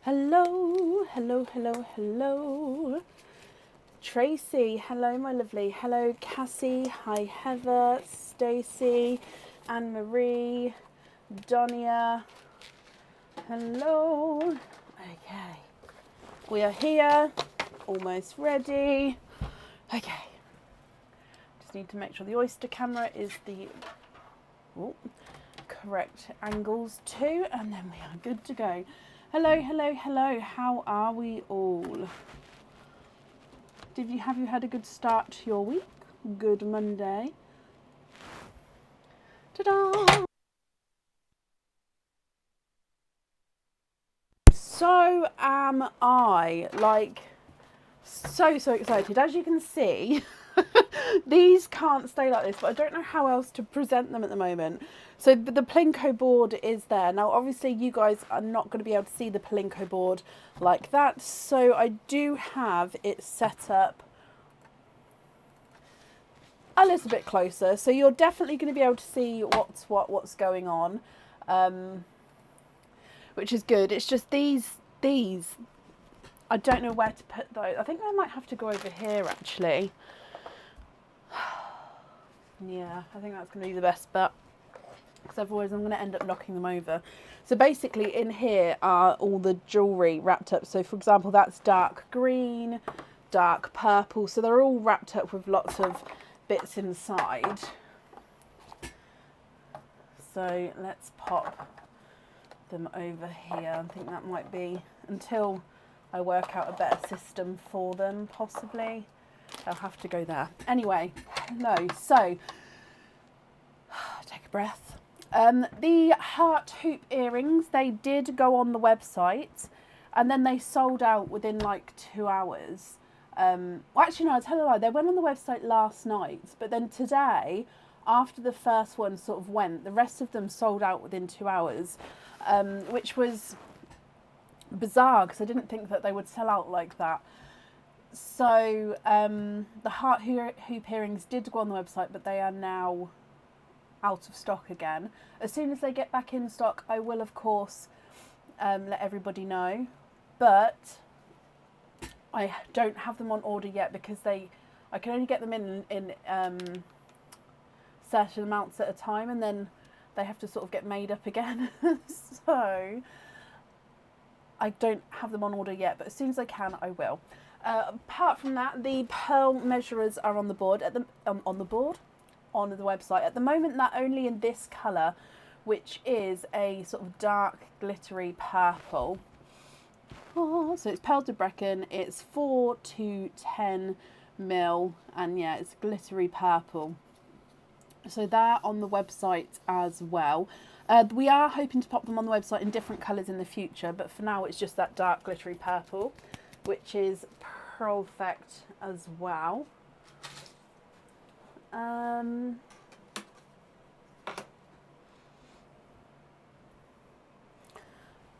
Hello, hello, hello, hello. Tracy, hello, my lovely. Hello, Cassie. Hi, Heather, Stacey, Anne Marie, Donia. Hello. Okay, we are here, almost ready. Okay, just need to make sure the Oyster camera is the correct angles too, and then we are good to go. Hello, hello, hello. How are we all? Have you had a good start to your week? Good Monday. Ta-da! So am I. Like, so excited. As you can see, these can't stay like this, but I don't know how else to present them at the moment. So the Plinko board is there. Now, obviously, you guys are not going to be able to see the Plinko board like that. So I do have it set up a little bit closer. So you're definitely going to be able to see what's going on, which is good. It's just these. I don't know where to put those. I think I might have to go over here, actually. Yeah, I think that's going to be the best bet, because otherwise I'm going to end up knocking them over. So basically in here are all the jewellery wrapped up. So for example, that's dark green, dark purple. So they're all wrapped up with lots of bits inside. So let's pop them over here. I think that might be, until I work out a better system for them, possibly. I'll have to go there. Anyway, no, so take a breath. The heart hoop earrings, they did go on the website and then they sold out within like 2 hours. Well, actually, no, I tell a lie. They went on the website last night, but then today, after the first one sort of went, the rest of them sold out within 2 hours, which was bizarre because I didn't think that they would sell out like that. So the heart hoop earrings did go on the website, but they are now out of stock again. As soon as they get back in stock, I will of course let everybody know, but I don't have them on order yet because I can only get them in certain amounts at a time, and then they have to sort of get made up again. So I don't have them on order yet, but as soon as I can, I will. Apart from that, the pearl measurers are on the board on the website. At the moment, they're only in this colour, which is a sort of dark glittery purple. Oh, so it's Pearl de Brecon, it's 4 to 10 mil, and yeah, it's glittery purple. So they're on the website as well. We are hoping to pop them on the website in different colours in the future, but for now it's just that dark glittery purple, which is perfect as well.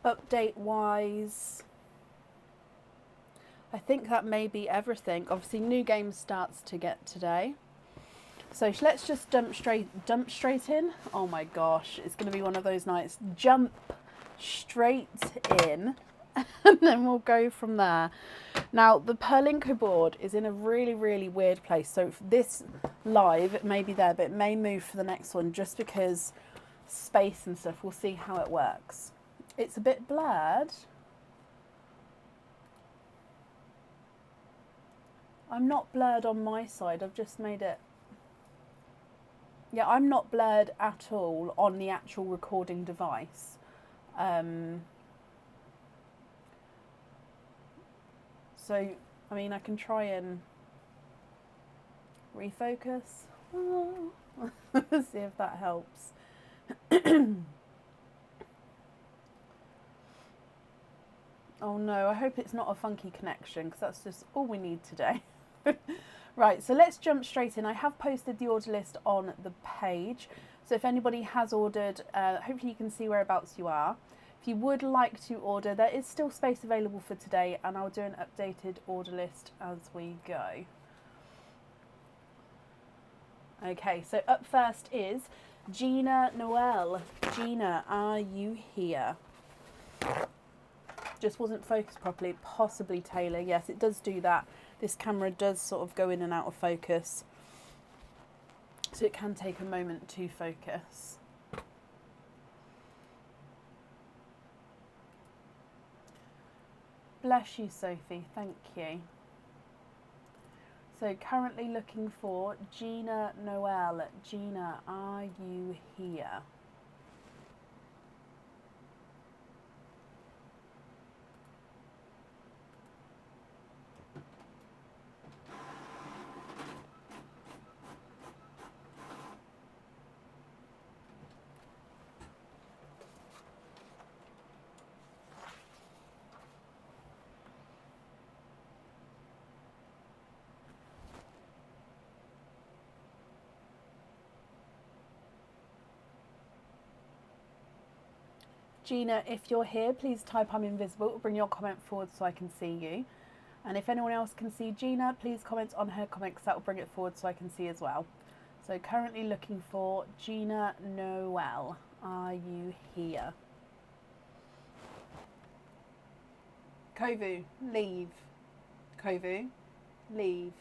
Update wise, I think that may be everything. Obviously, new game starts to get today. So let's just jump straight in. Oh my gosh, it's going to be one of those nights. Jump straight in, and then we'll go from there. Now, the Plinko board is in a really, really weird place. So this live, it may be there, but it may move for the next one just because space and stuff. We'll see how it works. It's a bit blurred. I'm not blurred on my side. I've just made it. Yeah, I'm not blurred at all on the actual recording device. So, I mean, I can try and refocus. See if that helps. Oh no, I hope it's not a funky connection, because that's just all we need today. Right, so let's jump straight in. I have posted the order list on the page, so if anybody has ordered, hopefully you can see whereabouts you are. If you would like to order, there is still space available for today, and I'll do an updated order list as we go. Okay, so up first is Gina Noel. Gina, are you here? just wasn't focused properly. Possibly Taylor. Yes, it does do that. This camera does sort of go in and out of focus, so it can take a moment to focus. Bless you, Sophie. Thank you. So currently looking for Gina Noel. Gina, are you here? Gina, if you're here, please type I'm invisible. Bring your comment forward so I can see you. And if anyone else can see Gina, please comment on her comment because that will bring it forward so I can see as well. So currently looking for Gina Noel. Are you here? Kovu, leave. Kovu, leave.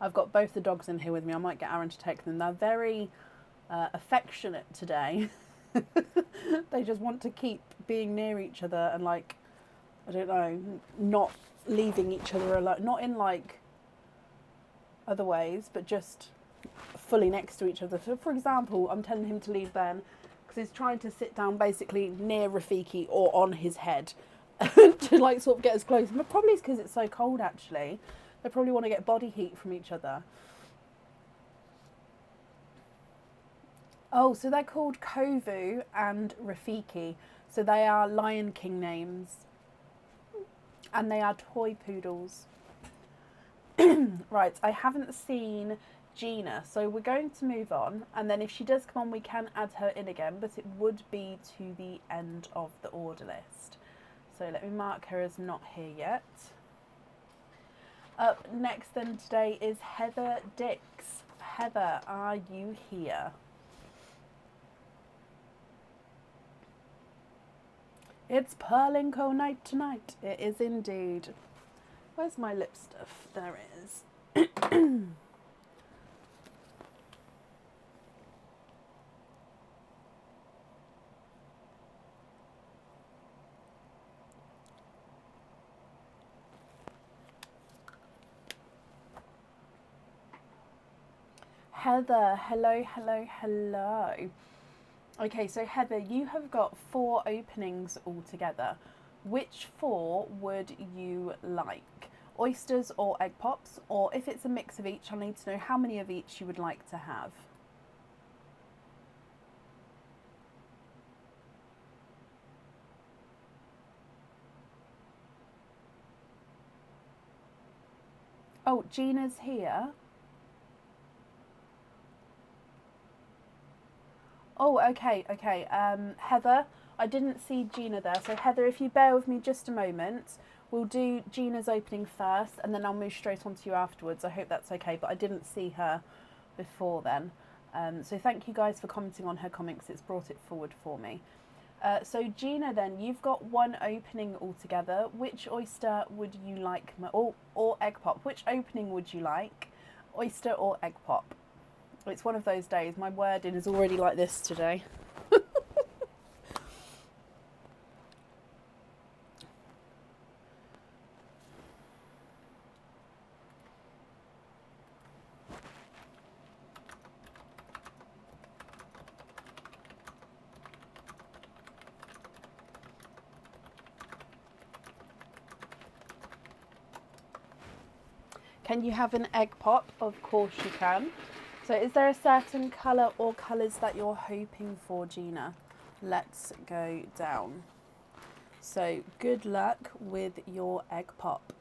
I've got both the dogs in here with me. I might get Aaron to take them. They're very affectionate today. They just want to keep being near each other and, like, I don't know, not leaving each other alone. Not in, like, other ways, but just fully next to each other. So, for example, I'm telling him to leave then because he's trying to sit down basically near Rafiki or on his head to, like, sort of get as close. But probably it's because it's so cold, actually. They probably want to get body heat from each other. Oh, so they're called Kovu and Rafiki. So they are Lion King names. And they are toy poodles. Right, I haven't seen Gina. So we're going to move on. And then if she does come on, we can add her in again. But it would be to the end of the order list. So let me mark her as not here yet. Up next then today is Heather Dix. Heather, are you here? It's Perlinco night tonight. It is indeed. Where's my lip stuff? There it is. Heather, hello, hello, hello. Okay, so Heather, you have got 4 openings altogether. Which 4 would you like? Oysters or egg pops? Or if it's a mix of each, I need to know how many of each you would like to have. Oh, Gina's here. Oh, okay. Heather, I didn't see Gina there. So Heather, if you bear with me just a moment, we'll do Gina's opening first and then I'll move straight on to you afterwards. I hope that's okay, but I didn't see her before then. So thank you guys for commenting on her comments. It's brought it forward for me. So Gina, then, you've got 1 opening altogether. Which oyster would you like, or egg pop? Which opening would you like? Oyster or egg pop? It's one of those days. My wording is already like this today. Can you have an egg pop? Of course you can. So is there a certain colour or colours that you're hoping for, Gina? Let's go down. So good luck with your egg pop.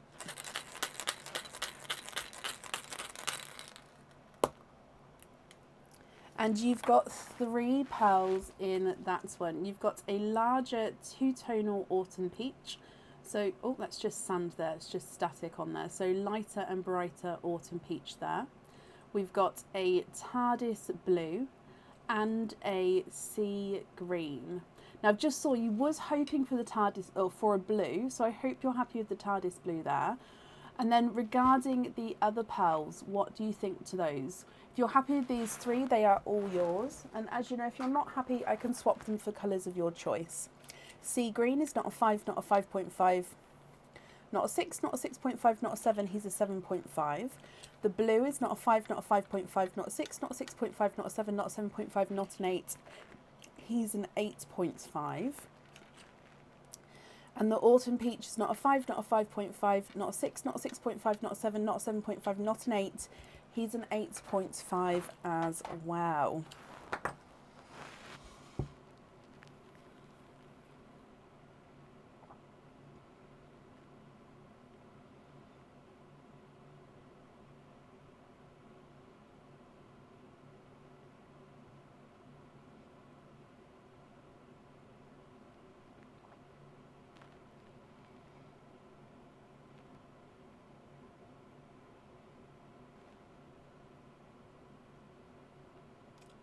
And you've got 3 pearls in that one. You've got a larger 2-tonal autumn peach. So, oh, that's just sand there. It's just static on there. So lighter and brighter autumn peach there. We've got a TARDIS blue and a sea green. Now I've just saw you was hoping for the TARDIS, or for a blue, so I hope you're happy with the TARDIS blue there. And then regarding the other pearls, what do you think to those? If you're happy with these three, they are all yours. And as you know, if you're not happy, I can swap them for colours of your choice. Sea green is not a 5, not a 5.5, not a 6, not a 6.5, not a 7, he's a 7.5. The blue is not a 5, not a 5.5, not a 6, not a 6.5, not a 7, not a 7.5, not an 8. He's an 8.5. And the autumn peach is not a 5, not a 5.5, not a 6, not a 6.5, not a 7, not a 7.5, not an 8. He's an 8.5 as well.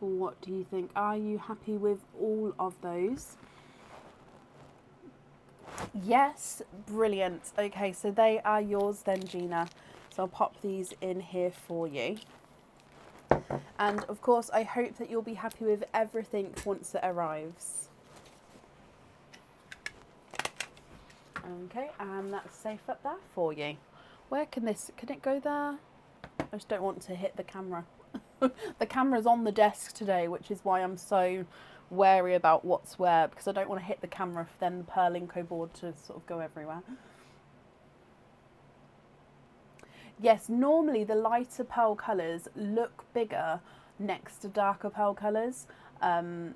What do you think? Are you happy with all of those? Yes, brilliant. Okay, so they are yours then, Gina. So I'll pop these in here for you. And of course, I hope that you'll be happy with everything once it arrives. Okay, and that's safe up there for you. Where can it go there? I just don't want to hit the camera. The camera's on the desk today, which is why I'm so wary about what's where, because I don't want to hit the camera for then the Perlinco board to sort of go everywhere. Yes, normally the lighter pearl colours look bigger next to darker pearl colours. It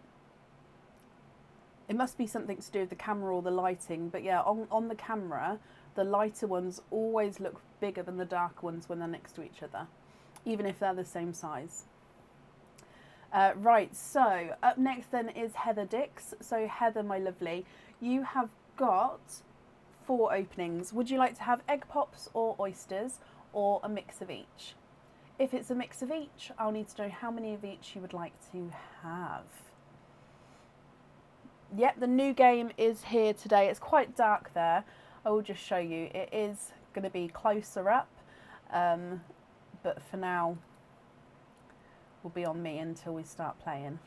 must be something to do with the camera or the lighting, but yeah, on the camera, the lighter ones always look bigger than the dark ones when they're next to each other, even if they're the same size. Right, so up next then is Heather Dix. So Heather, my lovely, you have got 4 openings. Would you like to have egg pops or oysters, or a mix of each? If it's a mix of each, I'll need to know how many of each you would like to have. Yep, the new game is here today. It's quite dark there. I will just show you. It is going to be closer up, but for now will be on me until we start playing.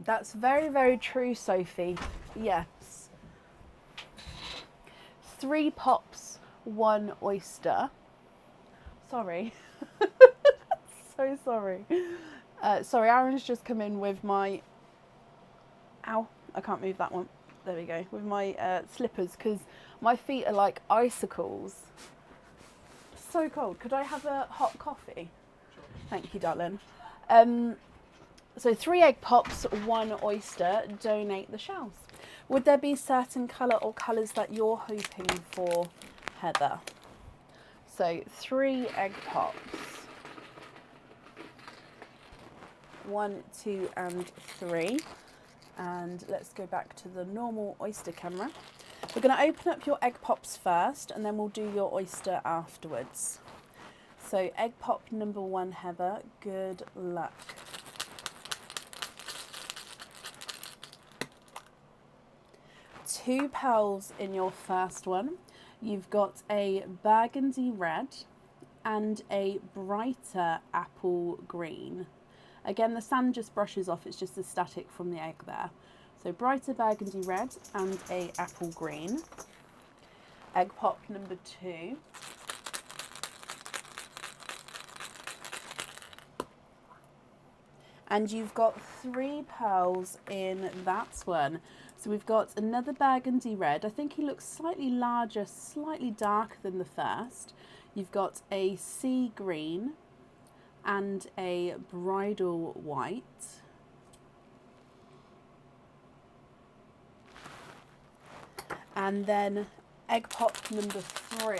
That's very, very true, Sophie. Yes. 3 pops, 1 oyster. Sorry. So sorry. Sorry, Aaron's just come in with my... Ow, I can't move that one. There we go. With my slippers, because my feet are like icicles. So cold. Could I have a hot coffee? Sure. Thank you, darling. So 3 egg pops, 1 oyster. Donate the shells. Would there be certain colour or colours that you're hoping for, Heather? So 3 egg pops. 1, 2 and 3. And let's go back to the normal oyster camera. We're going to open up your egg pops first, and then we'll do your oyster afterwards. So egg pop number 1, Heather, good luck. Two pearls in your first one. You've got a burgundy red and a brighter apple green. Again, the sand just brushes off, it's just the static from the egg there. So brighter burgundy red and a apple green. Egg pop number 2. And you've got 3 pearls in that one. So we've got another burgundy red. I think he looks slightly larger, slightly darker than the first. You've got a sea green and a bridal white. And then egg pop number 3.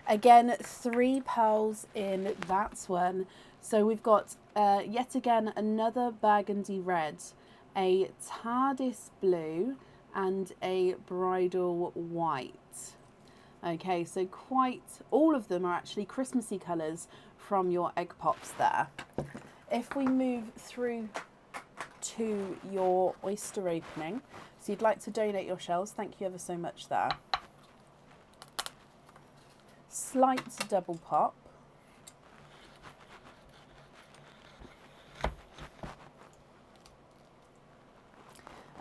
Again, 3 pearls in that one. So we've got yet again another burgundy red, a TARDIS blue, and a bridal white. Okay, so quite all of them are actually Christmassy colours from your egg pops there. If we move through to your oyster opening, so you'd like to donate your shells, thank you ever so much there. Slight double pop.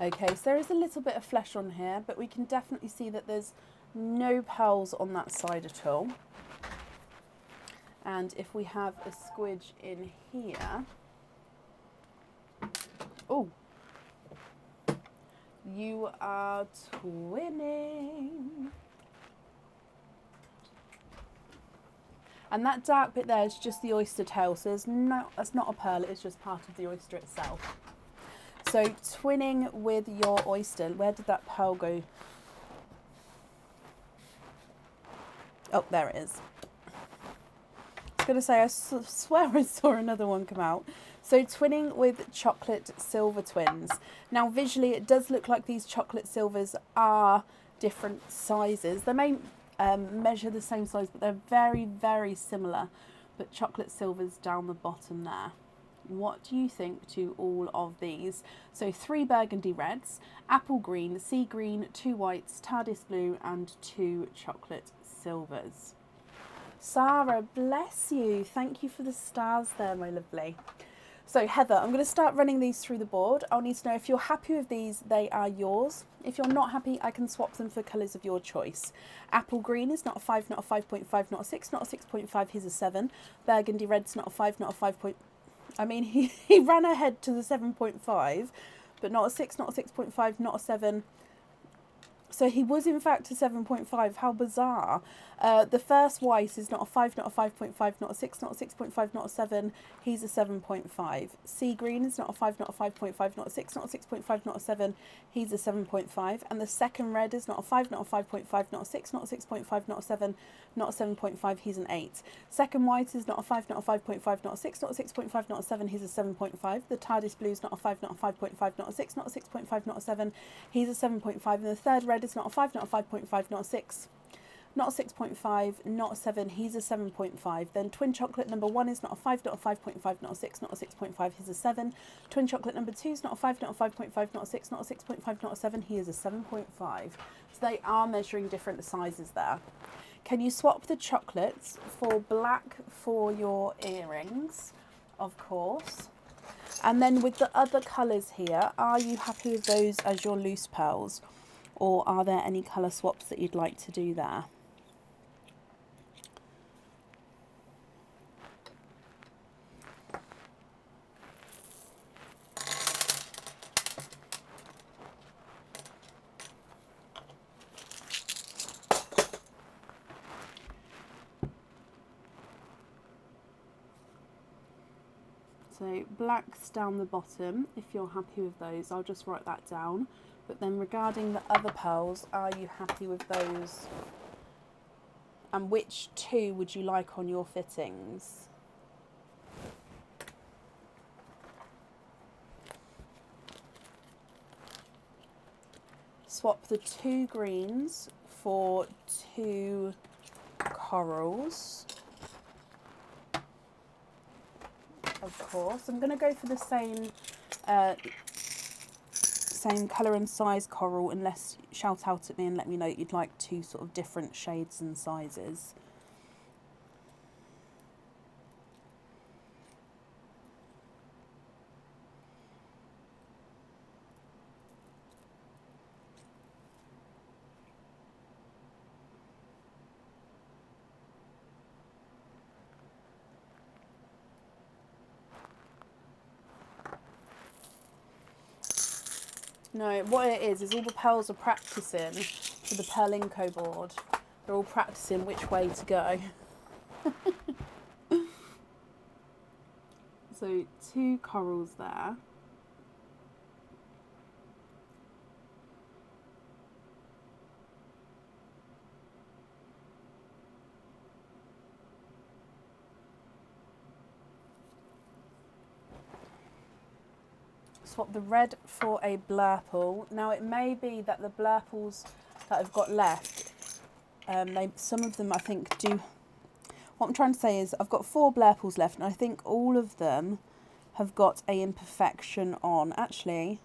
Okay, so there is a little bit of flesh on here, but we can definitely see that there's no pearls on that side at all. And if we have a squidge in here, oh, you are twinning. And that dark bit there is just the oyster tail, so that's not a pearl, it's just part of the oyster itself. So twinning with your oyster, where did that pearl go? Oh, there it is. I was going to say, I swear I saw another one come out. So twinning with chocolate silver twins. Now visually it does look like these chocolate silvers are different sizes. They may measure the same size, but they're very, very similar. But chocolate silvers down the bottom there. What do you think to all of these? So 3 burgundy reds, apple green, sea green, 2 whites, TARDIS blue and 2 chocolate silvers. Sarah, bless you. Thank you for the stars there, my lovely. So Heather, I'm going to start running these through the board. I'll need to know if you're happy with these, they are yours. If you're not happy, I can swap them for colours of your choice. Apple green is not a 5, not a 5.5, not a 6, not a 6.5, here's a 7. Burgundy red's not a 5, not a 5. I mean, he ran ahead to the 7.5, but not a 6, not a 6.5, not a 7. So he was in fact a 7.5. How bizarre. The first white is not a 5, not a 5.5, not a 6, not a 6.5, not a 7. He's a 7.5. Sea green is not a 5, not a 5.5, not a 6, not a 6.5, not a 7. He's a 7.5. And the second red is not a 5, not a 5.5, not a 6, not a 6.5, not a 7, not a 7.5. He's an 8. Second white is not a 5, not a 5.5, not a 6, not a 6.5, not a 7. He's a 7.5. The TARDIS blue is not a 5, not a 5.5, not a 6, not a 6.5, not a 7. He's a 7.5. And the third red is not a 5, not a 5.5, not a 6, not a 6.5, not a 7, he's a 7.5. Then twin chocolate number 1 is not a 5, not a 5.5, not a 6, not a 6.5, he's a 7. Twin chocolate number 2 is not a 5, not a 5.5, not a 6, not a 6.5, not a 7, he is a 7.5. So they are measuring different sizes there. Can you swap the chocolates for black for your earrings? Of course. And then with the other colours here, are you happy with those as your loose pearls? Or are there any colour swaps that you'd like to do there? So blacks down the bottom, if you're happy with those, I'll just write that down. But then regarding the other pearls, are you happy with those? And which 2 would you like on your fittings? Swap the 2 greens for 2 corals. Of course, I'm going to go for the same colour and size coral, unless shout out at me and let me know you'd like 2 sort of different shades and sizes. No, what it is all the pearls are practicing for the Perlinko board. They're all practicing which way to go. So 2 corals there. swap the red for a blurple. Now it may be that the blurples that I've got left, some of them I think do. What I'm trying to say is I've got 4 blurples left, and I think all of them have got an imperfection on. Actually,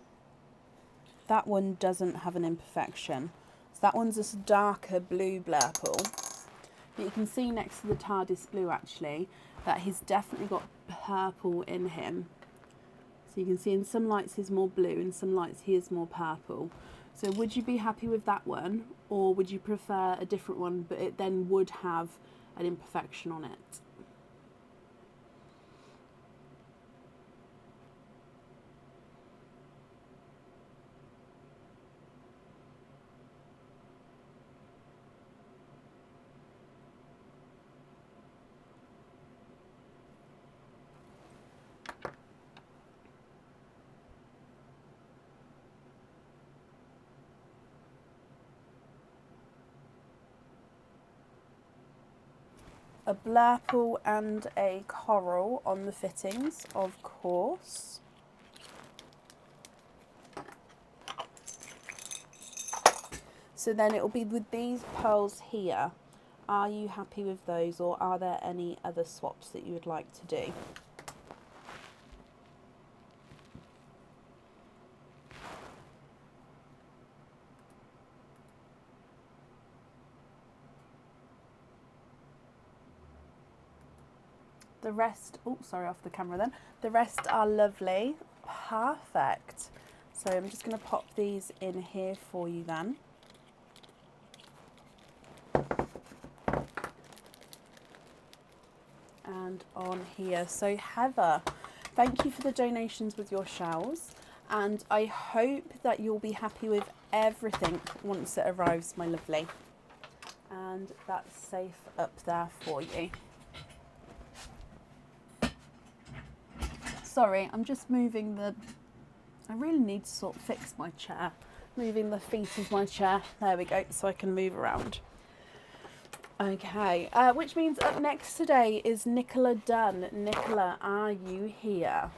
that one doesn't have an imperfection. So that one's a darker blue blurple. But you can see next to the TARDIS blue actually that he's definitely got purple in him. So you can see in some lights he's more blue, in some lights he is more purple. So would you be happy with that one, or would you prefer a different one but it then would have an imperfection on it? A blurple and a coral on the fittings, of course. So then it will be with these pearls here. Are you happy with those, or are there any other swaps that you would like to do? The rest, oh, sorry, off the camera then. The rest are lovely. Perfect. So I'm just going to pop these in here for you then. And on here. So Heather, thank you for the donations with your shells. And I hope that you'll be happy with everything once it arrives, my lovely. And that's safe up there for you. Sorry, I'm just moving I really need to sort of fix my chair. Moving the feet of my chair. There we go, so I can move around. Okay, which means up next today is Nicola Dunn. Nicola, are you here?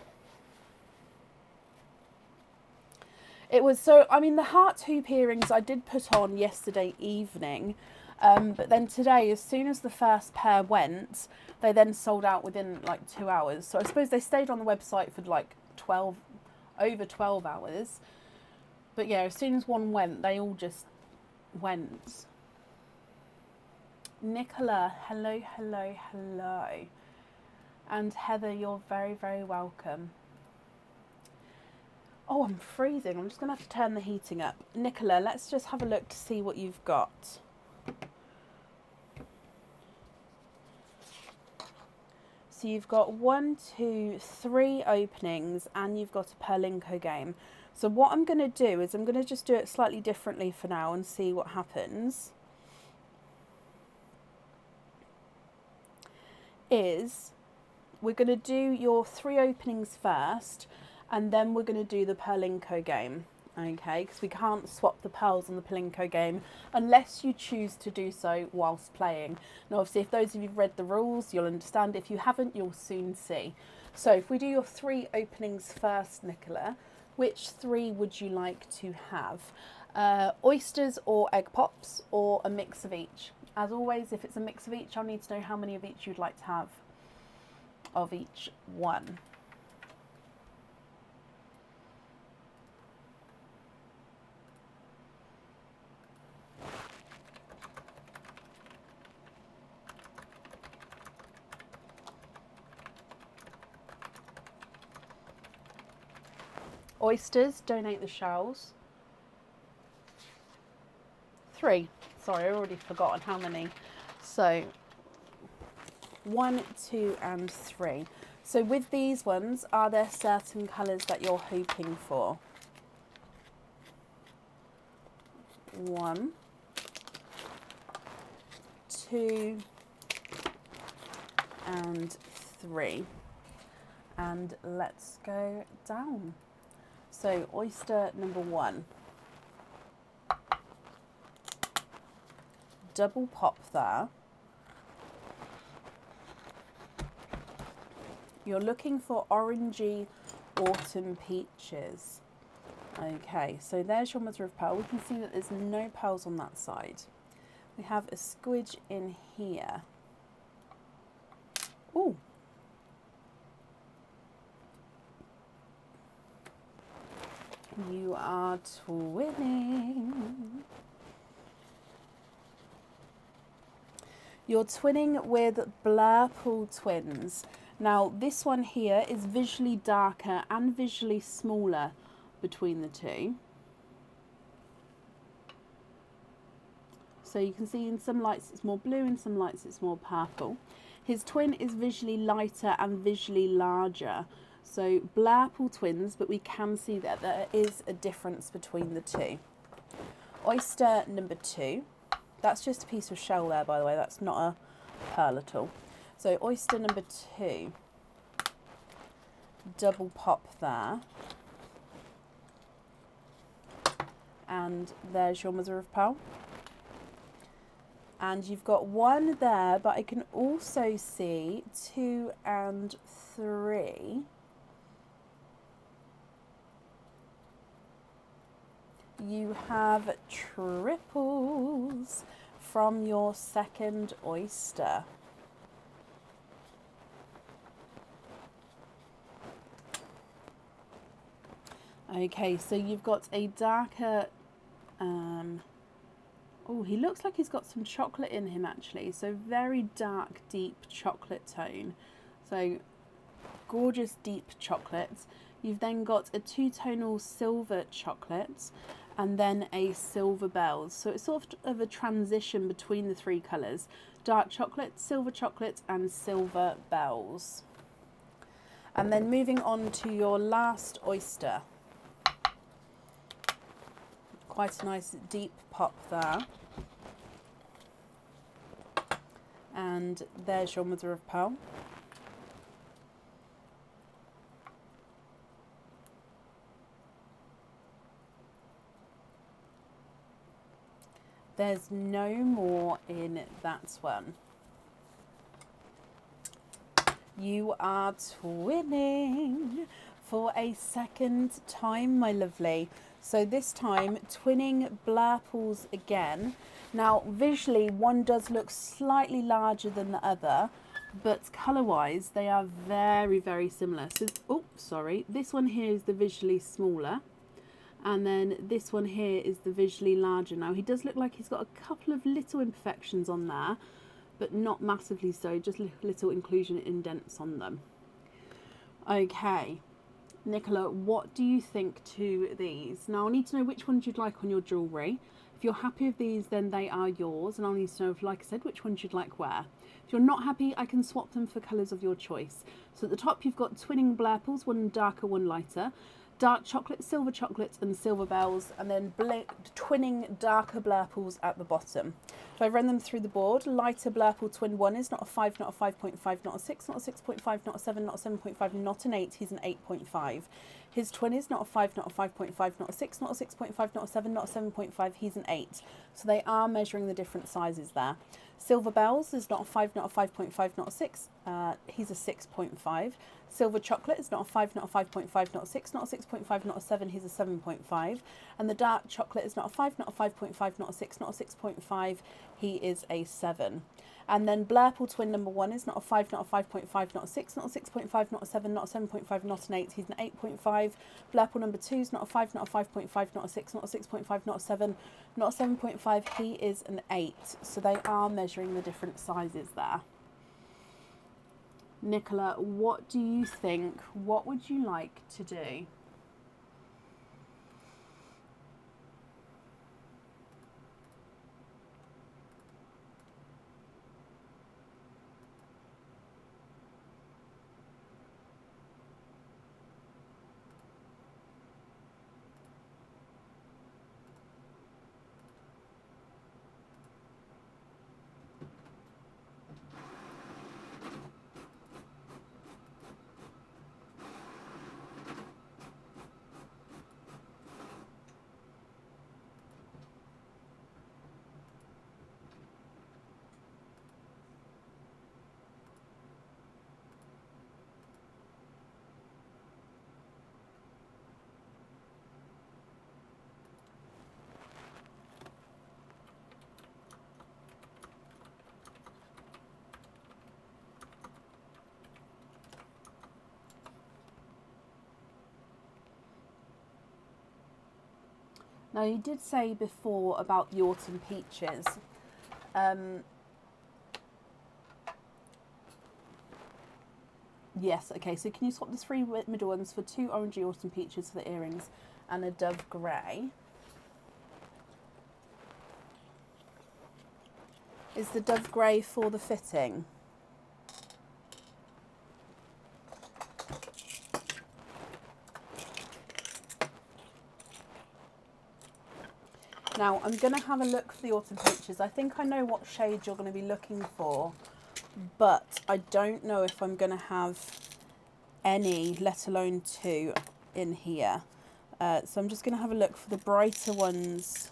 It was the heart hoop earrings I did put on yesterday evening. But then today, as soon as the first pair went, they then sold out within like 2 hours. So I suppose they stayed on the website for like over 12 hours. But yeah, as soon as one went, they all just went. Nicola, hello, hello, hello. And Heather, you're very, very welcome. Oh, I'm freezing. I'm just going to have to turn the heating up. Nicola, let's just have a look to see what you've got. So you've got 1, 2, 3 openings, and you've got a Perlinko game. So what I'm going to do is I'm going to just do it slightly differently for now and see what happens. We're going to do your 3 openings first, and then we're going to do the Perlinko game. Okay, because we can't swap the pearls on the Perlinko game unless you choose to do so whilst playing. Now obviously if those of you have read the rules, you'll understand. If you haven't, you'll soon see. So if we do your 3 openings first, Nicola, which 3 would you like to have? Oysters or egg pops, or a mix of each? As always, if it's a mix of each, I'll need to know how many of each you'd like to have of each one. Oysters, donate the shells. 3. Sorry, I've already forgotten how many. So 1, 2 and 3. So with these ones, are there certain colours that you're hoping for? 1, 2 and 3. And let's go down. So oyster number 1. Double pop there. You're looking for orangey autumn peaches. Okay, so there's your mother of pearl. We can see that there's no pearls on that side. We have a squidge in here. Ooh. You are twinning. You're twinning with Blurple twins. Now this one here is visually darker and visually smaller between the two. So you can see in some lights it's more blue, in some lights it's more purple. His twin is visually lighter and visually larger. So Blurple twins, but we can see that there is a difference between the two. Oyster number 2. That's just a piece of shell there, by the way. That's not a pearl at all. So oyster number 2. Double pop there. And there's your mother of pearl. And you've got 1 there, but I can also see 2 and 3. You have triples from your second oyster. Okay, so you've got a darker, oh, he looks like he's got some chocolate in him actually. So very dark, deep chocolate tone. So gorgeous deep chocolates. You've then got a 2-tonal silver chocolate and then a silver bells. So it's sort of a transition between the 3 colours. Dark chocolate, and silver bells. And then moving on to your last oyster. Quite a nice deep pop there. And there's your mother of pearl. There's no more in that one. You are twinning for a second time, my lovely. So this time, twinning Blurples again. Now, visually, one does look slightly larger than the other, but colour-wise, they are very, very similar. So, oh, sorry, this one here is the visually smaller. And then this one here is the visually larger. Now, he does look like he's got a couple of little imperfections on there, but not massively so, just little inclusion indents on them. Okay, Nicola, what do you think to these? Now, I need to know which ones you'd like on your jewellery. If you're happy with these, then they are yours, and I'll need to know, if, like I said, which ones you'd like where. If you're not happy, I can swap them for colours of your choice. So at the top, you've got twinning Blurples, 1 darker, 1 lighter. Dark chocolate, and silver bells, and then twinning darker Blurples at the bottom. So I run them through the board. Lighter Blurple twin 1 is not a 5, not a 5.5, not a 6, not a 6.5, not a 7, not a 7.5, not an 8. He's an 8.5. His twin is not a 5, not a 5.5, not a 6, not a 6.5, not a 7, not a 7.5. He's an 8. So they are measuring the different sizes there. Silver bells is not a 5, not a 5.5, not a 6. He's a 6.5. Silver chocolate is not a 5, not a 5.5, not a 6, not a 6.5, not a 7, he's a 7.5. And the dark chocolate is not a 5, not a 5.5, not a 6, not a 6.5, he is a 7. And then Blurple twin number 1 is not a 5, not a 5.5, not a 6, not a 6.5, not a 7, not a 7.5, not an 8, he's an 8.5. Blurple number 2 is not a 5, not a 5.5, not a 6, not a 6.5, not a 7, not a 7.5, he is an 8. So they are measuring the different sizes there. Nicola, what do you think? What would you like to do? Now you did say before about the autumn peaches. Yes, okay, so can you swap the 3 middle ones for 2 orangey autumn peaches for the earrings and a dove grey? Is the dove grey for the fitting? Now I'm going to have a look for the autumn peaches. I think I know what shade you're going to be looking for, but I don't know if I'm going to have any, let alone 2 in here. So I'm just going to have a look for the brighter ones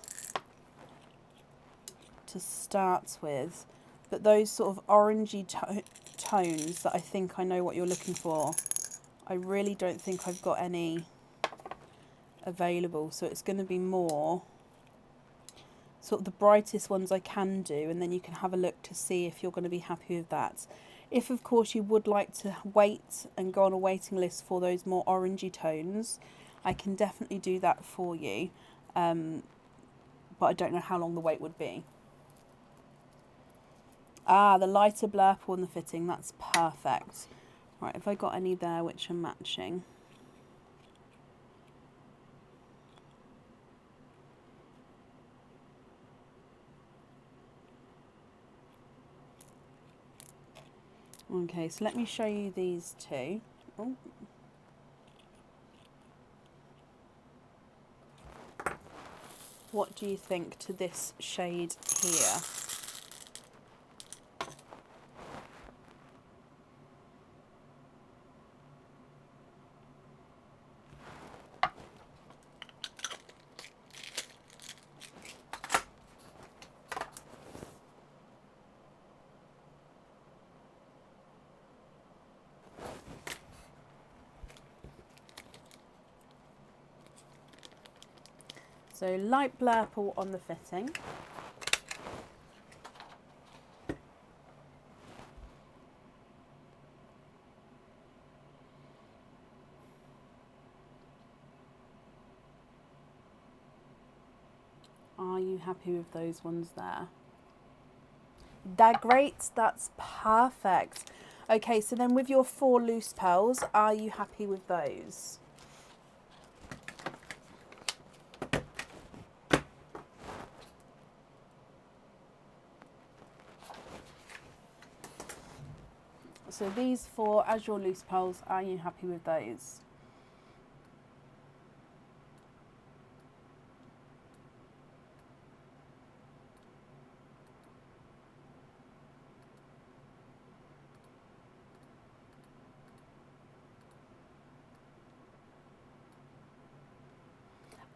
to start with. But those sort of orangey tones that I think I know what you're looking for, I really don't think I've got any available. So it's going to be more sort of the brightest ones I can do, and then you can have a look to see if you're going to be happy with that. If of course you would like to wait and go on a waiting list for those more orangey tones, I can definitely do that for you, but I don't know how long the wait would be. Ah, the lighter blurple on the fitting, that's perfect. Right, have I got any there which are matching? Okay, so let me show you these 2. Oh. What do you think to this shade here? So light blurple on the fitting. Are you happy with those ones there? They're great, that's perfect. Okay, so then with your 4 loose pearls, are you happy with those? So these 4 as your loose pearls, are you happy with those?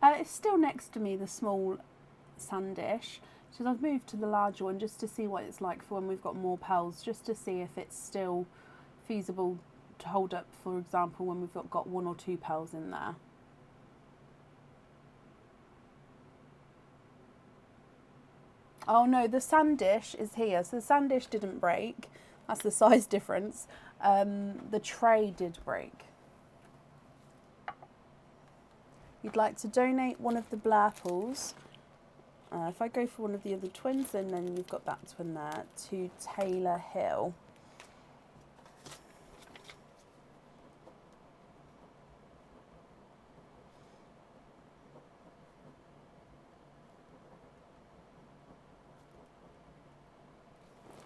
It's still next to me, the small sandish. So I've moved to the larger one just to see what it's like for when we've got more pearls, just to see if it's still feasible to hold up, for example, when we've got 1 or 2 pearls in there. Oh no, the sandish is here. So the sandish didn't break. That's the size difference. The tray did break. You'd like to donate one of the blurples. If I go for one of the other twins, and then you've got that twin there, to Taylor Hill.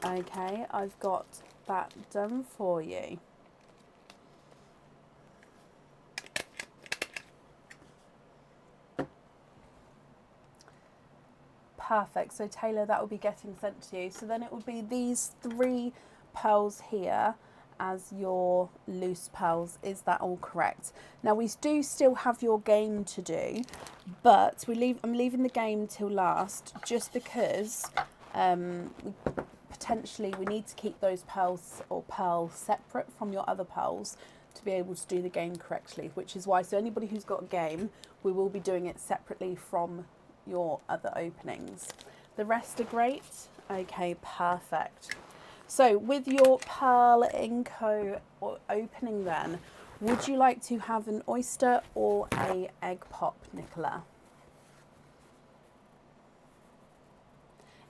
Okay, I've got that done for you. Perfect, so Taylor, that will be getting sent to you. So then it would be these 3 pearls here as your loose pearls. Is that all correct? Now we do still have your game to do, but I'm leaving the game till last just because potentially we need to keep those pearls or pearls separate from your other pearls to be able to do the game correctly, which is why, so anybody who's got a game, we will be doing it separately from your other openings. The rest are great. Okay, perfect. So with your Pearl Inco opening then, would you like to have an oyster or a egg pop, Nicola?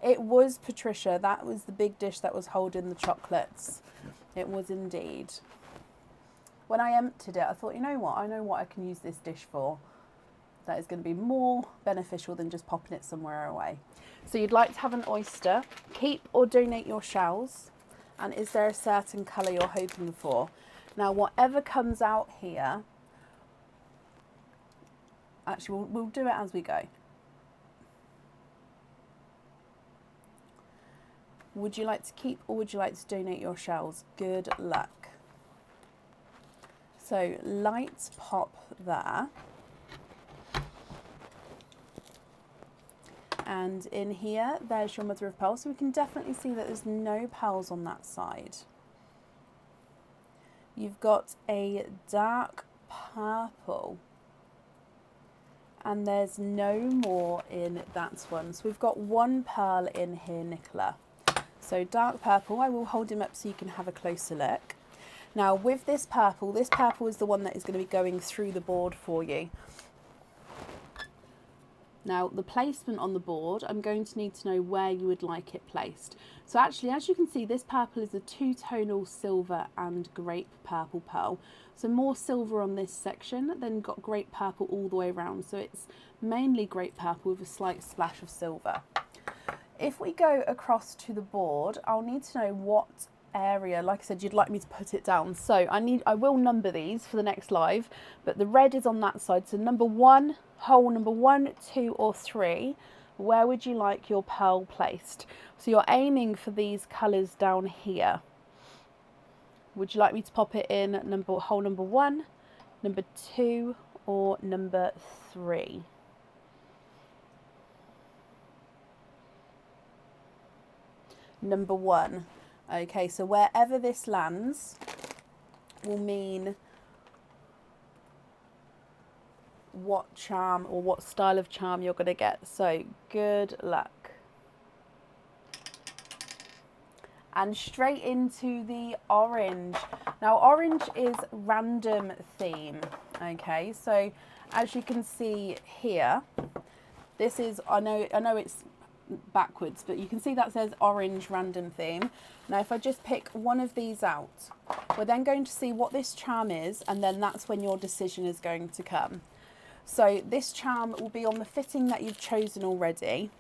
It was Patricia. That was the big dish that was holding the chocolates. It was indeed. When I emptied it, I thought, you know what? I know what I can use this dish for. That is going to be more beneficial than just popping it somewhere away. So you'd like to have an oyster. Keep or donate your shells. And is there a certain colour you're hoping for? Now, whatever comes out here, actually, we'll do it as we go. Would you like to keep or would you like to donate your shells? Good luck. So lights pop there. And in here, there's your mother of pearl. So we can definitely see that there's no pearls on that side. You've got a dark purple. And there's no more in that one. So we've got one pearl in here, Nicola. So dark purple, I will hold him up so you can have a closer look. Now with this purple is the one that is going to be going through the board for you. Now the placement on the board, I'm going to need to know where you would like it placed. So actually, as you can see, this purple is a two-tonal silver and grape purple pearl. So more silver on this section, then got grape purple all the way around. So it's mainly grape purple with a slight splash of silver. If we go across to the board, I'll need to know what area, like I said, you'd like me to put it down. So I will number these for the next live, but the red is on that side. So number one, hole number 1, 2 or 3, where would you like your pearl placed? So you're aiming for these colours down here. Would you like me to pop it in hole number 1, number 2 or number 3? Number 1. Okay, so wherever this lands will mean what charm or what style of charm you're going to get. So good luck. And straight into the orange. Now orange is random theme. Okay, so as you can see here, this is, I know it's backwards, but you can see that says orange random theme. Now if I just pick one of these out, we're then going to see what this charm is, and then that's when your decision is going to come. So this charm will be on the fitting that you've chosen already,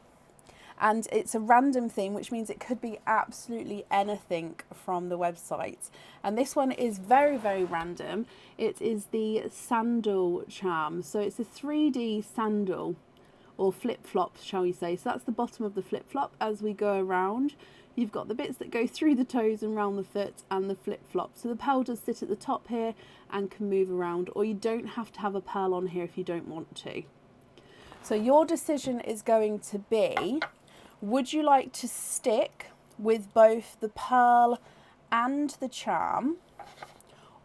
and it's a random theme, which means it could be absolutely anything from the website. And this one is very, very random. It is the sandal charm. So it's a 3D sandal, or flip-flop, shall we say. So that's the bottom of the flip-flop. As we go around, you've got the bits that go through the toes and round the foot and the flip-flop. So the pearl does sit at the top here and can move around, or you don't have to have a pearl on here if you don't want to. So your decision is going to be, would you like to stick with both the pearl and the charm,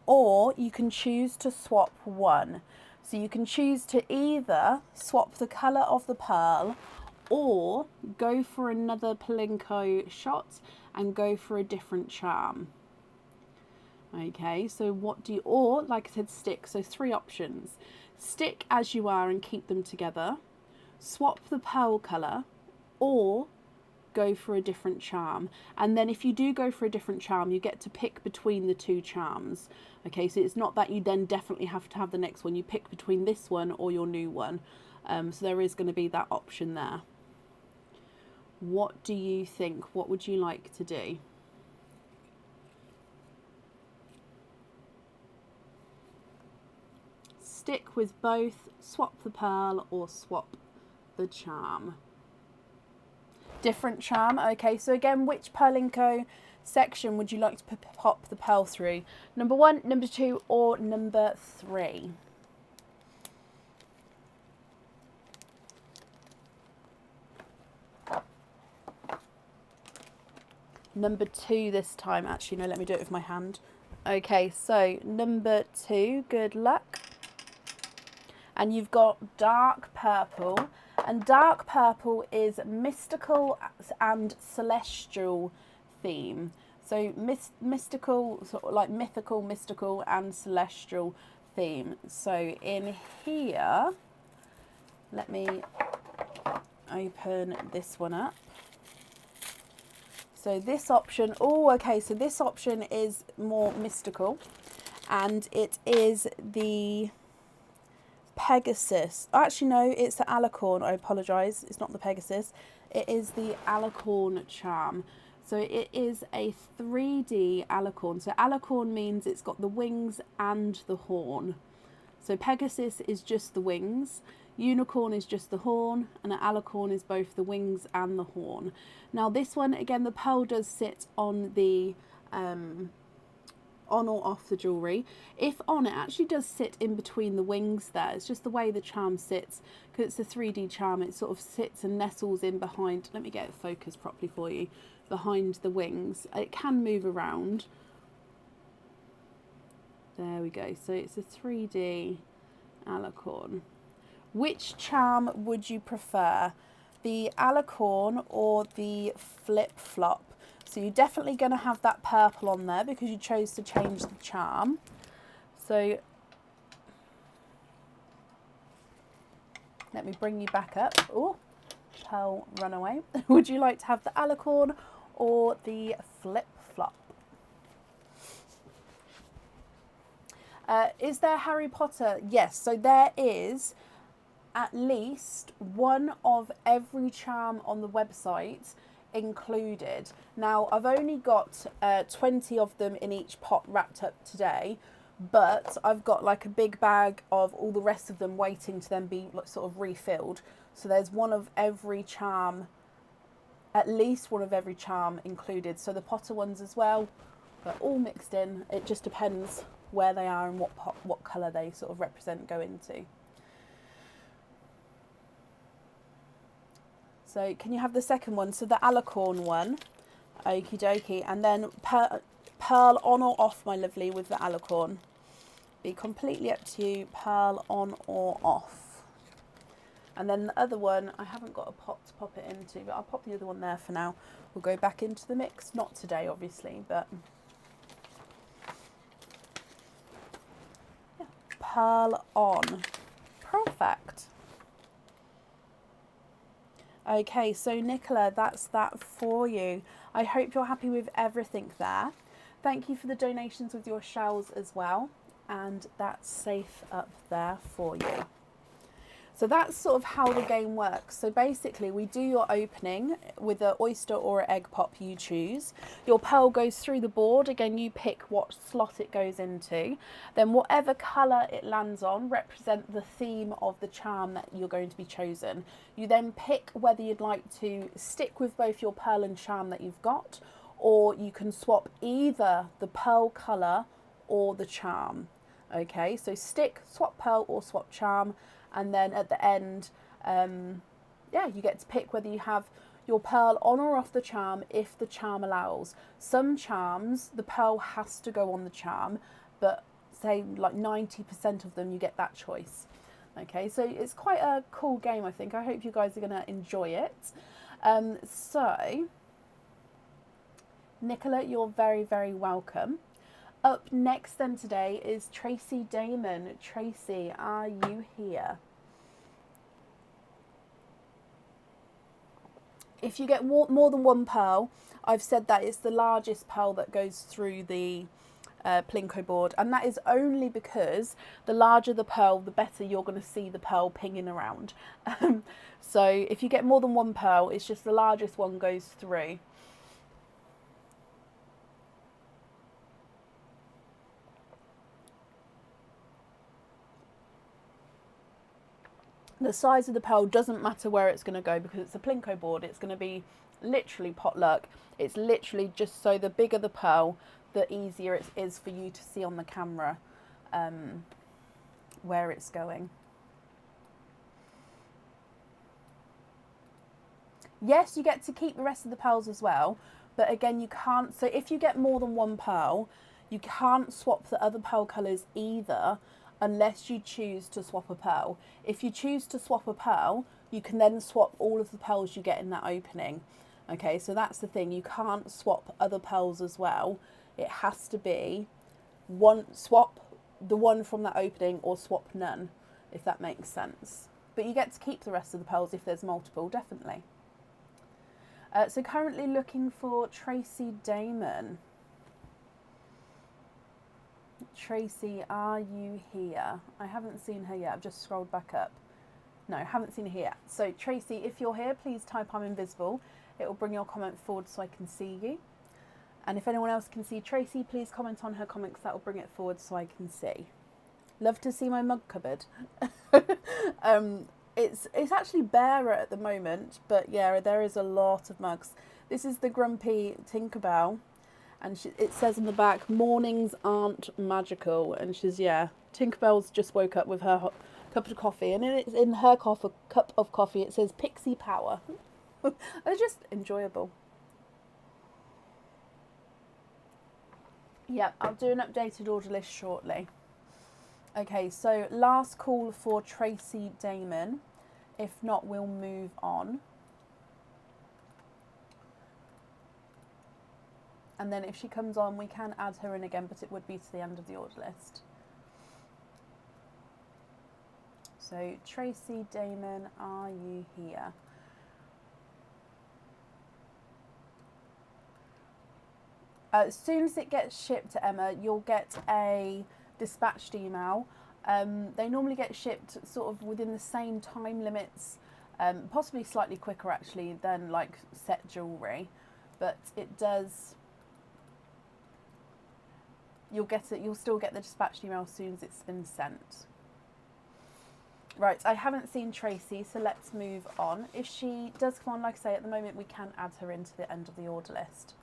or you can choose to swap one. So you can choose to either swap the colour of the pearl or go for another Palinko shot and go for a different charm. Okay, so what do you, or like I said, stick. So 3 options. Stick as you are and keep them together, swap the pearl colour, or go for a different charm. And then if you do go for a different charm, you get to pick between the 2 charms. Okay, so it's not that you then definitely have to have the next one. You pick between this one or your new one. So there is going to be that option there. What do you think? What would you like to do? Stick with both, swap the pearl, or swap the charm. Different charm. Okay, so again, which Palinko section would you like to pop the pearl through? Number 1, number 2, or number 3? Number 2 this time. Actually, no, let me do it with my hand. Okay, so number 2, good luck. And you've got dark purple. And dark purple is mystical and celestial theme. So mystical, sort of like mythical, mystical and celestial theme. So in here, let me open this one up. So this option, oh, okay, so this option is more mystical, and it is the Pegasus. Actually, no, it's the Alicorn. I apologise. It's not the Pegasus. It is the Alicorn charm. So it is a 3D Alicorn. So Alicorn means it's got the wings and the horn. So Pegasus is just the wings. Unicorn is just the horn, and an alicorn is both the wings and the horn. Now this one, again, the pearl does sit on the on or off the jewellery. If on, it actually does sit in between the wings there. It's just the way the charm sits, because it's a 3D charm, it sort of sits and nestles in behind, let me get it focused properly for you, behind the wings. It can move around. There we go. So it's a 3D alicorn. Which charm would you prefer, the alicorn or the flip-flop? So you're definitely going to have that purple on there because you chose to change the charm. So let me bring you back up. Oh, pearl run away. Would you like to have the alicorn or the flip-flop? Is there Harry Potter? Yes, so there is at least one of every charm on the website included. Now, I've only got 20 of them in each pot wrapped up today, but I've got like a big bag of all the rest of them waiting to then be sort of refilled. So there's one of every charm, at least one of every charm included. So the Potter ones as well, they're all mixed in. It just depends where they are and what colour they sort of represent go into. So can you have the second one? So the alicorn one, okie dokie, and then pearl on or off, my lovely, with the alicorn. Be completely up to you, pearl on or off. And then the other one, I haven't got a pot to pop it into, but I'll pop the other one there for now. We'll go back into the mix, not today obviously, but yeah, pearl on, perfect. Okay, so Nicola, that's that for you. I hope you're happy with everything there. Thank you for the donations with your shells as well. And that's safe up there for you. So that's sort of how the game works. So basically we do your opening with an oyster or an egg pop you choose. Your pearl goes through the board. Again, you pick what slot it goes into. Then whatever colour it lands on represent the theme of the charm that you're going to be chosen. You then pick whether you'd like to stick with both your pearl and charm that you've got, or you can swap either the pearl colour or the charm. Okay, so stick, swap pearl or swap charm. And then at the end, yeah, you get to pick whether you have your pearl on or off the charm if the charm allows. Some charms, the pearl has to go on the charm, but say like 90% of them, you get that choice. Okay, so it's quite a cool game, I think. I hope you guys are going to enjoy it. So, Nicola, you're very, very welcome. Up next then today is Tracy Damon. Tracy, are you here? If you get more than one pearl, I've said that it's the largest pearl that goes through the plinko board, and that is only because the larger the pearl, the better you're going to see the pearl pinging around. So if you get more than one pearl, it's just the largest one goes through. The size of the pearl doesn't matter where it's going to go because it's a plinko board. It's going to be literally potluck. It's literally just so the bigger the pearl, the easier it is for you to see on the camera where it's going. Yes, you get to keep the rest of the pearls as well, but again, you can't. So if you get more than one pearl, you can't swap the other pearl colours either, unless you choose to swap a pearl. If you choose to swap a pearl, you can then swap all of the pearls you get in that opening. Okay, so that's the thing. You can't swap other pearls as well. It has to be swap the one from that opening or swap none, if that makes sense. But you get to keep the rest of the pearls if there's multiple, definitely. So currently looking for Tracy Damon. Tracy, are you here? I haven't seen her yet. I've just scrolled back up. No, haven't seen her yet. So Tracy, if you're here, please type I'm invisible. It will bring your comment forward so I can see you. And if anyone else can see Tracy, please comment on her comments. That will bring it forward so I can see. Love to see my mug cupboard. It's actually bare at the moment, but yeah, there is a lot of mugs. This is the Grumpy Tinkerbell, and it says on the back, mornings aren't magical. And she's, yeah, Tinkerbell's just woke up with her cup of coffee, and in her cup of coffee it says Pixie Power. They're just enjoyable. Yep, I'll do an updated order list shortly. Okay, so last call for Tracy Damon. If not, we'll move on. And then if she comes on, we can add her in again, but it would be to the end of the order list. So, Tracy Damon, are you here? As soon as it gets shipped to Emma, you'll get a dispatched email. They normally get shipped sort of within the same time limits, possibly slightly quicker actually than like set jewellery, but it does. You'll still get the dispatched email as soon as it's been sent. Right, I haven't seen Tracy, so let's move on. If she does come on, like I say, at the moment we can add her into the end of the order list.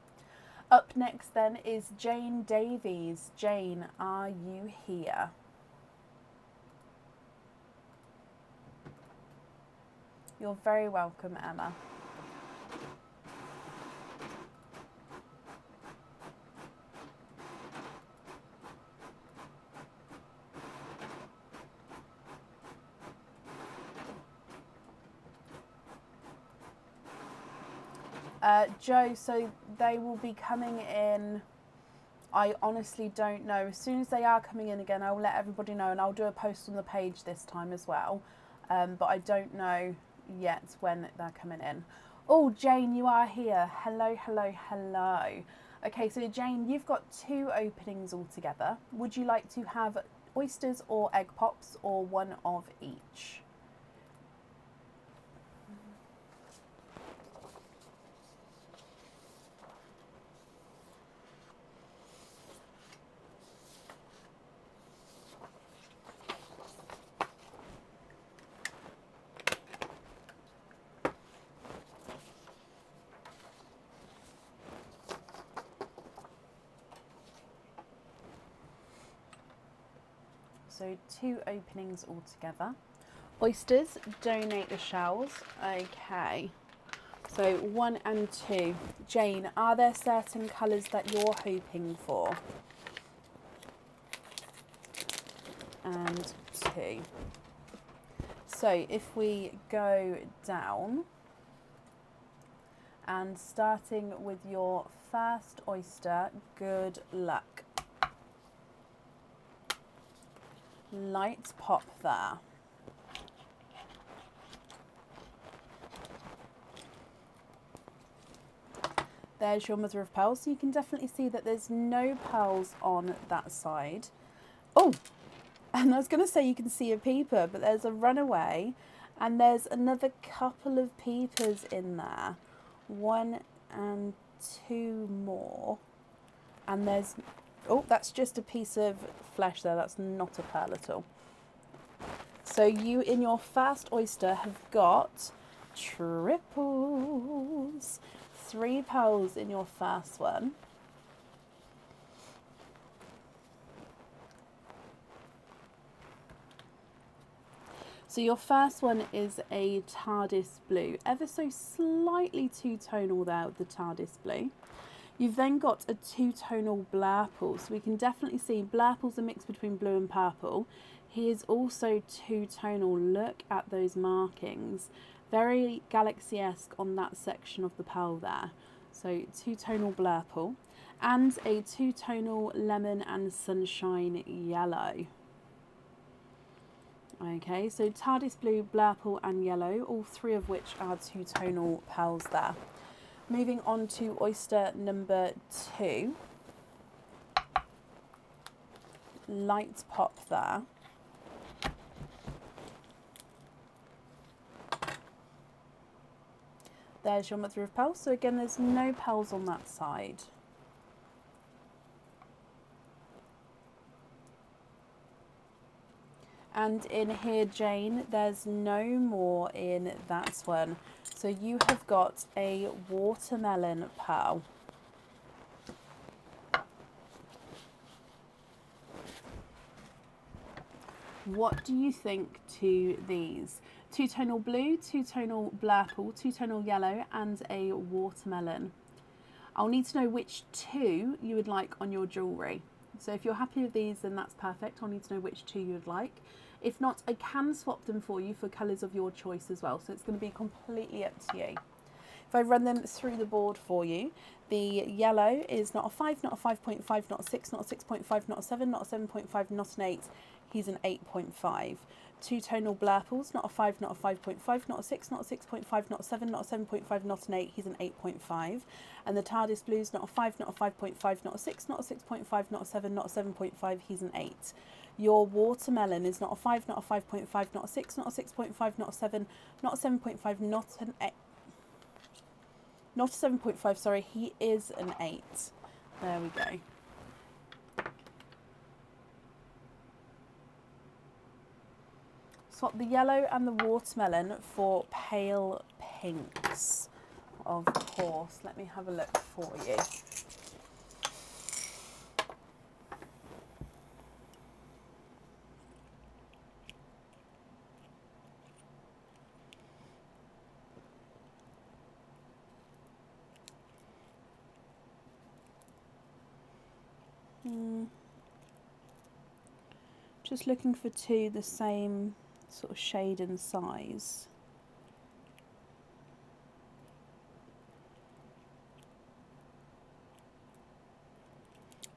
Up next then is Jane Davies. Jane, are you here? You're very welcome, Emma. Joe, so they will be coming in, I honestly don't know. As soon as they are coming in again, I'll let everybody know, and I'll do a post on the page this time as well. But I don't know yet when they're coming in. Oh, Jane, you are here. Hello, hello, hello. Okay, so Jane, you've got 2 openings altogether. Would you like to have oysters or egg pops, or one of each? So 2 openings altogether. Oysters, donate the shells. Okay. So 1 and 2. Jane, are there certain colours that you're hoping for? And 2. So if we go down, and starting with your first oyster, good luck. Light pop there. There's your mother of pearls. So you can definitely see that there's no pearls on that side. Oh, and I was going to say you can see a peeper, but there's a runaway, and there's another couple of peepers in there. 1 and 2 more. And there's, oh, that's just a piece of flesh there. That's not a pearl at all. So you, in your first oyster, have got triples. 3 pearls in your first one. So your first one is a TARDIS blue, ever so slightly two-tonal there with the TARDIS blue. You've then got a two-tonal blurple, so we can definitely see blurple's a mix between blue and purple. He is also two-tonal. Look at those markings. Very Galaxy-esque on that section of the pearl there. So two-tonal blurple and a two-tonal lemon and sunshine yellow. Okay, so TARDIS blue, blurple and yellow, all 3 of which are two-tonal pearls there. Moving on to oyster number 2. Light pop there. There's your mother of pearl. So again, there's no pearls on that side. And in here, Jane, there's no more in that one. So you have got a watermelon pearl. What do you think to these? Two-tonal blue, two-tonal blurple, two-tonal yellow, and a watermelon. I'll need to know which 2 you would like on your jewellery. So if you're happy with these, then that's perfect. I'll need to know which 2 you would like. If not, I can swap them for you for colours of your choice as well. So it's going to be completely up to you. If I run them through the board for you, the yellow is not a 5, not a 5.5, not a 6, not a 6.5, not a 7, not a 7.5, not an 8. He's an 8.5. Two-tonal blurples, not a 5, not a 5.5, not a 6, not a 6.5, not a 7, not a 7.5, not an 8. He's an 8.5. And the TARDIS blues, not a 5, not a 5.5, not a 6, not a 6.5, not a 7, not a 7.5. He's an 8. Your watermelon is not a 5, not a 5.5, not a 6, not a 6.5, not a 7, not a 7.5, not an 8. Not a 7.5, sorry, he is an 8. There we go. Swap the yellow and the watermelon for pale pinks, of course. Let me have a look for you. Just looking for 2 the same sort of shade and size.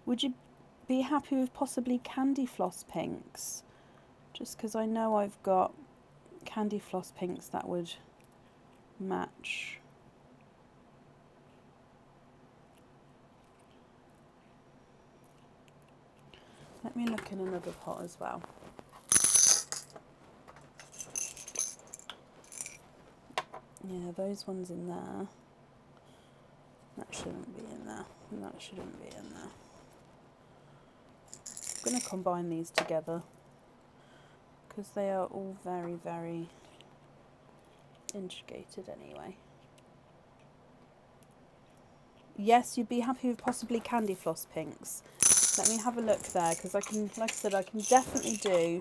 Would you be happy with possibly candy floss pinks? Just because I know I've got candy floss pinks that would match. Let me look in another pot as well. Yeah, those ones in there. That shouldn't be in there. And that shouldn't be in there. I'm going to combine these together because they are all very, very intricated anyway. Yes, you'd be happy with possibly candy floss pinks. Let me have a look there because I can, like I said, I can definitely do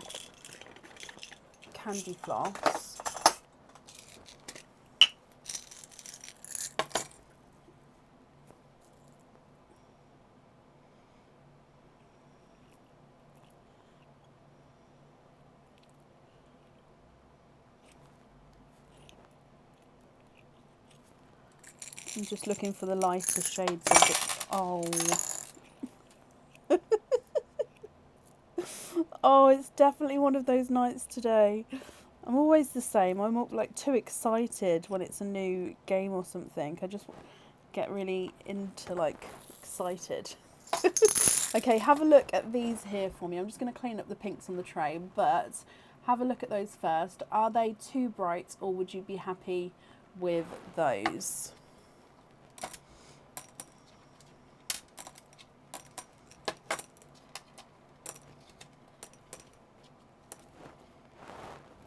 candy floss. I'm just looking for the lighter shades of it. Oh. Oh, it's definitely one of those nights today. I'm always the same. I'm like too excited when it's a new game or something. I just get really into like excited. Okay, have a look at these here for me. I'm just going to clean up the pinks on the tray, but have a look at those first. Are they too bright or would you be happy with those?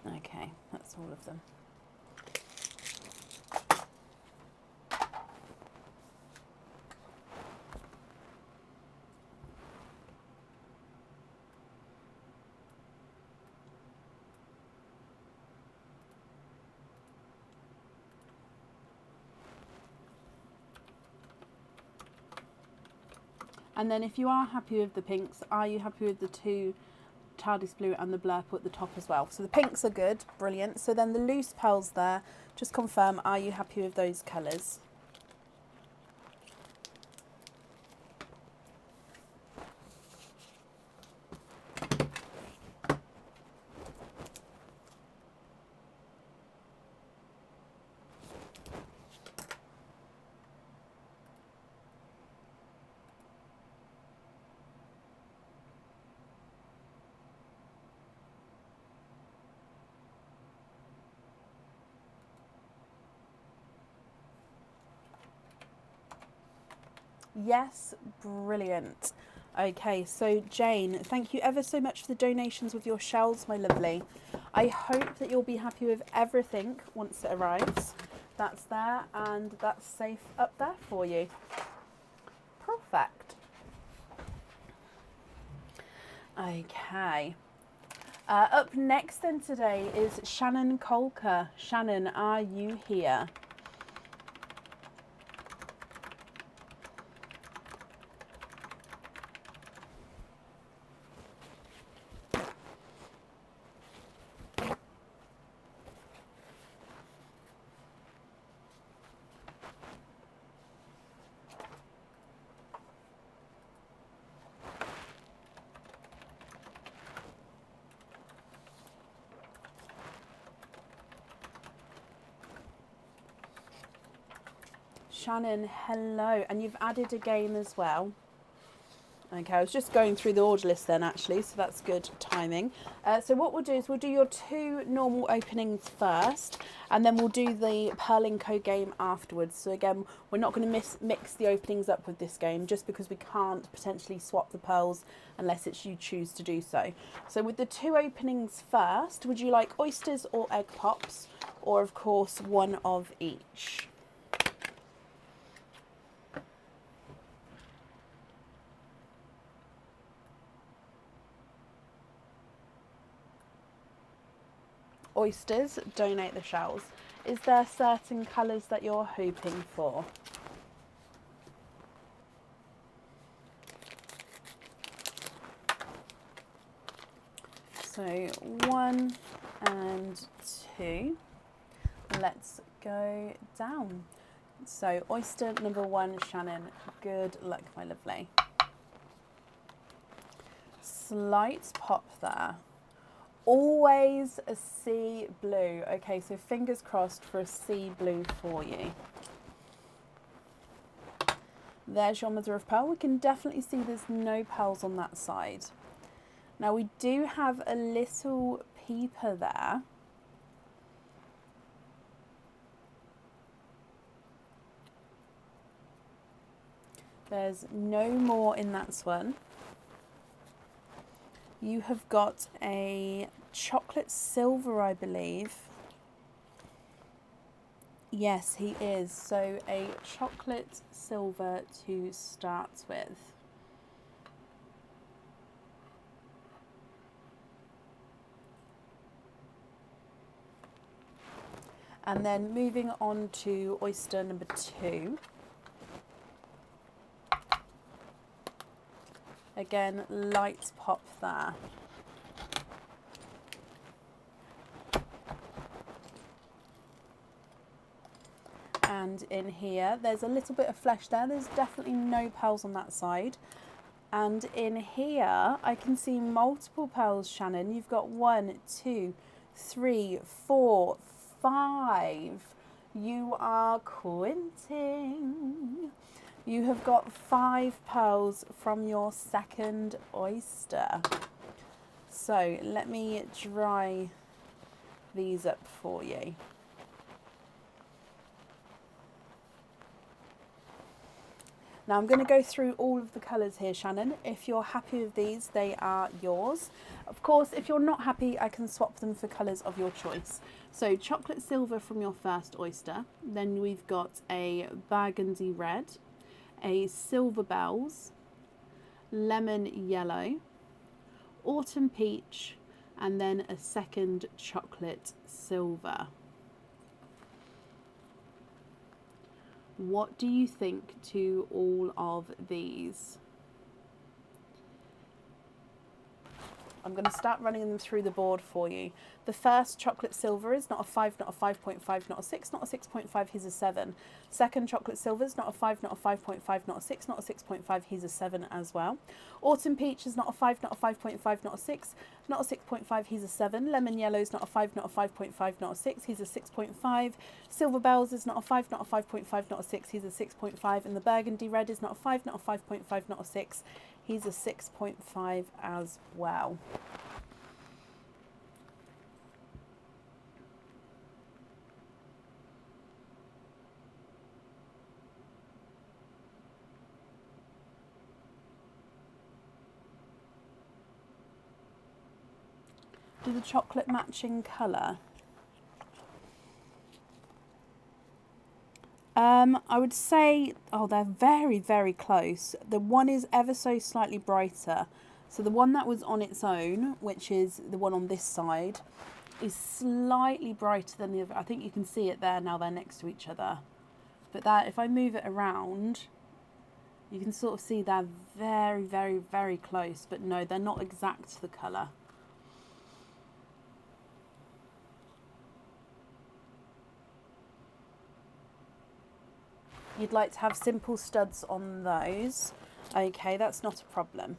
Okay, that's all of them. And then if you are happy with the pinks, are you happy with the 2 TARDIS blue and the blurple at the top as well? So the pinks are good, brilliant. So then the loose pearls there, just confirm, are you happy with those colours? Yes, brilliant. Okay, so Jane, thank you ever so much for the donations with your shells, my lovely. I hope that you'll be happy with everything once it arrives. That's there and that's safe up there for you. Perfect. Okay. Up next then today is Shannon Colker. Shannon, are you here? Shannon, hello. And you've added a game as well. Okay, I was just going through the order list then actually, so that's good timing. So what we'll do is we'll do your 2 normal openings first, and then we'll do the Pearl & Co game afterwards. So again, we're not going to mix the openings up with this game, just because we can't potentially swap the pearls unless it's you choose to do so. So with the 2 openings first, would you like oysters or egg pops, or of course one of each? Oysters, donate the shells. Is there certain colours that you're hoping for? So 1 and 2. Let's go down. So oyster number 1, Shannon. Good luck, my lovely. Slight pop there. Always a sea blue. Okay, so fingers crossed for a sea blue for you. There's your mother of pearl. We can definitely see there's no pearls on that side. Now we do have a little peeper there. There's no more in that one. You have got a chocolate silver, I believe. Yes, he is. So a chocolate silver to start with. And then moving on to oyster number 2. Again, light pop there. And in here, there's a little bit of flesh there. There's definitely no pearls on that side. And in here, I can see multiple pearls, Shannon. You've got 1, 2, 3, 4, 5. You are quinting. You have got 5 pearls from your second oyster. So let me dry these up for you. Now I'm going to go through all of the colours here, Shannon. If you're happy with these, they are yours. Of course, if you're not happy, I can swap them for colours of your choice. So chocolate silver from your first oyster. Then we've got a burgundy red, a silver bells, lemon yellow, autumn peach, and then a second chocolate silver. What do you think to all of these? I'm going to start running them through the board for you. The first chocolate silver is not a 5, not a 5.5, not a 6, not a 6.5, he's a 7. Second chocolate silver is not a 5, not a 5.5, not a 6, not a 6.5, he's a 7 as well. Autumn peach is not a 5, not a 5.5, not a 6, not a 6.5, he's a 7. Lemon yellow is not a 5, not a 5.5, not a 6, he's a 6.5. Silver bells is not a 5, not a 5.5, not a 6, he's a 6.5. And the burgundy red is not a 5, not a 5.5, not a 6, he's a 6.5 as well. do the chocolate matching colour. I would say, oh, they're very, very close. The one is ever so slightly brighter. So the one that was on its own, which is the one on this side, is slightly brighter than the other. I think you can see it there now, they're next to each other. But that, if I move it around, you can sort of see they're very, very, very close. But no, they're not exact the colour. You'd like to have simple studs on those. Okay, that's not a problem.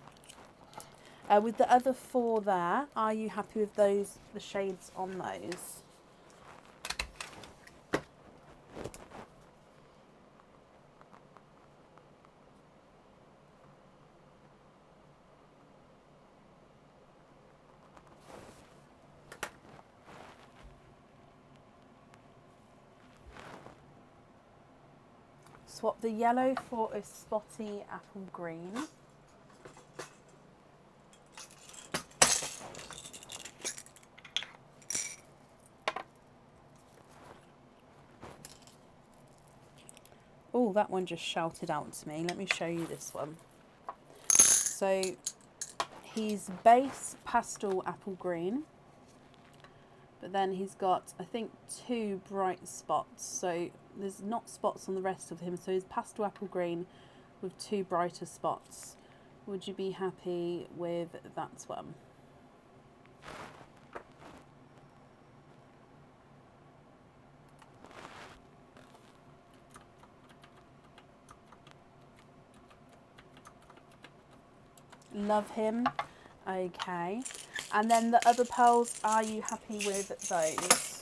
With the other 4 there, are you happy with those, the shades on those? Swap the yellow for a spotty apple green. Oh, that one just shouted out to me. Let me show you this one. So he's base pastel apple green, but then he's got, I think, 2 bright spots. So there's not spots on the rest of him. So he's pastel apple green with 2 brighter spots. Would you be happy with that one? Love him. Okay. And then the other pearls, are you happy with those?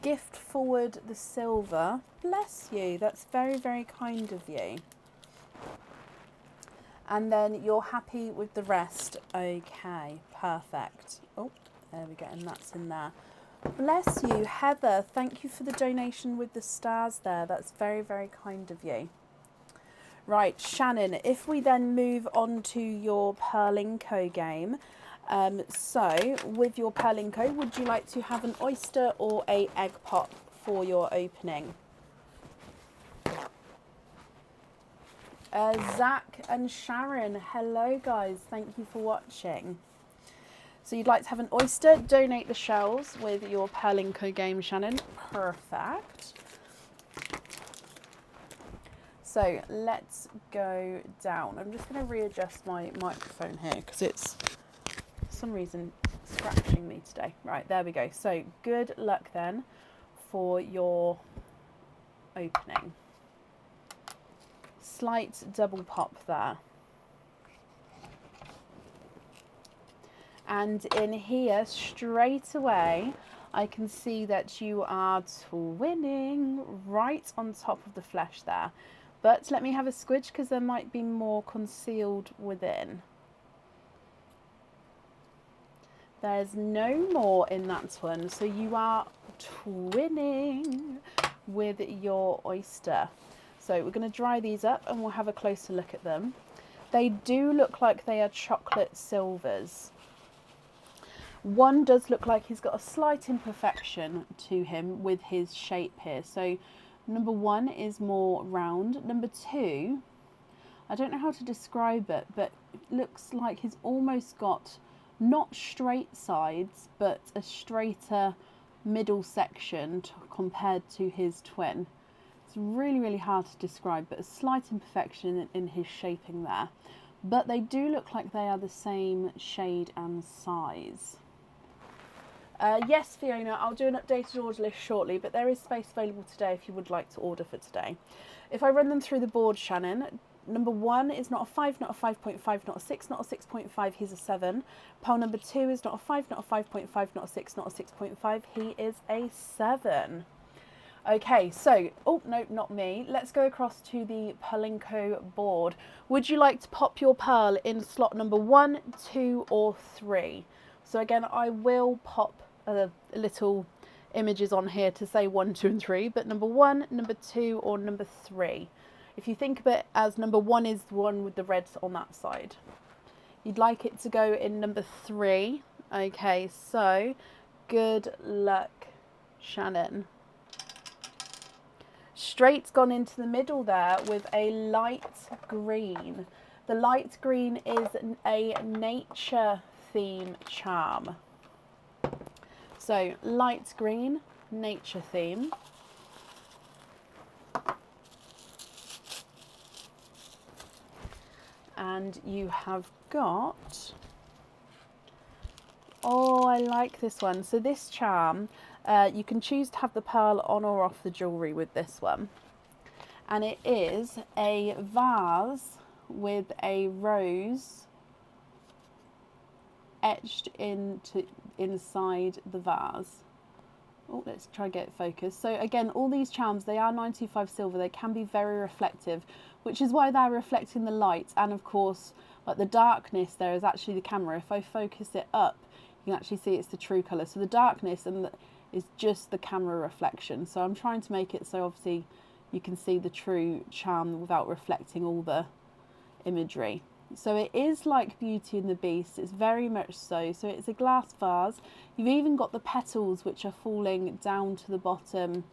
Gift forward the silver. Bless you. That's very, very kind of you. And then you're happy with the rest. Okay, perfect. Oh, there we go. And that's in there. Bless you, Heather. Thank you for the donation with the stars there. That's very, very kind of you. Right, Shannon, if we then move on to your Perlinco game. So with your Perlinco, would you like to have an oyster or a egg pop for your opening? Zach and Sharon, hello guys, thank you for watching. So you'd like to have an oyster, donate the shells with your Perlinco game, Shannon. Perfect. So let's go down. I'm just going to readjust my microphone here because it's for some reason scratching me today. Right, there we go. So good luck then for your opening. Slight double pop there. And in here straight away I can see that you are twinning right on top of the flesh there. But let me have a squidge because there might be more concealed within. There's no more in that one. So you are twinning with your oyster. So we're going to dry these up and we'll have a closer look at them. They do look like they are chocolate silvers. One does look like he's got a slight imperfection to him with his shape here. So number 1 is more round. Number 2, I don't know how to describe it, but it looks like he's almost got not straight sides, but a straighter middle section compared to his twin. It's really, really hard to describe, but a slight imperfection in his shaping there. But they do look like they are the same shade and size. Yes, Fiona, I'll do an updated order list shortly, but there is space available today if you would like to order for today. If I run them through the board, Shannon, number 1 is not a 5, not a 5.5, not a 6, not a 6.5, he's a 7. Pile number 2 is not a 5, not a 5.5, not a 6, not a 6.5, he is a 7. Okay, so, oh no, not me. Let's go across to the Palinko board. Would you like to pop your pearl in slot number 1, 2 or 3? So again, I will pop little images on here to say 1, 2 and 3, but number 1, number 2 or number 3. If you think of it as number 1 is the one with the reds on that side. You'd like it to go in number 3. Okay, so good luck, Shannon. Straight's gone into the middle there with a light green. The light green is a nature theme charm. So light green, nature theme. And you have got, oh, I like this one. So this charm, you can choose to have the pearl on or off the jewellery with this one. And it is a vase with a rose etched inside the vase. Oh, let's try and get it focused. So again, all these charms, they are 925 silver. They can be very reflective, which is why they're reflecting the light. And of course, like the darkness there is actually the camera. If I focus it up, you can actually see it's the true colour. So the darkness is just the camera reflection. So I'm trying to make it so obviously you can see the true charm without reflecting all the imagery. So it is like Beauty and the Beast, it's very much so. So it's a glass vase. You've even got the petals which are falling down to the bottom.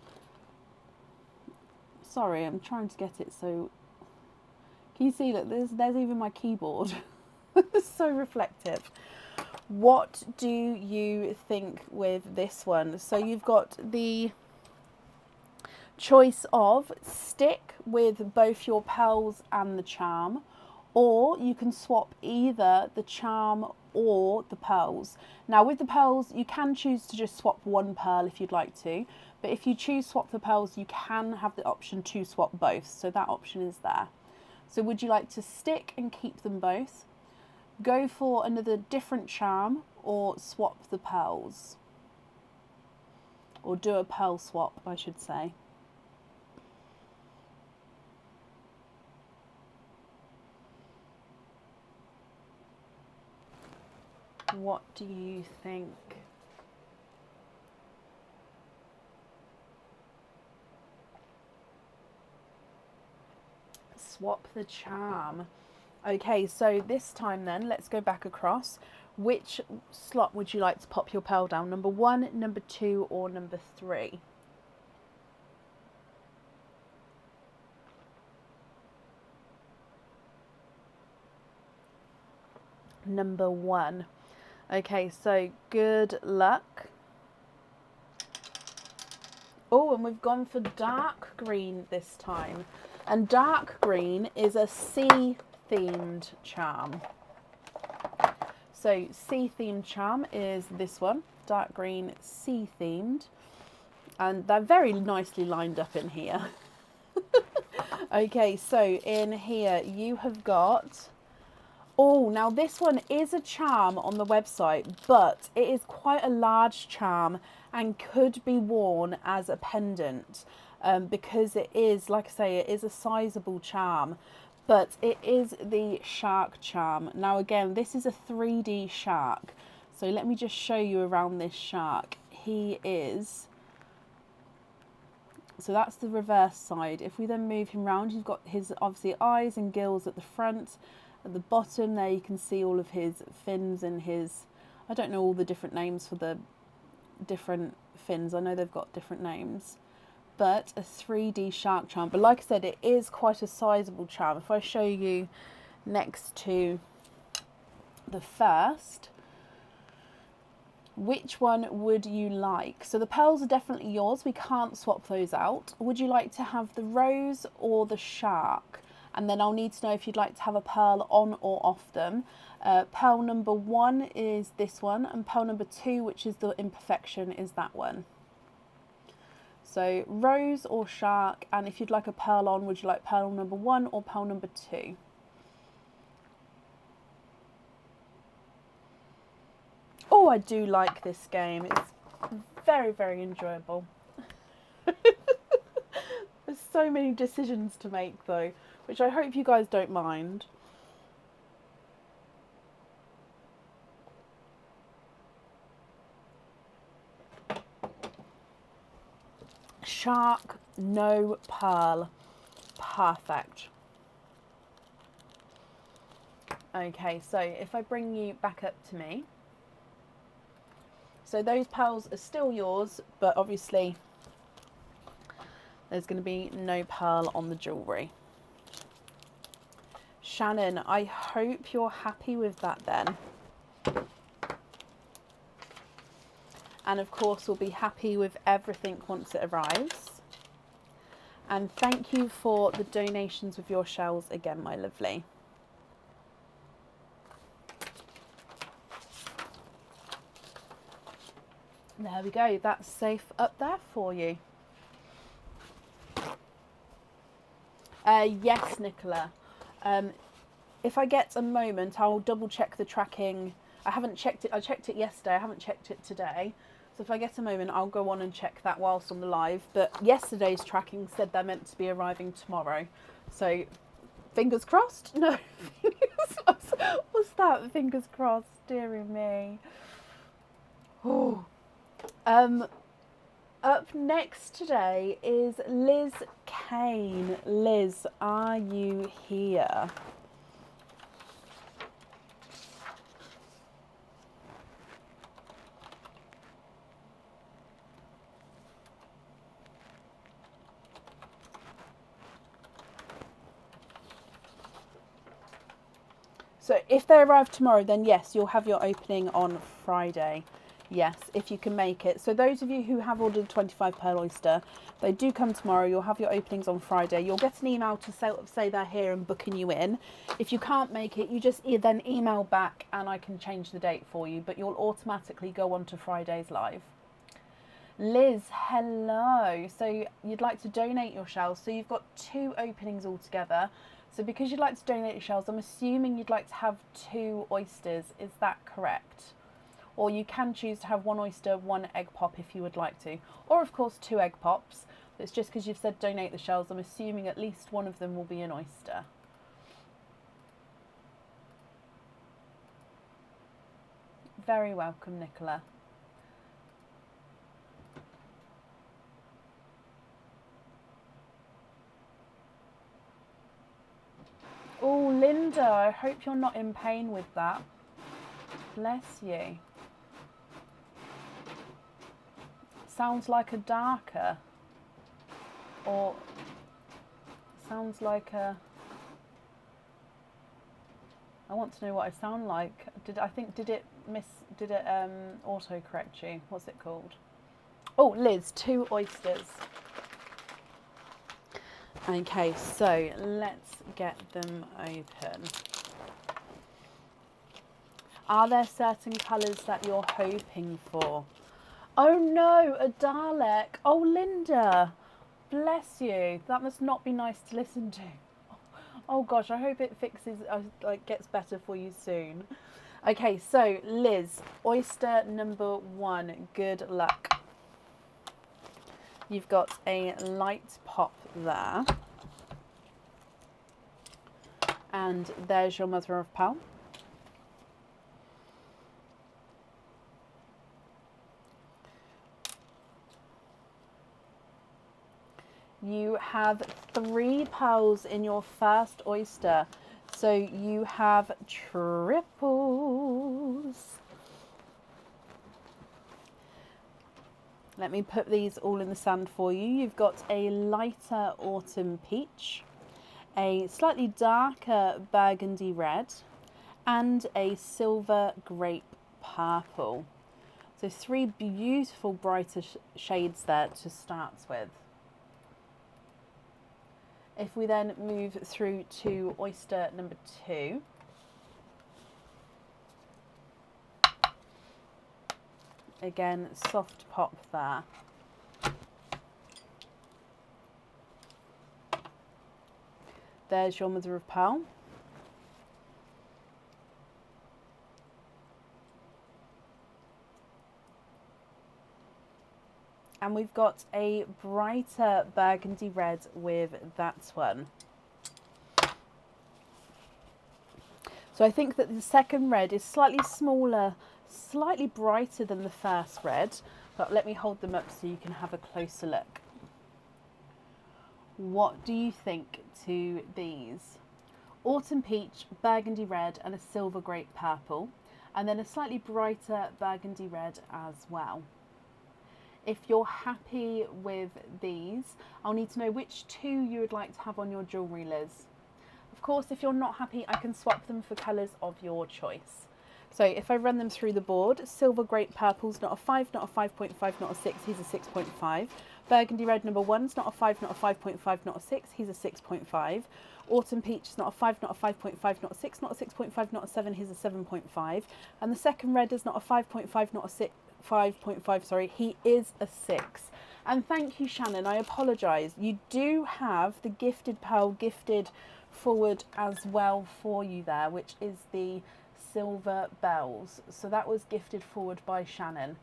Sorry, I'm trying to get it so... Can you see, look, there's even my keyboard. It's so reflective. What do you think with this one? So you've got the choice of stick with both your pearls and the charm, or you can swap either the charm or the pearls. Now with the pearls, you can choose to just swap one pearl if you'd like to, but if you choose swap the pearls, you can have the option to swap both, so that option is there. So would you like to stick and keep them both, go for another different charm, or swap the pearls? Or do a pearl swap, I should say. What do you think? Swap the charm. Okay, so this time then, let's go back across. Which slot would you like to pop your pearl down? Number 1, number 2, or number 3? Number 1. Okay, so good luck. Oh, and we've gone for dark green this time. And dark green is a sea themed charm. So sea themed charm is this one, dark green sea themed. And they're very nicely lined up in here. Okay, so in here you have got, oh, now this one is a charm on the website, but it is quite a large charm and could be worn as a pendant, because it is, like I say, it is a sizable charm, but it is the shark charm. Now again, this is a 3D shark, so let me just show you around this shark. He is, so that's the reverse side. If we then move him round, you've got his obviously eyes and gills at the front. At the bottom there you can see all of his fins and his, I don't know all the different names for the different fins. I know they've got different names. But a 3D shark charm. But like I said, it is quite a sizable charm. If I show you next to the first, which one would you like? So the pearls are definitely yours. We can't swap those out. Would you like to have the rose or the shark? And then I'll need to know if you'd like to have a pearl on or off them. Pearl number 1 is this one, and pearl number 2, which is the imperfection, is that one. So rose or shark, and if you'd like a pearl on, would you like pearl number 1 or pearl number 2? Oh, I do like this game. It's very, very enjoyable. so many decisions to make though, which I hope you guys don't mind. Shark, no pearl. Perfect. Okay, so if I bring you back up to me. So those pearls are still yours, but obviously there's going to be no pearl on the jewellery. Shannon, I hope you're happy with that then. And of course we'll be happy with everything once it arrives. And thank you for the donations with your shells again, my lovely. There we go, that's safe up there for you. Yes, Nicola. If I get a moment, I'll double check the tracking. I haven't checked it, I checked it yesterday, I haven't checked it today. So if I get a moment, I'll go on and check that whilst on the live. But yesterday's tracking said they're meant to be arriving tomorrow. So fingers crossed? No. What's that? Fingers crossed, dearie me. Oh. Up next today is Liz Kane. Liz, are you here? So if they arrive tomorrow, then yes, you'll have your opening on Friday. Yes, if you can make it. So those of you who have ordered 25 pearl oyster, they do come tomorrow. You'll have your openings on Friday. You'll get an email to say they're here and booking you in. If you can't make it, you just then email back and I can change the date for you. But you'll automatically go on to Friday's live. Liz, hello. So you'd like to donate your shells. So you've got 2 openings altogether. So because you'd like to donate your shells, I'm assuming you'd like to have 2 oysters. Is that correct? Or you can choose to have 1 oyster, 1 egg pop if you would like to. Or of course 2 egg pops. But it's just because you've said donate the shells, I'm assuming at least one of them will be an oyster. Very welcome, Nicola. Oh, Linda, I hope you're not in pain with that. Bless you. Sounds like a darker. Or sounds like a... I want to know what I sound like. Did it auto correct you? What's it called? Oh, Liz, 2 oysters. Okay, so let's get them open. Are there certain colours that you're hoping for? Oh no, a Dalek. Oh, Linda, bless you. That must not be nice to listen to. Oh gosh, I hope it fixes, gets better for you soon. Okay, so Liz, oyster number 1, good luck. You've got a light pop there. And there's your mother of pearl. You have 3 pearls in your first oyster. So you have triples. Let me put these all in the sand for you. You've got a lighter autumn peach, a slightly darker burgundy red, and a silver grape purple. So 3 beautiful brighter shades there to start with. If we then move through to oyster number 2, again, soft pop there. There's your mother of pearl. And we've got a brighter burgundy red with that one. So I think that the second red is slightly smaller, slightly brighter than the first red, but let me hold them up so you can have a closer look. What do you think to these? Autumn peach, burgundy red and a silver grape purple, and then a slightly brighter burgundy red as well. If you're happy with these, I'll need to know which two you would like to have on your jewellery, Liz. Of course, if you're not happy, I can swap them for colours of your choice. So if I run them through the board, silver grape purple's not a 5, not a 5.5, not a 6, he's a 6.5. Burgundy red number 1's not a 5, not a 5.5, not a 6, he's a 6.5. Autumn peach is not a 5, not a 5.5, not a 6, not a 6.5, not a 7, he's a 7.5. And the second red is not a 5.5, not a 6, 5.5, sorry, he is a 6. And thank you, Shannon, I apologise. You do have the gifted pearl gifted forward as well for you there, which is the silver bells. So that was gifted forward by Shannon.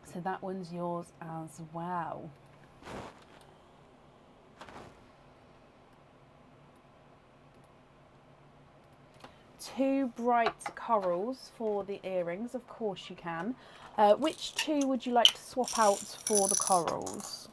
So that one's yours as well. Two bright corals for the earrings, of course you can. Which two would you like to swap out for the corals?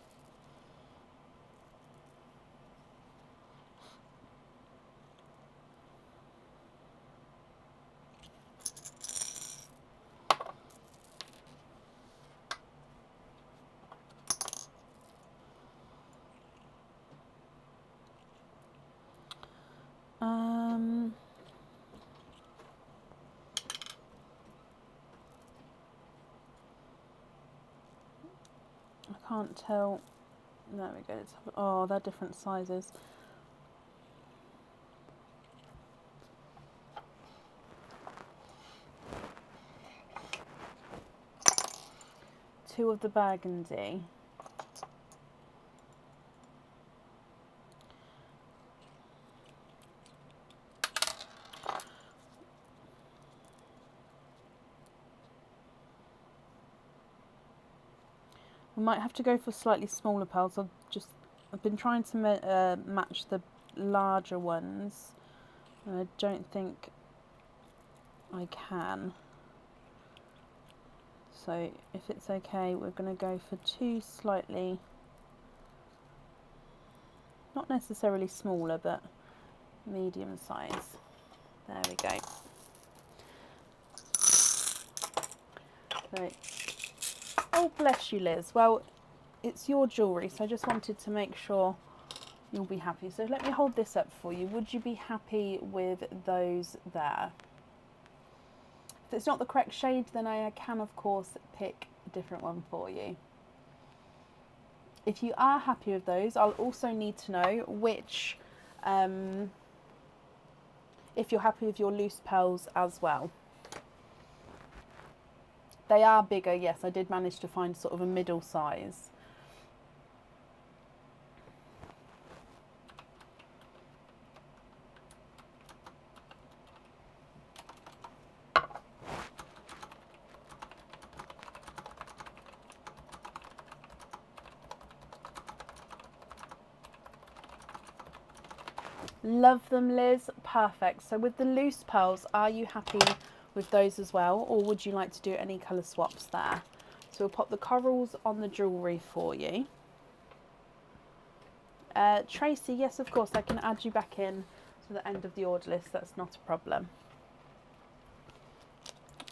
I can't tell. There we go. Oh, they're different sizes. Two of the burgundy. We might have to go for slightly smaller pearls. I've been trying to match the larger ones, and I don't think I can. So if it's okay, we're going to go for two slightly, not necessarily smaller, but medium size. There we go. So, oh, bless you, Liz. Well, it's your jewellery, so I just wanted to make sure you'll be happy. So let me hold this up for you. Would you be happy with those there? If it's not the correct shade, then I can, of course, pick a different one for you. If you are happy with those, I'll also need to know which, if you're happy with your loose pearls as well. They are bigger, yes, I did manage to find sort of a middle size. Love them, Liz. Perfect. So with the loose pearls, are you happy with those as well, or would you like to do any colour swaps there? So we'll pop the corals on the jewellery for you. Tracy, yes, of course, I can add you back in to the end of the order list. That's not a problem.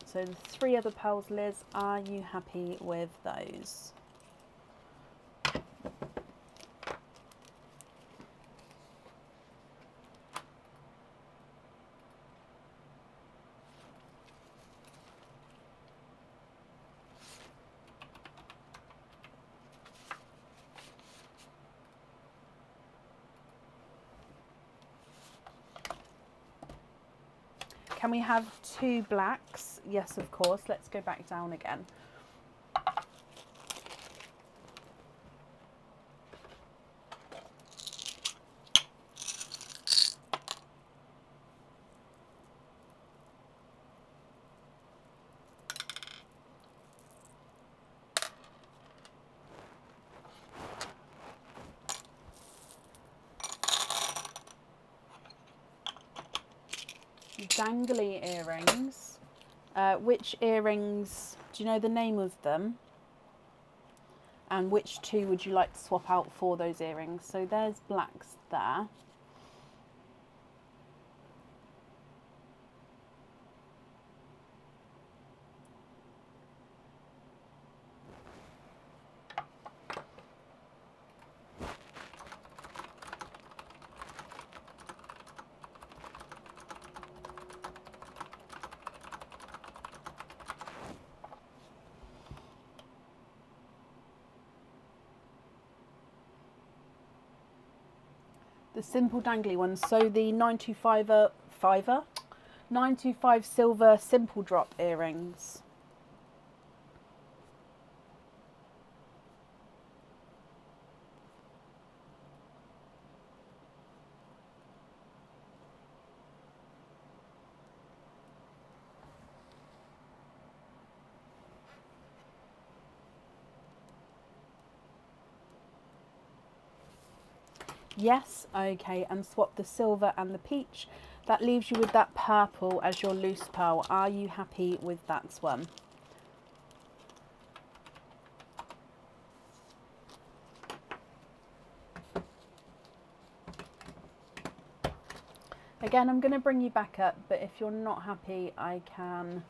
So the three other pearls, Liz, are you happy with those? Can we have two blacks? Yes, of course. Let's go back down again. dangly earrings. Which earrings, do you know the name of them? And which two would you like to swap out for those earrings? So there's blacks there. The simple dangly ones. So the 925 silver simple drop earrings. Yes, okay, and swap the silver and the peach. That leaves you with that purple as your loose pearl. Are you happy with that one? Again, I'm going to bring you back up, but if you're not happy, I can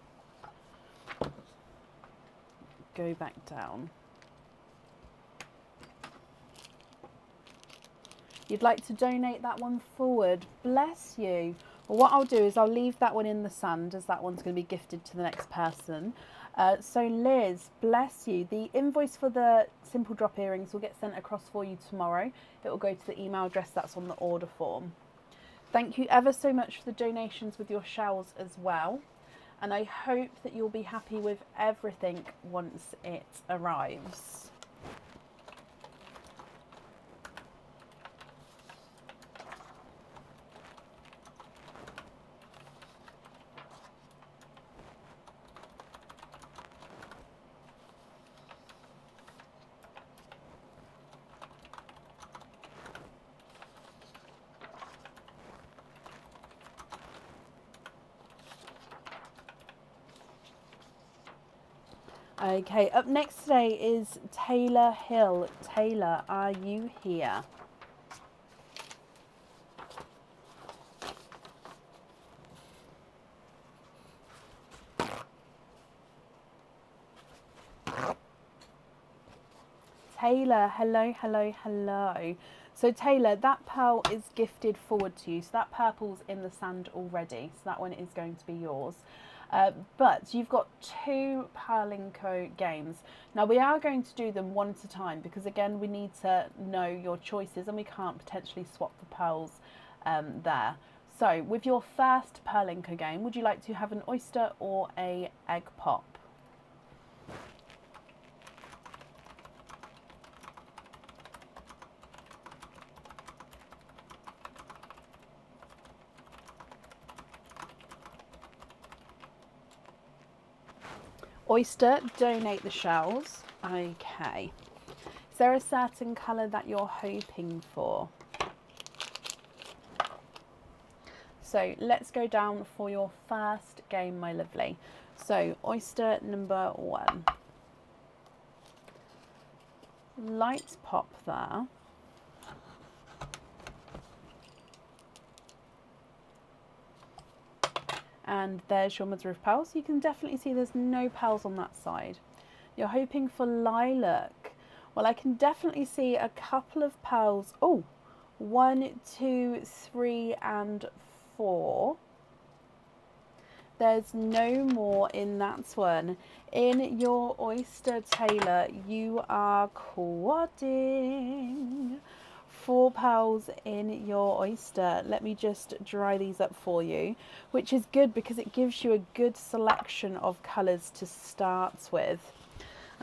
go back down. You'd like to donate that one forward. Bless you. Well, what I'll do is I'll leave that one in the sand, as that one's going to be gifted to the next person. So Liz, bless you. The invoice for the simple drop earrings will get sent across for you tomorrow. It will go to the email address that's on the order form. Thank you ever so much for the donations with your shells as well. And I hope that you'll be happy with everything once it arrives. Okay, up next today is Taylor Hill. Taylor, are you here? Taylor, hello, hello, hello. So Taylor, that pearl is gifted forward to you. So that purple's in the sand already. So that one is going to be yours. But you've got 2 Purlinko games. Now we are going to do them one at a time because again we need to know your choices and we can't potentially swap the pearls there. So with your first Purlinko game, would you like to have an oyster or a egg pop? Oyster, donate the shells. Okay. Is there a certain colour that you're hoping for? So let's go down for your first game, my lovely. So oyster number 1. Light pop there. And there's your mother of pearls. You can definitely see there's no pearls on that side. You're hoping for lilac. Well, I can definitely see a couple of pearls. Oh, 1, 2, 3 and 4. There's no more in that one. In your oyster, Taylor, you are quadding. 4 pearls in your oyster. Let me just dry these up for you, which is good because it gives you a good selection of colours to start with.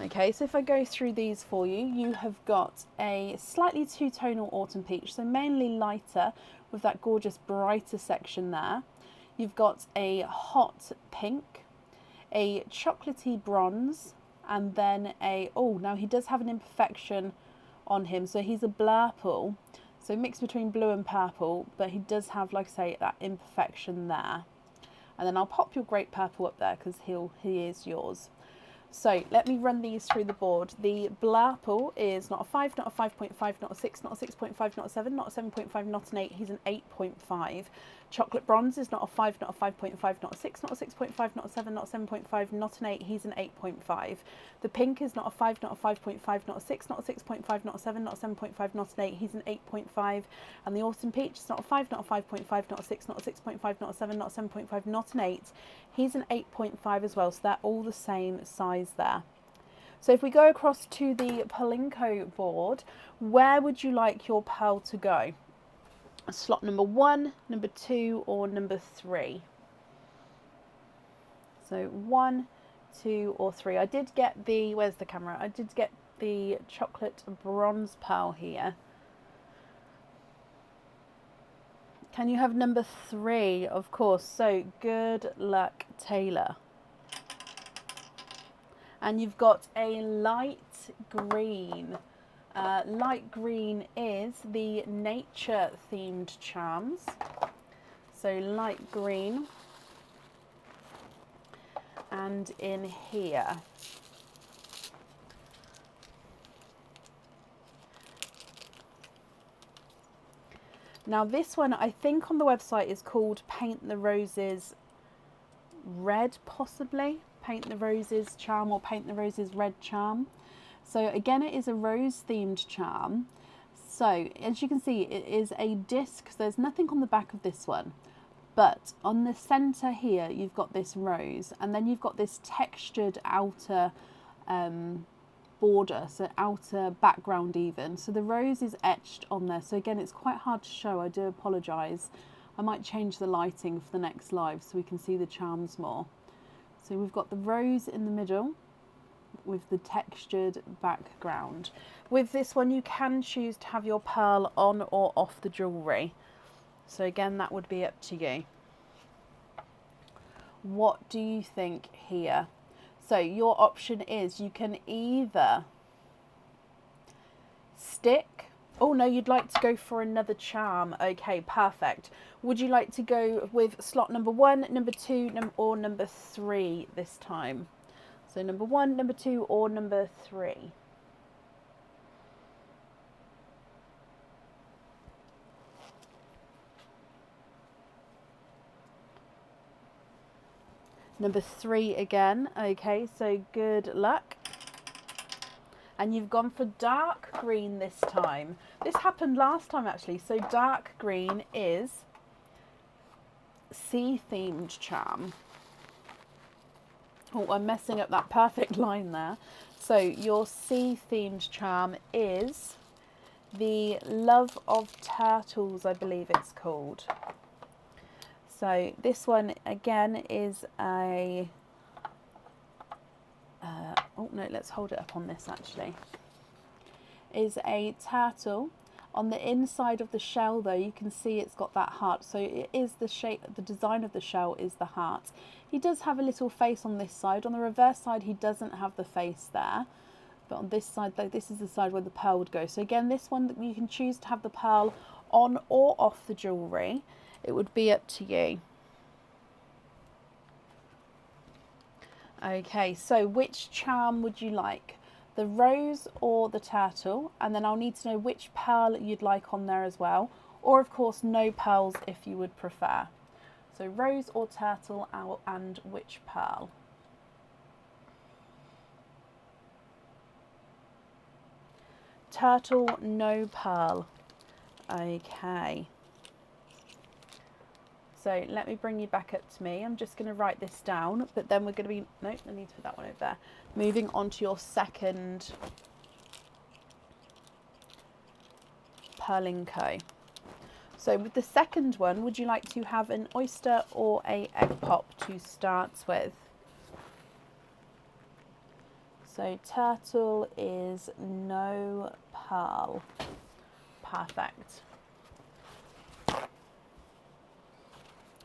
Okay, so if I go through these for you, you have got a slightly two-tonal autumn peach, so mainly lighter with that gorgeous brighter section there. You've got a hot pink, a chocolatey bronze, and then a, oh, now he does have an imperfection on him, so he's a blurple, so mixed between blue and purple, but he does have, like I say, that imperfection there. And then I'll pop your grape purple up there because he is yours. So let me run these through the board. The blurple is not a 5, not a 5.5, not a 6, not a 6.5, not a 7, not a 7.5, not an 8. He's an 8.5. Chocolate bronze is not a 5, not a 5.5, not a 6, not a 6.5, not a 7, not a 7.5, not an 8. He's an 8.5. The pink is not a 5, not a 5.5, not a 6, not a 6.5, not a 7, not a 7.5, not an 8. He's an 8.5. And the autumn peach is not a 5, not a 5.5, not a 6, not a 6.5, not a 7, not a 7.5, not an 8. He's an 8.5 as well, so they're all the same size there. So if we go across to the Palinko board, where would you like your pearl to go? Slot number 1, number 2, or number 3? So 1, 2, or 3. I did get the, where's the camera? I did get the chocolate bronze pearl here. Can you have number 3? Of course. So good luck, Taylor. And you've got a light green. Light green is the nature themed charms. So light green. And in here. Now this one, I think on the website is called Paint the Roses Red, possibly. Paint the Roses charm or Paint the Roses Red charm. So again, it is a rose themed charm. So as you can see, it is a disc. So there's nothing on the back of this one. But on the center here, you've got this rose. And then you've got this textured outer border, so outer background even. So the rose is etched on there. So again, it's quite hard to show. I do apologise. I might change the lighting for the next live so we can see the charms more. So we've got the rose in the middle with the textured background. With this one, you can choose to have your pearl on or off the jewellery. So again, that would be up to you. What do you think here? So your option is you can either stick. Oh no, you'd like to go for another charm. Okay, perfect. Would you like to go with slot number 1, number 2, or number 3 this time? So number 1, number 2, or number 3? Number 3 again. Okay, so good luck. And you've gone for dark green this time. This happened last time actually. So dark green is sea themed charm. Oh, I'm messing up that perfect line there. So your sea themed charm is the Love of Turtles, I believe it's called. So this one again is a, oh no, let's hold it up on this actually, is a turtle. On the inside of the shell though, you can see it's got that heart. So it is the shape, the design of the shell is the heart. He does have a little face on this side. On the reverse side, he doesn't have the face there. But on this side, though, this is the side where the pearl would go. So again, this one, you can choose to have the pearl on or off the jewellery. It would be up to you. Okay, so which charm would you like? The rose or the turtle? And then I'll need to know which pearl you'd like on there as well. Or of course, no pearls if you would prefer. So rose or turtle, and which pearl? Turtle, no pearl. Okay. So let me bring you back up to me. I'm just going to write this down, but then we're going to be, no, I need to put that one over there. Moving on to your second Palinko. So with the second one, would you like to have an oyster or a egg pop to start with? So turtle is no pearl. Perfect.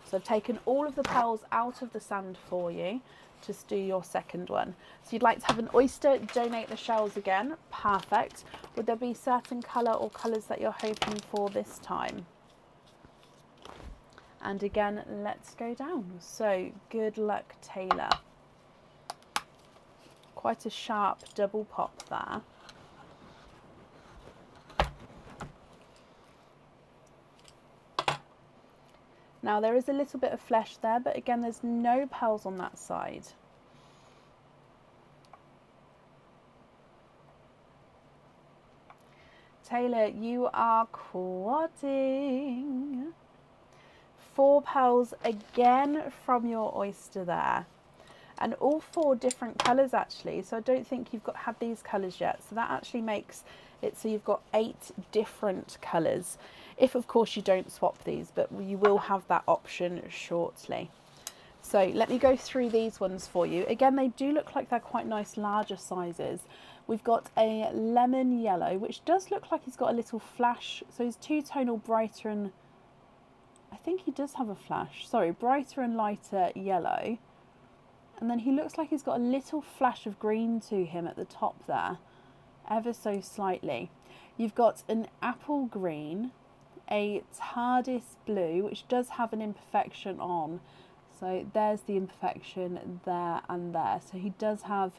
So I've taken all of the pearls out of the sand for you. Just do your second one. So you'd like to have an oyster, donate the shells again. Perfect. Would there be certain colour or colours that you're hoping for this time? And again, let's go down. So good luck, Taylor. Quite a sharp double pop there. Now there is a little bit of flesh there, but again, there's no pearls on that side. Taylor, you are quadding. 4 pearls again from your oyster there. And all 4 different colours actually, so I don't think you've had these colours yet. So that actually makes it so you've got 8 different colours. If of course you don't swap these, but you will have that option shortly. So let me go through these ones for you. Again, they do look like they're quite nice larger sizes. We've got a lemon yellow, which does look like he's got a little flash. So he's two-tonal brighter and, I think he does have a flash. Sorry, brighter and lighter yellow. And then he looks like he's got a little flash of green to him at the top there, ever so slightly. You've got an apple green, a TARDIS blue, which does have an imperfection on. So there's the imperfection there and there. So he does have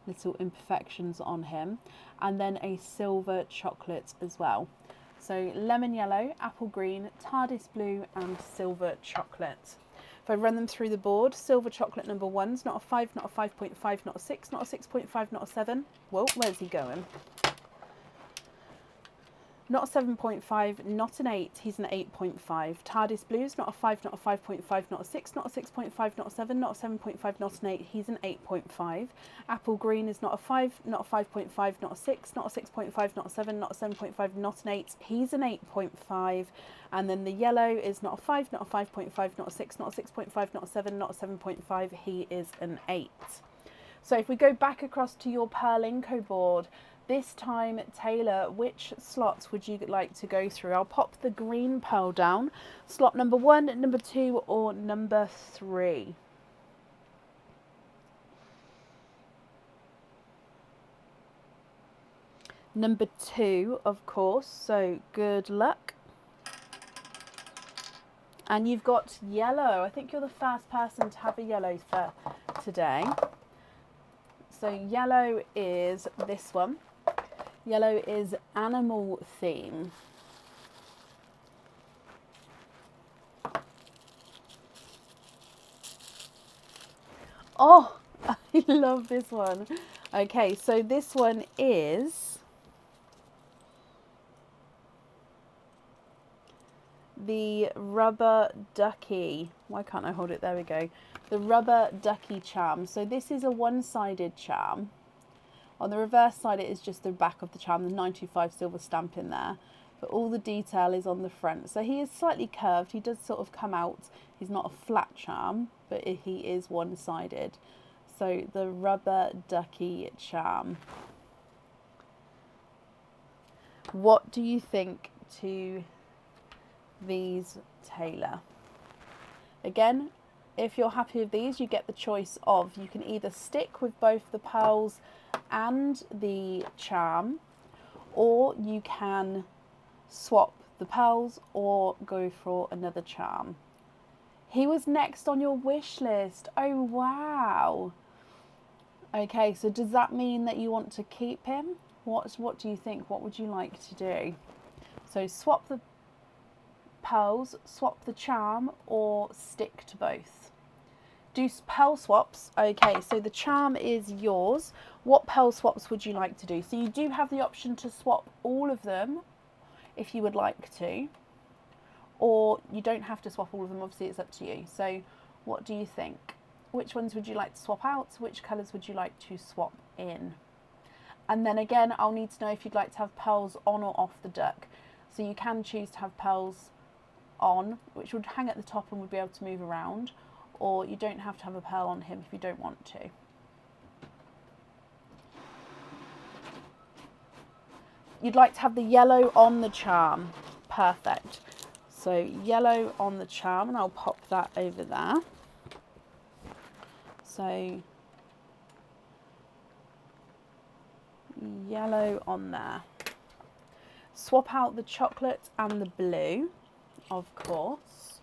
little imperfections on him. And then a silver chocolate as well. So lemon yellow, apple green, TARDIS blue and silver chocolate. If I run them through the board, silver chocolate number 1's not a 5, not a 5.5, not a 6, not a 6.5, not a 7. Whoa, where's he going? Not a 7.5, not an 8, he's an 8.5. TARDIS blue's not a 5, not a 5.5, not a 6, not a 6.5, not a 7, not a 7.5, not an 8, he's an 8.5. Apple green is not a 5, not a 5.5, not a 6, not a 6.5, not a 7, not a 7.5, not an 8, he's an 8.5. And then the yellow is not a 5, not a 5.5, not a 6, not a 6.5, not a 7, not a 7.5, he is an 8. So if we go back across to your Perlinco board, this time, Taylor, which slots would you like to go through? I'll pop the green pearl down. Slot number 1, number 2, or number 3. Number 2, of course, so good luck. And you've got yellow. I think you're the first person to have a yellow for today. So yellow is this one. Yellow is animal theme. Oh, I love this one. Okay, so this one is the rubber ducky. Why can't I hold it? There we go. The rubber ducky charm. So this is a one-sided charm. On the reverse side, it is just the back of the charm, the 925 silver stamp in there. But all the detail is on the front. So he is slightly curved. He does sort of come out. He's not a flat charm, but he is one-sided. So the rubber ducky charm. What do you think to these, Taylor? Again, if you're happy with these, you get the choice of, you can either stick with both the pearls and the charm, or you can swap the pearls or go for another charm. He was next on your wish list. Oh wow. Okay, so does that mean that you want to keep him? What do you think? What would you like to do? So swap the pearls, swap the charm, or stick to both. Do pearl swaps. Okay, so the charm is yours. What pearl swaps would you like to do? So you do have the option to swap all of them if you would like to, or you don't have to swap all of them. Obviously, it's up to you. So what do you think? Which ones would you like to swap out? Which colours would you like to swap in? And then again, I'll need to know if you'd like to have pearls on or off the duck. So you can choose to have pearls on, which would hang at the top and would be able to move around, or you don't have to have a pearl on him if you don't want to. You'd like to have the yellow on the charm. Perfect. So yellow on the charm, and I'll pop that over there. So yellow on there. Swap out the chocolate and the blue, of course.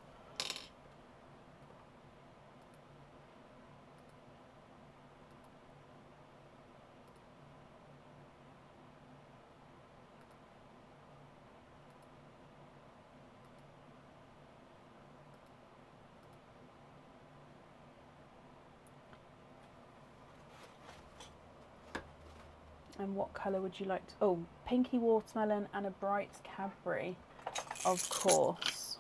And what colour would you like to... Oh, pinky watermelon and a bright Cadbury, of course.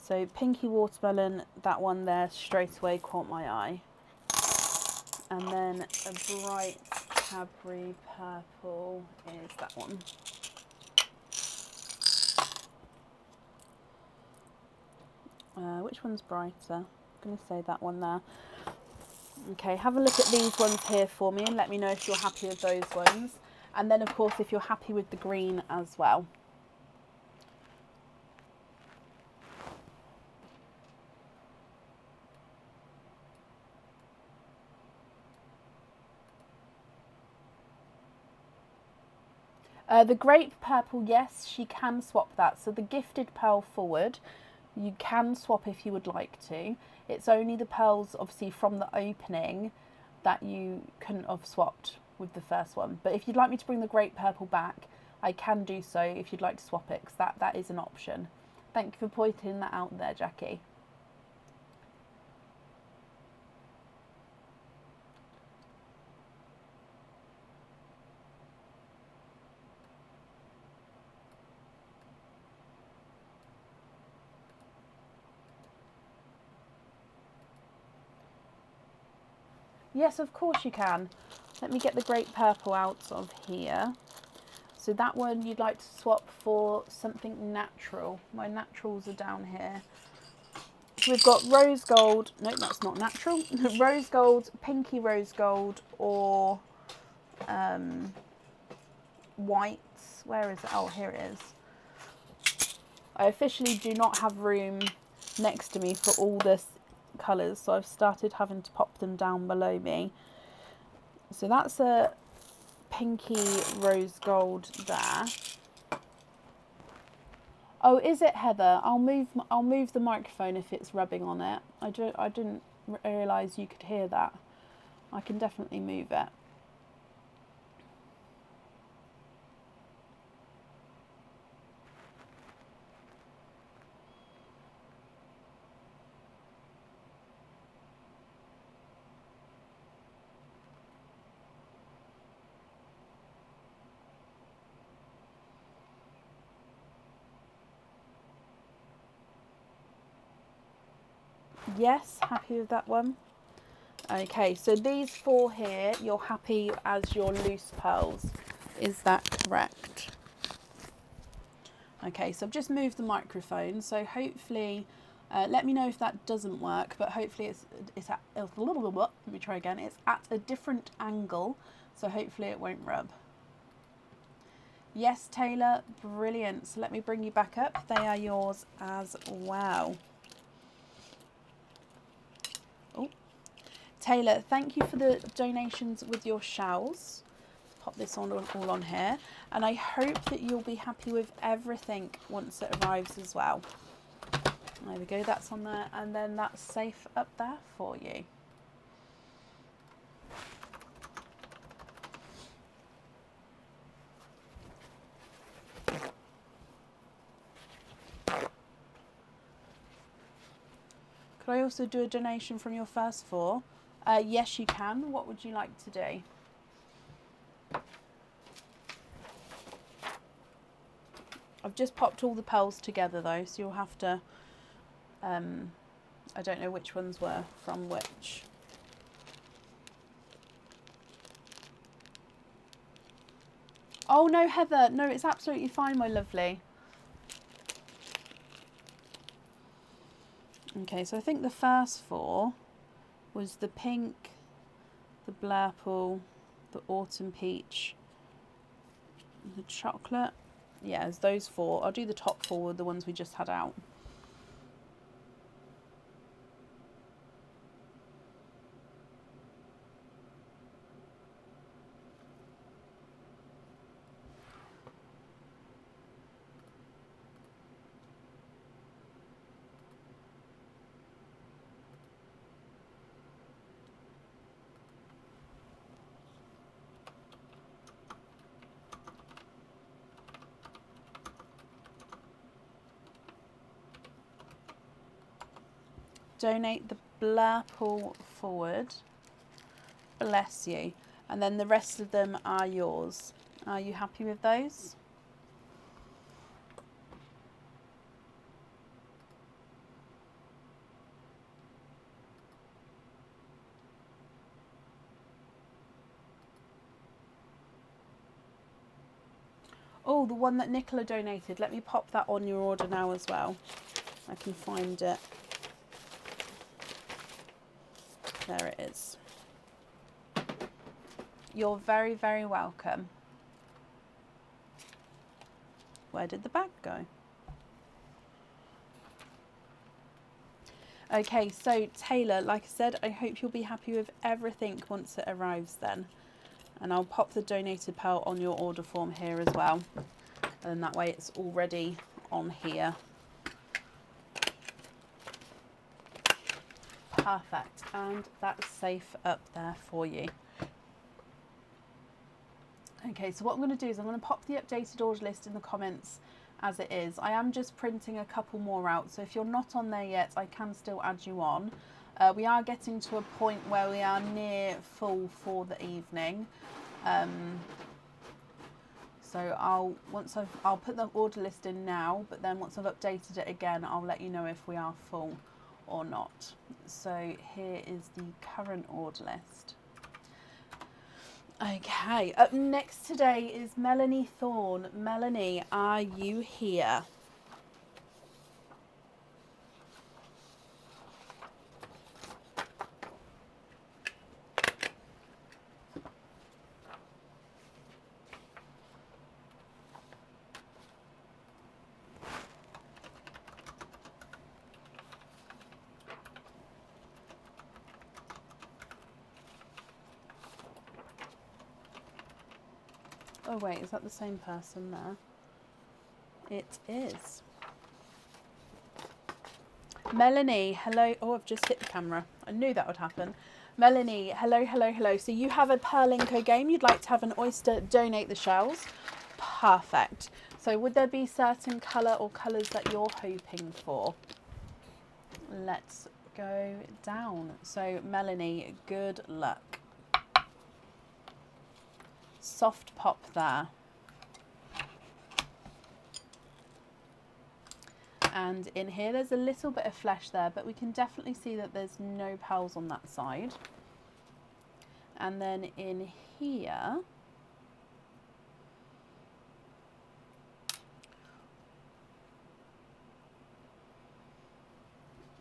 So pinky watermelon, that one there straight away caught my eye. And then a bright Cadbury purple is that one. Which one's brighter? I'm going to say that one there. Okay, have a look at these ones here for me and let me know if you're happy with those ones. And then, of course, if you're happy with the green as well. The grape purple, yes, she can swap that. So the gifted pearl forward, you can swap if you would like to. It's only the pearls, obviously, from the opening that you couldn't have swapped with the first one. But if you'd like me to bring the grape purple back, I can do so if you'd like to swap it, because that is an option. Thank you for pointing that out there, Jackie. Yes, of course you can. Let me get the grape purple out of here. So that one you'd like to swap for something natural. My naturals are down here. So we've got rose gold. No, that's not natural. Rose gold, pinky rose gold, or white. Where is it? Oh, here it is. I officially do not have room next to me for all this colours, so I've started having to pop them down below me. So that's a pinky rose gold there. Oh, is it, Heather? I'll move the microphone if it's rubbing on it. I didn't realise you could hear that. I can definitely move it. Yes, happy with that one. Okay, so these four here, you're happy as your loose pearls. Is that correct? Okay, so I've just moved the microphone, so hopefully, let me know if that doesn't work, but hopefully it's at, let me try again, it's at a different angle, so hopefully it won't rub. Yes, Taylor, brilliant. So let me bring you back up. They are yours as well. Oh, Taylor, thank you for the donations with your shells. Pop this all on here, and I hope that you'll be happy with everything once it arrives as well. There we go, that's on there, and then that's safe up there for you. Could I also do a donation from your first four? Yes, you can. What would you like to do? I've just popped all the pearls together though, so you'll have to, I don't know which ones were from which. Oh no, Heather, no, it's absolutely fine, my lovely. Okay, so I think the first four was the pink, the blurple, the autumn peach, the chocolate. Yeah, it's those four. I'll do the top four with the ones we just had out. Donate the blurple forward. Bless you. And then the rest of them are yours. Are you happy with those? Oh, the one that Nicola donated. Let me pop that on your order now as well. I can find it. There it is. You're very, very welcome. Where did the bag go? Okay, so Taylor, like I said, I hope you'll be happy with everything once it arrives then. And I'll pop the donated pearl on your order form here as well. And that way it's already on here. Perfect. And that's safe up there for you. Okay, so what I'm going to do is I'm going to pop the updated order list in the comments as it is. I am just printing a couple more out, so if you're not on there yet, I can still add you on. We are getting to a point where we are near full for the evening. So I'll put the order list in now, but then once I've updated it again, I'll let you know if we are full or not. So here is the current order list. Okay, up next today is Melanie Thorne. Melanie, are you here? Oh wait, is that the same person there? It is. Melanie, hello. Oh, I've just hit the camera. I knew that would happen. Melanie, hello, hello, hello. So you have a Perlinko game. You'd like to have an Oyster donate the shells. Perfect. So would there be certain colour or colours that you're hoping for? Let's go down. So Melanie, good luck. Soft pop there. And in here there's a little bit of flesh there, but we can definitely see that there's no pearls on that side. And then in here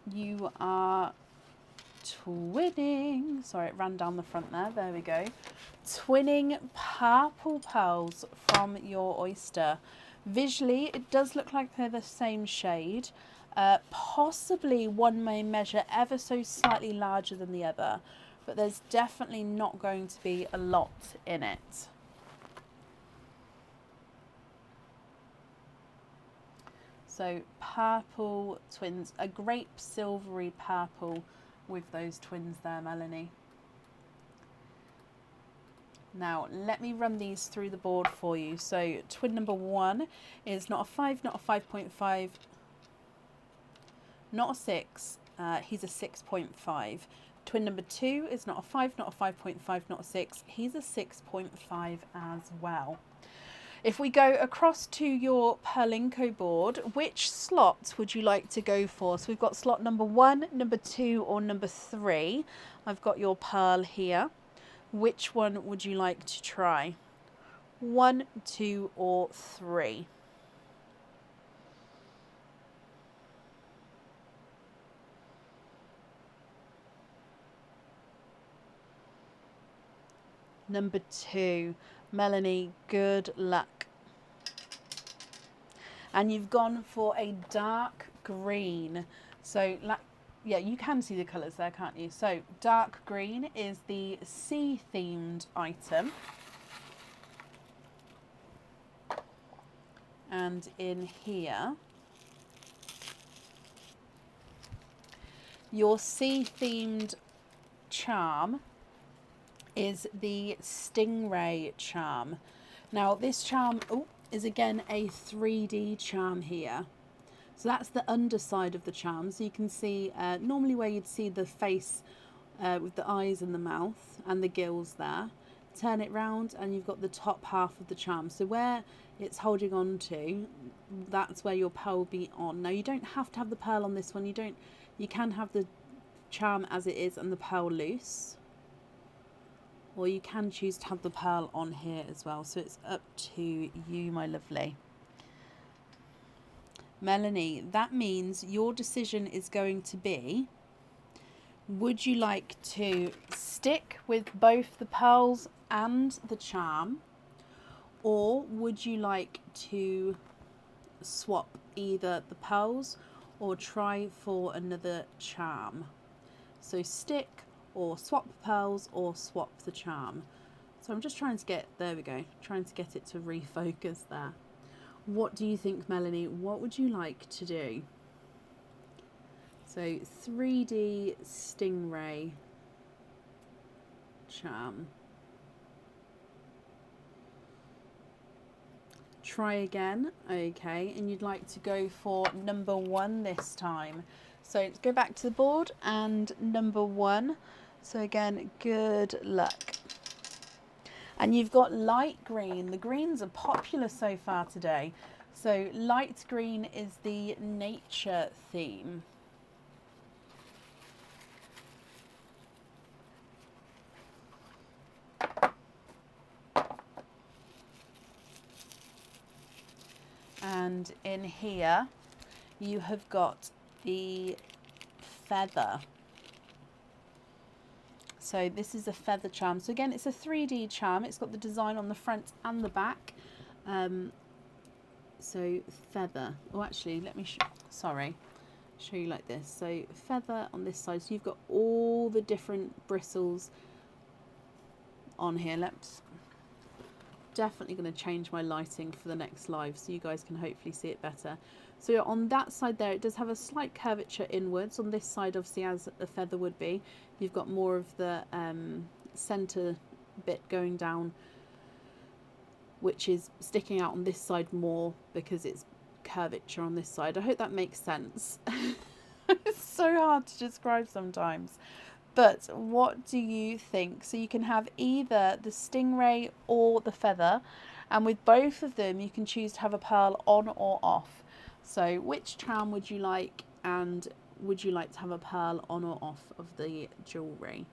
you are twinning, sorry, it ran down the front there we go, twinning purple pearls from your Oyster. Visually it does look like they're the same shade, possibly one may measure ever so slightly larger than the other, but there's definitely not going to be a lot in it. So purple twins, a grape silvery purple with those twins there, Melanie. Now let me run these through the board for you. So twin number 1 is not a 5, not a 5.5, not a 6, he's a 6.5. Twin number 2 is not a 5, not a 5.5, not a 6, he's a 6.5 as well. If we go across to your Perlinko board, which slot would you like to go for? So we've got slot number 1, number 2 or number 3. I've got your pearl here. Which one would you like to try? 1, 2 or 3? Number 2. Melanie, good luck. And you've gone for a dark green. So yeah, you can see the colours there, can't you? So dark green is the sea themed item. And in here, your sea themed charm is the stingray charm. Now this charm is again a 3D charm here. So that's the underside of the charm. So you can see normally where you'd see the face with the eyes and the mouth and the gills there. turn it round, and you've got the top half of the charm. So where it's holding on to, that's where your pearl will be on. Now you don't have to have the pearl on this one. You can have the charm as it is and the pearl loose, or you can choose to have the pearl on here as well. So it's up to you, my lovely. Melanie, that means your decision is going to be, would you like to stick with both the pearls and the charm, or would you like to swap either the pearls or try for another charm? So stick or swap the pearls or swap the charm. So I'm just trying to get, there we go, trying to get it to refocus there. What do you think, Melanie? What would you like to do? So 3D stingray charm. Try again. Okay, and you'd like to go for number 1 this time. So let's go back to the board and number 1. So again, good luck. And you've got light green. The greens are popular so far today. So light green is the nature theme. And in here you have got the feather. So this is a feather charm. So again, it's a 3D charm. It's got the design on the front and the back. So feather. Oh, actually, let me show you like this. So feather on this side. So you've got all the different bristles on here. Let's definitely going to change my lighting for the next live so you guys can hopefully see it better. So on that side there, it does have a slight curvature inwards. On this side, obviously, as a feather would be, you've got more of the center bit going down, which is sticking out on this side more because it's curvature on this side. I hope that makes sense. It's so hard to describe sometimes. But what do you think? So you can have either the stingray or the feather, and with both of them you can choose to have a pearl on or off. So which charm would you like, and would you like to have a pearl on or off of the jewellery?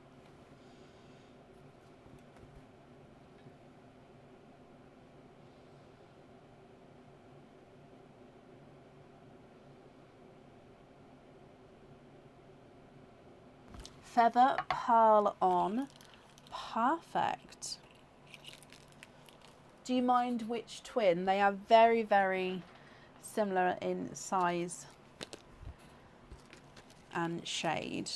Feather, pearl on. Perfect. Do you mind which twin? They are very, very similar in size and shade.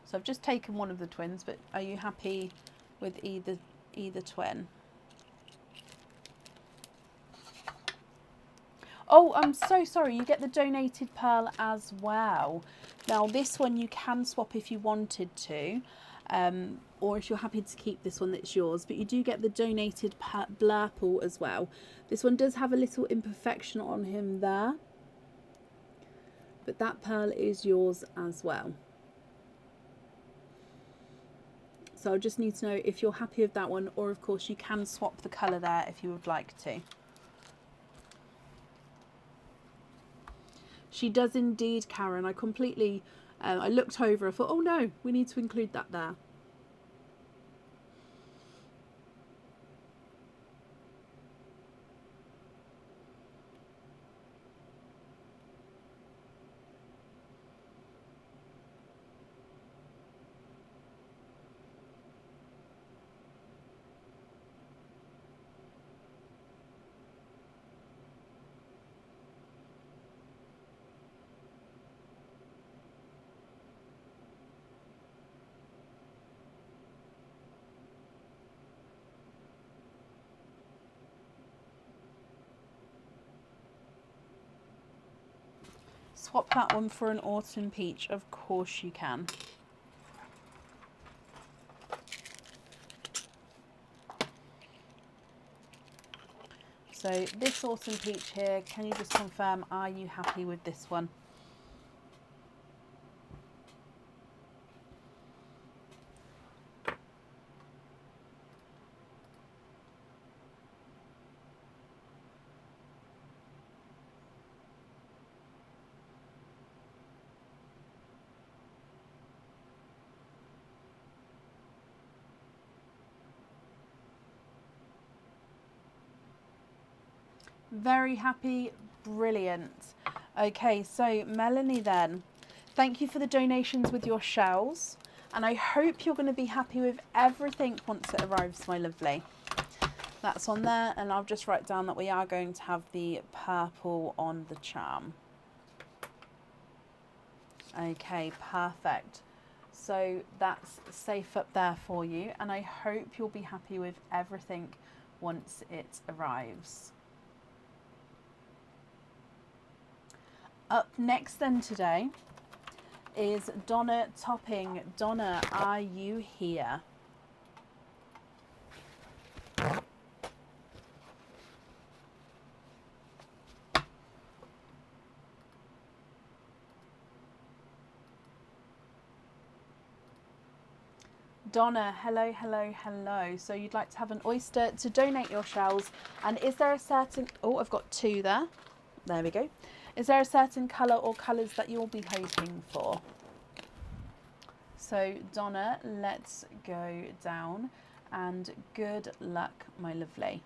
So I've just taken one of the twins, but are you happy with either twin? Oh, I'm so sorry. You get the donated pearl as well. Now, this one you can swap if you wanted to, or if you're happy to keep this one that's yours. But you do get the donated blurple as well. This one does have a little imperfection on him there, but that pearl is yours as well. So I just need to know if you're happy with that one, or of course you can swap the colour there if you would like to. She does indeed, Karen. I completely, I looked over, I thought, oh no, we need to include that there. Swap that one for an autumn peach. Of course you can. So this autumn peach here, can you just confirm, are you happy with this one? Very happy. Brilliant. Okay, so Melanie then, thank you for the donations with your shells. And I hope you're going to be happy with everything once it arrives, my lovely. That's on there, and I'll just write down that we are going to have the purple on the charm. Okay, perfect. So that's safe up there for you, and I hope you'll be happy with everything once it arrives. Up next then today is Donna Topping. Donna, are you here? Donna, hello, hello, hello. So you'd like to have an oyster to donate your shells. And is there a certain... Oh, I've got two there. There we go. Is there a certain colour or colours that you'll be hoping for? So Donna, let's go down. And good luck, my lovely.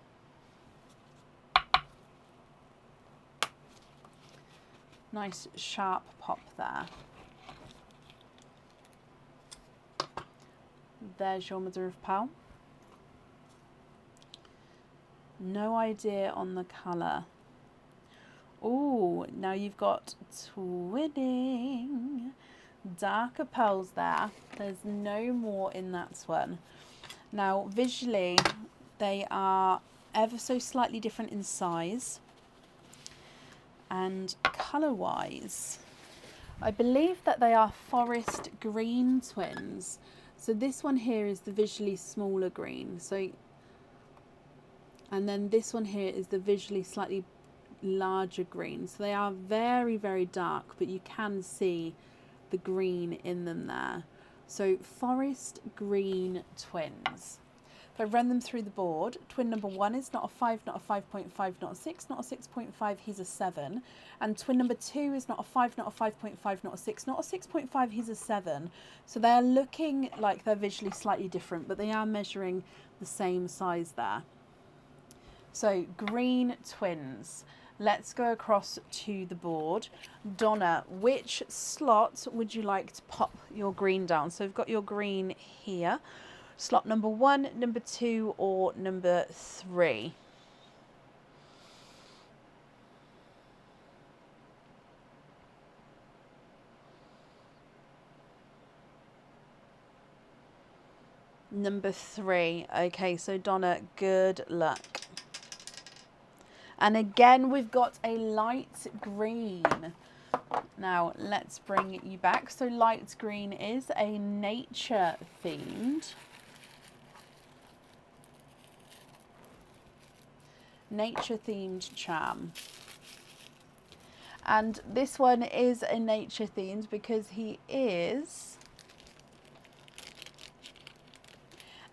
Nice sharp pop there. There's your mother of pearl. No idea on the colour. Oh, now you've got twinning. Darker pearls there. There's no more in that one. Now, visually, they are ever so slightly different in size. And colour-wise, I believe that they are forest green twins. So this one here is the visually smaller green. So, and then this one here is the visually slightly larger green. So they are very, very dark, but you can see the green in them there. So forest green twins. If I run them through the board, twin number 1 is not a 5, not a 5.5, not a 6, not a 6.5, he's a 7. And twin number 2 is not a 5, not a 5.5, not a 6, not a 6.5, he's a 7. So they're looking like they're visually slightly different, but they are measuring the same size there. So green twins. Let's go across to the board. Donna, which slot would you like to pop your green down? So we've got your green here. Slot number 1, number 2, or number 3? Number 3. Okay, so Donna, good luck. And again, we've got a light green. Now, let's bring you back. So light green is a nature themed. Nature themed charm. And this one is a nature themed because he is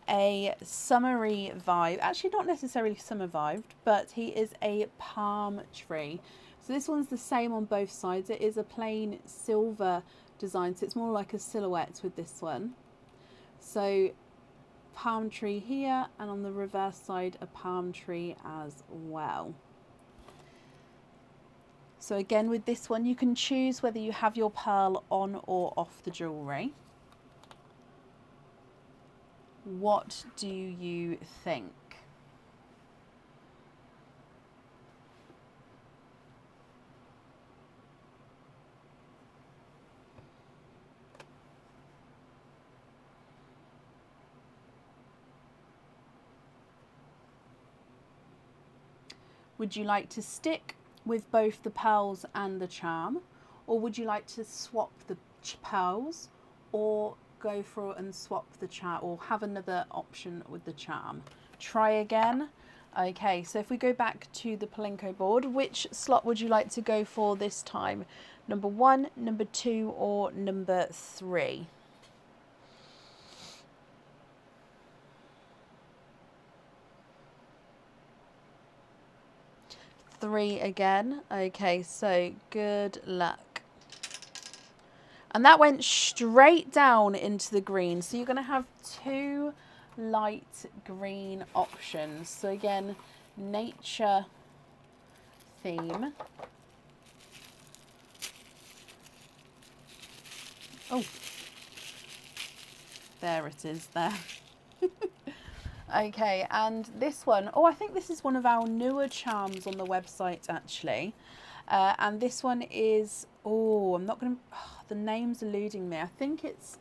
a summery vibe. Actually, not necessarily summer vibed, but he is a palm tree. So this one's the same on both sides. It is a plain silver design, so it's more like a silhouette with this one. So palm tree here, and on the reverse side a palm tree as well. So again, with this one you can choose whether you have your pearl on or off the jewellery. What do you think? Would you like to stick with both the pearls and the charm, or would you like to swap the pearls, or go through and swap the charm, or have another option with the charm? Try again. Okay, so if we go back to the Palenko board, which slot would you like to go for this time? Number 1, number 2, or number 3? Three again. Okay, so good luck. And that went straight down into the green. So you're going to have 2 light green options. So again, nature theme. Oh, there it is there. Okay, and this one, oh, I think this is one of our newer charms on the website actually. And this one is, oh, I'm not going to, oh, the name's eluding me. I think it's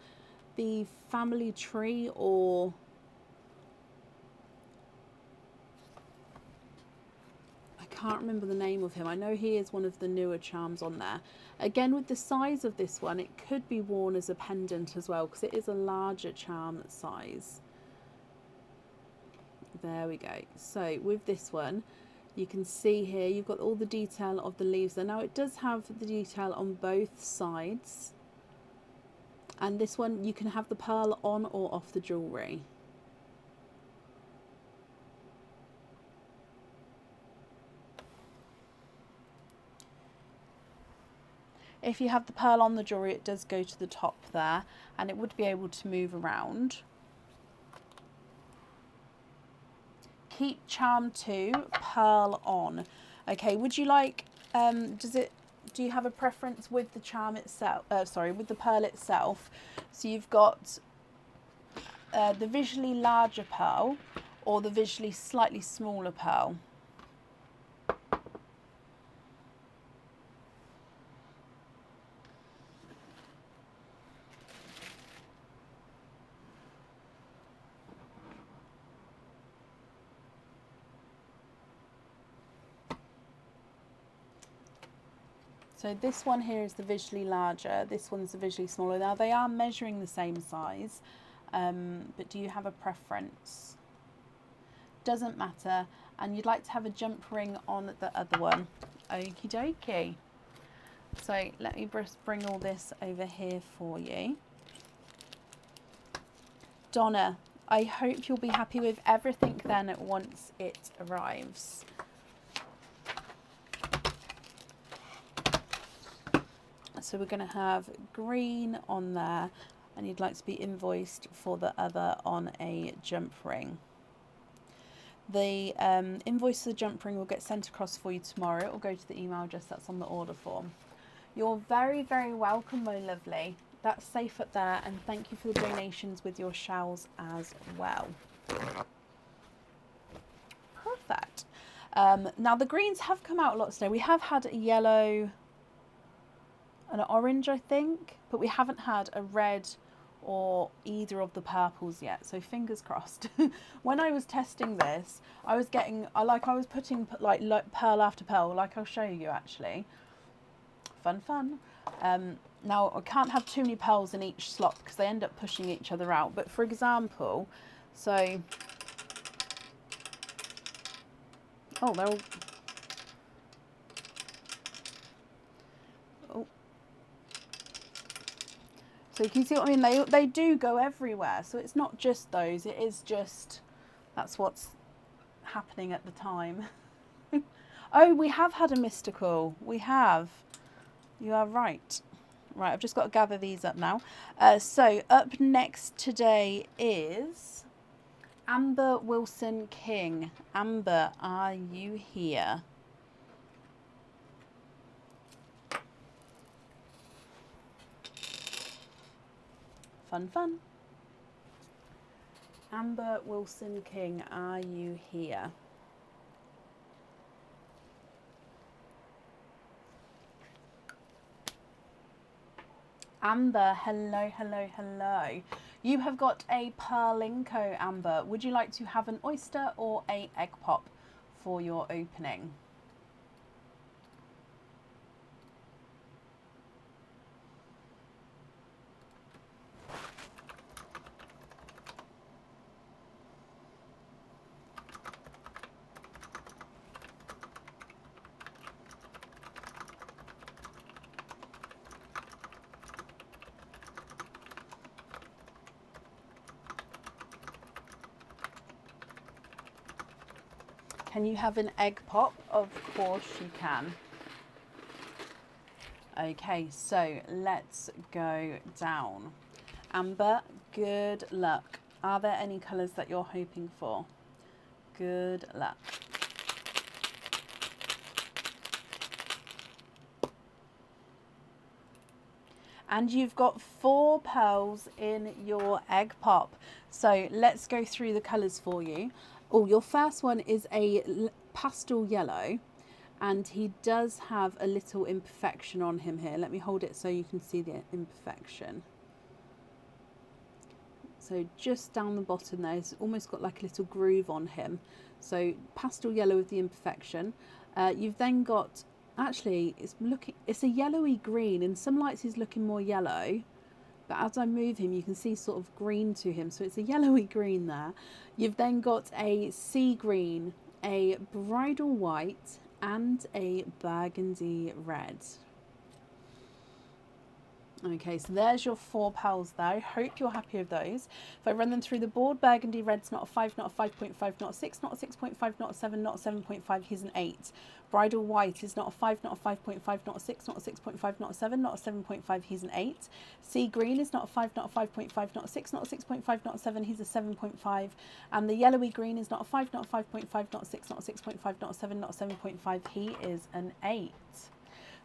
the family tree, or I can't remember the name of him. I know he is one of the newer charms on there. Again, with the size of this one, it could be worn as a pendant as well, because it is a larger charm size. There we go. So with this one, you can see here you've got all the detail of the leaves there. Now it does have the detail on both sides, and this one you can have the pearl on or off the jewellery. If you have the pearl on the jewellery, it does go to the top there, and it would be able to move around. Keep charm 2, pearl on. Okay, would you like, do you have a preference with the charm itself, with the pearl itself? So you've got the visually larger pearl or the visually slightly smaller pearl. So this one here is the visually larger, this one's the visually smaller. Now they are measuring the same size, but do you have a preference? Doesn't matter. And you'd like to have a jump ring on the other one. Okie dokie. So let me just bring all this over here for you. Donna, I hope you'll be happy with everything then once it arrives. So we're going to have green on there, and you'd like to be invoiced for the other on a jump ring. The invoice for the jump ring will get sent across for you tomorrow. It will go to the email address that's on the order form. You're very, very welcome, my lovely. That's safe up there, and thank you for the donations with your shells as well. Perfect. Now the greens have come out a lot today. We have had a yellow, an orange, I think, but we haven't had a red or either of the purples yet, so fingers crossed. When I was testing this, I was getting, I was putting like pearl after pearl, like I'll show you actually. Fun. Now I can't have too many pearls in each slot because they end up pushing each other out, but for example, so, oh, they're all, so you can see what I mean, they do go everywhere. So it's not just those, it is just, that's what's happening at the time. Oh, we have had a mystical. We have. You are right. Right, I've just got to gather these up now. So up next today is Amber Wilson King. Amber, are you here? Fun. Amber Wilson King, are you here? Amber, hello. You have got a Perlinko, Amber. Would you like to have an oyster or a egg pop for your opening? Can you have an egg pop? Of course you can. Okay, so let's go down. Amber, good luck. Are there any colours that you're hoping for? Good luck. And you've got 4 pearls in your egg pop. So let's go through the colours for you. Oh, your first one is a pastel yellow, and he does have a little imperfection on him here. Let me hold it so you can see the imperfection. So just down the bottom there, it's almost got like a little groove on him. So pastel yellow with the imperfection. You've then got, actually it's a yellowy green. In some lights he's looking more yellow, but as I move him you can see sort of green to him, so it's a yellowy green there. You've then got a sea green, a bridal white, and a burgundy red. Okay, so there's your 4 pearls there. I hope you're happy with those. If I run them through the board, burgundy red's not a 5, not a 5.5, not a 6, not a 6.5, not a 7, not a 7.5, he's an 8. Bridal white is not a 5, not a 5.5, not a 6, not a 6.5, not a 7, not a 7.5, he's an 8. Sea green is not a 5, not a 5.5, not a 6, not a 6.5, not a 7, he's a 7.5. And the yellowy green is not a 5, not a 5.5, not a 6, not a 6.5, not a 7, not a 7.5, he is an 8.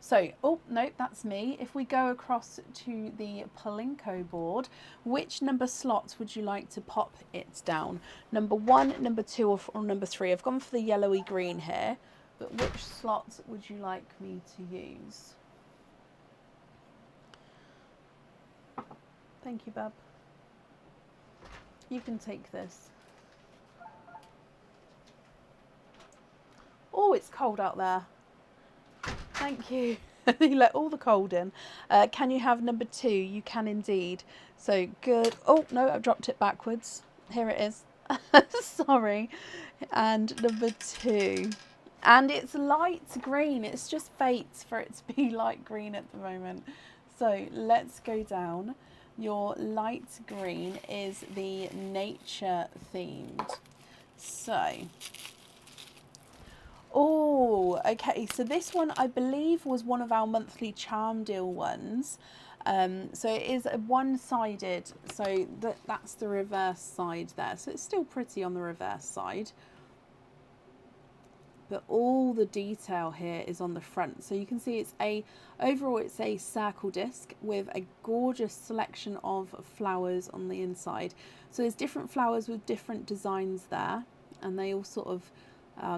So, oh, no, that's me. If we go across to the Plinko board, which number slots would you like to pop it down? Number 1, number 2, or number 3? I've gone for the yellowy green here, but which slots would you like me to use? Thank you, Bub. You can take this. Oh, it's cold out there. Thank you. You let all the cold in. Can you have number 2? You can indeed. So good. Oh, no, I've dropped it backwards. Here it is. Sorry. And number 2. And it's light green. It's just fate for it to be light green at the moment. So let's go down. Your light green is the nature themed. So... oh, okay, so this one I believe was one of our monthly charm deal ones. So it is a one-sided, so that's the reverse side there. So it's still pretty on the reverse side. But all the detail here is on the front. So you can see overall it's a circle disc with a gorgeous selection of flowers on the inside. So there's different flowers with different designs there, and they all sort of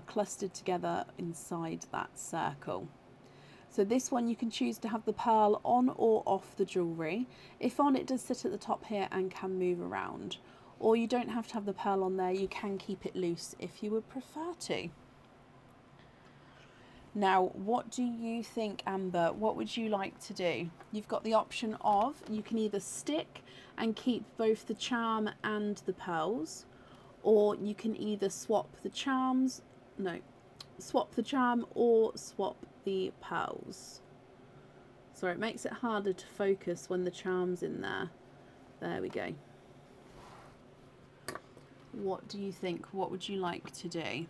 clustered together inside that circle. So this one you can choose to have the pearl on or off the jewellery. If on, it does sit at the top here and can move around. Or you don't have to have the pearl on there, you can keep it loose if you would prefer to. Now, what do you think, Amber? What would you like to do? You've got the option of, you can either stick and keep both the charm and the pearls, or you can either swap the charm or swap the pearls. Sorry, it makes it harder to focus when the charm's in there. There we go. What do you think? What would you like to do?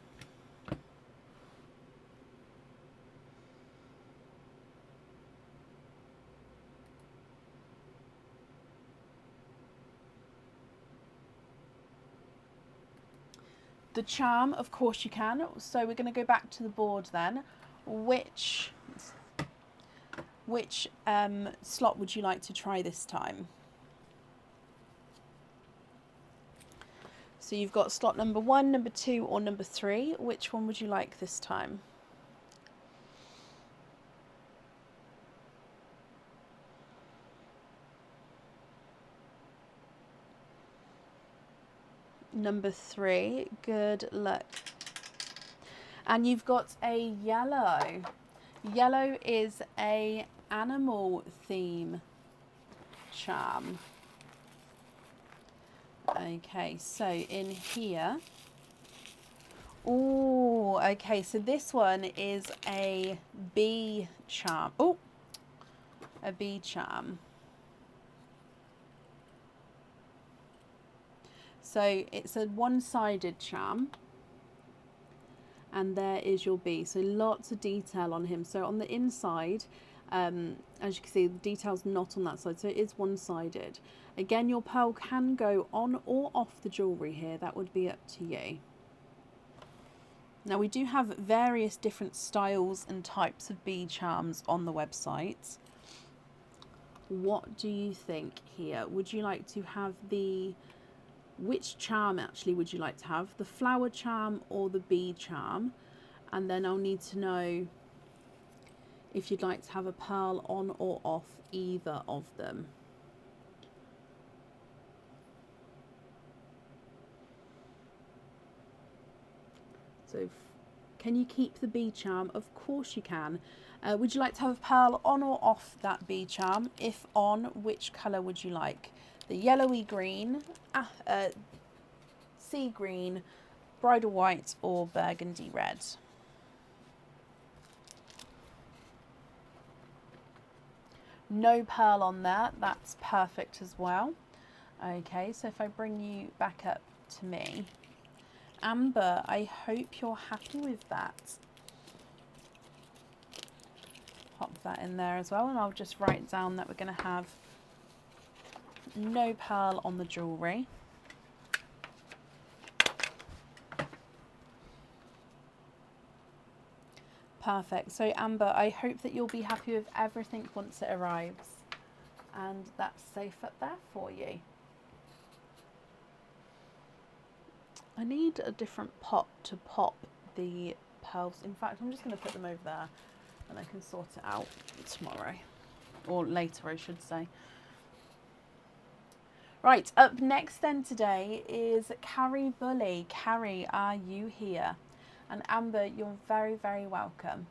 The charm, of course you can. So we're going to go back to the board then. Which slot would you like to try this time? So you've got slot number 1, number 2, or number 3. Which one would you like this time? Number 3, good luck. And you've got a yellow. Yellow is a animal theme charm. Okay, so in here, oh, okay, so this one is a bee charm. Oh, a bee charm. So it's a one-sided charm, and there is your bee. So lots of detail on him. So on the inside, as you can see, the detail's not on that side, so it is one-sided. Again, your pearl can go on or off the jewellery here. That would be up to you. Now, we do have various different styles and types of bee charms on the website. What do you think here? Would you like to have which charm actually would you like to have? The flower charm or the bee charm? And then I'll need to know if you'd like to have a pearl on or off either of them. So can you keep the bee charm? Of course you can. Would you like to have a pearl on or off that bee charm? If on, which colour would you like? The yellowy green, sea green, bridal white or burgundy red? No pearl on there, that's perfect as well. Okay, so if I bring you back up to me. Amber, I hope you're happy with that. Pop that in there as well, and I'll just write down that we're going to have no pearl on the jewellery. Perfect. So Amber, I hope that you'll be happy with everything once it arrives, and that's safe up there for you. I need a different pot to pop the pearls. In fact, I'm just going to put them over there and I can sort it out tomorrow, or later I should say. Right, up next then today is Carrie Bully. Carrie, are you here? And Amber, you're very, very welcome.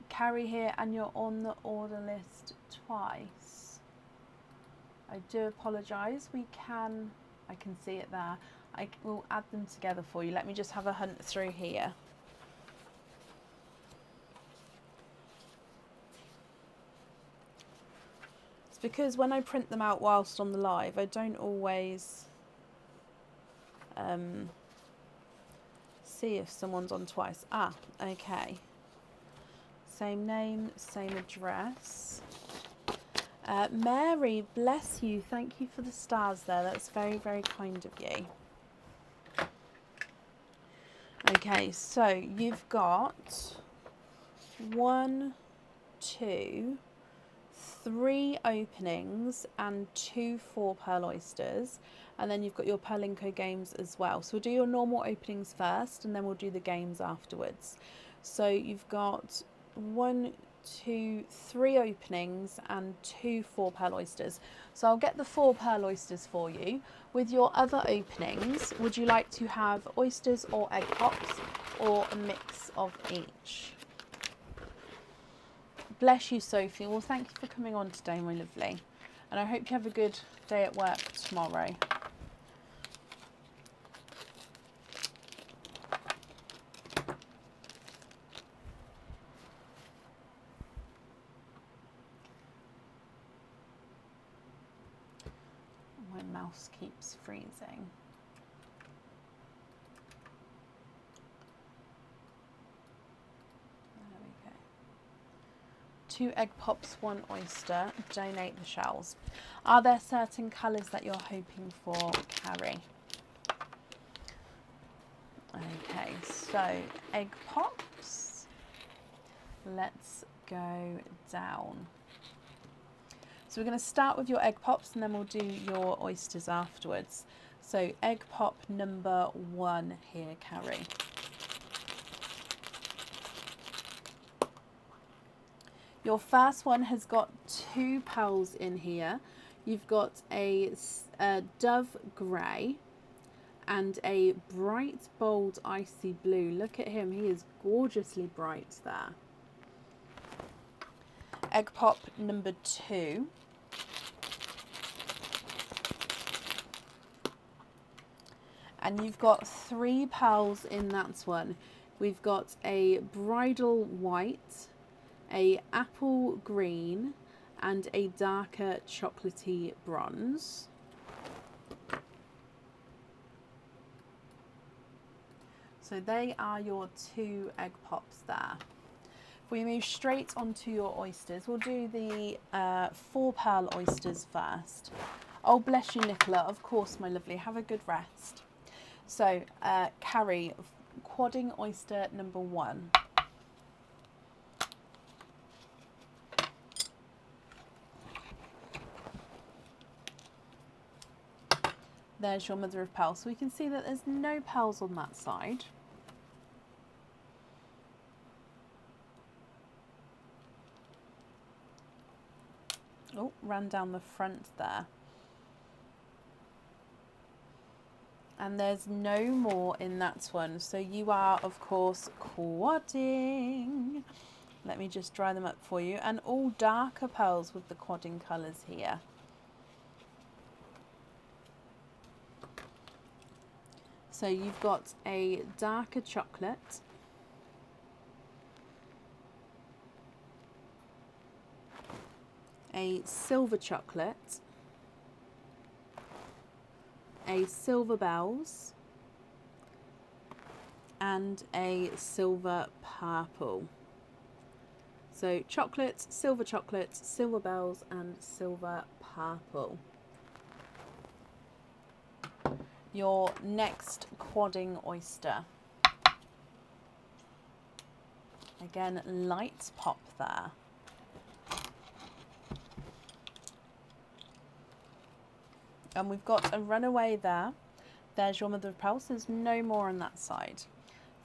Carrie here, and you're on the order list twice. I do apologise. I can see it there. I will add them together for you. Let me just have a hunt through here. It's because when I print them out whilst on the live, I don't always see if someone's on twice. Ah, okay. Same name, same address. Mary, bless you. Thank you for the stars there. That's very, very kind of you. Okay, so you've got 1, 2, 3 openings and 2 4 pearl oysters. And then you've got your Perlinko games as well. So we'll do your normal openings first and then we'll do the games afterwards. So you've got 1, 2, 3 openings and 2 4 pearl oysters. So I'll get the 4 pearl oysters for you. With your other openings, would you like to have oysters or egg pops or a mix of each? Bless you, Sophie. Well, thank you for coming on today, my lovely. And I hope you have a good day at work tomorrow. My mouse keeps freezing. There we go. 2 egg pops, 1 oyster. Donate the shells. Are there certain colours that you're hoping for, Carrie? Okay, so egg pops. Let's go down. So we're going to start with your egg pops and then we'll do your oysters afterwards. So egg pop number 1 here, Carrie. Your first one has got 2 pearls in here. You've got a dove grey and a bright, bold, icy blue. Look at him, he is gorgeously bright there. Egg pop number 2. And you've got 3 pearls in that one. We've got a bridal white, a apple green, and a darker chocolatey bronze. So they are your 2 egg pops there. If we move straight onto your oysters, we'll do the 4 pearl oysters first. Oh, bless you, Nicola. Of course, my lovely. Have a good rest. So, Carrie, quadding oyster number 1. There's your mother of pearl. So we can see that there's no pearls on that side. Oh, ran down the front there. And there's no more in that one. So you are, of course, quadding. Let me just dry them up for you. And all darker pearls with the quadding colours here. So you've got a darker chocolate, a silver chocolate, a silver bells, and a silver purple. So chocolates, silver bells, and silver purple. Your next quadding oyster. Again, light pop there. And we've got a runaway there. There's your mother of pearl, so there's no more on that side.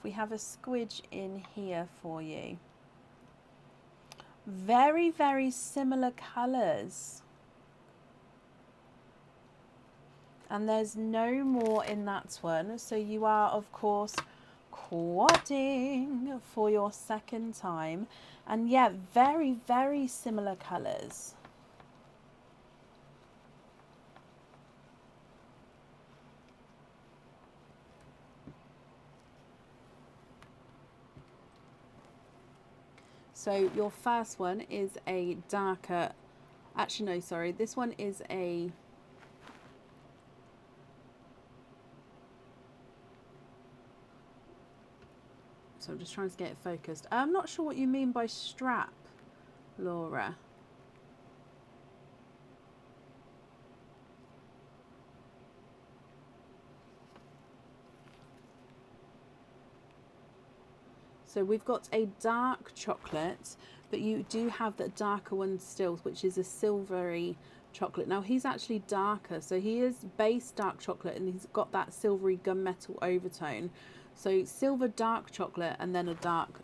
We have a squidge in here for you. Very, very similar colours. And there's no more in that one. So you are, of course, quadding for your second time. And yeah, very, very similar colours. So your first one is a darker, actually no, sorry, this one is a, so I'm just trying to get it focused. I'm not sure what you mean by strap, Laura. So we've got a dark chocolate, but you do have that darker one still, which is a silvery chocolate. Now he's actually darker, so he is base dark chocolate and he's got that silvery gunmetal overtone. So silver dark chocolate and then a dark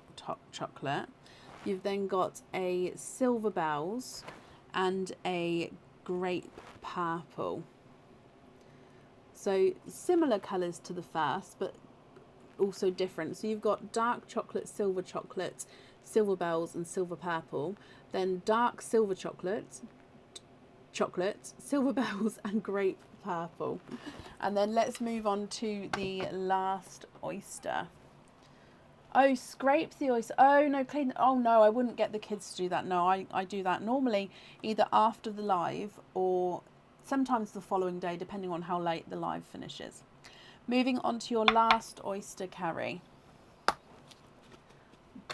chocolate. You've then got a silver bells and a grape purple. So similar colours to the first, but also different. So you've got dark chocolate, silver bells and silver purple, then dark silver chocolate, silver bells and grape purple. And then let's move on to the last oyster. Oh, scrape the oyster. Oh no, clean. Oh no, I wouldn't get the kids to do that. No, I do that normally either after the live or sometimes the following day, depending on how late the live finishes. Moving on to your last oyster, Carrie.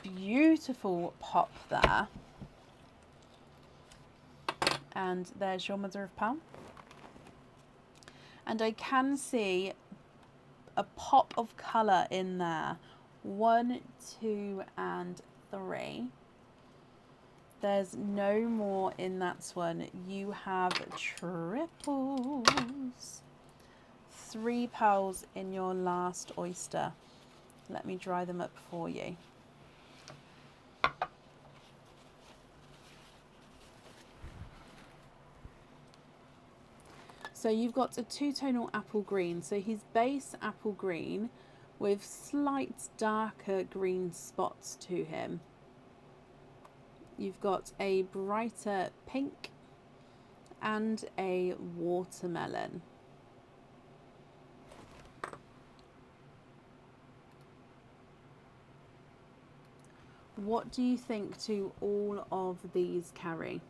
Beautiful pop there. And there's your mother of pearl. And I can see a pop of colour in there. 1, 2, and 3. There's no more in that one. You have triples. 3 pearls in your last oyster. Let me dry them up for you. So you've got a 2-tonal apple green. So he's base apple green with slight darker green spots to him. You've got a brighter pink and a watermelon. What do you think to all of these, Carrie?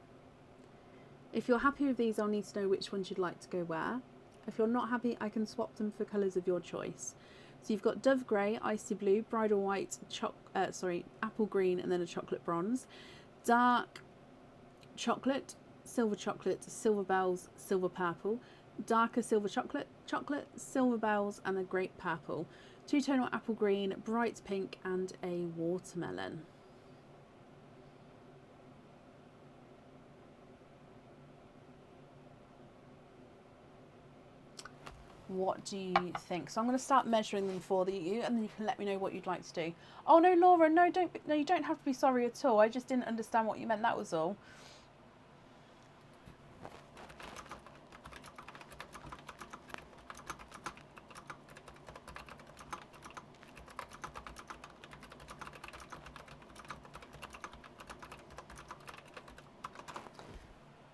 If you're happy with these, I'll need to know which ones you'd like to go where. If you're not happy, I can swap them for colours of your choice. So you've got Dove Grey, Icy Blue, Bridal White, Apple Green, and then a chocolate bronze. Dark chocolate, silver chocolate, silver bells, silver purple, darker silver chocolate, silver bells, and a grape purple, two-tonal apple green, bright pink, and a watermelon. What do you think? So I'm going to start measuring them for you, and then you can let me know what you'd like to do. Oh no, Laura, no, you don't have to be sorry at all. I just didn't understand what you meant. That was all.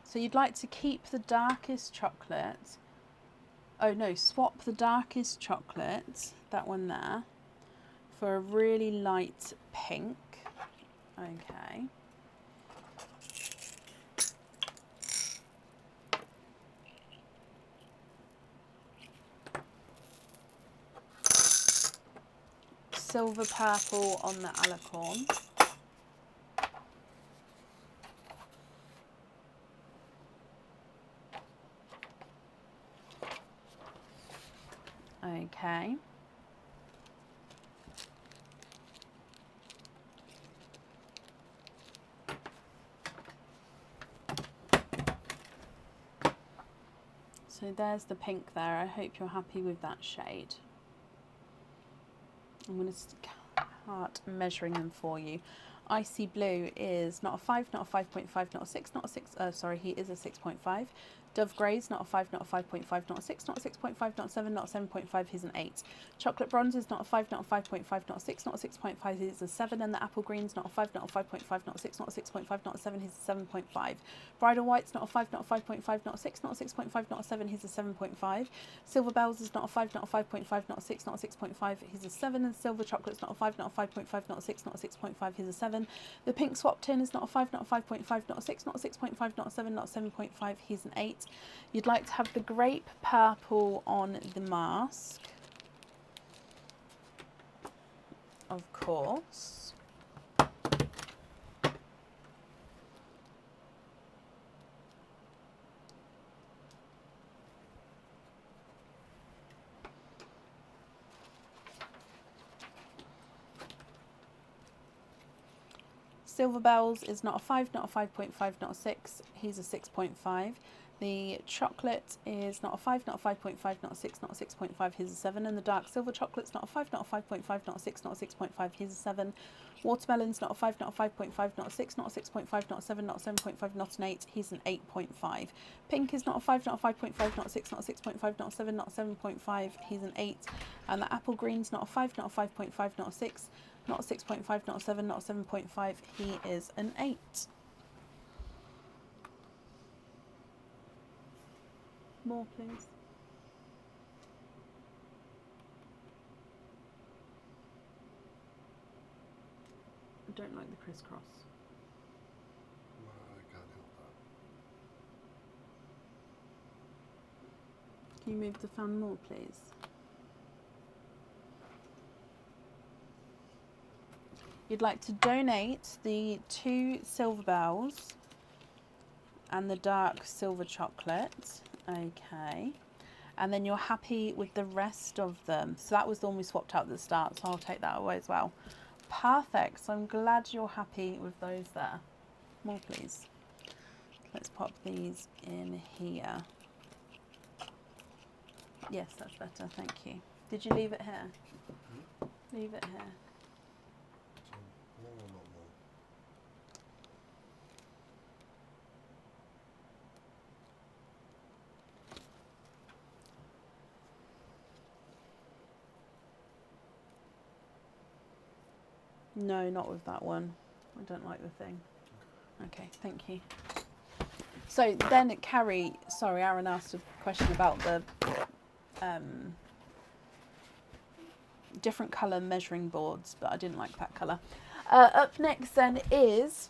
So you'd like to keep the darkest chocolate. Oh no, swap the darkest chocolate, that one there, for a really light pink. Okay. Silver purple on the alicorn. Okay. So there's the pink there. I hope you're happy with that shade. I'm going to start measuring them for you. Icy blue is not a 5, not a 5.5, not a 6, not a 6. Sorry, he is a 6.5. Dove Grey's not a 5, not a 5.5, not a 6, not a 6.5, not a 7, not a 7.5, he's an 8. Chocolate Bronze is not a 5, not a 5.5, not a 6, not a 6.5, he's a 7. And the Apple Green's not a 5, not a 5.5, not a 6, not a 6.5, not a 7, he's a 7.5. Bridal White's not a 5, not a 5.5, not a 6, not a 6.5, not a 7, he's a 7.5. Silver Bells is not a 5, not a 5.5, not a 6, not a 6.5, he's a 7. And Silver Chocolate's not a 5, not a 5.5, not a 6, not a 6.5, he's a 7. The Pink Swap Tin is not a 5, not a 5.5, not a 6, not a 6.5, not a 7, not a 7.5, he's an 8. You'd like to have the grape purple on the mask, of course. Silver Bells is not a 5, not a 5.5, not a 6, he's a 6.5. The chocolate is not a 5, not a 5.5, not a 6, not a 6.5, he's a 7. And the dark silver chocolate's not a 5, not a 5.5, not a 6, not a 6.5, he's a 7. Watermelon's not a 5, not a 5.5, not a 6, not a 6.5, not a 7, not a 7.5, not an 8, he's an 8.5. Pink is not a 5, not a 5.5, not a 6, not a 6.5, not a 7, not a 7.5, he's an 8. And the Apple Green's not a 5, not a 5.5, not a 6, not a 6.5, not a 7, not a 7.5, he is an 8. More, please. I don't like the crisscross. No, I can't help that. Can you move the fan more, please? You'd like to donate the 2 silver bells and the dark silver chocolate. Okay. And then you're happy with the rest of them. So that was the one we swapped out at the start, so I'll take that away as well. Perfect. So I'm glad you're happy with those there. More, please. Let's pop these in here. Yes, that's better. Thank you. Did you leave it here? Leave it here. No, not more. No, not with that one. I don't like the thing. Okay, thank you. So then Carrie, sorry, Aaron asked a question about the different colour measuring boards, but I didn't like that colour. Up next then is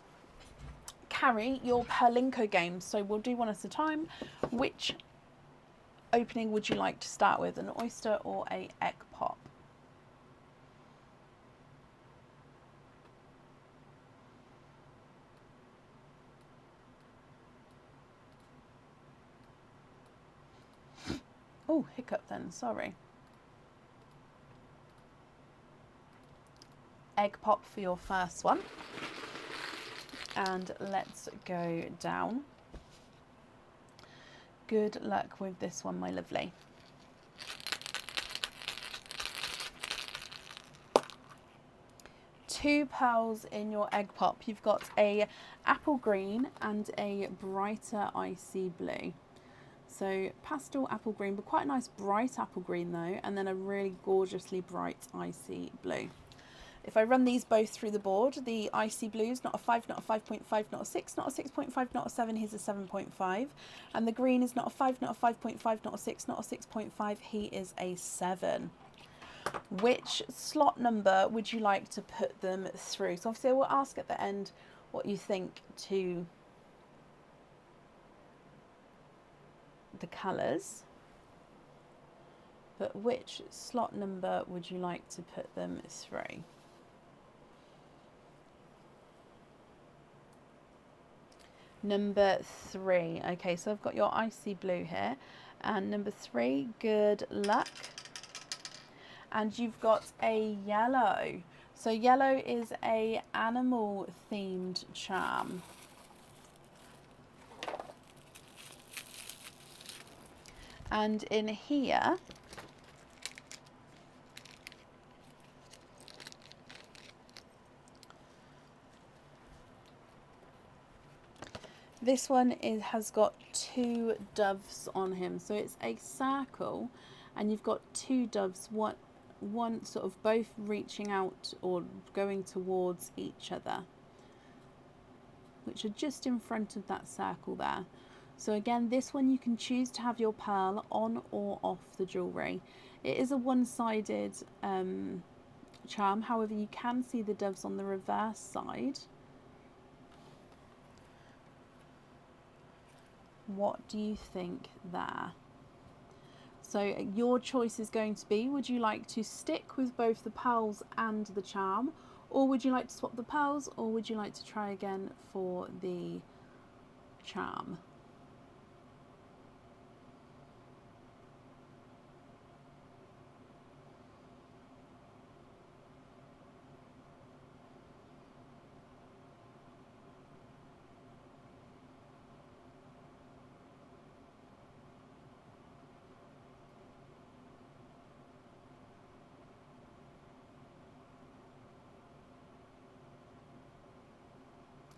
Carrie, your Perlinko game. So we'll do one at a time. Which opening would you like to start with, an oyster or a egg pop? Oh, hiccup then, sorry. Egg pop for your first one. And let's go down. Good luck with this one, my lovely. Two pearls in your egg pop. You've got a apple green and a brighter icy blue. So pastel apple green, but quite a nice bright apple green though, and then a really gorgeously bright icy blue. If I run these both through the board, the icy blue is not a 5, not a 5.5, not a 6, not a 6.5, not a 7, he's a 7.5. And the green is not a 5, not a 5.5, not a 6, not a 6.5, he is a 7. Which slot number would you like to put them through? So obviously I will ask at the end what you think to the colours. But which slot number would you like to put them through? Number 3. Okay, so I've got your icy blue here. And number 3, good luck. And you've got a yellow. So yellow is a animal themed charm. And in here, this one has got 2 doves on him. So it's a circle and you've got 2 doves, one sort of both reaching out or going towards each other, which are just in front of that circle there. So again, this one you can choose to have your pearl on or off the jewellery. It is a one-sided charm, however you can see the doves on the reverse side. What do you think there? So your choice is going to be, would you like to stick with both the pearls and the charm, or would you like to swap the pearls, or would you like to try again for the charm?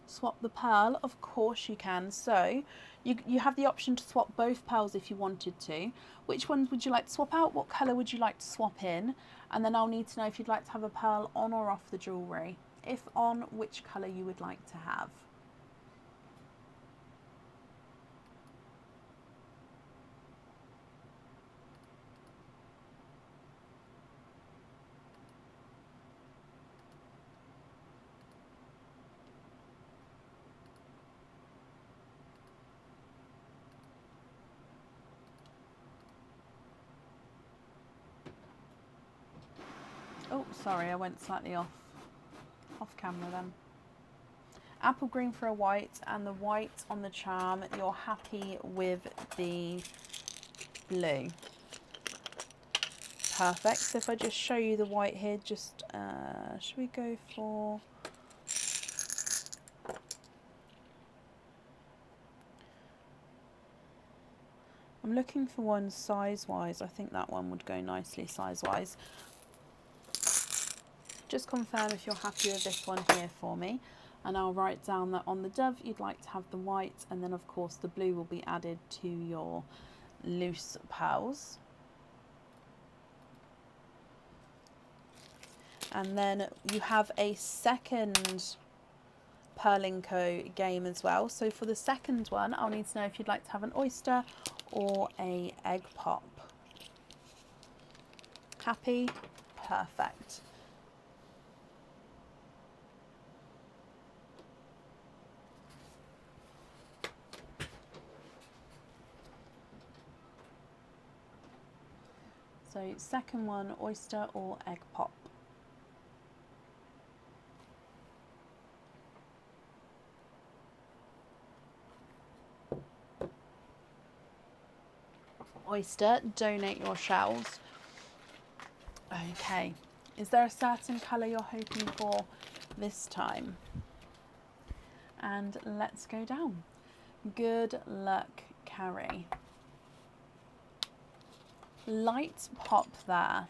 Swap the pearl, of course you can. So you have the option to swap both pearls if you wanted to. Which ones would you like to swap out? What colour would you like to swap in? And then I'll need to know if you'd like to have a pearl on or off the jewellery. If on, which colour you would like to have. Oh, sorry, I went slightly off camera then. Apple green for a white, and the white on the charm. You're happy with the blue. Perfect. So if I just show you the white here, just should we go for... I'm looking for one size-wise. I think that one would go nicely size-wise. Just confirm if you're happy with this one here for me, and I'll write down that on the dove you'd like to have the white, and then of course the blue will be added to your loose pearls. And then you have a second Pearl & Co game as well. So for the second one, I'll need to know if you'd like to have an oyster or a egg pop. Happy? Perfect. So second one, oyster or egg pop. Oyster, donate your shells. Okay, is there a certain colour you're hoping for this time? And let's go down. Good luck, Carrie. Light pop there.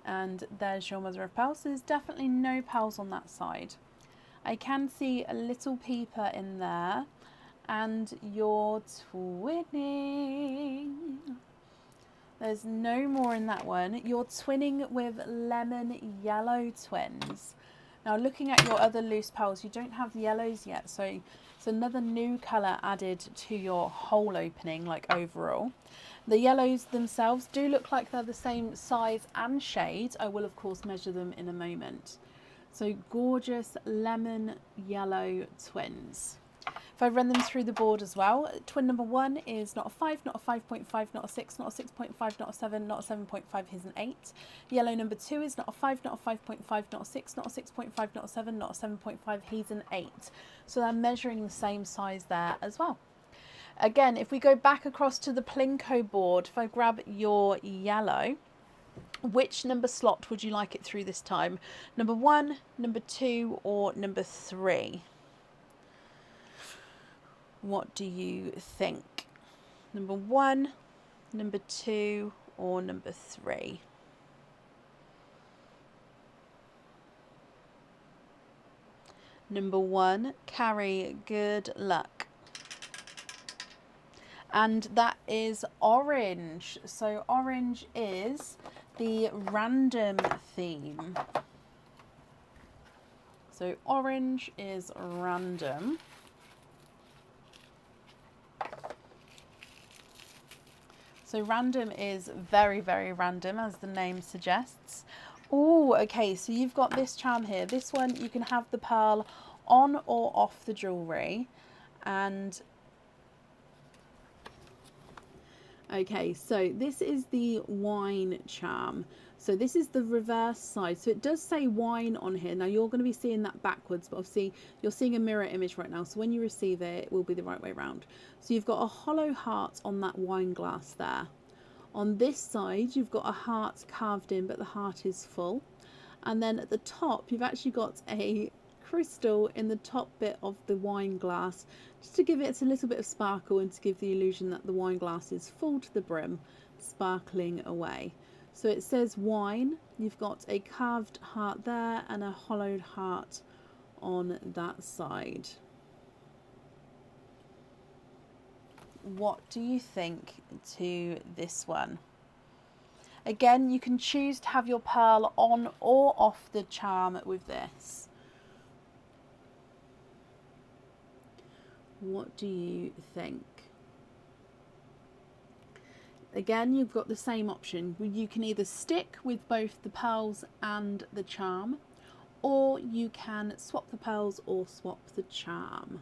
And there's your mother of pearls. So there's definitely no pearls on that side. I can see a little peeper in there. And you're twinning. There's no more in that one. You're twinning with lemon yellow twins. Now looking at your other loose pearls, you don't have yellows yet. So it's another new colour added to your whole opening, like overall. The yellows themselves do look like they're the same size and shade. I will of course measure them in a moment. So gorgeous lemon yellow twins. If I run them through the board as well, twin number 1 is not a 5, not a 5.5, not a 6, not a 6.5, not a 7, not a 7.5, here's an 8. Yellow number 2 is not a 5, not a 5.5, not a 6, not a 6.5, not a 7, not a 7.5, he's an 8. So they're measuring the same size there as well. Again, if we go back across to the Plinko board, if I grab your yellow, which number slot would you like it through this time? Number 1, number 2, or number 3? What do you think? Number 1, number 2, or number 3? Number 1, Carrie, good luck. And that is orange. So orange is the random theme. So orange is random. So random is very, very random, as the name suggests. Oh, okay, so you've got this charm here. This one, you can have the pearl on or off the jewellery. And, okay, so this is the wine charm. So this is the reverse side. So it does say wine on here. Now you're going to be seeing that backwards, but obviously you're seeing a mirror image right now. So when you receive it, it will be the right way around. So you've got a hollow heart on that wine glass there. On this side, you've got a heart carved in, but the heart is full. And then at the top, you've actually got a crystal in the top bit of the wine glass, just to give it a little bit of sparkle and to give the illusion that the wine glass is full to the brim, sparkling away. So it says wine, you've got a carved heart there and a hollowed heart on that side. What do you think to this one? Again, you can choose to have your pearl on or off the charm with this. What do you think? Again, you've got the same option. You can either stick with both the pearls and the charm, or you can swap the pearls or swap the charm.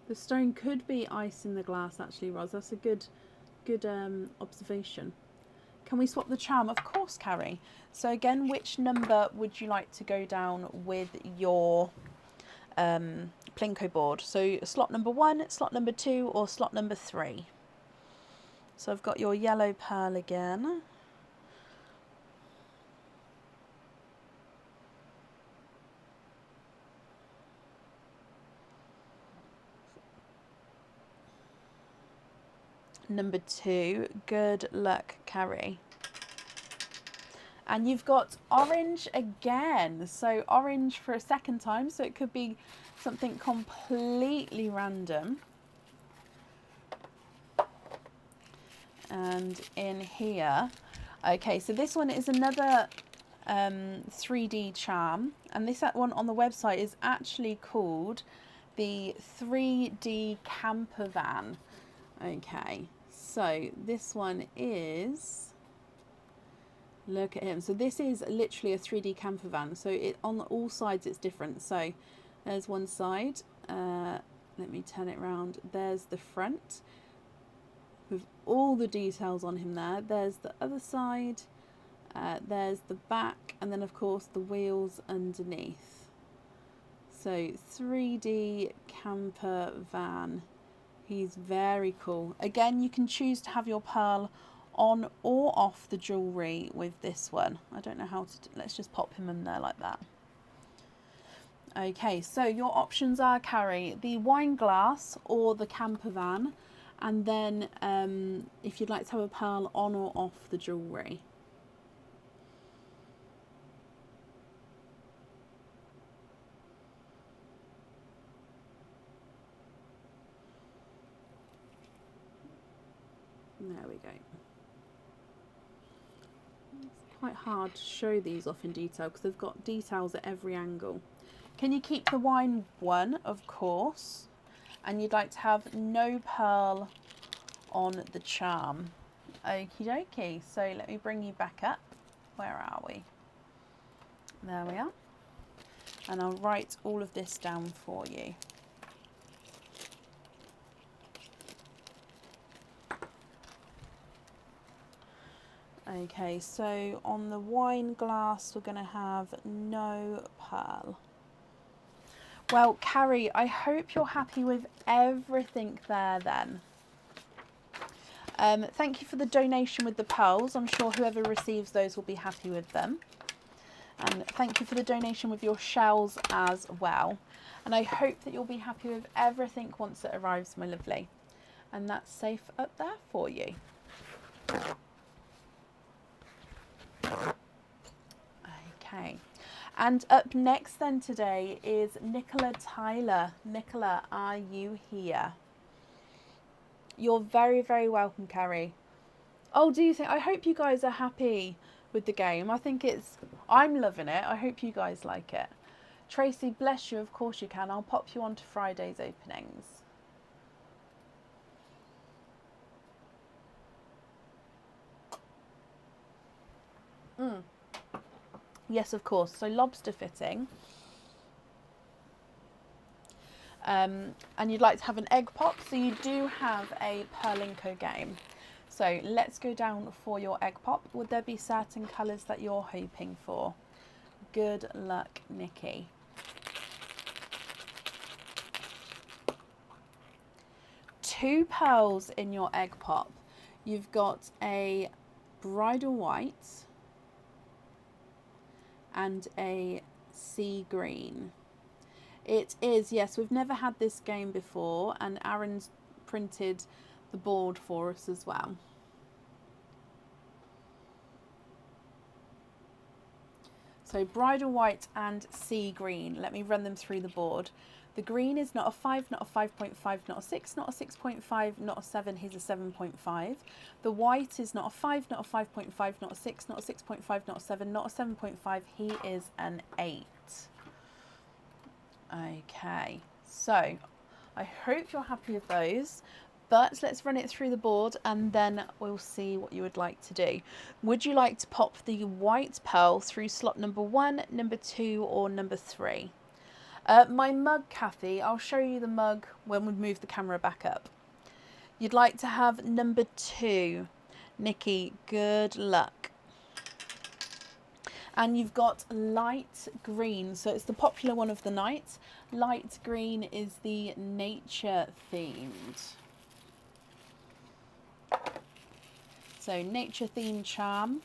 The stone could be ice in the glass, actually, Roz. That's a good observation. Can we swap the charm? Of course, Carrie. So again, which number would you like to go down with your Plinko board? So slot number 1, slot number 2, or slot number 3? So I've got your yellow pearl again. Number 2, good luck, Carrie. And you've got orange again. So orange for a second time. So it could be something completely random. And in here, okay, so this one is another 3D charm. And this one on the website is actually called the 3D camper van. Okay. So this one is, look at him. So this is literally a 3D camper van. So it on all sides it's different. So there's one side, let me turn it around. There's the front with all the details on him there. There's the other side. There's the back, and then of course the wheels underneath. So 3D camper van. He's very cool. Again, you can choose to have your pearl on or off the jewellery with this one. I don't know how to do, let's just pop him in there like that. Okay, so your options are, Carrie, the wine glass or the camper van, and then if you'd like to have a pearl on or off the jewellery. There we go. It's quite hard to show these off in detail because they've got details at every angle. Can you keep the wine one? Of course. And you'd like to have no pearl on the charm. Okie dokie. So let me bring you back up. Where are we? There we are. And I'll write all of this down for you. Okay, so on the wine glass, we're going to have no pearl. Well, Carrie, I hope you're happy with everything there then. Thank you for the donation with the pearls. I'm sure whoever receives those will be happy with them. And thank you for the donation with your shells as well. And I hope that you'll be happy with everything once it arrives, my lovely. And that's safe up there for you. Okay, and up next then today is Nicola Tyler. Nicola, are you here? You're very, very welcome, Carrie. Oh, do you think? I hope you guys are happy with the game. I'm loving it. I hope you guys like it. Tracy, bless you. Of course you can. I'll pop you on to Friday's openings. Yes, of course. So lobster fitting. And you'd like to have an egg pop. So you do have a Perlinco game. So let's go down for your egg pop. Would there be certain colours that you're hoping for? Good luck, Nikki. Two pearls in your egg pop. You've got a bridal white and a sea green. It is, yes, we've never had this game before, and Aaron's printed the board for us as well. So bridal white and sea green. Let me run them through the board. The green is not a 5, not a 5.5, not a 6, not a 6.5, not a 7, he's a 7.5. The white is not a 5, not a 5.5, not a 6, not a 6.5, not a 7, not a 7.5, he is an 8. Okay, so I hope you're happy with those, but let's run it through the board and then we'll see what you would like to do. Would you like to pop the white pearl through slot number 1, number 2 or number 3? My mug, Kathy, I'll show you the mug when we move the camera back up. You'd like to have number 2. Nikki, good luck. And you've got light green, so it's the popular one of the night. Light green is the nature themed. So nature themed charm.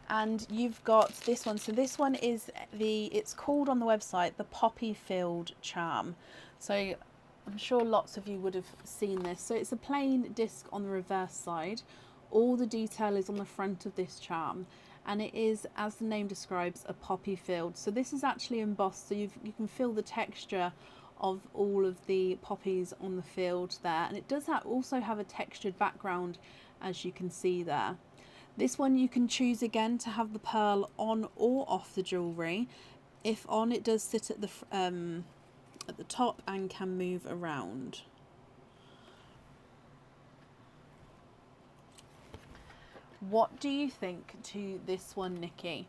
And you've got this one. So this one is it's called on the website the Poppy Field charm. So I'm sure lots of you would have seen this. So it's a plain disc on the reverse side. All the detail is on the front of this charm. And it is, as the name describes, a poppy field. So this is actually embossed, so you can feel the texture of all of the poppies on the field there. And it does also have a textured background, as you can see there. This one you can choose again to have the pearl on or off the jewellery. If on, it does sit at the top and can move around. What do you think to this one, Nikki?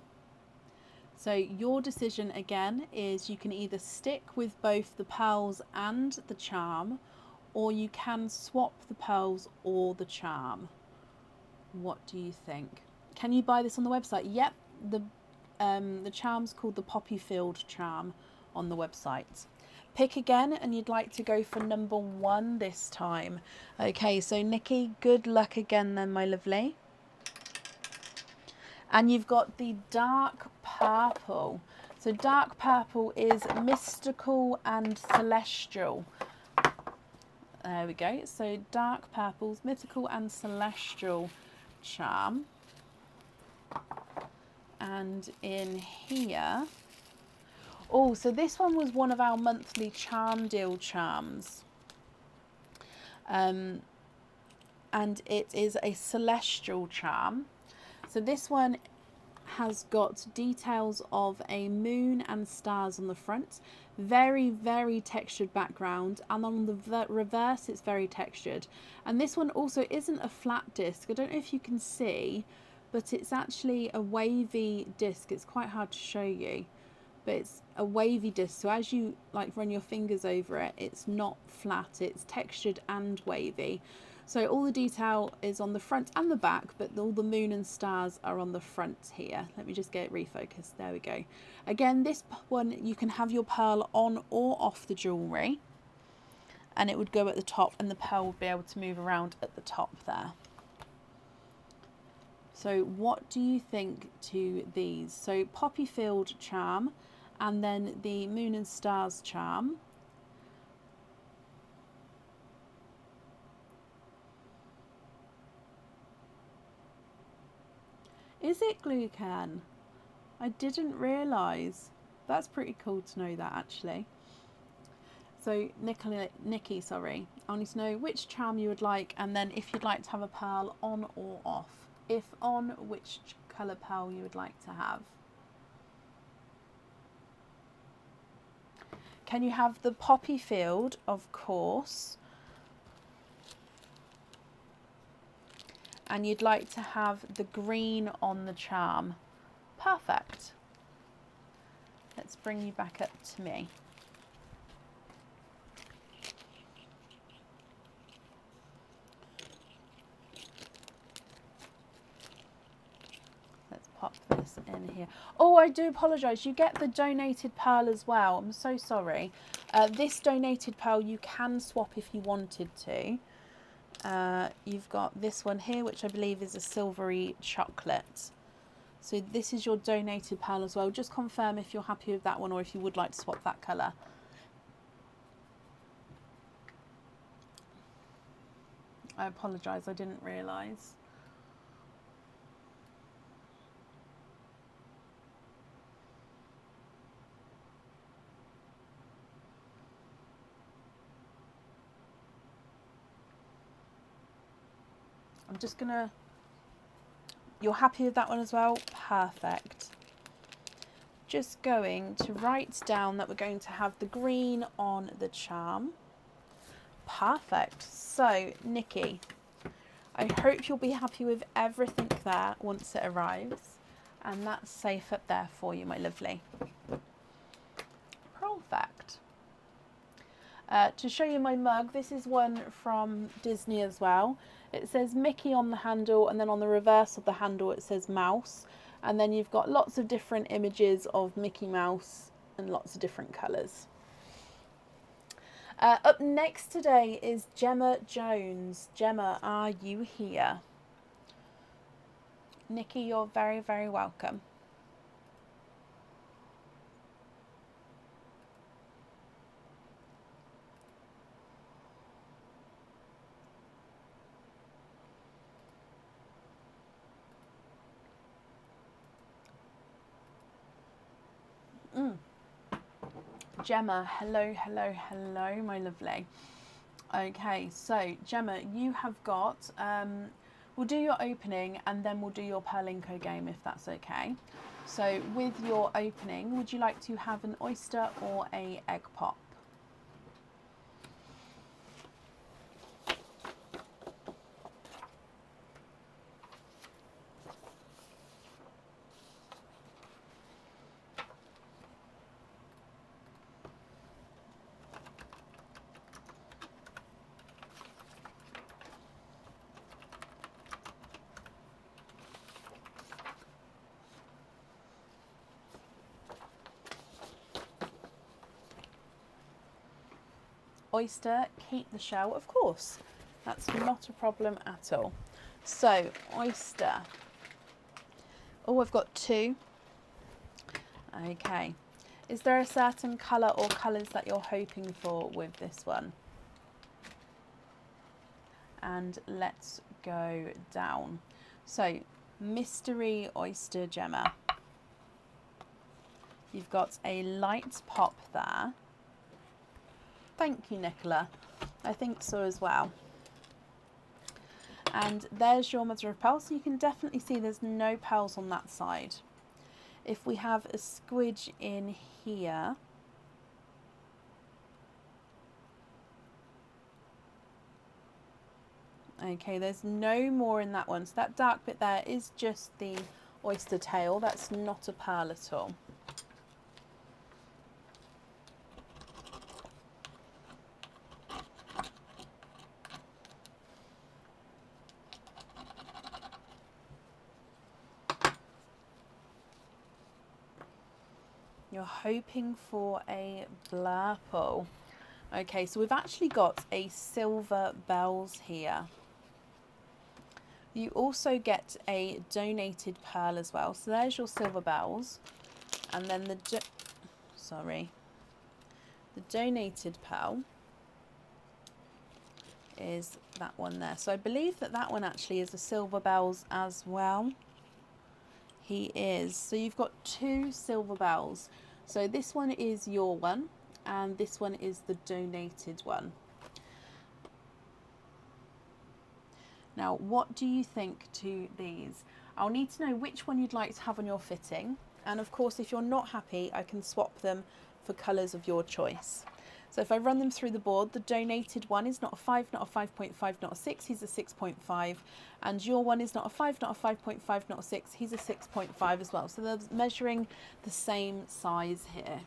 So your decision again is you can either stick with both the pearls and the charm, or you can swap the pearls or the charm. What do you think? Can you buy this on the website? Yep, the charm's called the Poppy Field charm on the website. Pick again, and you'd like to go for number 1 this time. Okay, so Nikki, good luck again then, my lovely. And you've got the dark purple. So dark purple is mystical and celestial. There we go. So dark purple's mythical and celestial charm. And in here, oh, so this one was one of our monthly charm deal charms. And it is a celestial charm. So this one has got details of a moon and stars on the front. Very, very textured background. And on the reverse, it's very textured. And this one also isn't a flat disc. I don't know if you can see, but it's actually a wavy disc. It's quite hard to show you, but it's a wavy disc. So as you like run your fingers over it, it's not flat. It's textured and wavy. So all the detail is on the front and the back, but all the moon and stars are on the front here. Let me just get it refocused. There we go. Again, this one, you can have your pearl on or off the jewellery, and it would go at the top, and the pearl would be able to move around at the top there. So what do you think to these? So Poppy Field charm, and then the moon and stars charm. Is it glue can? I didn't realise. That's pretty cool to know that, actually. So Nikki, sorry, I need to know which charm you would like, and then if you'd like to have a pearl on or off. If on, which colour pearl you would like to have. Can you have the Poppy Field? Of course. And you'd like to have the green on the charm. Perfect. Let's bring you back up to me. Let's pop this in here. Oh, I do apologise. You get the donated pearl as well. I'm so sorry. This donated pearl you can swap if you wanted to. You've got this one here, which I believe is a silvery chocolate. So this is your donated pearl as well. Just confirm if you're happy with that one, or if you would like to swap that colour. I apologise, I didn't realise. I'm just gonna, you're happy with that one as well? Perfect. Just going to write down that we're going to have the green on the charm. Perfect. So, Nikki, I hope you'll be happy with everything there once it arrives. And that's safe up there for you, my lovely. Perfect. To show you my mug, this is one from Disney as well. It says Mickey on the handle, and then on the reverse of the handle it says mouse. And then you've got lots of different images of Mickey Mouse and lots of different colours. Up next today is Gemma Jones. Gemma, are you here? Nikki, you're very, very welcome. Gemma, hello, hello, hello, my lovely. Okay, so Gemma, you have got, we'll do your opening and then we'll do your Perlinko game if that's okay. So with your opening, would you like to have an oyster or a egg pop? oyster, keep the shell, of course. That's not a problem at all. So, oyster. Oh, I've got 2. Okay. Is there a certain colour or colours that you're hoping for with this one? And let's go down. So, mystery oyster gemma. You've got a light pop there. Thank you, Nicola. I think so as well. And there's your mother of pearl. So you can definitely see there's no pearls on that side. If we have a squidge in here, okay, there's no more in that one. So that dark bit there is just the oyster tail. That's not a pearl at all. You're hoping for a blurple. Okay, so we've actually got a silver bells here. You also get a donated pearl as well. So there's your silver bells. And then the donated pearl is that one there. So I believe that that one actually is a silver bells as well. He is. So you've got 2 silver bells. So this one is your one and this one is the donated one. Now, what do you think to these? I'll need to know which one you'd like to have on your fitting. And of course, if you're not happy, I can swap them for colours of your choice. So if I run them through the board, the donated one is not a 5, not a 5.5, not a 6, he's a 6.5. And your one is not a 5, not a 5.5, not a 6, he's a 6.5 as well. So they're measuring the same size here.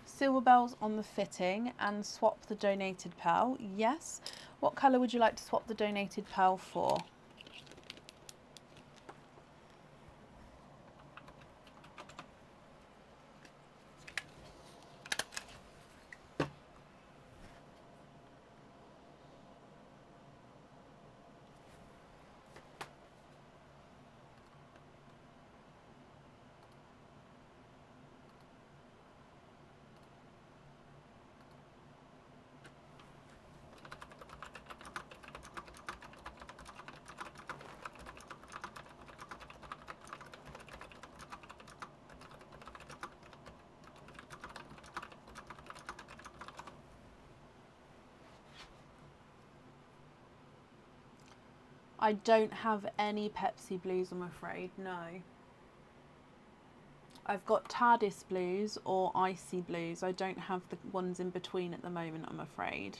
Silver bells on the fitting and swap the donated pearl. Yes. What colour would you like to swap the donated pearl for? I don't have any Pepsi blues, I'm afraid, no. I've got TARDIS blues or icy blues. I don't have the ones in between at the moment, I'm afraid.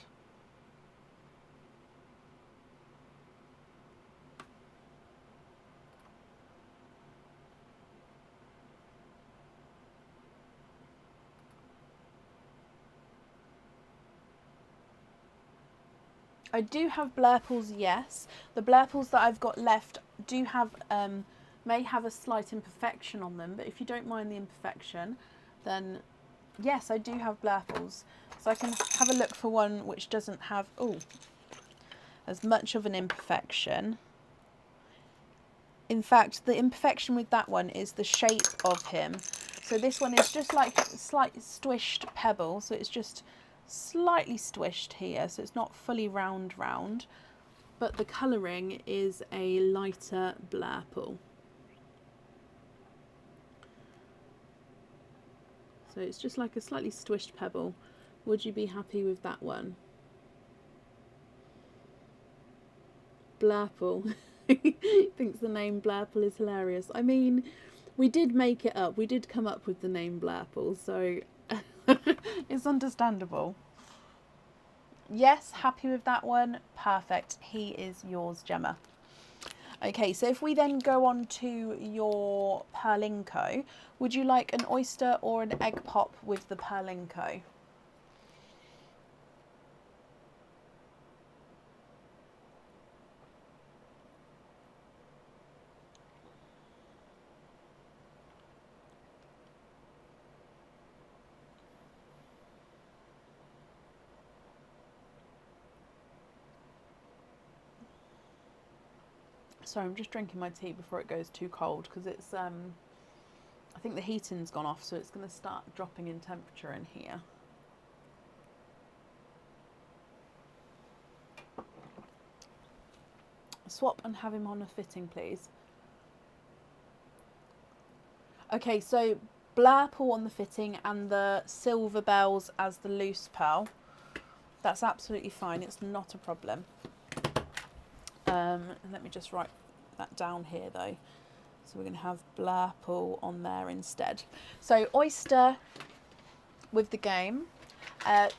I do have blurples, yes. The blurples that I've got left do have, may have a slight imperfection on them, but if you don't mind the imperfection, then yes, I do have blurples. So I can have a look for one which doesn't have, as much of an imperfection. In fact, the imperfection with that one is the shape of him. So this one is just like a slight squished pebble, so it's just slightly squished here, so it's not fully round, but the colouring is a lighter blurple. So it's just like a slightly squished pebble. Would you be happy with that one? Blurple. He thinks the name Blurple is hilarious. I mean, we did make it up. We did come up with the name Blurple, so it's understandable. Yes, happy with that one. Perfect. He is yours, Gemma. Okay, so if we then go on to your Perlinko, would you like an oyster or an egg pop with the Perlinko? Sorry, I'm just drinking my tea before it goes too cold because it's I think the heating's gone off, so it's going to start dropping in temperature in here. Swap and have him on a fitting, please. Okay, so Blurple on the fitting and the silver bells as the loose pearl. That's absolutely fine. It's not a problem. Let me just write that down here though. So we're going to have Blurple on there instead. So oyster with the game.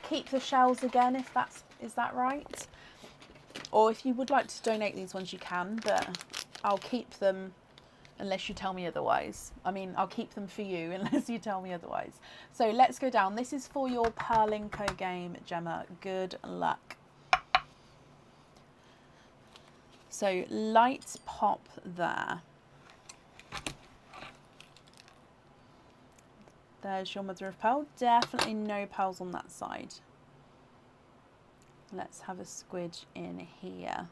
Keep the shells again if is that right? Or if you would like to donate these ones you can, but I'll keep them unless you tell me otherwise. I mean, I'll keep them for you unless you tell me otherwise. So let's go down. This is for your Perlinko game, Gemma. Good luck. So light pop there. There's your mother of pearl. Definitely no pearls on that side. Let's have a squidge in here.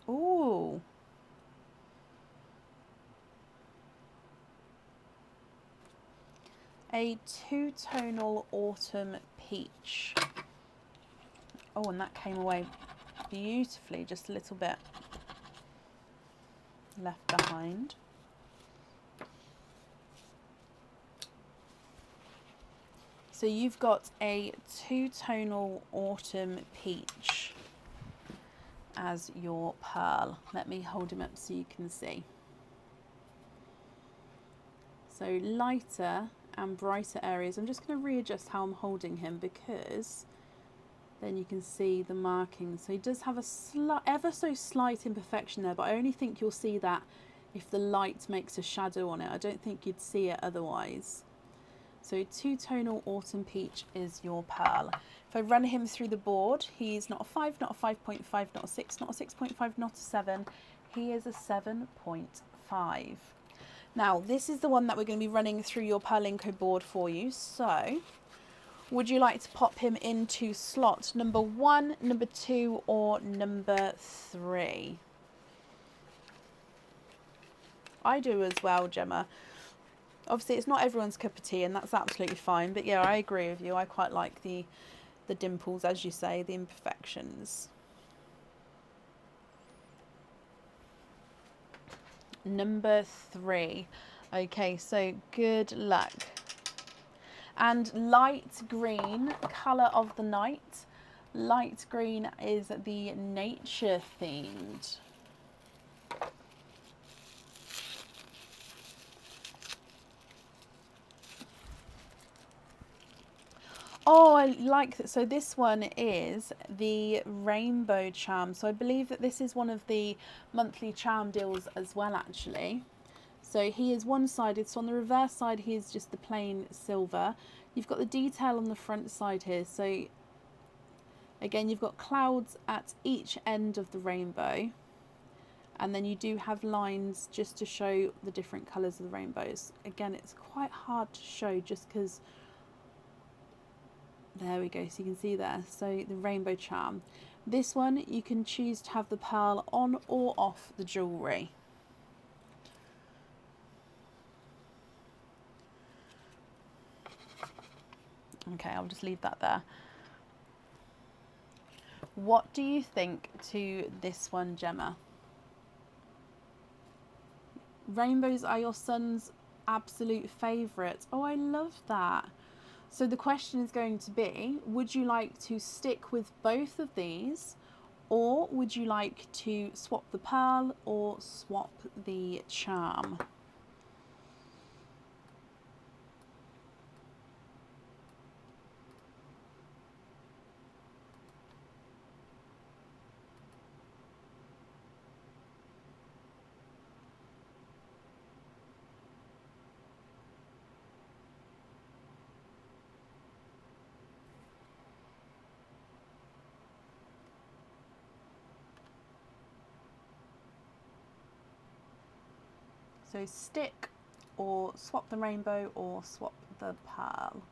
Ooh. A two-tonal autumn peach. Oh, and that came away beautifully, just a little bit left behind. So you've got a two-tonal autumn peach as your pearl. Let me hold him up so you can see. So lighter and brighter areas. I'm just going to readjust how I'm holding him because then you can see the markings. So he does have a ever so slight imperfection there, but I only think you'll see that if the light makes a shadow on it. I don't think you'd see it otherwise. So two-tonal autumn peach is your pearl. If I run him through the board, he's not a 5, not a 5.5, not a 6, not a 6.5, not a 7. He is a 7.5. Now, this is the one that we're going to be running through your Perlinko board for you. So, would you like to pop him into slot number 1, number 2, or number 3? I do as well, Gemma. Obviously, it's not everyone's cup of tea, and that's absolutely fine. But yeah, I agree with you. I quite like the dimples, as you say, the imperfections. Number 3. Okay, so good luck. And light green, colour of the night. Light green is the nature themed. Oh, I like that. So this one is the rainbow charm. So I believe that this is one of the monthly charm deals as well, actually. So he is one-sided. So on the reverse side, he is just the plain silver. You've got the detail on the front side here. So again, you've got clouds at each end of the rainbow. And then you do have lines just to show the different colours of the rainbows. Again, it's quite hard to show just because... There we go, so you can see there. So the rainbow charm. This one, you can choose to have the pearl on or off the jewellery. Okay, I'll just leave that there. What do you think to this one, Gemma? Rainbows are your son's absolute favourite. Oh, I love that. So the question is going to be, would you like to stick with both of these, or would you like to swap the pearl or swap the charm? So stick or swap the rainbow or swap the pearl.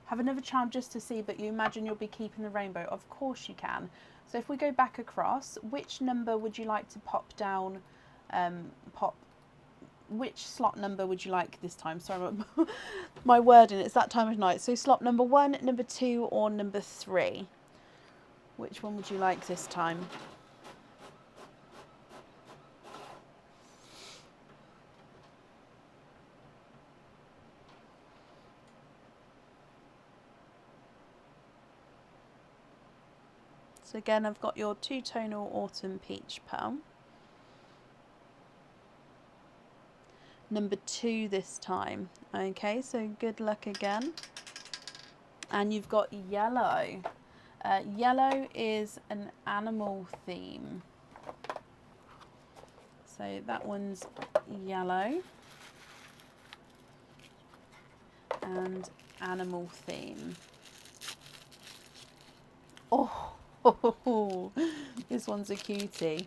Have another charm just to see, but you imagine you'll be keeping the rainbow. Of course you can. So if we go back across, which number would you like to pop down? Which slot number would you like this time? Sorry, my wording, it's that time of night. So slot number 1, number 2 or number 3? Which one would you like this time? So again, I've got your two-tonal autumn peach pearl. Number 2 this time. Okay, so good luck again. And you've got yellow. Yellow is an animal theme. So that one's yellow. And animal theme. Oh, this one's a cutie.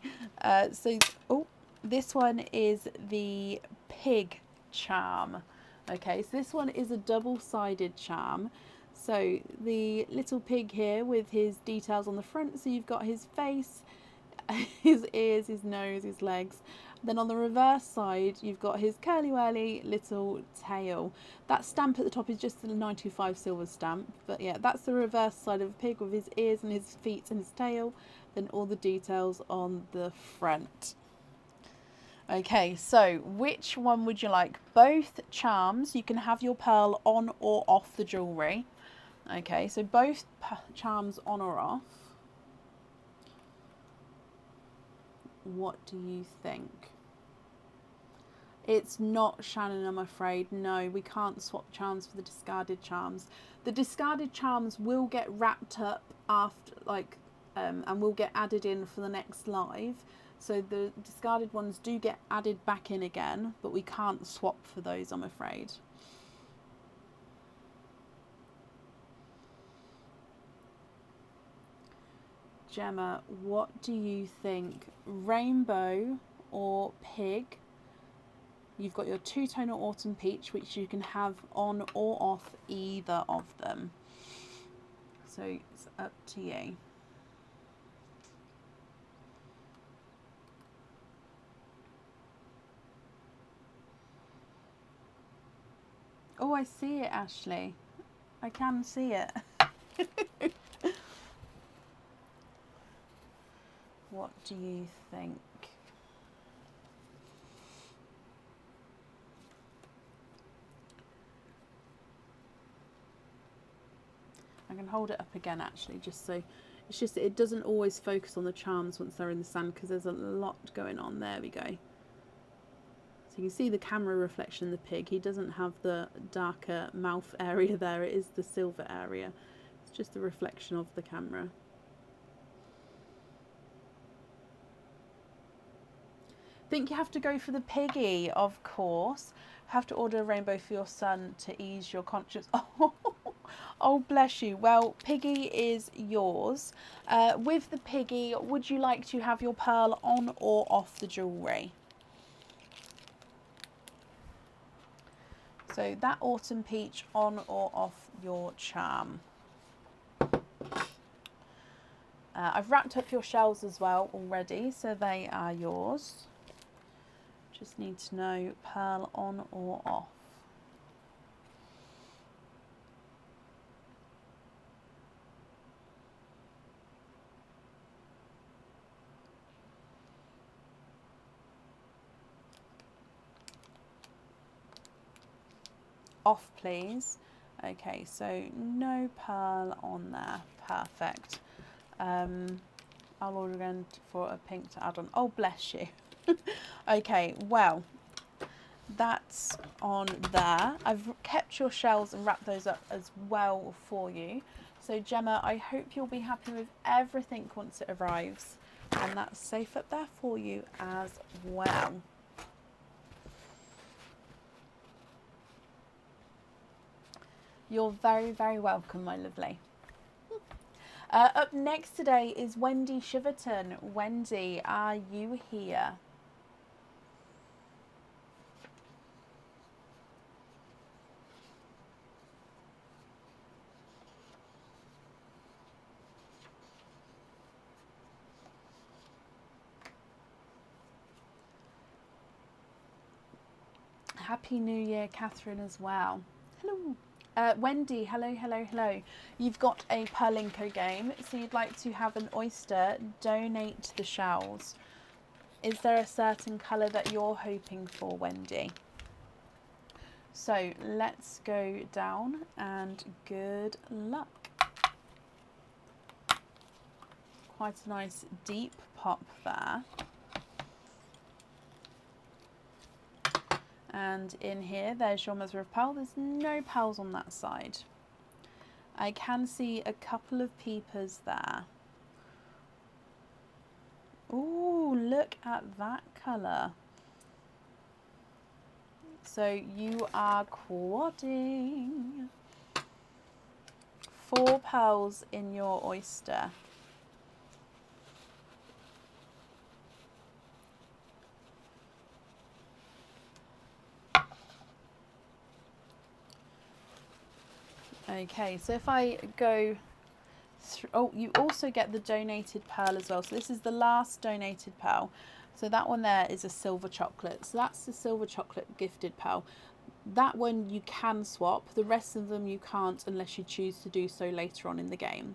This one is the pig charm. Okay, so this one is a double-sided charm. So the little pig here with his details on the front. So you've got his face, his ears, his nose, his legs. Then on the reverse side, you've got his curly-whirly little tail. That stamp at the top is just the 925 silver stamp. But yeah, that's the reverse side of a pig with his ears and his feet and his tail. Then all the details on the front. Okay, so which one would you like? Both charms, you can have your pearl on or off the jewellery. Okay, so both charms on or off. What do you think? It's not, Shannon, I'm afraid. No, we can't swap charms for the discarded charms. The discarded charms will get wrapped up after, and will get added in for the next live. So the discarded ones do get added back in again, but we can't swap for those, I'm afraid. Gemma, what do you think? Rainbow or pig? You've got your two-tonal autumn peach, which you can have on or off either of them. So it's up to you. Oh, I see it, Ashley. I can see it. What do you think? I can hold it up again actually, just so it's just it doesn't always focus on the charms once they're in the sand because there's a lot going on. There we go. So you can see the camera reflection in the pig. He doesn't have the darker mouth area there. It is the silver area. It's just the reflection of the camera. Think you have to go for the piggy, of course. Have to order a rainbow for your son to ease your conscience. Oh, bless you. Well, piggy is yours. With the piggy, would you like to have your pearl on or off the jewellery? So that autumn peach on or off your charm. I've wrapped up your shells as well already, so they are yours. Just need to know pearl on or off. Off, please. Okay, so no pearl on there. Perfect. I'll order again for a pink to add on. Oh, bless you. Okay, well, that's on there. I've kept your shells and wrapped those up as well for you. So Gemma, I hope you'll be happy with everything once it arrives, and that's safe up there for you as well. You're very, very welcome, my lovely. Up next today is Wendy Shiverton. Wendy, are you here? Happy New Year, Catherine, as well. Hello. Wendy, hello, hello, hello. You've got a Perlinko game, so you'd like to have an oyster, donate the shells. Is there a certain colour that you're hoping for, Wendy? So let's go down and good luck. Quite a nice deep pop there. And in here, there's your mother of pearl. There's no pearls on that side. I can see a couple of peepers there. Ooh, look at that colour. So you are quadding. 4 pearls in your oyster. Okay, so if I go through, oh, you also get the donated pearl as well. So this is the last donated pearl. So that one there is a silver chocolate. So that's the silver chocolate gifted pearl. That one you can swap. The rest of them you can't unless you choose to do so later on in the game.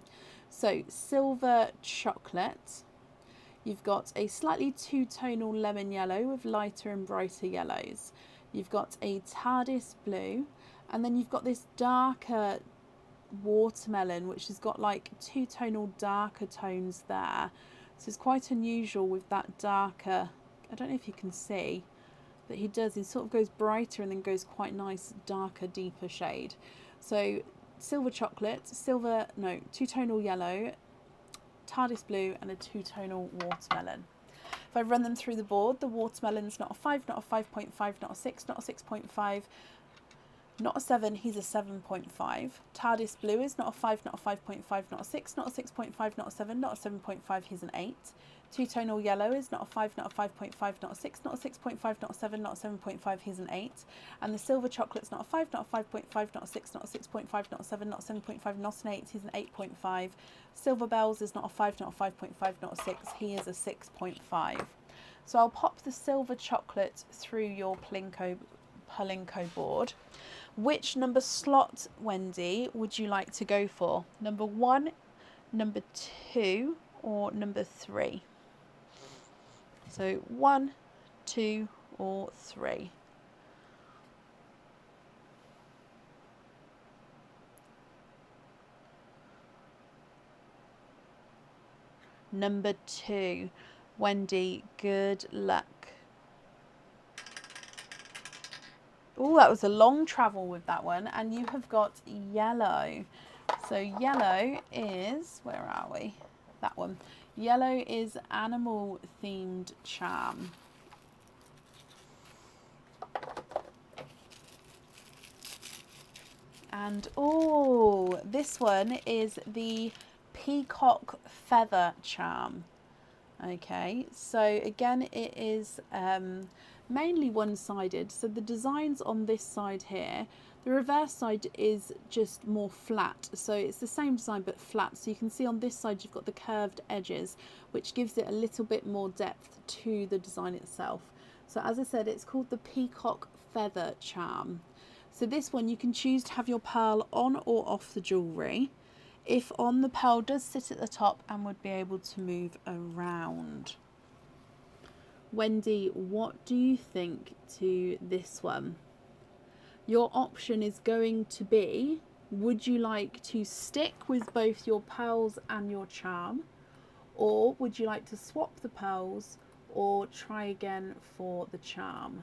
So silver chocolate. You've got a slightly two-tonal lemon yellow with lighter and brighter yellows. You've got a TARDIS blue. And then you've got this darker watermelon, which has got like two-tonal darker tones there. So it's quite unusual with that darker, I don't know if you can see, but he does, he sort of goes brighter and then goes quite nice, darker, deeper shade. So silver chocolate, two-tonal yellow, TARDIS blue, and a two-tonal watermelon. If I run them through the board, the watermelon's not a 5, not a 5.5, not a 6, not a 6.5, not a 7, he's a 7.5. TARDIS blue is not a 5, not a 5.5, not a 6, not a 6.5, not a 7, not a 7.5, he's an 8. Two-tonal yellow is not a 5, not a 5.5, not a 6, not a 6.5, not a 7, not a 7.5, he's an 8. And the silver chocolate's not a 5, not a 5.5, not a 6, not a 6.5, not a 7, not a 7.5, not an 8, he's an 8.5. Silver bells is not a 5, not a 5.5, not a 6, he is a 6.5. So I'll pop the silver chocolate through your Perlinko board. Which number slot, Wendy, would you like to go for? Number 1, number 2, or number 3? So 1, 2, or 3. Number 2. Wendy, good luck. Oh, that was a long travel with that one. And you have got yellow. So yellow is, where are we? That one. Yellow is animal themed charm. And oh, this one is the peacock feather charm. Okay, so again it is mainly one-sided. So the designs on this side here, the reverse side is just more flat. So it's the same design but flat. So you can see on this side you've got the curved edges, which gives it a little bit more depth to the design itself. So as I said, it's called the peacock feather charm. So this one you can choose to have your pearl on or off the jewellery. If on, the pearl does sit at the top and would be able to move around. Wendy, what do you think to this one? Your option is going to be, would you like to stick with both your pearls and your charm? Or would you like to swap the pearls or try again for the charm?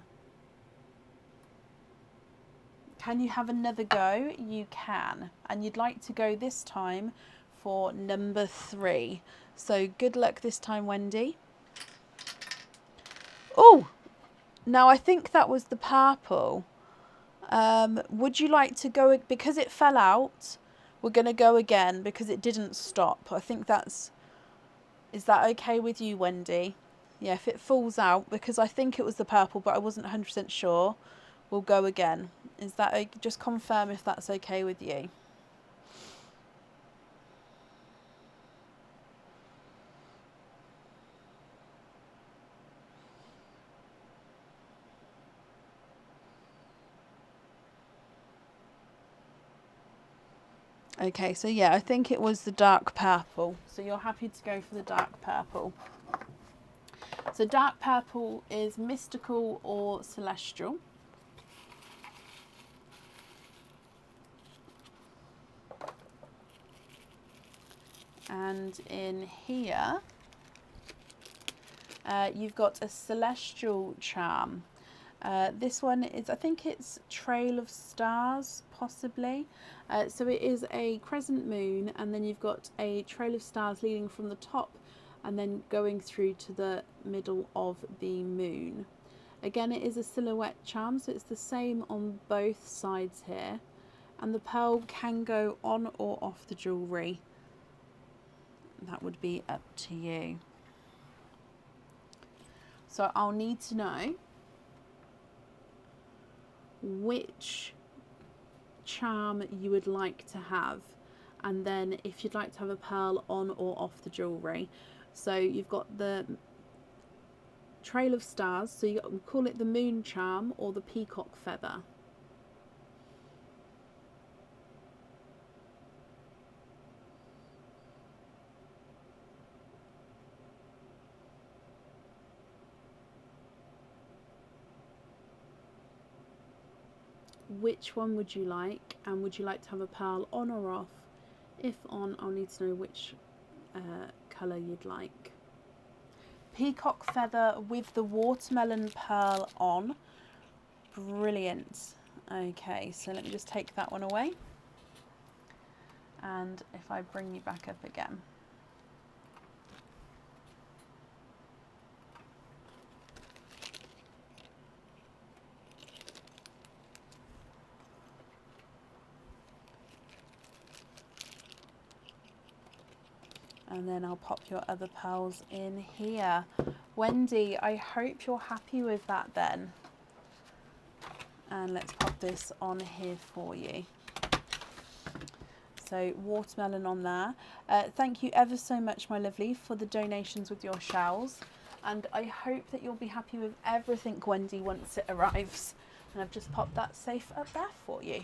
Can you have another go? You can. And you'd like to go this time for number 3. So good luck this time, Wendy. Oh, now I think that was the purple. Would you like to go, because it fell out, we're going to go again because it didn't stop. I think is that okay with you, Wendy? Yeah, if it falls out, because I think it was the purple, but I wasn't 100% sure, we'll go again. Is that okay? Just confirm if that's okay with you. Okay, so yeah, I think it was the dark purple. So you're happy to go for the dark purple. So dark purple is mystical or celestial. And in here, you've got a celestial charm. This one is, I think it's Trail of Stars, possibly. So it is a crescent moon, and then you've got a trail of stars leading from the top and then going through to the middle of the moon. Again, it is a silhouette charm, so it's the same on both sides here. And the pearl can go on or off the jewellery. That would be up to you. So I'll need to know which charm you would like to have, and then if you'd like to have a pearl on or off the jewellery. So you've got the Trail of Stars, so you call it the moon charm or the peacock feather. Which one would you like, and would you like to have a pearl on or off? If on, I'll need to know which colour you'd like. Peacock feather with the watermelon pearl on. Brilliant. Okay, so let me just take that one away. And if I bring you back up again. And then I'll pop your other pearls in here. Wendy, I hope you're happy with that then. And let's pop this on here for you. So watermelon on there. Thank you ever so much, my lovely, for the donations with your shells. And I hope that you'll be happy with everything, Wendy, once it arrives. And I've just popped that safe up there for you.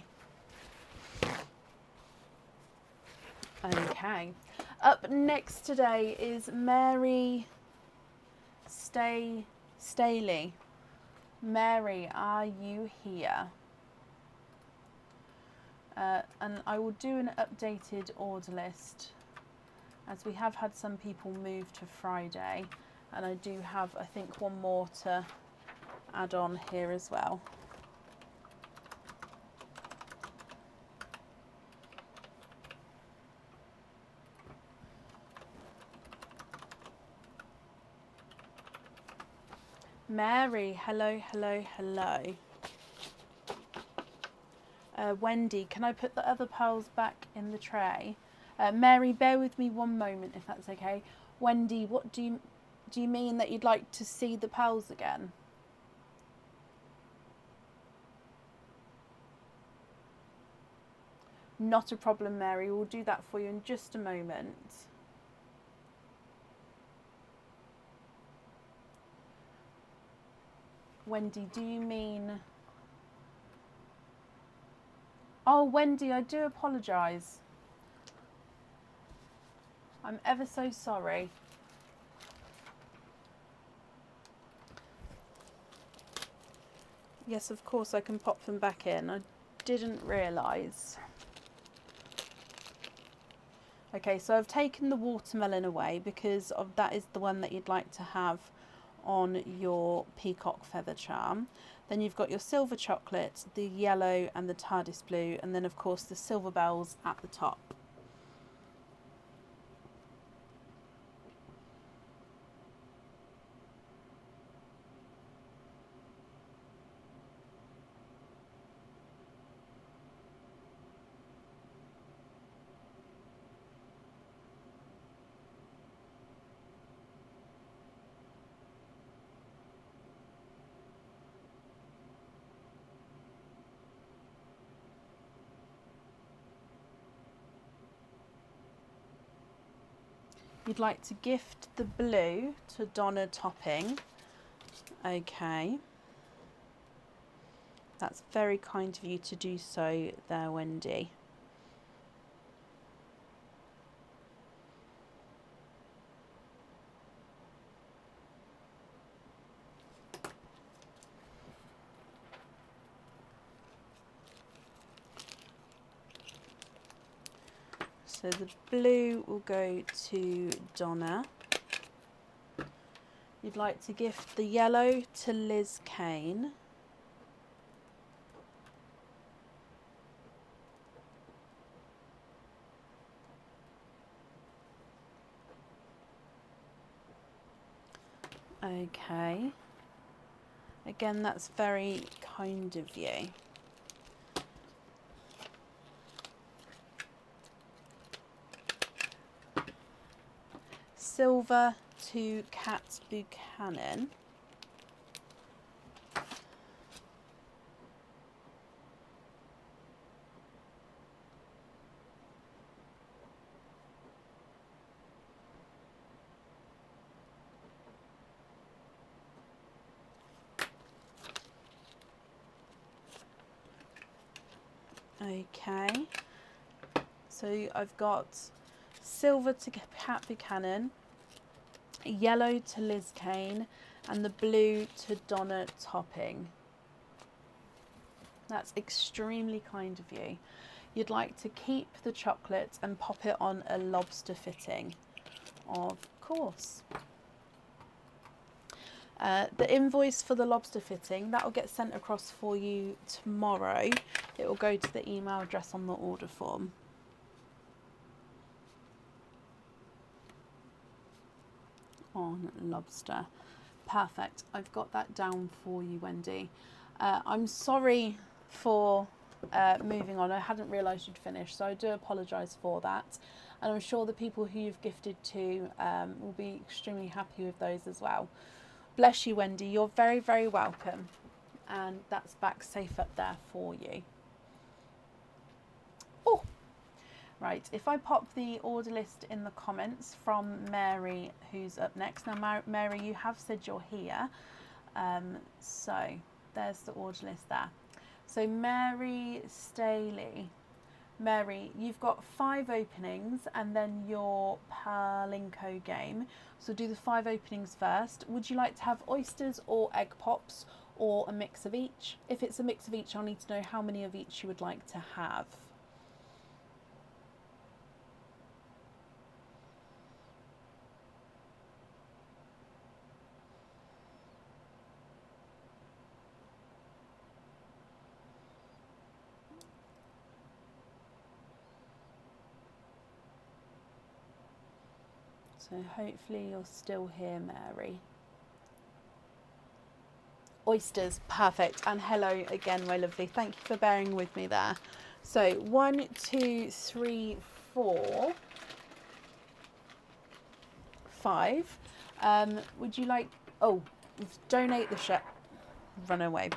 Okay. Up next today is Mary Staley. Mary, are you here? And I will do an updated order list, as we have had some people move to Friday, and I do have, I think, one more to add on here as well. Mary, hello, hello, hello. Wendy, can I put the other pearls back in the tray? Mary, bear with me one moment if that's okay. Wendy, what do you mean that you'd like to see the pearls again? Not a problem, Mary. We'll do that for you in just a moment. Wendy, do you mean... Oh, Wendy, I do apologise. I'm ever so sorry. Yes, of course, I can pop them back in. I didn't realise. Okay, so I've taken the watermelon away because that is the one that you'd like to have on your peacock feather charm. Then you've got your silver chocolate, the yellow and the TARDIS blue, and then of course the silver bells at the top. You'd like to gift the blue to Donna Topping. Okay. That's very kind of you to do so there, Wendy. So the blue will go to Donna. You'd like to gift the yellow to Liz Kane. Okay. Again, that's very kind of you. Silver to Kat Buchanan. Okay, so I've got silver to Kat Buchanan, yellow to Liz Kane, and the blue to Donna Topping. That's extremely kind of you. You'd like to keep the chocolate and pop it on a lobster fitting. Of course. The invoice for the lobster fitting, that will get sent across for you tomorrow. It will go to the email address on the order form. On lobster. Perfect. I've got that down for you, Wendy. I'm sorry for moving on. I hadn't realised you'd finished, so I do apologise for that. And I'm sure the people who you've gifted to will be extremely happy with those as well. Bless you, Wendy. You're very, very welcome. And that's back safe up there for you. Oh, right. If I pop the order list in the comments from Mary, who's up next. Now, Mary, you have said you're here. So there's the order list there. So Mary Staley. Mary, you've got 5 openings and then your Perlinko game. So do the 5 openings first. Would you like to have oysters or egg pops or a mix of each? If it's a mix of each, I'll need to know how many of each you would like to have. So hopefully you're still here, Mary. Oysters, perfect. And hello again, my lovely. Thank you for bearing with me there. So 1, 2, 3, 4, 5. Would you like, donate the shell, run away.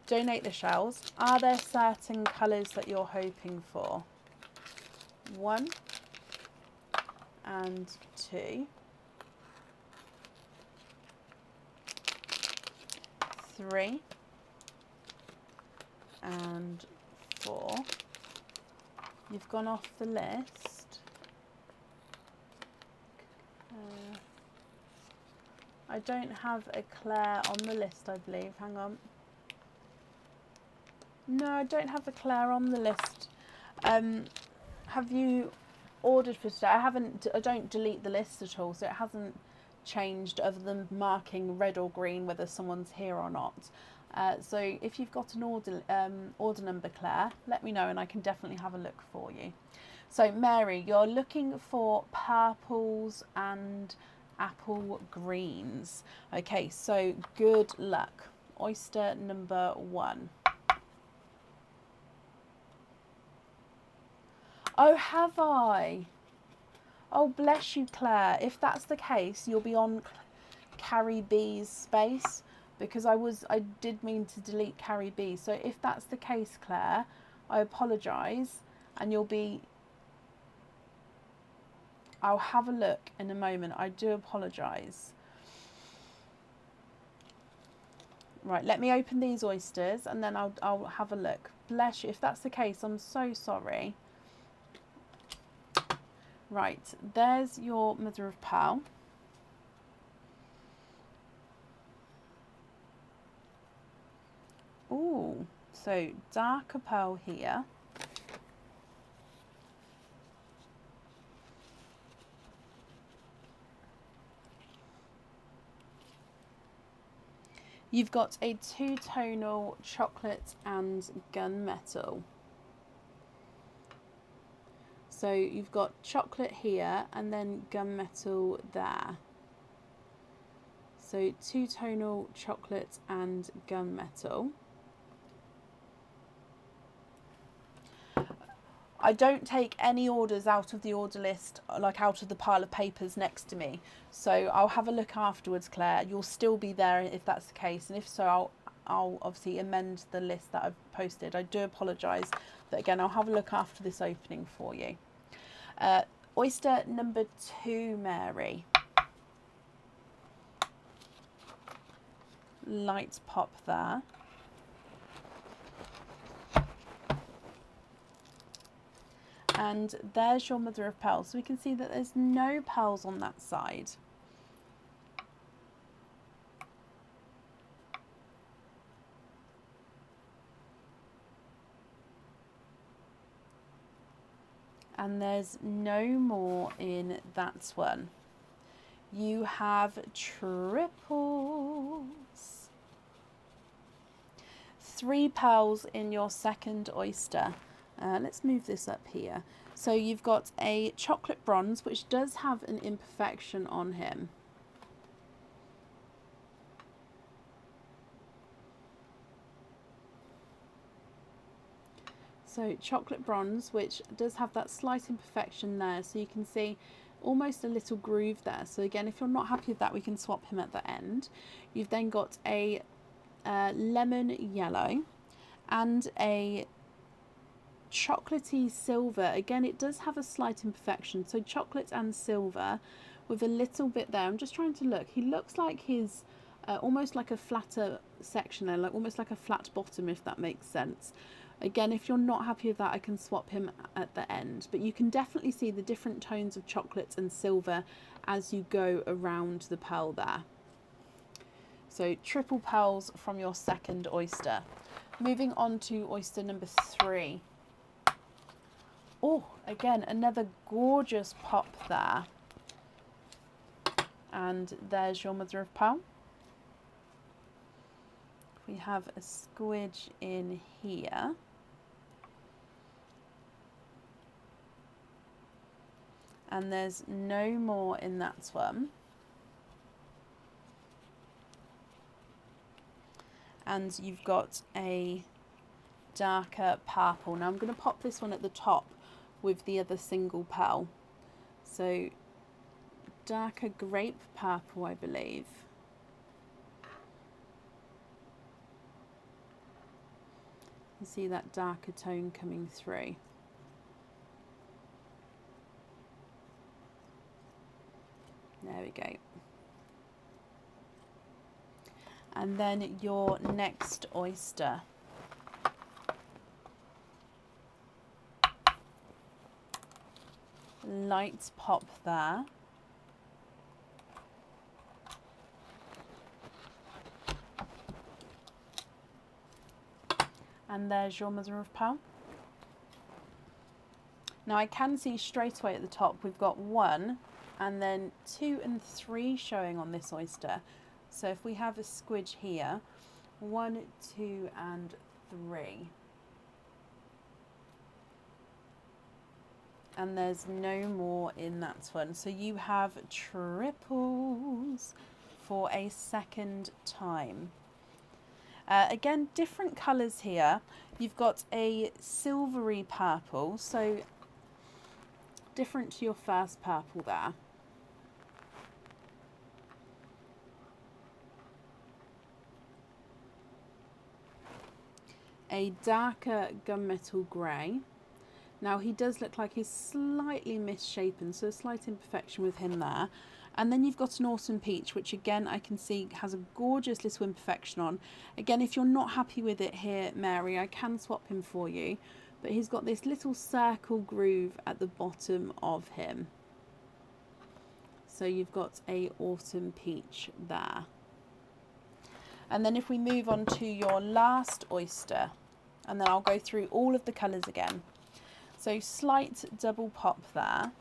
Donate the shells. Are there certain colours that you're hoping for? 1 and 2. 3 and 4. You've gone off the list. I don't have a Claire on the list, I believe. Hang on. No, I don't have a Claire on the list. Have you ordered for today? I don't delete the list at all, so it hasn't changed other than marking red or green whether someone's here or not. So if you've got an order number, Claire, let me know and I can definitely have a look for you. So Mary, you're looking for purples and apple greens. Okay, so good luck. Oyster number 1. Oh, have I? Oh, bless you, Claire. If that's the case, you'll be on Carrie B's space, because I did mean to delete Carrie B. So if that's the case, Claire, I apologise, and you'll be... I'll have a look in a moment. I do apologise. Right, let me open these oysters and then I'll have a look. Bless you. If that's the case, I'm so sorry. Right, there's your mother of pearl. Ooh, so darker pearl here. You've got a two-tonal chocolate and gunmetal. So you've got chocolate here and then gunmetal there. So two-tonal chocolate and gunmetal. I don't take any orders out of the order list, like out of the pile of papers next to me. So I'll have a look afterwards, Claire. You'll still be there if that's the case. And if so, I'll obviously amend the list that I've posted. I do apologise. But again, I'll have a look after this opening for you. Oyster number 2, Mary. Light pop there. And there's your mother of pearl. So we can see that there's no pearls on that side. And there's no more in that one. You have triples. 3 pearls in your second oyster. Let's move this up here. So you've got a chocolate bronze, which does have an imperfection on him. So chocolate bronze, which does have that slight imperfection there. So you can see almost a little groove there. So again, if you're not happy with that, we can swap him at the end. You've then got a lemon yellow and a chocolatey silver. Again, it does have a slight imperfection, so chocolate and silver with a little bit there. I'm just trying to look. He looks like his almost like a flatter section there, like almost like a flat bottom, if that makes sense. Again, if you're not happy with that, I can swap him at the end, but you can definitely see the different tones of chocolate and silver as you go around the pearl there. So triple pearls from your second oyster. Moving on to oyster number 3. Oh, again, another gorgeous pop there. And there's your mother of pearl. We have a squidge in here. And there's no more in that one. And you've got a darker purple. Now I'm going to pop this one at the top with the other single pearl. So darker grape purple, I believe. You see that darker tone coming through. There we go. And then your next oyster. Light pop there. And there's your mother of pearl. Now I can see straight away at the top we've got 1 and then 2 and 3 showing on this oyster. So if we have a squidge here, 1, 2 and 3. And there's no more in that one. So you have triples for a second time. Again, different colours here. You've got a silvery purple, so different to your first purple there. A darker gunmetal grey. Now he does look like he's slightly misshapen, so a slight imperfection with him there. And then you've got an Autumn Peach, which again I can see has a gorgeous little imperfection on. Again, if you're not happy with it here, Mary, I can swap him for you. But he's got this little circle groove at the bottom of him. So you've got a Autumn Peach there. And then if we move on to your last Oyster, and then I'll go through all of the colours again. So slight double pop there.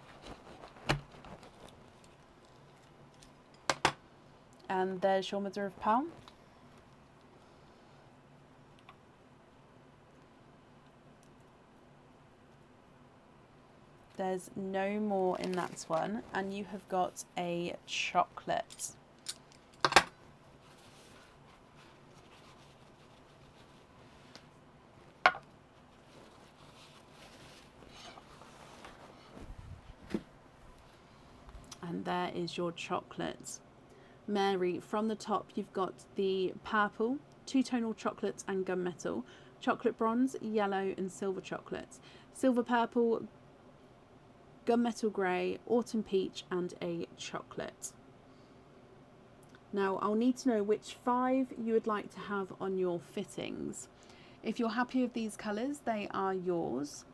And there's your mother of pearl. There's no more in that one. And you have got a chocolate. And there is your chocolate. Mary, from the top you've got the purple, two-tonal chocolate and gunmetal, chocolate bronze, yellow and silver chocolate, silver purple, gunmetal grey, autumn peach and a chocolate. Now I'll need to know which 5 you would like to have on your fittings. If you're happy with these colours, they are yours.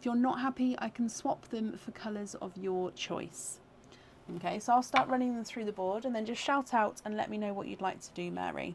If you're not happy, I can swap them for colours of your choice. Okay, so I'll start running them through the board and then just shout out and let me know what you'd like to do, Mary.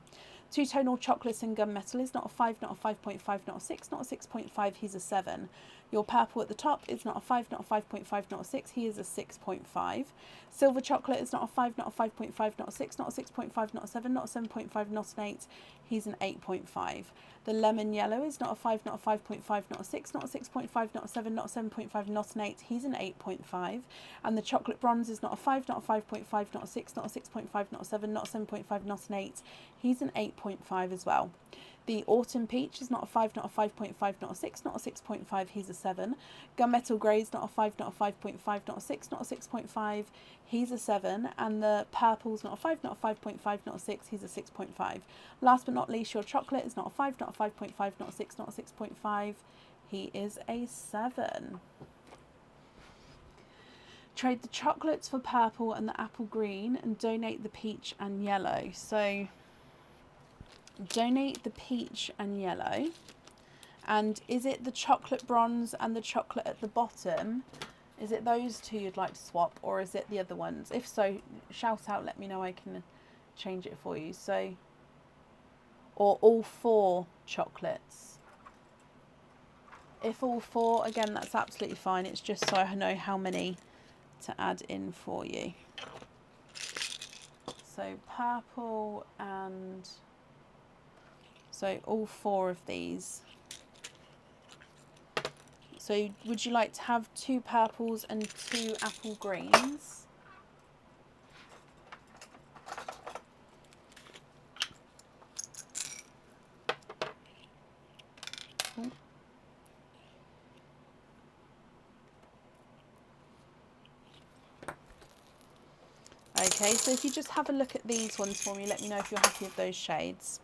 Two-tonal chocolates and gunmetal is not a 5, not a 5.5, not a 6, not a 6.5, he's a 7. Your purple at the top is not a 5, not a 5.5, not a 6, he is a 6.5. Silver chocolate is not a 5, not a 5.5, not a 6, not a 6.5, not a 7, not a 7.5, not an 8, he's an 8.5. The lemon yellow is not a 5, not a 5.5, not a 6, not a 6.5, not a 7, not a 7.5, not an 8, he's an 8.5. And the chocolate bronze is not a 5, not a 5.5, not a 6, not a 6.5, not a 7, not a 7.5, not an 8, he's an 8.5 as well. The autumn peach is not a 5, not a 5.5, not a 6, not a 6.5, he's a 7. Gunmetal grey is not a 5, not a 5.5, not a 6, not a 6.5, he's a 7. And the purple's not a 5, not a 5.5, not a 6, he's a 6.5. Last but not least, your chocolate is not a 5, not a 5.5, not a 6, not a 6.5, he is a 7. Trade the chocolates for purple and the apple green and donate the peach and yellow. So donate the peach and yellow. And is it the chocolate bronze and the chocolate at the bottom? Is it those two you'd like to swap, or is it the other ones? If so, shout out, let me know, I can change it for you. So, or all 4 chocolates. If all 4, again, that's absolutely fine. It's just so I know how many to add in for you. So purple and so all 4 of these. So would you like to have 2 purples and 2 apple greens? Okay, so if you just have a look at these ones for me, let me know if you're happy with those shades.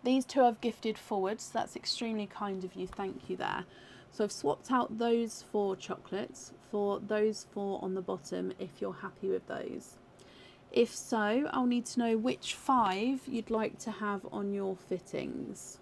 These 2 I've gifted forward, so that's extremely kind of you, thank you there. So I've swapped out those 4 chocolates for those 4 on the bottom if you're happy with those. If so, I'll need to know which 5 you'd like to have on your fittings.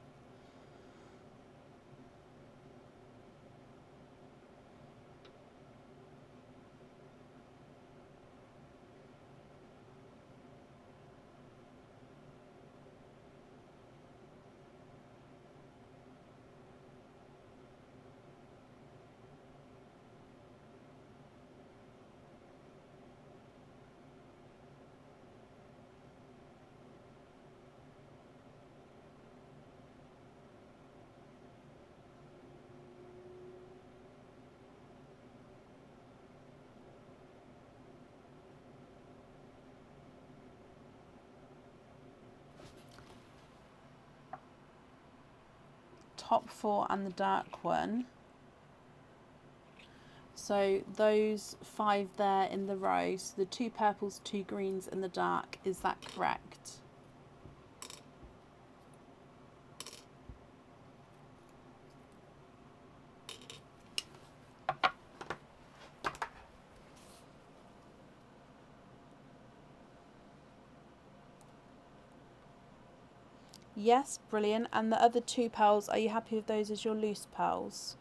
Top 4 and the dark one. So those 5 there in the row, so the 2 purples, 2 greens and the dark, is that correct? Yes, brilliant. And the other 2 pearls, are you happy with those as your loose pearls?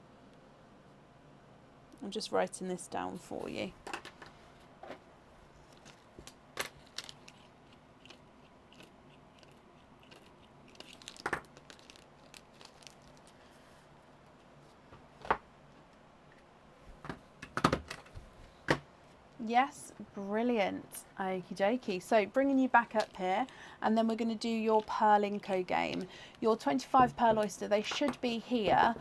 I'm just writing this down for you. Yes, brilliant. Okie dokie. So bringing you back up here, and then we're going to do your Pearlinko game. Your 25 pearl oyster, they should be here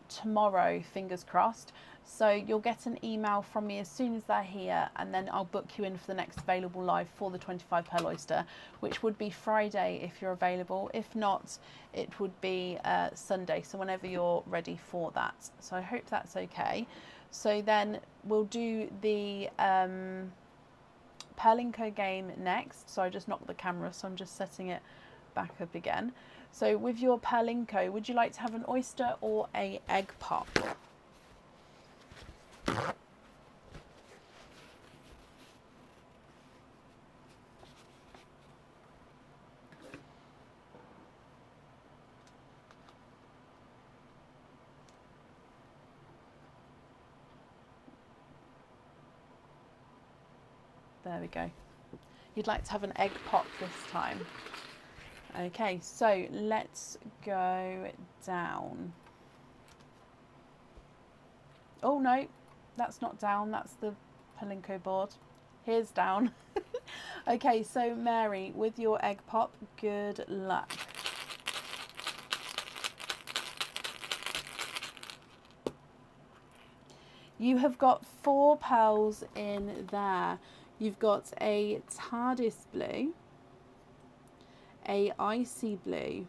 tomorrow, fingers crossed. So you'll get an email from me as soon as they're here, and then I'll book you in for the next available live for the 25 pearl oyster, which would be Friday if you're available. If not, it would be Sunday, so whenever you're ready for that. So I hope that's okay. So then we'll do the Pearlinko game next. So I just knocked the camera, so I'm just setting it back up again. So with your Pearlinko, would you like to have an oyster or a egg pop? There we go. You'd like to have an egg pop this time. Okay, so let's go down. Oh no, that's not down, that's the Pearlinko board. Here's down. Okay, so Mary, with your egg pop, good luck. You have got 4 pearls in there. You've got a TARDIS blue, a icy blue,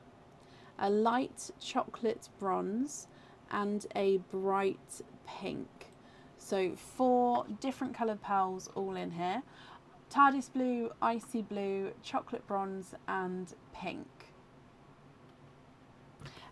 a light chocolate bronze, and a bright pink. So 4 different coloured pearls all in here. TARDIS blue, icy blue, chocolate bronze, and pink.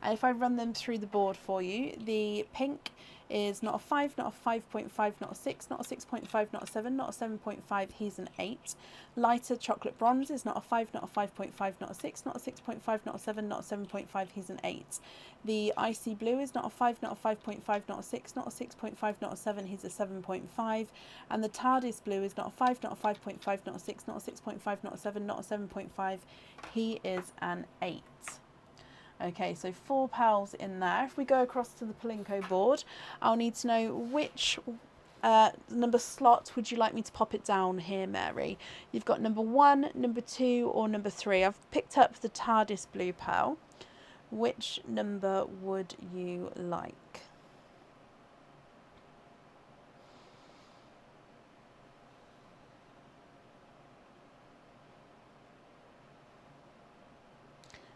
And if I run them through the board for you, the pink is not a 5, not a 5.5, not a 6, not a 6.5, not a 7, not a 7.5, he's an 8. Lighter chocolate bronze is not a 5, not a 5.5, not a 6, not a 6.5, not a 7, not a 7.5, he's an 8. The icy blue is not a 5, not a 5.5, not a 6, not a 6.5, not a 7, he's a 7.5. And the TARDIS blue is not a 5, not a 5.5, not a 6, not a 6.5, not a 7, not a 7.5, he is an 8. Okay, so 4 pearls in there. If we go across to the Pearlinko board, I'll need to know which number slot would you like me to pop it down here, Mary? You've got number 1, number 2, or number 3. I've picked up the TARDIS blue pearl. Which number would you like?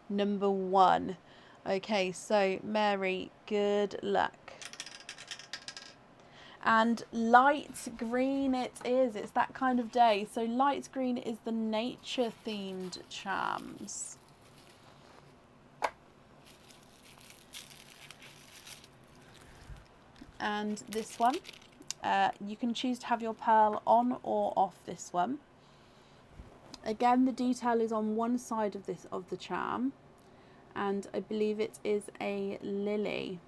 Number 1. Okay, so Mary, good luck. And light green it is. It's that kind of day. So light green is the nature themed charms. And this one, you can choose to have your pearl on or off this one. Again, the detail is on one side of the charm, and I believe it is a lily.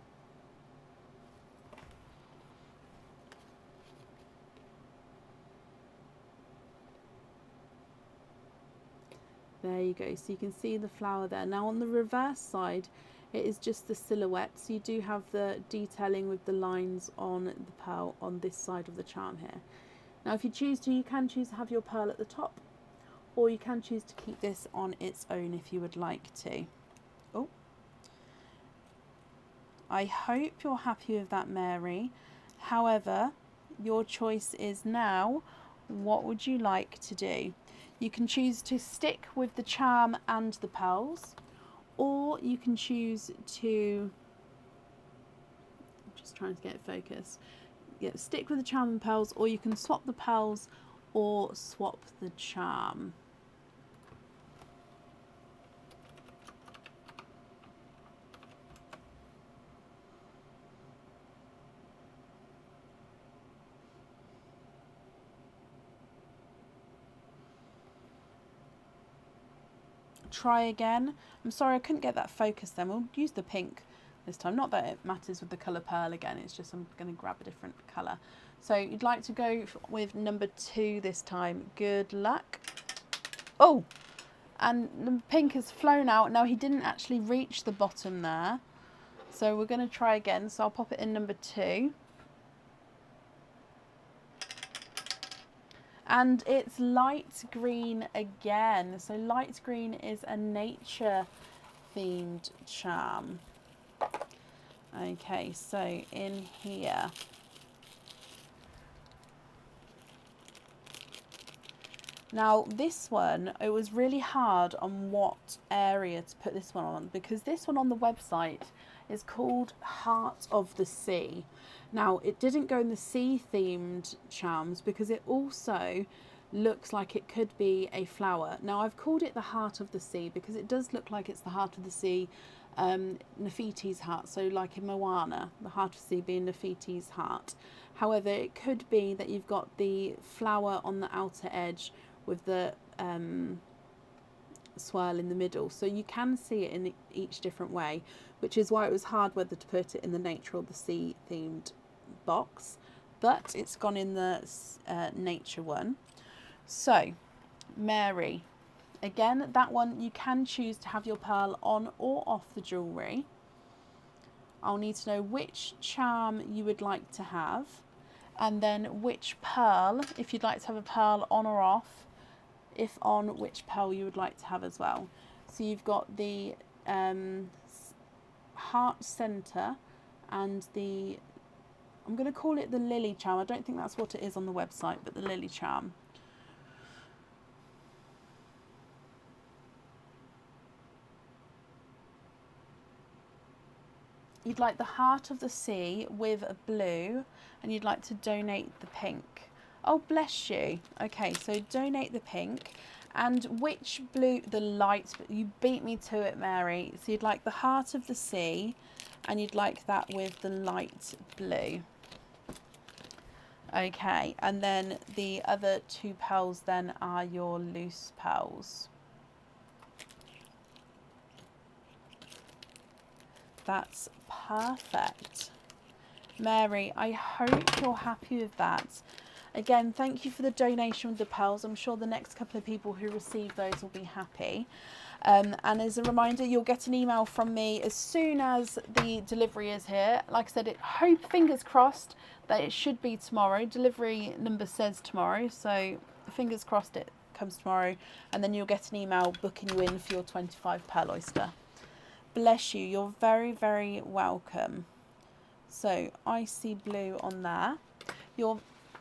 There you go, so you can see the flower there. Now on the reverse side, it is just the silhouette, so you do have the detailing with the lines on the pearl on this side of the charm here. Now if you choose to, you can choose to have your pearl at the top, or you can choose to keep this on its own if you would like to. Oh, I hope you're happy with that, Mary. However, your choice is now, what would you like to do? You can choose to stick with the charm and the pearls, or you can choose to, I'm just trying to get it focused. Yeah, stick with the charm and pearls, or you can swap the pearls or swap the charm. try again. I'm sorry I couldn't get that focus then. We'll use the pink this time. Not that it matters with the colour pearl again, it's just I'm going to grab a different colour. So you'd like to go with number 2 this time. Good luck. Oh, and the pink has flown out. Now he didn't actually reach the bottom there. So we're going to try again. So I'll pop it in number 2. And it's light green again. So light green is a nature themed charm. Okay, so in here. Now this one, it was really hard on what area to put this one on, because this one on the website is called Heart of the Sea. Now it didn't go in the sea themed charms because it also looks like it could be a flower. Now I've called it the Heart of the Sea because it does look like it's the heart of the sea, Nefiti's heart, so like in Moana, the heart of the sea being Nefiti's heart. However, it could be that you've got the flower on the outer edge with the swirl in the middle, so you can see it in each different way, which is why it was hard whether to put it in the nature or the sea themed box, but it's gone in the nature one. So Mary, again, that one you can choose to have your pearl on or off the jewellery. I'll need to know which charm you would like to have, and then which pearl, if you'd like to have a pearl on or off, if on, which pearl you would like to have as well. So you've got the heart centre and the, I'm going to call it the lily charm. I don't think that's what it is on the website, but the lily charm. You'd like the heart of the sea with a blue, and you'd like to donate the pink. Oh, bless you. Okay, so donate the pink. And which blue? The light. You beat me to it, Mary. So you'd like the heart of the sea, and you'd like that with the light blue. Okay, and then the other 2 pearls then are your loose pearls. That's perfect. Mary, I hope you're happy with that. Again, thank you for the donation with the pearls. I'm sure the next couple of people who receive those will be happy. And as a reminder, you'll get an email from me as soon as the delivery is here. Like I said, fingers crossed that it should be tomorrow. Delivery number says tomorrow, so fingers crossed it comes tomorrow. And then you'll get an email booking you in for your 25 pearl oyster. Bless you. You're very, very welcome. So icy blue on there.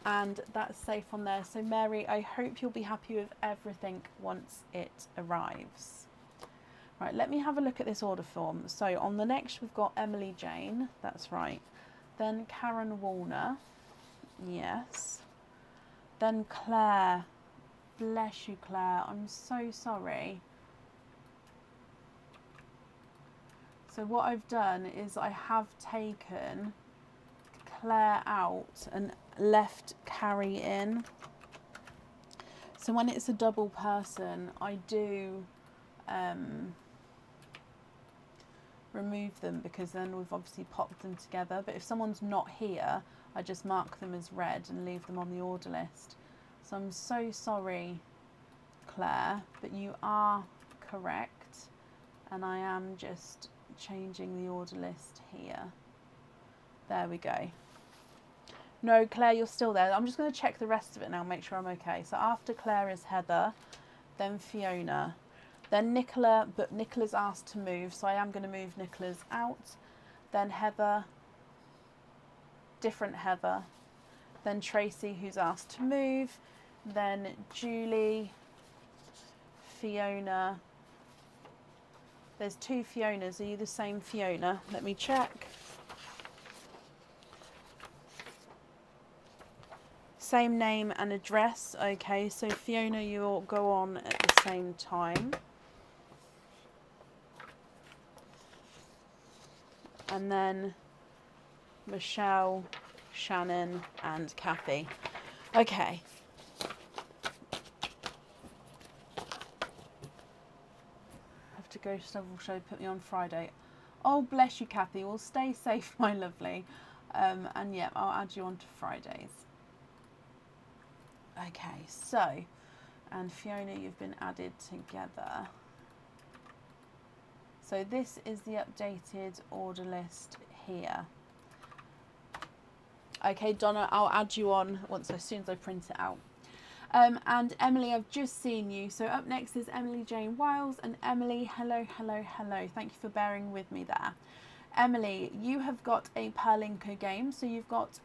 And that's safe on there. So Mary, I hope you'll be happy with everything once it arrives. Right, let me have a look at this order form. So on the next we've got Emily Jane, that's right. Then Karen Warner, yes. Then Claire, bless you Claire, I'm so sorry. So what I've done is I have taken Claire out and left Carrie in. So when it's a double person, I do remove them because then we've obviously popped them together. But if someone's not here, I just mark them as red and leave them on the order list. So I'm so sorry, Claire, but you are correct, and I am just changing the order list here. There we go. No, Claire, you're still there. I'm just going to check the rest of it now, make sure I'm okay. So after Claire is Heather, then Fiona, then Nicola, but Nicola's asked to move, so I am going to move Nicola's out. Then Heather, different Heather. Then Tracy, who's asked to move. Then Julie, Fiona. There's 2 Fionas. Are you the same Fiona? Let me check. Same name and address. Okay, so Fiona, you'll go on at the same time. And then Michelle, Shannon and Kathy. Okay. Ghost Level Show put me on Friday. Oh, bless you, Kathy. Well, stay safe, my lovely. And yeah, I'll add you on to Fridays. Okay, so, and Fiona, you've been added together. So this is the updated order list here. Okay, Donna, I'll add you on as soon as I print it out. And Emily, I've just seen you. So up next is Emily Jane Wiles. And Emily, hello, hello, hello. Thank you for bearing with me there. Emily, you have got a Perlinko game. So you've got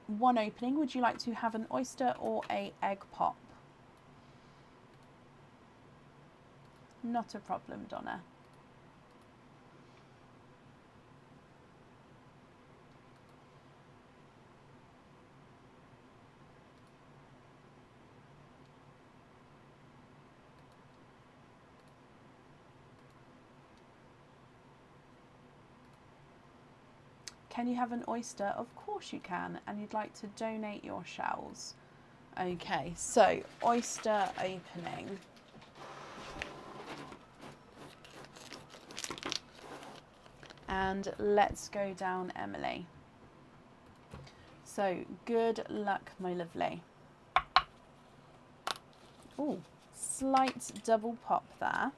one opening. Would you like to have an oyster or a egg pop? Not a problem, Donna. Can you have an oyster? Of course you can. And you'd like to donate your shells. Okay, so oyster opening. And let's go down, Emily. So good luck, my lovely. Oh, slight double pop there.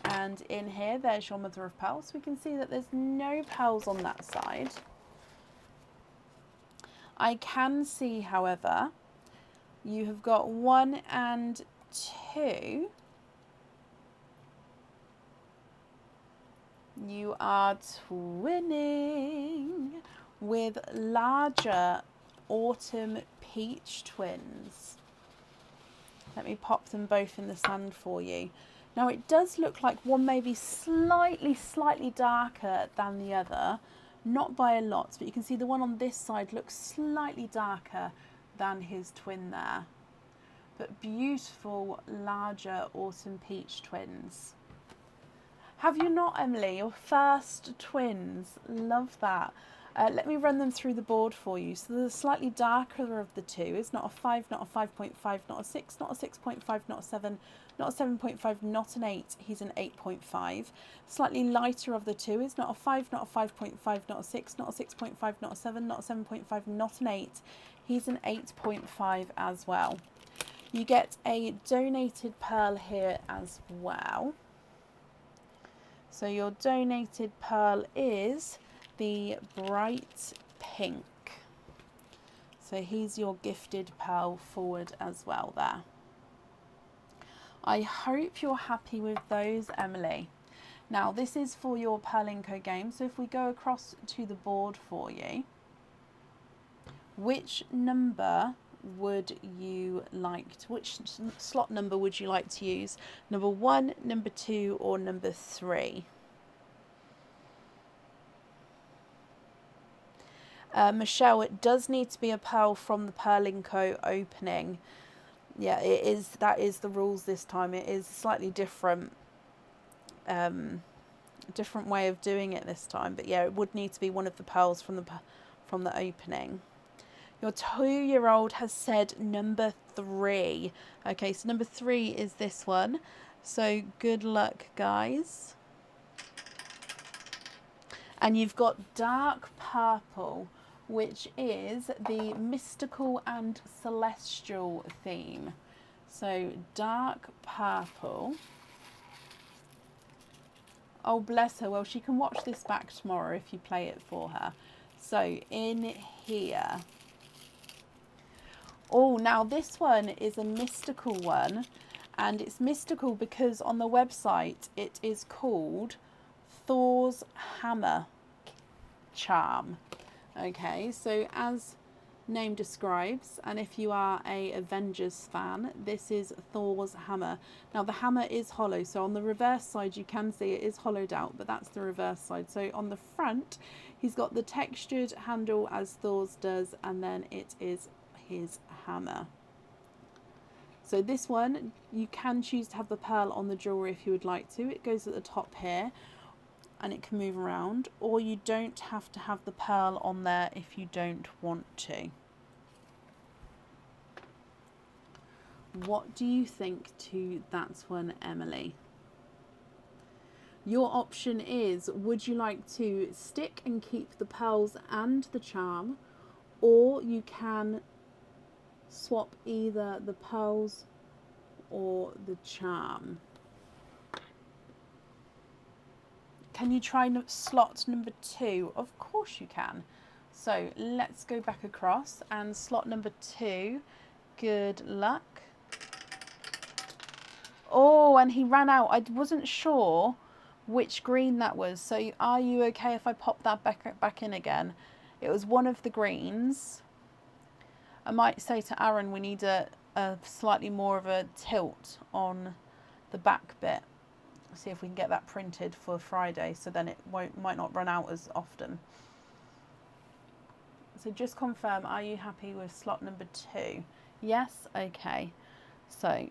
And in here, there's your mother of pearls. We can see that there's no pearls on that side. I can see, however, you have got 1 and 2. You are twinning with larger autumn peach twins. Let me pop them both in the sand for you. Now it does look like one may be slightly darker than the other, not by a lot, but you can see the one on this side looks slightly darker than his twin there. But beautiful, larger autumn peach twins. Have you not, Emily? Your first twins. Love that. Let me run them through the board for you. So the slightly darker of the two is not a 5, not a 5.5, not a 6, not a 6.5, not a 7, not a 7.5, not an 8. He's an 8.5. Slightly lighter of the two is not a 5, not a 5.5, not a 6, not a 6.5, not a 7, not a 7.5, not an 8. He's an 8.5 as well. You get a donated pearl here as well. So your donated pearl is the bright pink. So he's your gifted pearl forward as well there. I hope you're happy with those, Emily. Now this is for your Perlinko game. So if we go across to the board for you, which number would you like to, which slot number would you like to use? Number 1, number 2, or number 3? Michelle, it does need to be a pearl from the Perlinko opening. Yeah, it is. That is the rules this time. It is slightly different, different way of doing it this time. But yeah, it would need to be one of the pearls from the opening. Your 2-year-old has said number 3. Okay, so number 3 is this one. So good luck, guys. And you've got dark purple, which is the mystical and celestial theme. So dark purple. Oh, bless her. Well, she can watch this back tomorrow if you play it for her. So in here. Oh, now this one is a mystical one. And it's mystical because on the website it is called Thor's Hammer Charm. Okay, so as name describes, and if you are a Avengers fan, this is Thor's hammer. Now the hammer is hollow, so on the reverse side you can see it is hollowed out, but that's the reverse side. So on the front he's got the textured handle as Thor's does, and then it is his hammer. So this one you can choose to have the pearl on the jewellery if you would like to. It goes at the top here and it can move around, or you don't have to have the pearl on there if you don't want to. What do you think to that one, Emily? Your option is, would you like to stick and keep the pearls and the charm, or you can swap either the pearls or the charm? Can you try slot number 2? Of course you can. So let's go back across, and slot number 2, good luck. Oh, and he ran out. I wasn't sure which green that was. So are you okay if I pop that back in again? It was one of the greens. I might say to Aaron we need a slightly more of a tilt on the back bit. See if we can get that printed for Friday, so then it might not run out as often. So just confirm, are you happy with slot number 2? Yes? Okay. So,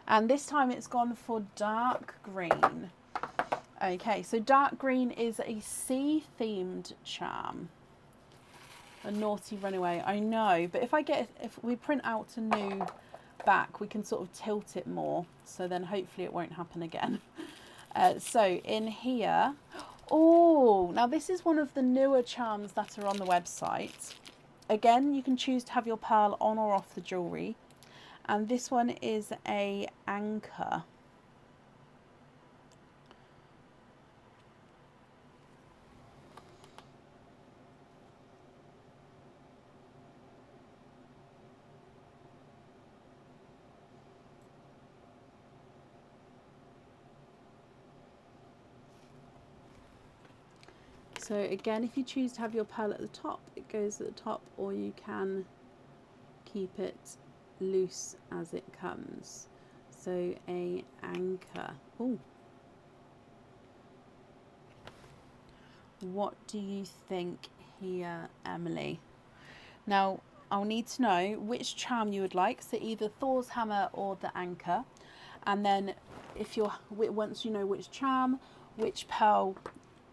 and this time it's gone for dark green. Okay, so dark green is a sea themed charm. A naughty runaway, I know, but if we print out a new back, we can sort of tilt it more, so then hopefully it won't happen again. So in here, oh, now this is one of the newer charms that are on the website. Again, you can choose to have your pearl on or off the jewellery, and this one is a anchor. So again, if you choose to have your pearl at the top, it goes at the top, or you can keep it loose as it comes. So a anchor. Oh, what do you think here, Emily? Now I'll need to know which charm you would like, so either Thor's hammer or the anchor, and then once you know which charm, which pearl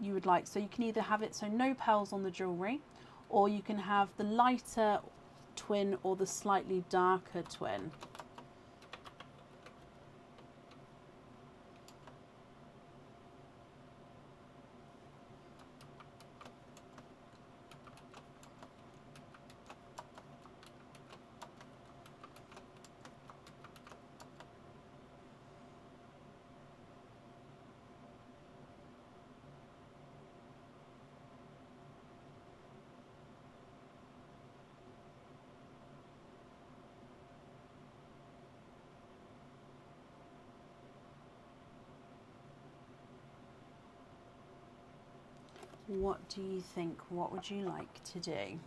you would like. So you can either have it so no pearls on the jewellery, or you can have the lighter twin or the slightly darker twin. What do you think? What would you like to do?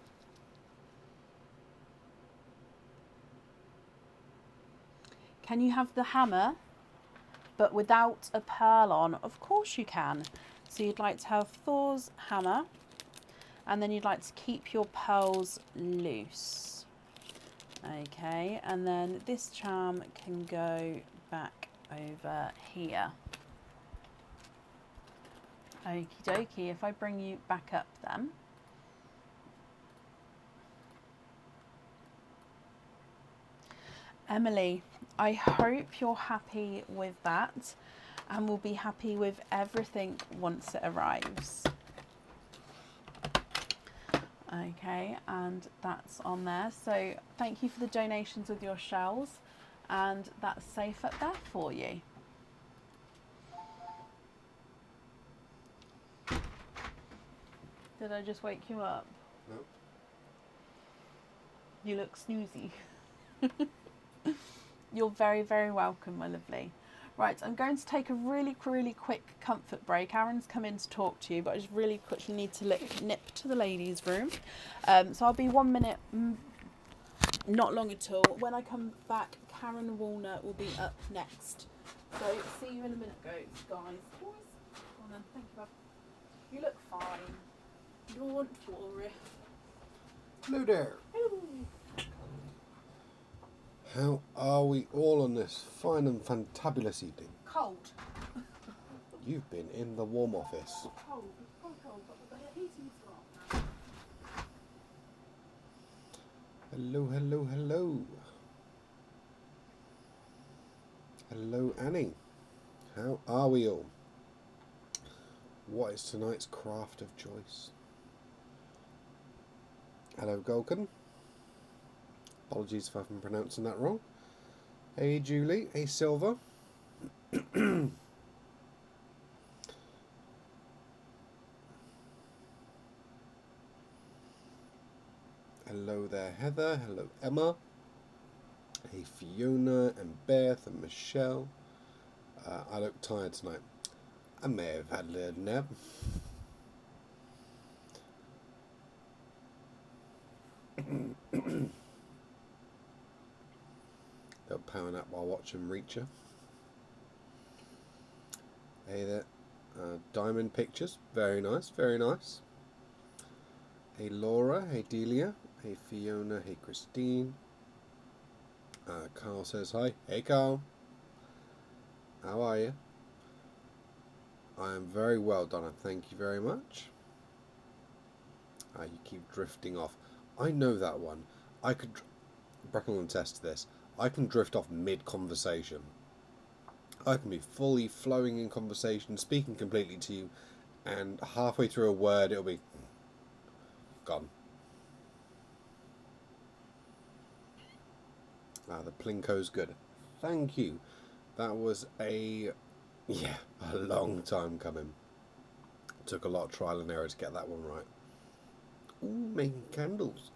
Can you have the hammer but without a pearl on? Of course you can. So you'd like to have Thor's hammer, and then you'd like to keep your pearls loose. Okay, and then this charm can go back over here. Okie dokie, if I bring you back up then. Emily, I hope you're happy with that, and will be happy with everything once it arrives. Okay, and that's on there. So thank you for the donations with your shells, and that's safe up there for you. Did I just wake you up? No. You look snoozy. You're very, very welcome, my lovely. Right, I'm going to take a really, really quick comfort break. Aaron's come in to talk to you, but I just really quickly need to nip to the ladies' room. So I'll be 1 minute, not long at all. When I come back, Karen Walnut will be up next. So see you in a minute, guys. Boys, go on then. Thank you, Bob. You look fine. Don't worry. Hello there. Hello. How are we all on this fine and fantabulous evening? Cold. You've been in the warm office. Cold, but the heating's gone. Hello, hello, hello. Hello, Annie. How are we all? What is tonight's craft of choice? Hello, Golken. Apologies if I'm pronouncing that wrong. Hey, Julie. Hey, Silver. Hello there, Heather. Hello, Emma. Hey, Fiona and Beth and Michelle. I look tired tonight. I may have had a little nap. Little power nap while watching Reacher. Hey there. Diamond Pictures. Very nice, very nice. Hey, Laura. Hey, Delia. Hey, Fiona. Hey, Christine. Carl says hi. Hey, Carl. How are you? I am very well, Donna. Thank you very much. You keep drifting off. I know that one. I could... Bracken will test this. I can drift off mid-conversation. I can be fully flowing in conversation, speaking completely to you, and halfway through a word it'll be gone. The Plinko's good. Thank you. That was a long time coming. Took a lot of trial and error to get that one right. Ooh, making candles.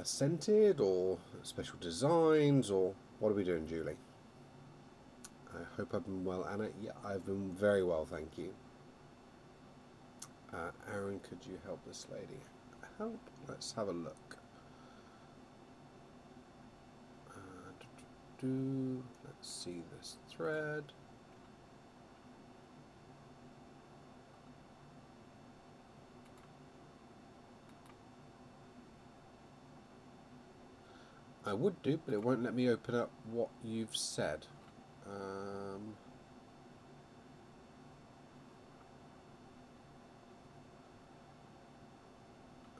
Scented or special designs, or what are we doing, Julie? I hope I've been well, Anna. Yeah, I've been very well, thank you. Aaron, could you help this lady? Help? Let's have a look. Let's see this thread. I would do, but it won't let me open up what you've said.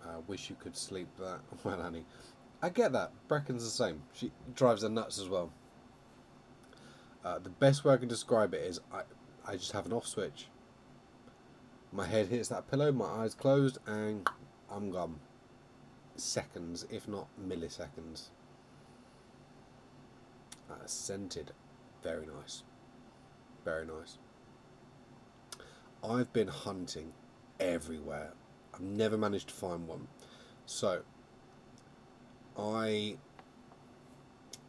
I wish you could sleep that well, Annie. I get that. Brecken's the same. She drives her nuts as well. The best way I can describe it is I just have an off switch. My head hits that pillow, my eyes closed, and I'm gone. Seconds, if not milliseconds. Scented. Very nice. Very nice. I've been hunting everywhere. I've never managed to find one. So, I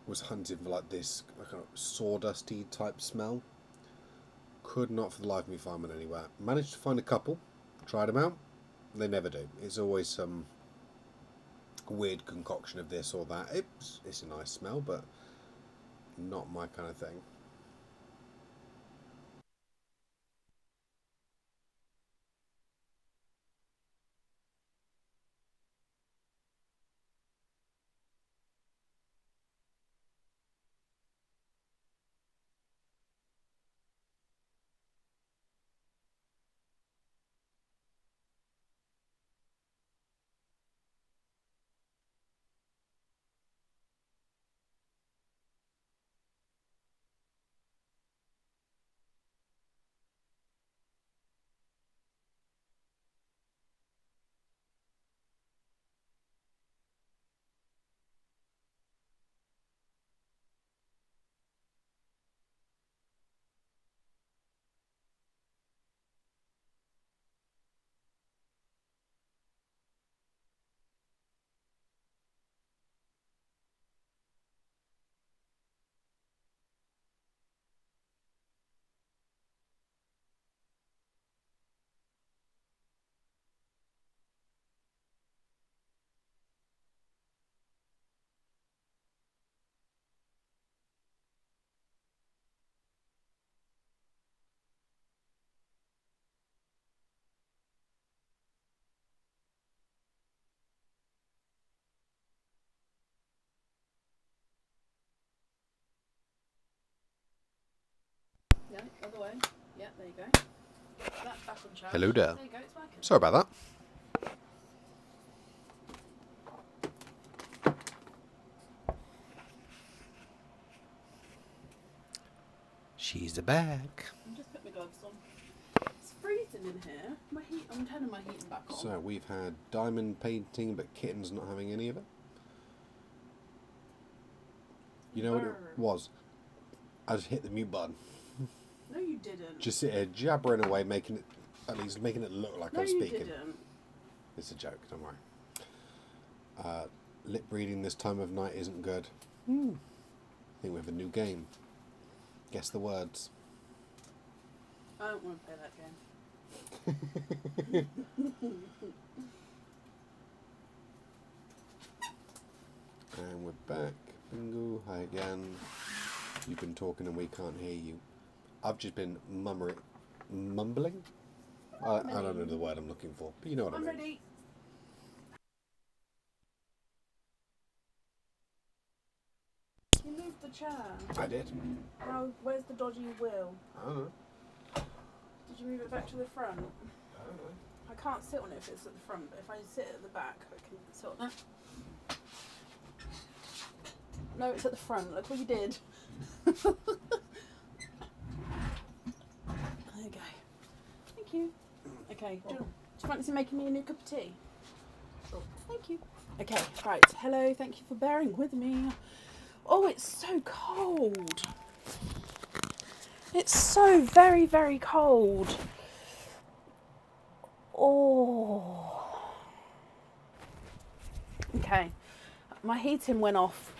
was hunting for like this kind of sawdusty type smell. Could not for the life of me find one anywhere. Managed to find a couple. Tried them out. They never do. It's always some weird concoction of this or that. It's a nice smell, but not my kind of thing. Yeah, other way. Yeah, there you go. That back on charge. Hello there. There you go, it's working. Sorry about that. She's back. I'll just put my gloves on. It's freezing in here. I'm turning my heating back on. So we've had diamond painting, but Kitten's not having any of it. You know what it was? I just hit the mute button. No, you didn't. Just sit here jabbering away, making it look like I'm speaking. No, you didn't. It's a joke, don't worry. Lip reading this time of night isn't good. I think we have a new game. Guess the words. I don't want to play that game. And we're back. Bingo. Hi again. You've been talking and we can't hear you. I've just been mumbling? I don't know the word I'm looking for, but you know what I mean. I'm ready. You moved the chair. I did. Well, where's the dodgy wheel? I don't know. Did you move it back to the front? I don't know. I can't sit on it if it's at the front, but if I sit at the back, I can sit on it. No, it's at the front. Look what you did. There you go. Thank you. Okay. Do you fancy making me a new cup of tea? Sure. Thank you. Okay, right. Hello. Thank you for bearing with me. Oh, it's so cold. It's so very, very cold. Oh. Okay. My heating went off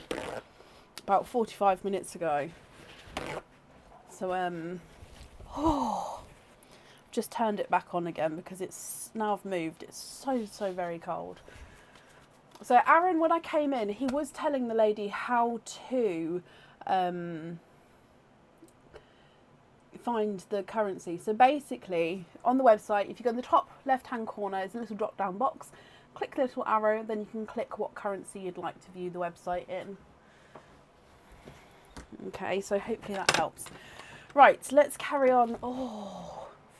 about 45 minutes ago. So, just turned it back on again because it's, now I've moved, it's so very cold. So Aaron, when I came in, he was telling the lady how to find the currency. So basically, on the website, if you go in the top left-hand corner, there's a little drop-down box. Click the little arrow, then you can click what currency you'd like to view the website in. Okay, so hopefully that helps. Right, let's carry on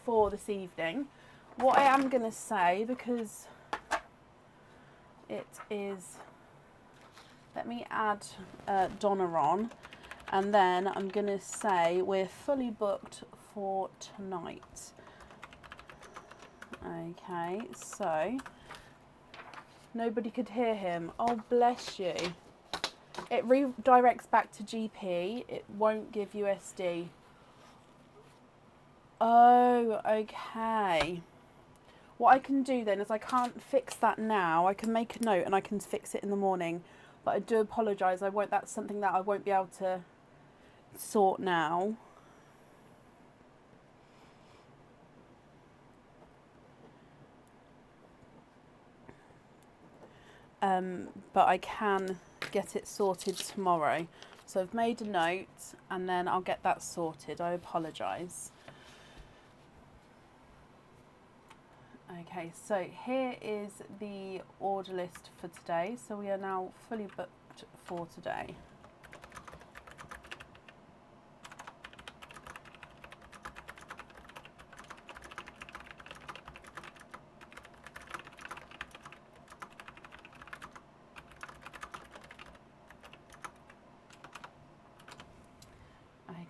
for this evening. What I am going to say, because it is, let me add Donna on, and then I'm going to say we're fully booked for tonight. Okay, so nobody could hear him. Oh, bless you. It redirects back to GP. It won't give USD. Oh, okay. What I can do then is I can't fix that now. I can make a note and I can fix it in the morning. But I do apologise. That's something that I won't be able to sort now. But I can get it sorted tomorrow. So I've made a note and then I'll get that sorted. I apologise. Okay, so here is the order list for today. So we are now fully booked for today.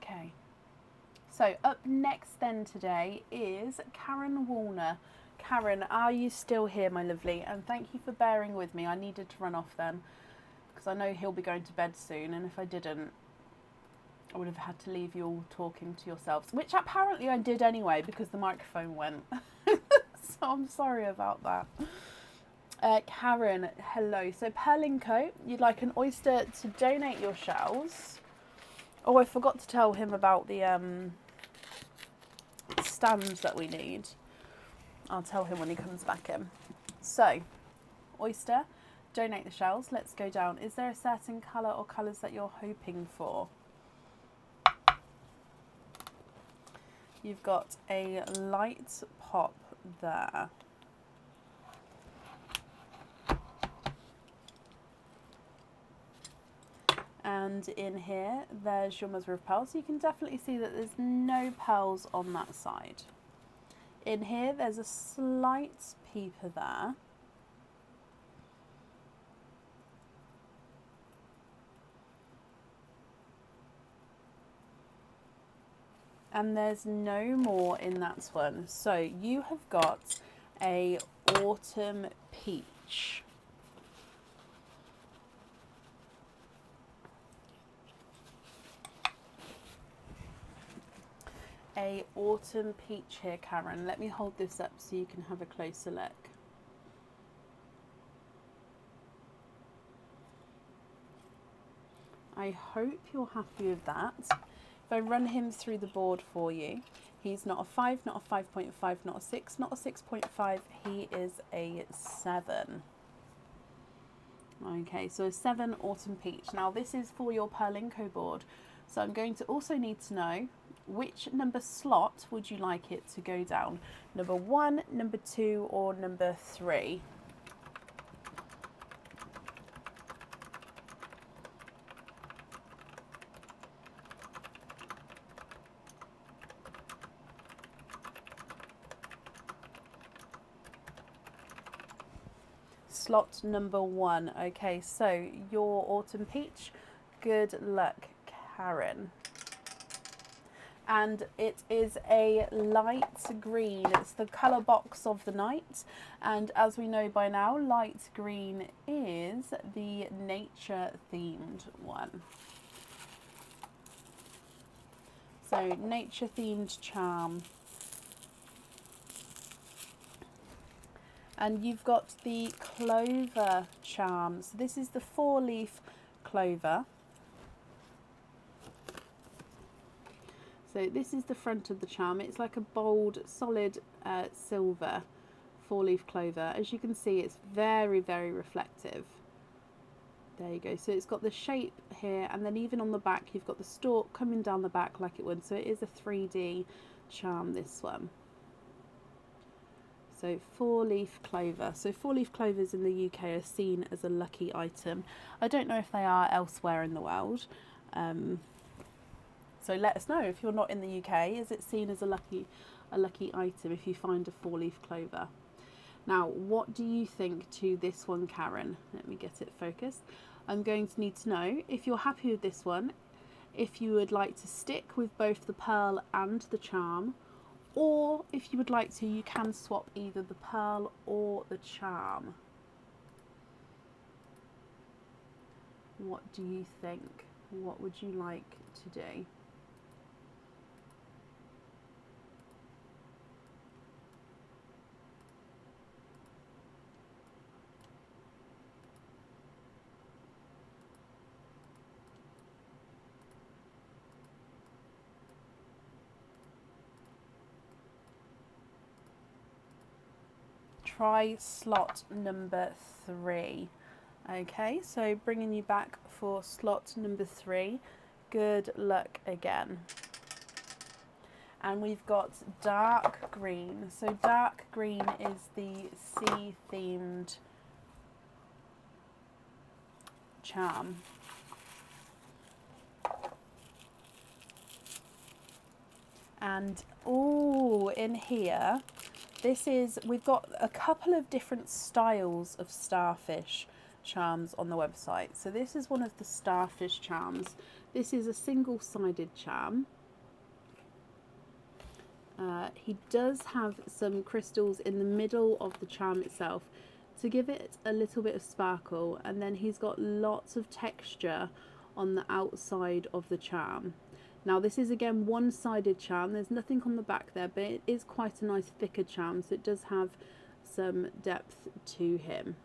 Okay, so up next then today is Karen Warner. Karen, are you still here, my lovely? And thank you for bearing with me. I needed to run off then because I know he'll be going to bed soon, and if I didn't, I would have had to leave you all talking to yourselves, which apparently I did anyway because the microphone went. So I'm sorry about that. Karen, hello. So Perlinco, you'd like an oyster to donate your shells. Oh, I forgot to tell him about the stands that we need. I'll tell him when he comes back in. So, oyster, donate the shells. Let's go down. Is there a certain colour or colours that you're hoping for? You've got a light pop there. And in here, there's your mother of pearl. So you can definitely see that there's no pearls on that side. In here, there's a slight peeper there. And there's no more in that one. So you have got a autumn peach. A autumn peach here, Karen. Let me hold this up so you can have a closer look. I hope you're happy with that. If I run him through the board for you, he's not a 5, not a 5.5, not a 6, not a 6.5, he is a 7. Okay, so a 7 autumn peach. Now this is for your Perlinco board, so I'm going to also need to know which number slot would you like it to go down? Number 1, number 2, or number 3? Slot number 1. Okay, so your autumn peach, good luck, Karen. And it is a light green. It's the colour box of the night, and as we know by now, light green is the nature themed one. So nature themed charm. And you've got the clover charm. So this is the 4-leaf clover. So this is the front of the charm. It's like a bold, solid silver 4-leaf clover. As you can see, it's very, very reflective. There you go. So it's got the shape here, and then even on the back, you've got the stalk coming down the back like it would. So it is a 3D charm, this one. So 4-leaf clover. So 4-leaf clovers in the UK are seen as a lucky item. I don't know if they are elsewhere in the world. So let us know if you're not in the UK. Is it seen as a lucky item if you find a 4-leaf clover? Now, what do you think to this one, Karen? Let me get it focused. I'm going to need to know if you're happy with this one, if you would like to stick with both the pearl and the charm, or if you would like to, you can swap either the pearl or the charm. What do you think? What would you like to do? Try slot number 3. Okay, so bringing you back for slot number 3. Good luck again. And we've got dark green. So dark green is the sea themed charm. And in here, we've got a couple of different styles of starfish charms on the website. So this is one of the starfish charms. This is a single-sided charm. He does have some crystals in the middle of the charm itself to give it a little bit of sparkle, and then he's got lots of texture on the outside of the charm. Now this is again one-sided charm. There's nothing on the back there, but it is quite a nice thicker charm, so it does have some depth to him.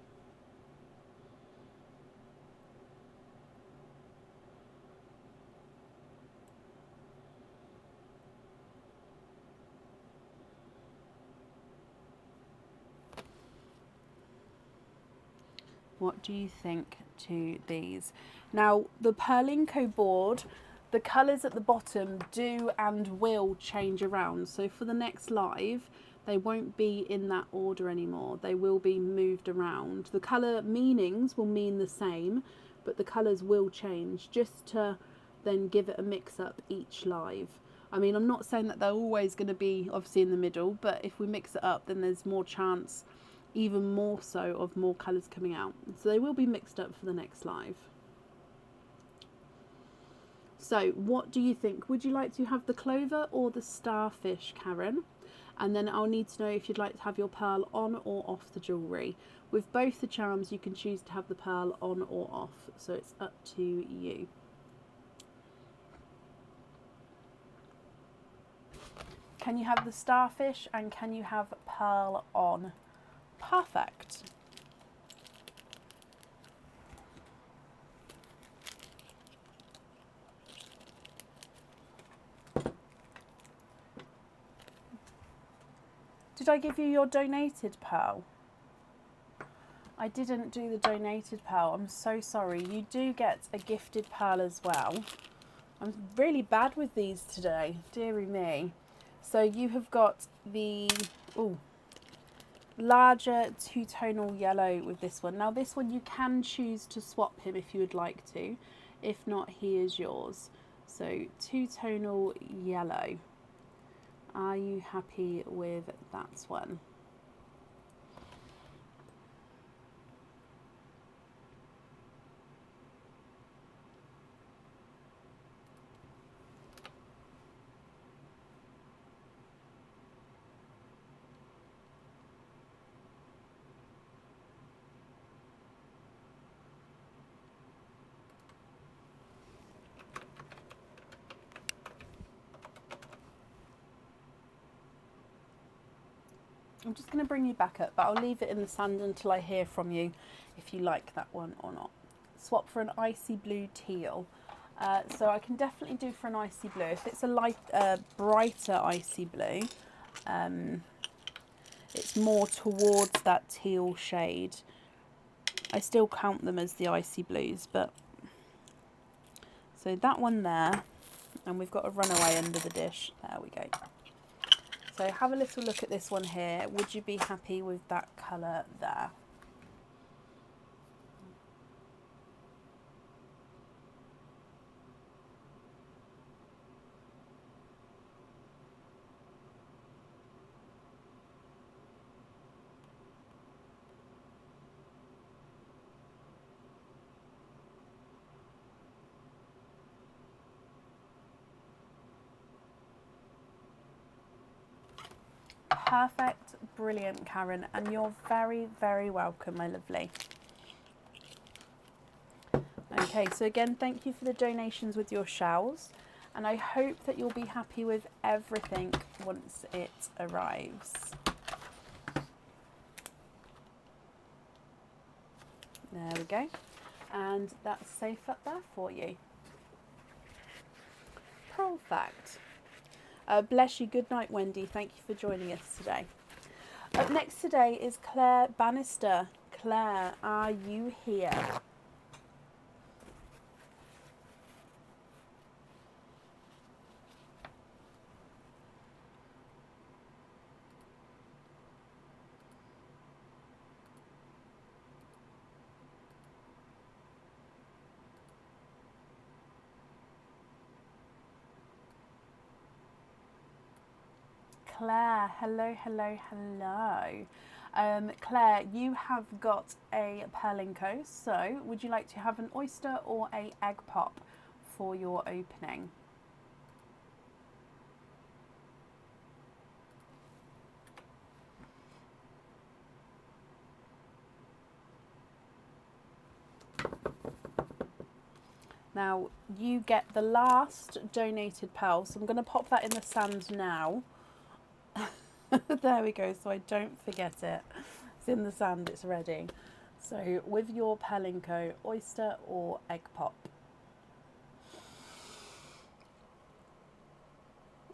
What do you think to these? Now the Perlinco board, the colours at the bottom do and will change around. So for the next live, they won't be in that order anymore. They will be moved around. The colour meanings will mean the same, but the colours will change just to then give it a mix up each live. I mean, I'm not saying that they're always going to be obviously in the middle, but if we mix it up, then there's more chance, even more so, of more colours coming out. So they will be mixed up for the next live. So what do you think? Would you like to have the clover or the starfish, Karen? And then I'll need to know if you'd like to have your pearl on or off the jewellery. With both the charms, you can choose to have the pearl on or off, so it's up to you. Can you have the starfish and can you have pearl on? Perfect. Did I give you your donated pearl? I didn't do the donated pearl. I'm so sorry. You do get a gifted pearl as well. I'm really bad with these today. Dearie me. So you have got the larger two-tonal yellow with this one. Now this one you can choose to swap him if you would like to. If not, he is yours. So two-tonal yellow. Are you happy with that one? I'm just going to bring you back up, but I'll leave it in the sand until I hear from you if you like that one or not. Swap for an icy blue teal. So I can definitely do for an icy blue. If it's a light, brighter icy blue, it's more towards that teal shade. I still count them as the icy blues, but so that one there, and we've got a runaway under the dish. There we go. So have a little look at this one here. Would you be happy with that colour there? Perfect, brilliant, Karen, and you're very, very welcome, my lovely. Okay, so again, thank you for the donations with your shells, and I hope that you'll be happy with everything once it arrives. There we go, and that's safe up there for you. Perfect. Bless you. Good night, Wendy. Thank you for joining us today. Up next today is Claire Bannister. Claire, are you here? Claire, hello, hello, hello. Claire, you have got a Perlinco, so would you like to have an oyster or a egg pop for your opening? Now, you get the last donated pearl, so I'm going to pop that in the sand now. There we go, so I don't forget it. It's in the sand, it's ready. So with your Perlinco, oyster or egg pop?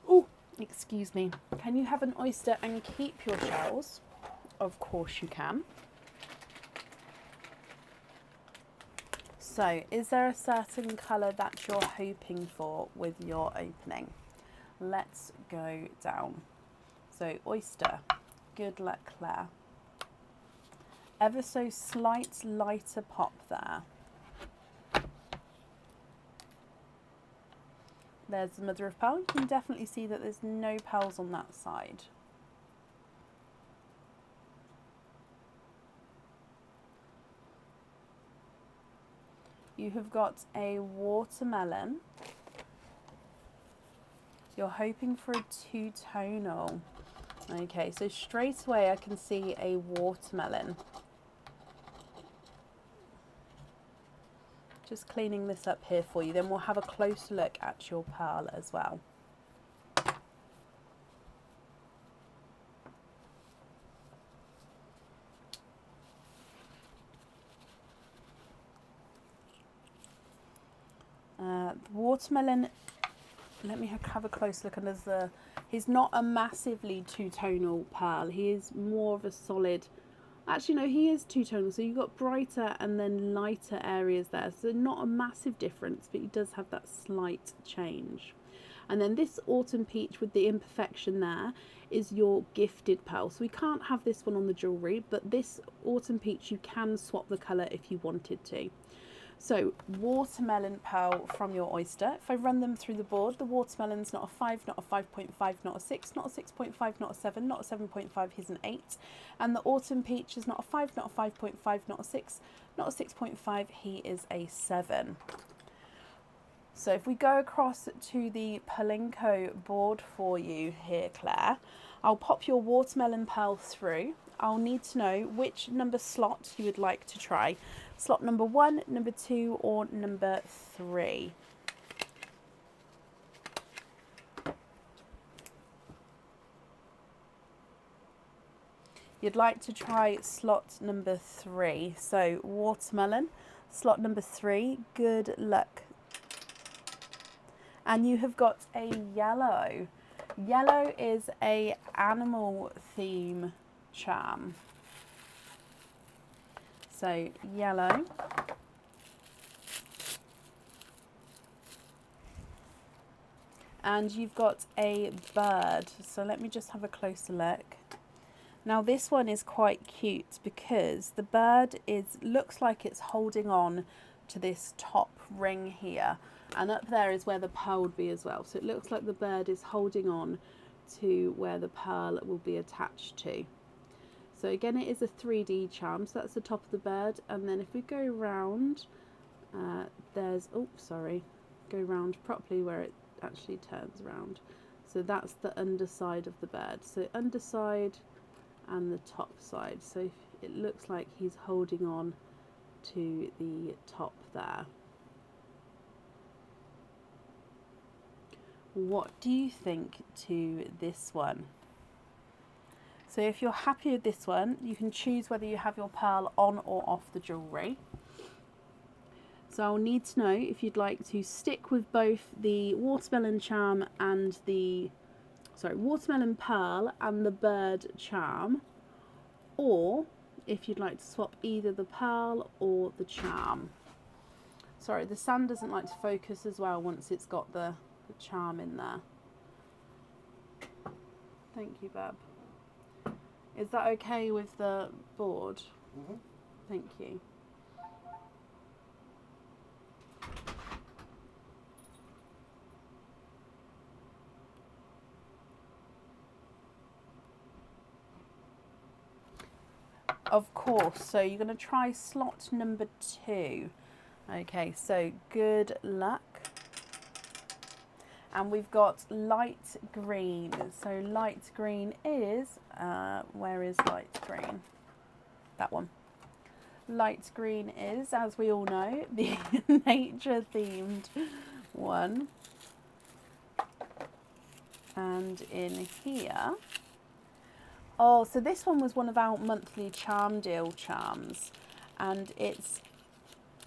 Oh, excuse me. Can you have an oyster and keep your shells? Of course you can. So is there a certain colour that you're hoping for with your opening? Let's go down. So oyster, good luck, Claire. Ever so slight lighter pop there. There's the mother of pearl. You can definitely see that there's no pearls on that side. You have got a watermelon You're hoping for a two-tonal. Okay, so straight away I can see a watermelon. Just cleaning this up here for you, then we'll have a closer look at your pearl as well. The watermelon, let me have a close look, and he's not a massively two-tonal pearl. He is more of a solid, actually no, he is two-tonal, so you've got brighter and then lighter areas there, so not a massive difference, but he does have that slight change. And then this autumn peach with the imperfection there is your gifted pearl. So we can't have this one on the jewellery, but this autumn peach you can swap the colour if you wanted to. So watermelon pearl from your oyster. If I run them through the board, the watermelon's not a 5, not a 5.5, not a 6, not a 6.5, not a 7, not a 7.5, he's an 8. And the autumn peach is not a 5, not a 5.5, not a 6, not a 6.5, he is a 7. So if we go across to the Palinko board for you here, Claire, I'll pop your watermelon pearl through. I'll need to know which number slot you would like to try. Slot number 1, number 2, or number 3. You'd like to try slot number 3. So watermelon, slot number 3, good luck. And you have got a yellow. Yellow is a animal theme charm. So yellow. And you've got a bird. So let me just have a closer look. Now this one is quite cute because the bird looks like it's holding on to this top ring here. And up there is where the pearl would be as well. So it looks like the bird is holding on to where the pearl will be attached to. So again, it is a 3D charm. So that's the top of the bird. And then if we go round, go round properly where it actually turns around. So that's the underside of the bird. So underside and the top side. So it looks like he's holding on to the top there. What do you think to this one? So if you're happy with this one, you can choose whether you have your pearl on or off the jewellery. So I'll need to know if you'd like to stick with both the watermelon charm and watermelon pearl and the bird charm, or if you'd like to swap either the pearl or the charm. Sorry, the sand doesn't like to focus as well once it's got the charm in there. Thank you, Bab. Is that okay with the board? Mm-hmm. Thank you. Of course, so you're going to try slot number 2. Okay, so good luck. And we've got light green. So light green is, where is light green? That one. Light green is, as we all know, the nature themed one. And in here, oh, so this one was one of our monthly charm deal charms. And it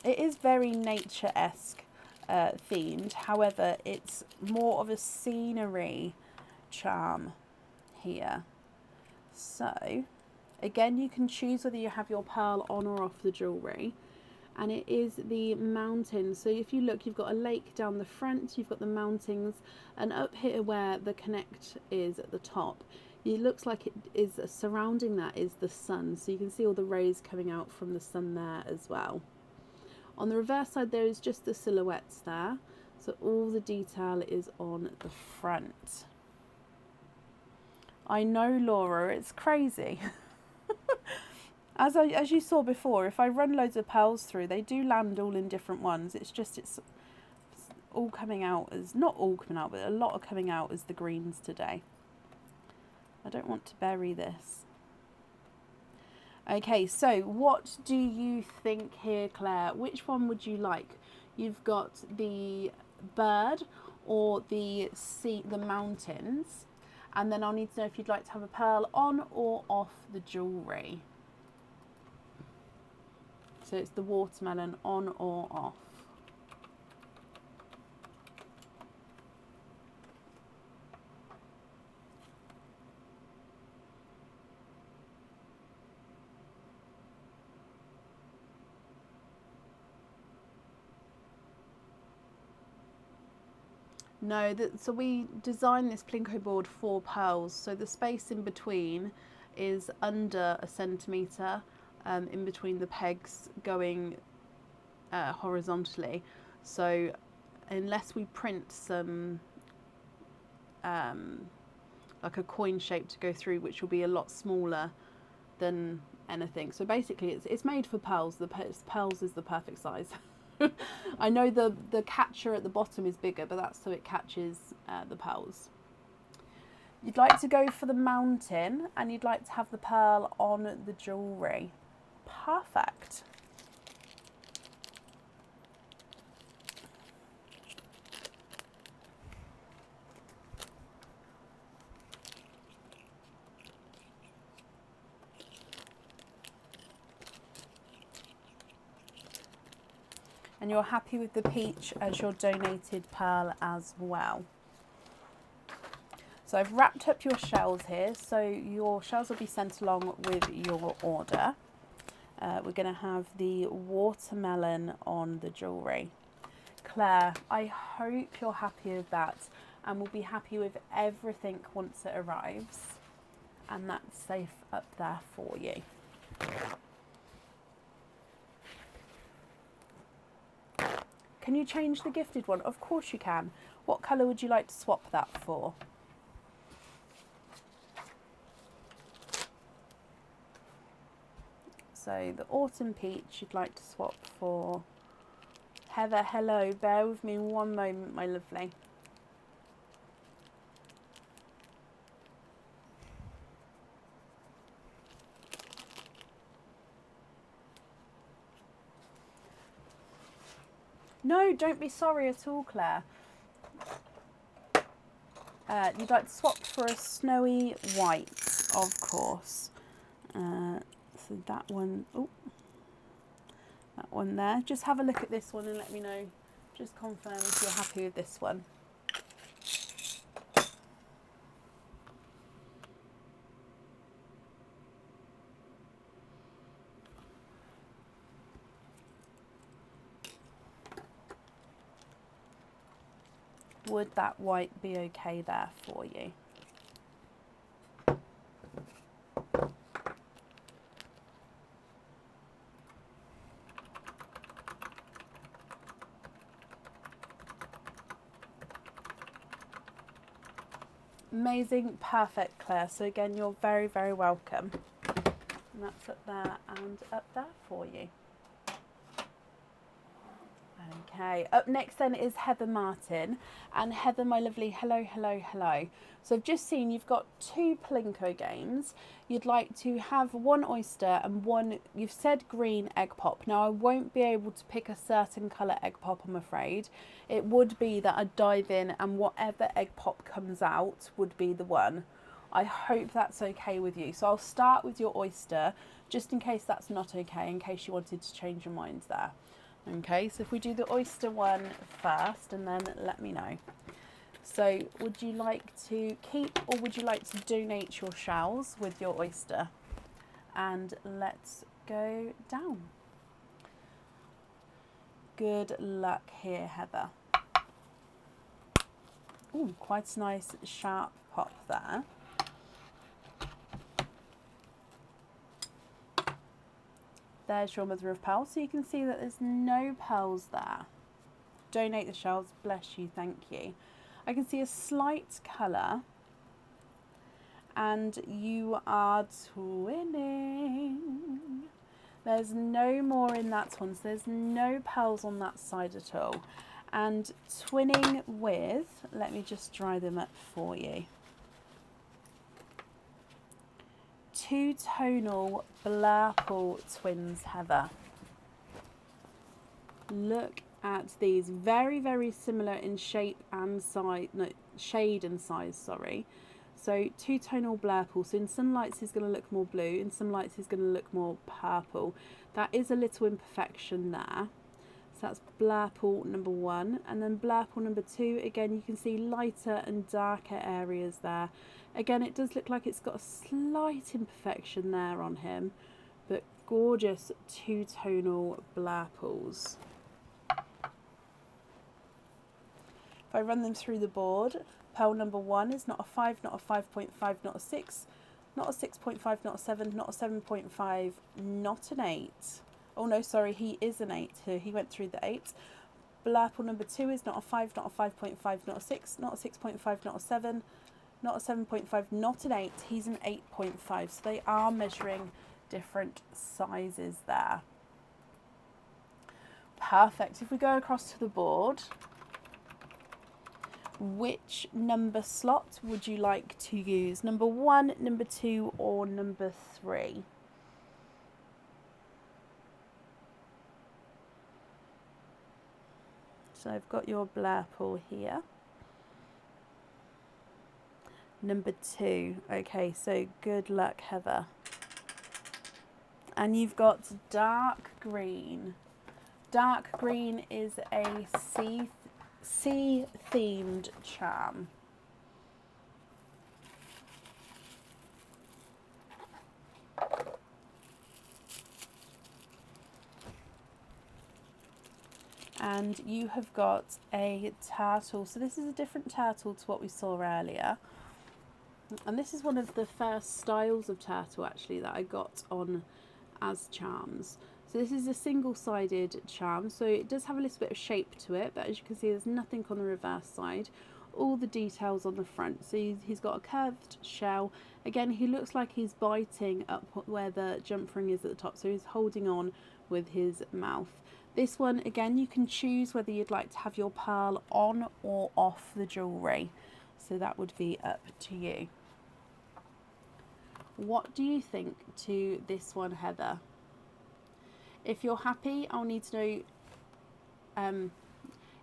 is very nature-esque. Themed, however, it's more of a scenery charm here. So again, you can choose whether you have your pearl on or off the jewellery, and it is the mountains. So if you look, you've got a lake down the front, you've got the mountains, and up here where the connect is at the top, it looks like it is surrounding that is the sun, so you can see all the rays coming out from the sun there as well. On the reverse side there is just the silhouettes there, so all the detail is on the front. I know, Laura, it's crazy. As you saw before, if I run loads of pearls through, they do land all in different ones. It's all coming out as, not all coming out, but a lot are coming out as the greens today. I don't want to bury this. Okay, so what do you think here, Claire? Which one would you like? You've got the bird or the sea, the mountains, and then I'll need to know if you'd like to have a pearl on or off the jewellery. So it's the watermelon, on or off. No, so we designed this plinko board for pearls, so the space in between is under a centimetre, in between the pegs going horizontally. So unless we print some like a coin shape to go through, which will be a lot smaller than anything. So basically it's made for pearls. The pearls is the perfect size. I know the catcher at the bottom is bigger, but that's so it catches the pearls. You'd like to go for the mountain, and you'd like to have the pearl on the jewellery. Perfect. And you're happy with the peach as your donated pearl as well. So I've wrapped up your shells here, so your shells will be sent along with your order. We're going to have the watermelon on the jewellery. Claire, I hope you're happy with that, and we'll be happy with everything once it arrives, and that's safe up there for you. Can you change the gifted one? Of course you can. What colour would you like to swap that for? So the autumn peach you'd like to swap for Heather. Hello, bear with me one moment, my lovely. No, don't be sorry at all, Claire. You'd like to swap for a snowy white, of course. So that one, oh, that one there. Just have a look at this one and let me know. Just confirm if you're happy with this one. Would that white be okay there for you? Amazing, perfect, Claire. So again, you're very, very welcome. And that's up there and up there for you. Okay, up next then is Heather Martin. And Heather, my lovely, hello, hello, hello. So I've just seen you've got 2 Plinko games. You'd like to have 1 oyster and 1, you've said green egg pop. Now I won't be able to pick a certain colour egg pop, I'm afraid. It would be that I'd dive in and whatever egg pop comes out would be the one. I hope that's okay with you. So I'll start with your oyster, just in case that's not okay, in case you wanted to change your mind there. Okay, so if we do the oyster one first and then let me know. So would you like to keep or would you like to donate your shells with your oyster? And let's go down. Good luck here, Heather. Ooh, quite a nice sharp pop there. There's your mother of pearl, so you can see that there's no pearls there. Donate the shells, bless you, thank you. I can see a slight colour, and you are twinning. There's no more in that one, so there's no pearls on that side at all. and twinning with, let me just dry them up for you, two-tonal Blurple twins, Heather. Look at these, very, very similar in shape and size, no, shade and size, sorry. So two-tonal Blurple, so in some lights he's going to look more blue, in some lights he's going to look more purple. That is a little imperfection there. So that's Blurple number 1, and then Blurple number 2, again you can see lighter and darker areas there. Again, it does look like it's got a slight imperfection there on him, but gorgeous two-tonal Blurples. If I run them through the board, pearl number 1 is not a 5, not a 5.5, not a 6, not a 6.5, not a 7, not a 7.5, not an 8. Oh no, sorry, he is an 8 here. He went through the 8. Blurple number 2 is not a 5, not a 5.5, not a 6, not a 6.5, not a 7, not a 7.5, not an 8. He's an 8.5. So they are measuring different sizes there. Perfect. If we go across to the board, which number slot would you like to use? Number 1, number 2, or number 3? So I've got your Blurple here. Number 2. Okay, so good luck, Heather. And you've got dark green. Dark green is a sea-themed charm. And you have got a turtle. So this is a different turtle to what we saw earlier. And this is one of the first styles of turtle actually that I got on as charms. So this is a single-sided charm, so it does have a little bit of shape to it, but as you can see there's nothing on the reverse side. All the details on the front. So he's got a curved shell. Again, he looks like he's biting up where the jump ring is at the top, so he's holding on with his mouth. This one, again, you can choose whether you'd like to have your pearl on or off the jewellery. So that would be up to you. What do you think to this one, Heather? If you're happy, I'll need to know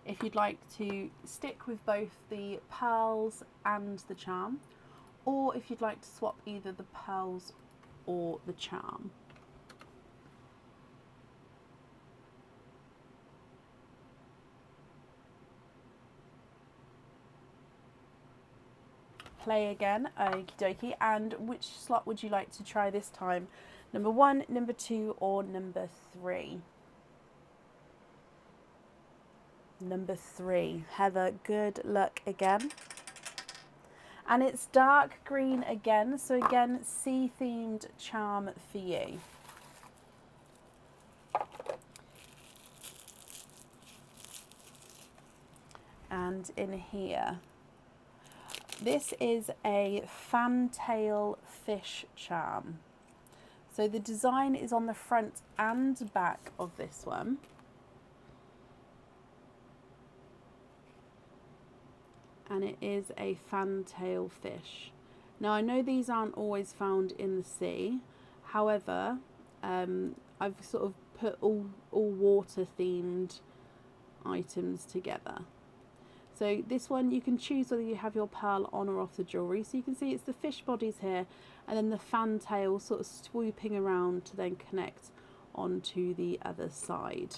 if you'd like to stick with both the pearls and the charm, or if you'd like to swap either the pearls or the charm. Play again, okie dokie. And which slot would you like to try this time? Number 1, number 2, or number 3? Number 3. Heather, good luck again. And it's dark green again, so again, sea-themed charm for you. And in here, this is a fantail fish charm. So the design is on the front and back of this one. And it is a fantail fish. Now I know these aren't always found in the sea. However, I've sort of put all water themed items together. So this one you can choose whether you have your pearl on or off the jewellery. So you can see it's the fish bodies here and then the fantail sort of swooping around to then connect onto the other side.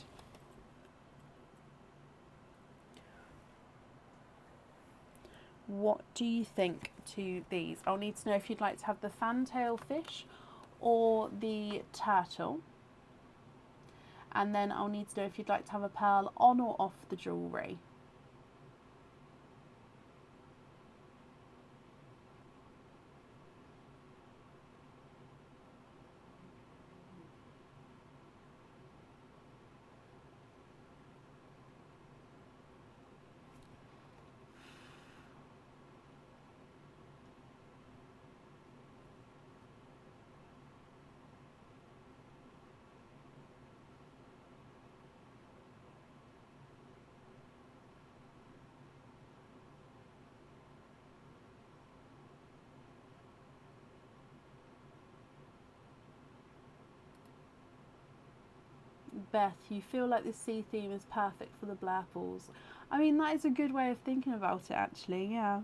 What do you think to these? I'll need to know if you'd like to have the fantail fish or the turtle. And then I'll need to know if you'd like to have a pearl on or off the jewellery. Beth, you feel like the sea theme is perfect for the blurples. I mean, that is a good way of thinking about it, actually, yeah.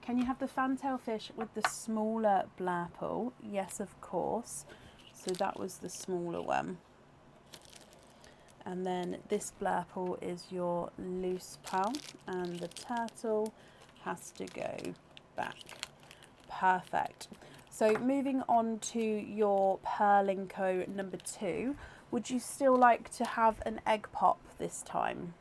Can you have the fantail fish with the smaller blurple? Yes, of course. So that was the smaller one. And then this blurple is your loose pearl, and the turtle has to go back. Perfect. So moving on to your Purlinko number 2, would you still like to have an egg pop this time?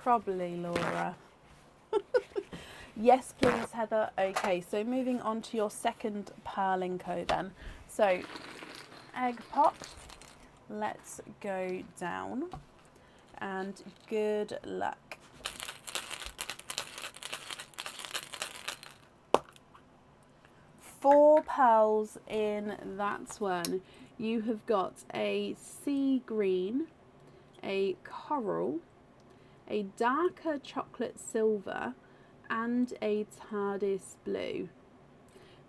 Probably, Laura. Yes, please, Heather. Okay, so moving on to your second Purlinko then. So, egg pop. Let's go down. And good luck. Four pearls in that one. You have got a sea green, a coral, a darker chocolate silver, and a TARDIS blue.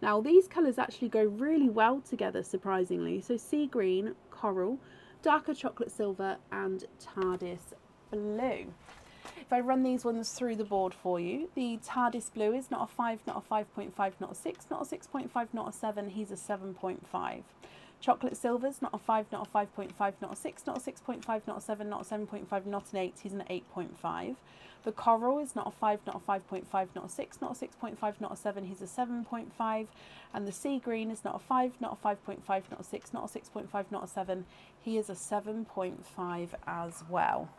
Now these colours actually go really well together, surprisingly. So sea green, coral, darker chocolate silver, and TARDIS blue. If I run these ones through the board for you, the TARDIS blue is not a 5, not a 5.5, not a 6, not a 6.5, not a 7, he's a 7.5. Chocolate silver's not a 5, not a 5.5, not a 6, not a 6.5, not a 7, not a 7.5, not an 8, he's an 8.5. The coral is not a 5, not a 5.5, not a 6, not a 6.5, not a 7, he's a 7.5. And the sea green is not a 5, not a 5.5, not a 6, not a 6.5, not a 7, he is a 7.5 as well.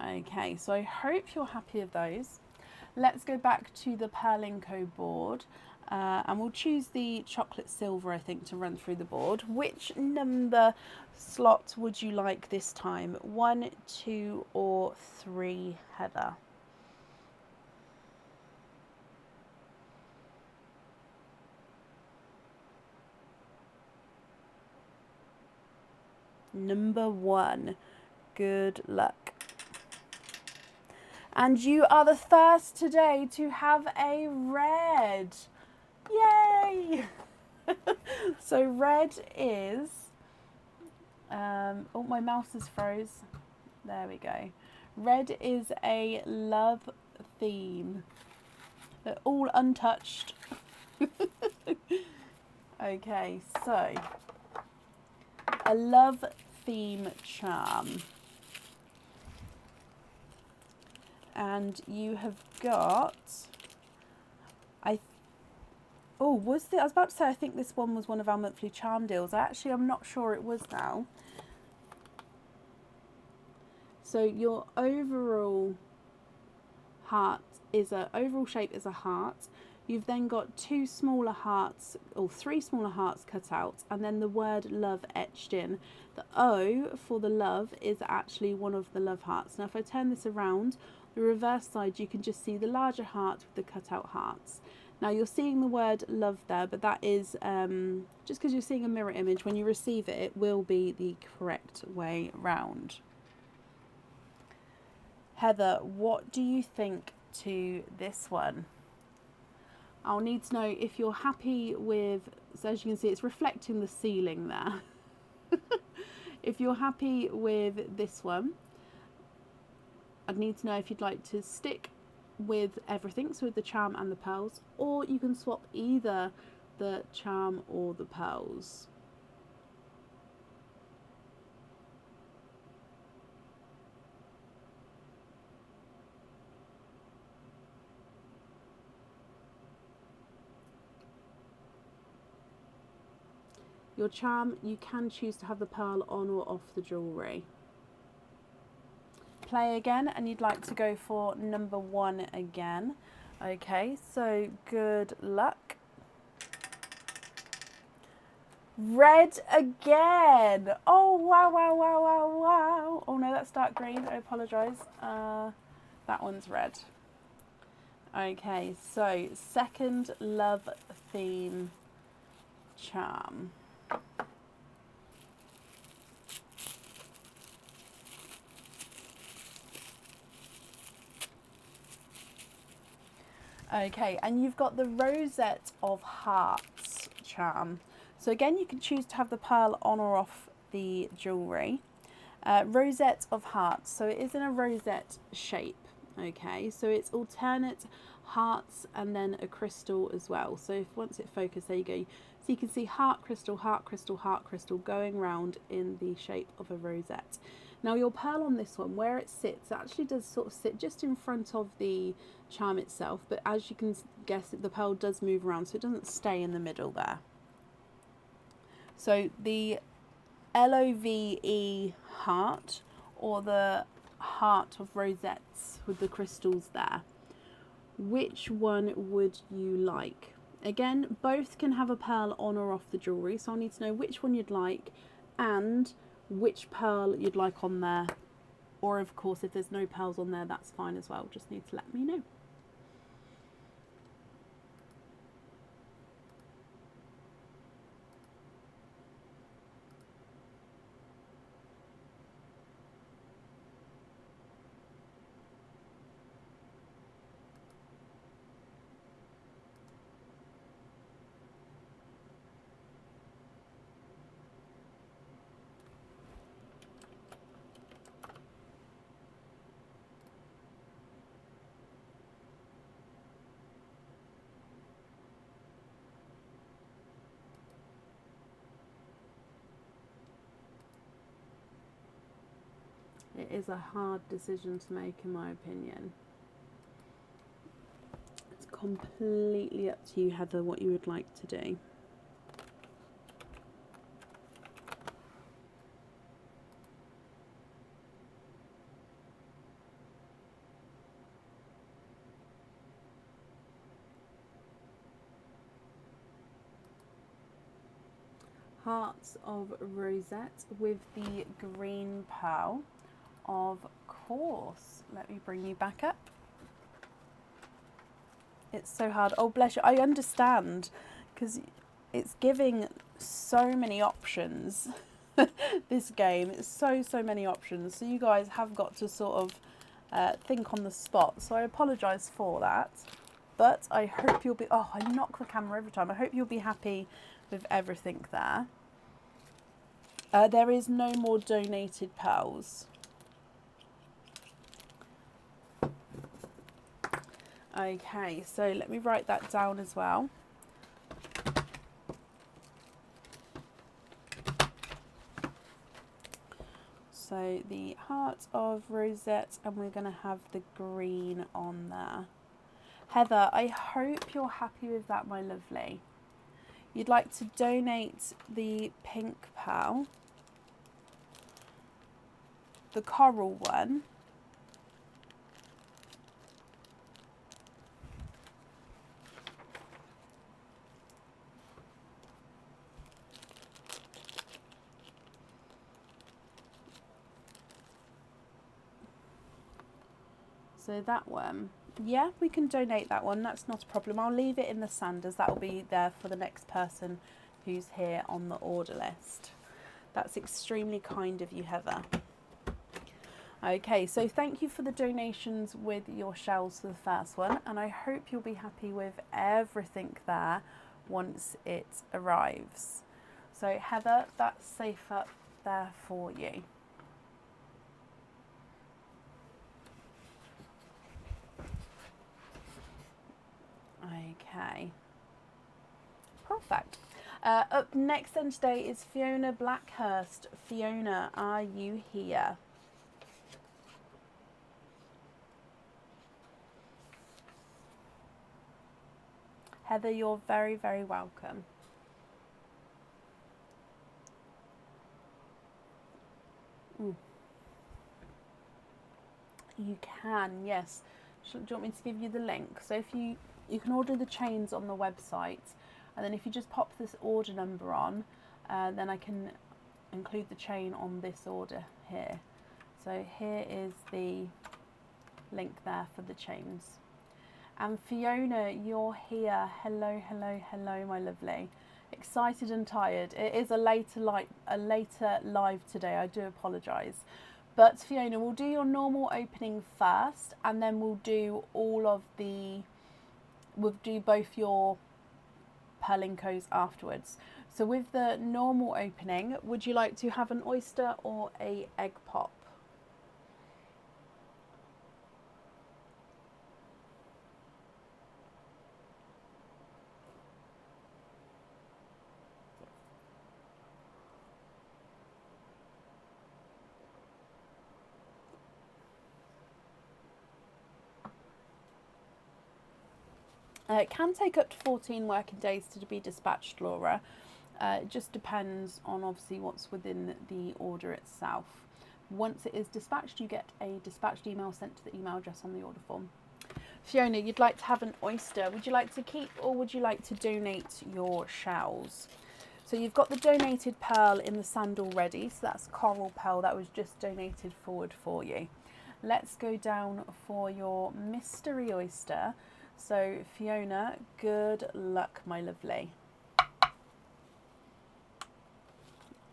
Okay, so I hope you're happy with those. Let's go back to the Purlinko board and we'll choose the chocolate silver, I think, to run through the board. Which number slot would you like this time? 1, 2 or 3, Heather? Number 1. Good luck. And you are the first today to have a red. Yay! So red is, oh, my mouse is froze. There we go. Red is a love theme. They're all untouched. Okay, so a love theme charm. And you have got, I was about to say, I think this one was one of our monthly charm deals. I'm not sure it was now. So your overall shape is a heart. You've then got 2 smaller hearts, or 3 smaller hearts cut out, and then the word love etched in. The O for the love is actually one of the love hearts. Now if I turn this around, the reverse side, you can just see the larger heart with the cut out hearts. Now you're seeing the word love there, but that is just because you're seeing a mirror image. When you receive it, it will be the correct way round. Heather, what do you think to this one? I'll need to know if you're happy with, so as you can see, it's reflecting the ceiling there. If you're happy with this one, I'd need to know if you'd like to stick with everything, so with the charm and the pearls, or you can swap either the charm or the pearls. Your charm, you can choose to have the pearl on or off the jewellery. Play again, and you'd like to go for number 1 again. Okay, so good luck. Red again. Oh, wow, wow, wow, wow, wow. Oh no, that's dark green. I apologise. That one's red. Okay, so second love theme charm. Okay, and you've got the Rosette of Hearts charm. So again, you can choose to have the pearl on or off the jewellery. Rosette of Hearts, so it is in a rosette shape. Okay, so it's alternate hearts and then a crystal as well. So if once it focuses, there you go. So you can see heart crystal, heart crystal, heart crystal going round in the shape of a rosette. Now your pearl on this one, where it sits, actually does sort of sit just in front of the charm itself, but as you can guess, the pearl does move around, so it doesn't stay in the middle there. So the LOVE heart, or the heart of rosettes with the crystals there, which one would you like? Again, both can have a pearl on or off the jewellery, so I'll need to know which one you'd like and which pearl you'd like on there. Or of course, if there's no pearls on there, that's fine as well. Just need to let me know. It is a hard decision to make, in my opinion. It's completely up to you, Heather, what you would like to do. Hearts of Rosette with the green pearl. Of course. Let me bring you back up. It's so hard. Oh, bless you. I understand, because it's giving so many options. This game, it's so many options. So you guys have got to sort of think on the spot. So I apologise for that. But I hope you'll be... Oh, I knock the camera every time. I hope you'll be happy with everything there. There is no more donated pearls. Okay, so let me write that down as well. So the heart of Rosette, and we're going to have the green on there. Heather, I hope you're happy with that, my lovely. You'd like to donate the pink pearl, the coral one, so that one. Yeah, we can donate that one. That's not a problem. I'll leave it in the sanders. That will be there for the next person who's here on the order list. That's extremely kind of you, Heather. Okay, so thank you for the donations with your shells for the first one, and I hope you'll be happy with everything there once it arrives. So Heather, that's safe up there for you. Okay, perfect. Up next then today is Fiona Blackhurst. Fiona, are you here? Heather, you're very, very welcome. You can, yes. Do you want me to give you the link? So if you can order the chains on the website, and then if you just pop this order number on, then I can include the chain on this order here. So here is the link there for the chains. And Fiona, you're here. Hello, hello, hello, my lovely. Excited and tired. It is a later live today. I do apologise. But Fiona, we'll do your normal opening first, and then we'll do both your Perlinkos afterwards. So with the normal opening, would you like to have an oyster or a egg pop? It can take up to 14 working days to be dispatched, Laura. It just depends on obviously what's within the order itself. Once it is dispatched, you get a dispatched email sent to the email address on the order form. Fiona, you'd like to have an oyster. Would you like to keep or would you like to donate your shells? So you've got the donated pearl in the sand already. So that's coral pearl that was just donated forward for you. Let's go down for your mystery oyster. So Fiona, good luck, my lovely.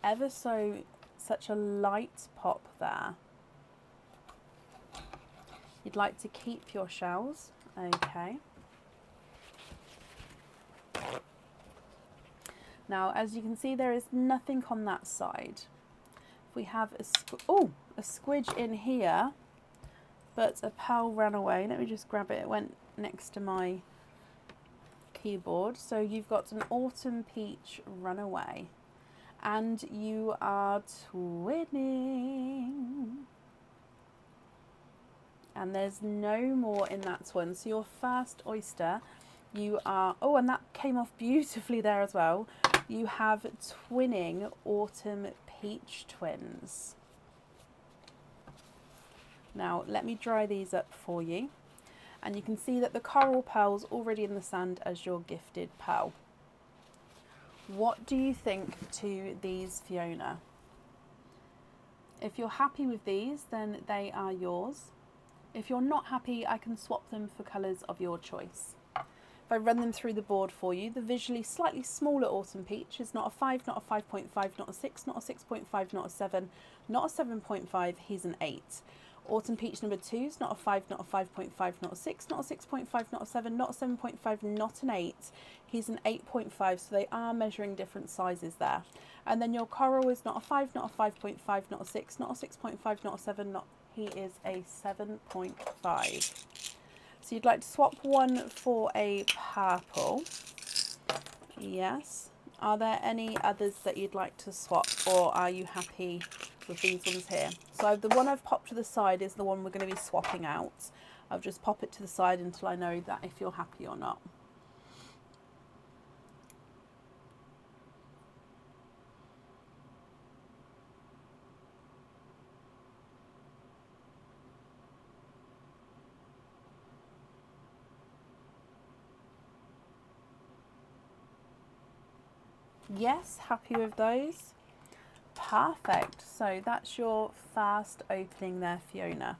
Ever so such a light pop there. You'd like to keep your shells, okay. Now, as you can see, there is nothing on that side. We have a squidge in here, but a pearl ran away. Let me just grab it. It went next to my keyboard. So you've got an autumn peach runaway, and you are twinning. And there's no more in that one. So your first oyster, you are, oh, and that came off beautifully there as well. You have twinning autumn peach twins. Now let me dry these up for you. And you can see that the coral pearl's already in the sand as your gifted pearl. What do you think to these, Fiona? If you're happy with these, then they are yours. If you're not happy, I can swap them for colours of your choice. If I run them through the board for you, the visually slightly smaller autumn peach is not a 5, not a 5.5, not a 6, not a 6.5, not a 7, not a 7.5, he's an 8. Autumn peach number 2 is not a 5, not a 5.5, not a 6, not a 6.5, not a 7, not a 7.5, not an 8. He's an 8.5, so they are measuring different sizes there. And then your coral is not a 5, not a 5.5, not a 6, not a 6.5, not a 7, he is a 7.5. So you'd like to swap one for a purple. Yes. Are there any others that you'd like to swap, or are you happy with these ones here? So the one I've popped to the side is the one we're going to be swapping out. I'll just pop it to the side until I know that if you're happy or not. Yes, happy with those. Perfect. So that's your first opening there, Fiona.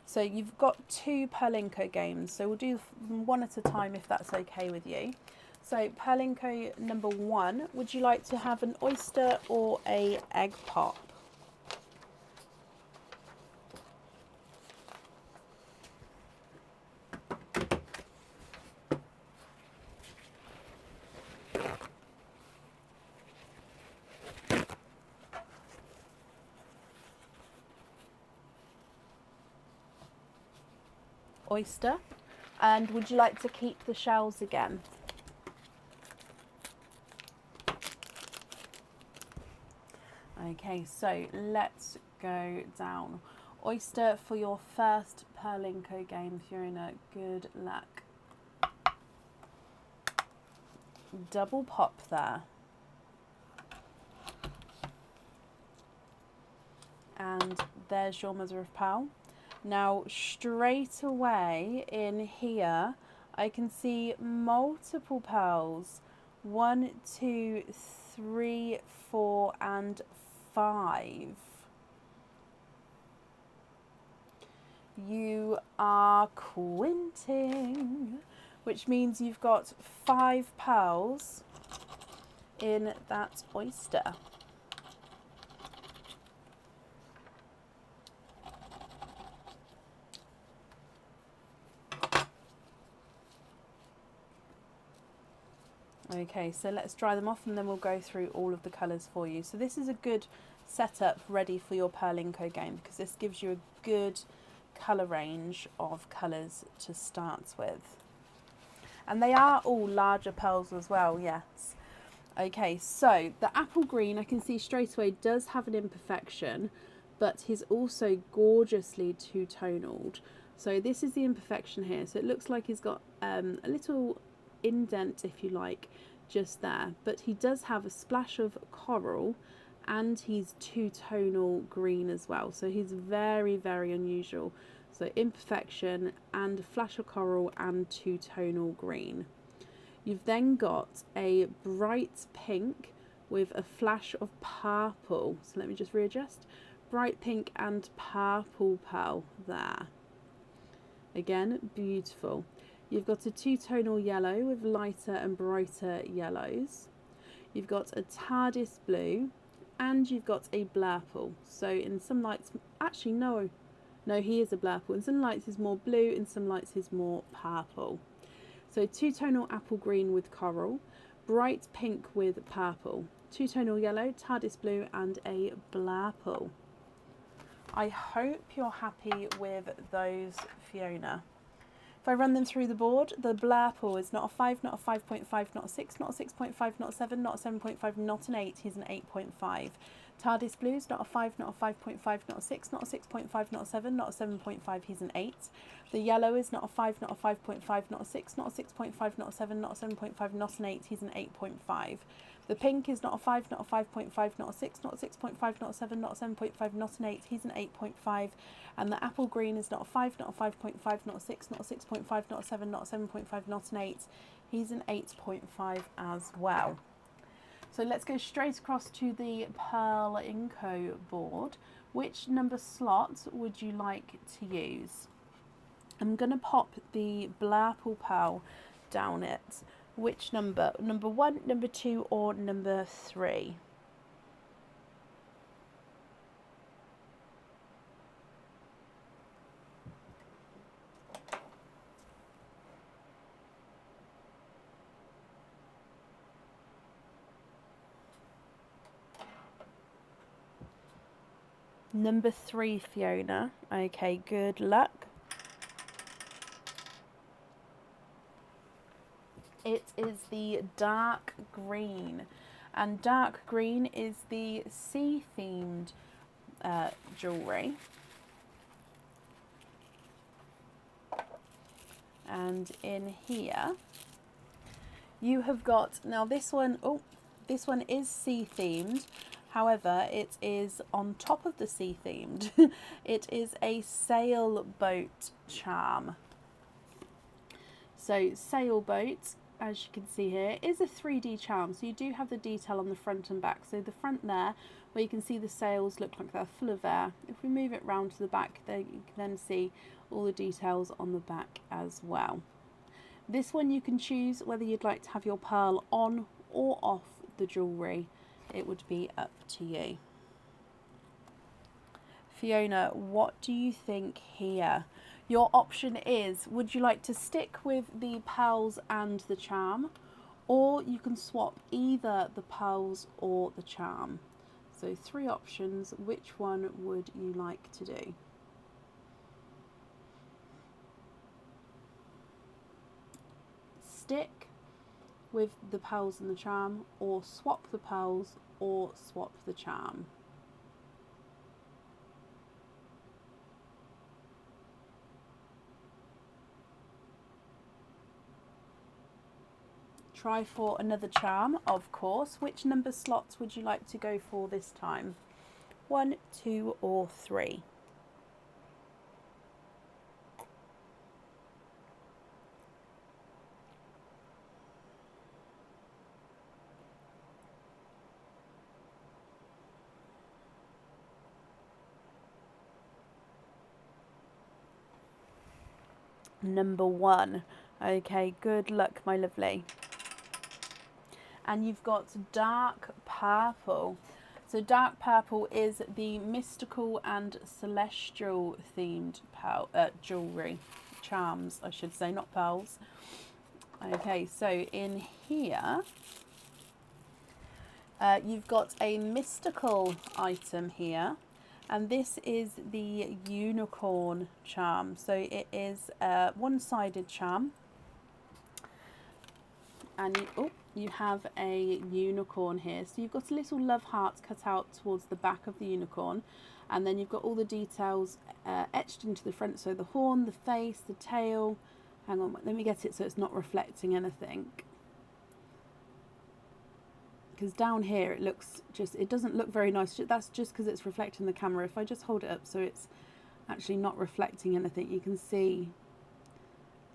So you've got 2 Perlinko games. So we'll do one at a time if that's okay with you. So Perlinko number 1, would you like to have an oyster or a egg pop? Oyster. And would you like to keep the shells again? Okay, so let's go down. Oyster for your first Perlinko game, Fiona. Good luck. Double pop there. And there's your mother of pearl. Now straight away in here I can see multiple pearls. 1, 2, 3, 4 and 5. You are quinting, which means you've got 5 pearls in that oyster. Okay, so let's dry them off and then we'll go through all of the colours for you. So this is a good setup ready for your Purlinko game because this gives you a good colour range of colours to start with. And they are all larger pearls as well, yes. Okay, so the apple green I can see straight away does have an imperfection, but he's also gorgeously two-tonaled. So this is the imperfection here. So it looks like he's got a little indent, if you like, just there. But he does have a splash of coral and he's two-tonal green as well. So he's very, very unusual. So imperfection and a flash of coral and two-tonal green. You've then got a bright pink with a flash of purple. So let me just readjust. Bright pink and purple pearl there. Again, beautiful. You've got a two-tonal yellow with lighter and brighter yellows. You've got a TARDIS blue and you've got a blurple. So in some lights, actually no, he is a blurple. In some lights he's more blue, in some lights he's more purple. So two-tonal apple green with coral, bright pink with purple, two-tonal yellow, TARDIS blue and a blurple. I hope you're happy with those, Fiona. If I run them through the board, the blurple is not a 5, not a 5.5, not a 6, not a 6.5, not a 7, not a 7.5, not an 8, he's an 8.5. TARDIS blues, not a 5, not a 5.5, not a 6, not a 6.5, not a 7, not a 7.5, he's an 8. The yellow is not a 5, not a 5.5, not a 6, not a 6.5, not a 7, not a 7.5, not an 8, he's an 8.5. The pink is not a 5, not a 5.5, not a 6, not a 6.5, not a 7, not a 7.5, not an 8, he's an 8.5. And the apple green is not a 5, not a 5.5, not a 6, not a 6.5, not a 7, not a 7.5, not an 8, he's an 8.5 as well. So let's go straight across to the Purlinko board. Which number slot would you like to use? I'm going to pop the blurple pearl down it. Which number? Number 1, number 2 or number 3? Number 3, Fiona. Okay, good luck. It is the dark green, and dark green is the sea themed jewellery. And in here you have got, now this one is sea themed. However, it is on top of the sea themed. It is a sailboat charm. So sailboat, as you can see here, is a 3D charm. So you do have the detail on the front and back. So the front there, where you can see the sails look like they're full of air. If we move it round to the back, there you can then see all the details on the back as well. This one you can choose whether you'd like to have your pearl on or off the jewellery. It would be up to you. Fiona, what do you think here? Your option is, would you like to stick with the pearls and the charm, or you can swap either the pearls or the charm. So 3 options, which one would you like to do? Stick with the pearls and the charm, or swap the pearls or swap the charm. Try for another charm, of course. Which number slots would you like to go for this time? 1, 2 or 3? number 1. Okay, good luck, my lovely. And you've got dark purple. So dark purple is the mystical and celestial themed jewellery. Charms, I should say, not pearls. Okay, so in here, you've got a mystical item here. And this is the unicorn charm. So it is a one-sided charm. And you have a unicorn here. So you've got a little love heart cut out towards the back of the unicorn. And then you've got all the details etched into the front. So the horn, the face, the tail. Hang on, let me get it so it's not reflecting anything. Because down here it looks it doesn't look very nice. That's just because it's reflecting the camera. If I just hold it up so it's actually not reflecting anything, you can see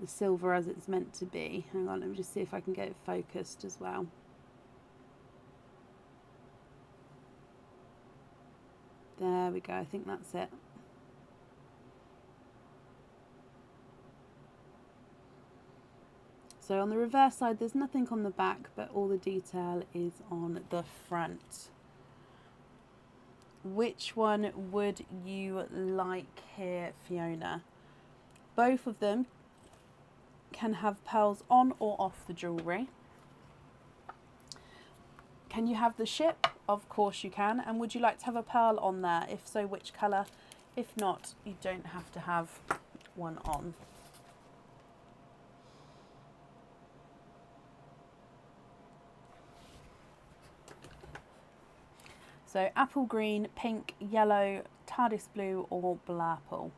the silver as it's meant to be. Hang on, let me just see if I can get it focused as well. There we go, I think that's it. So on the reverse side, there's nothing on the back, but all the detail is on the front. Which one would you like here, Fiona? Both of them can have pearls on or off the jewellery. Can you have the ship? Of course you can. And would you like to have a pearl on there? If so, which colour? If not, you don't have to have one on. So apple green, pink, yellow, TARDIS blue or blurple.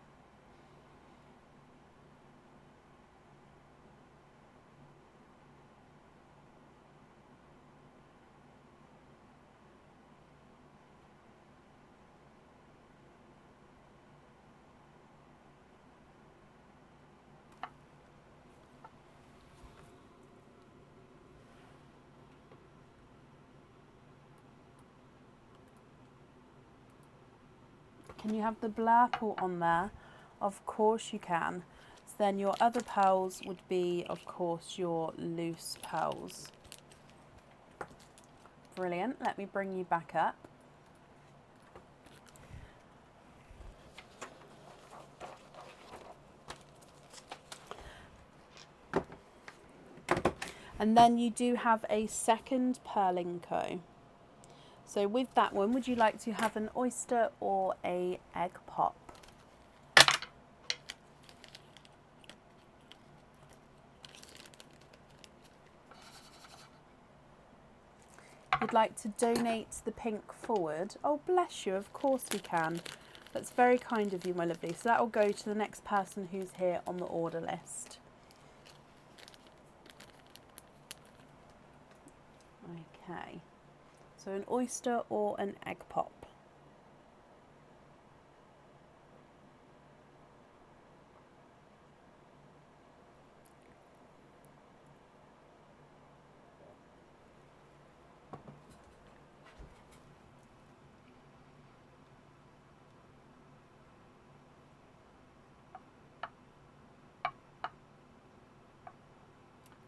Can you have the blurple on there? Of course you can. So then your other pearls would be, of course, your loose pearls. Brilliant. Let me bring you back up. And then you do have a second Perlinco. So with that one, would you like to have an oyster or a egg pop? You'd like to donate the pink forward? Oh, bless you, of course we can. That's very kind of you, my lovely. So that will go to the next person who's here on the order list. Okay. So an oyster or an egg pop?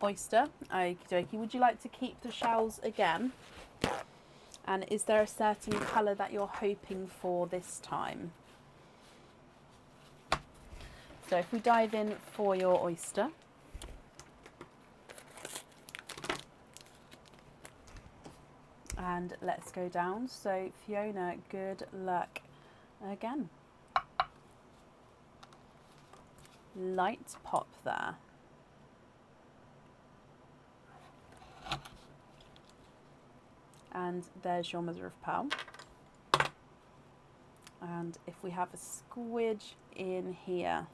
Oyster. Okie dokie. Would you like to keep the shells again? And is there a certain colour that you're hoping for this time? So if we dive in for your oyster. And let's go down. So Fiona, good luck again. Light pop there. And there's your mother of pearl. And if we have a squidge in here,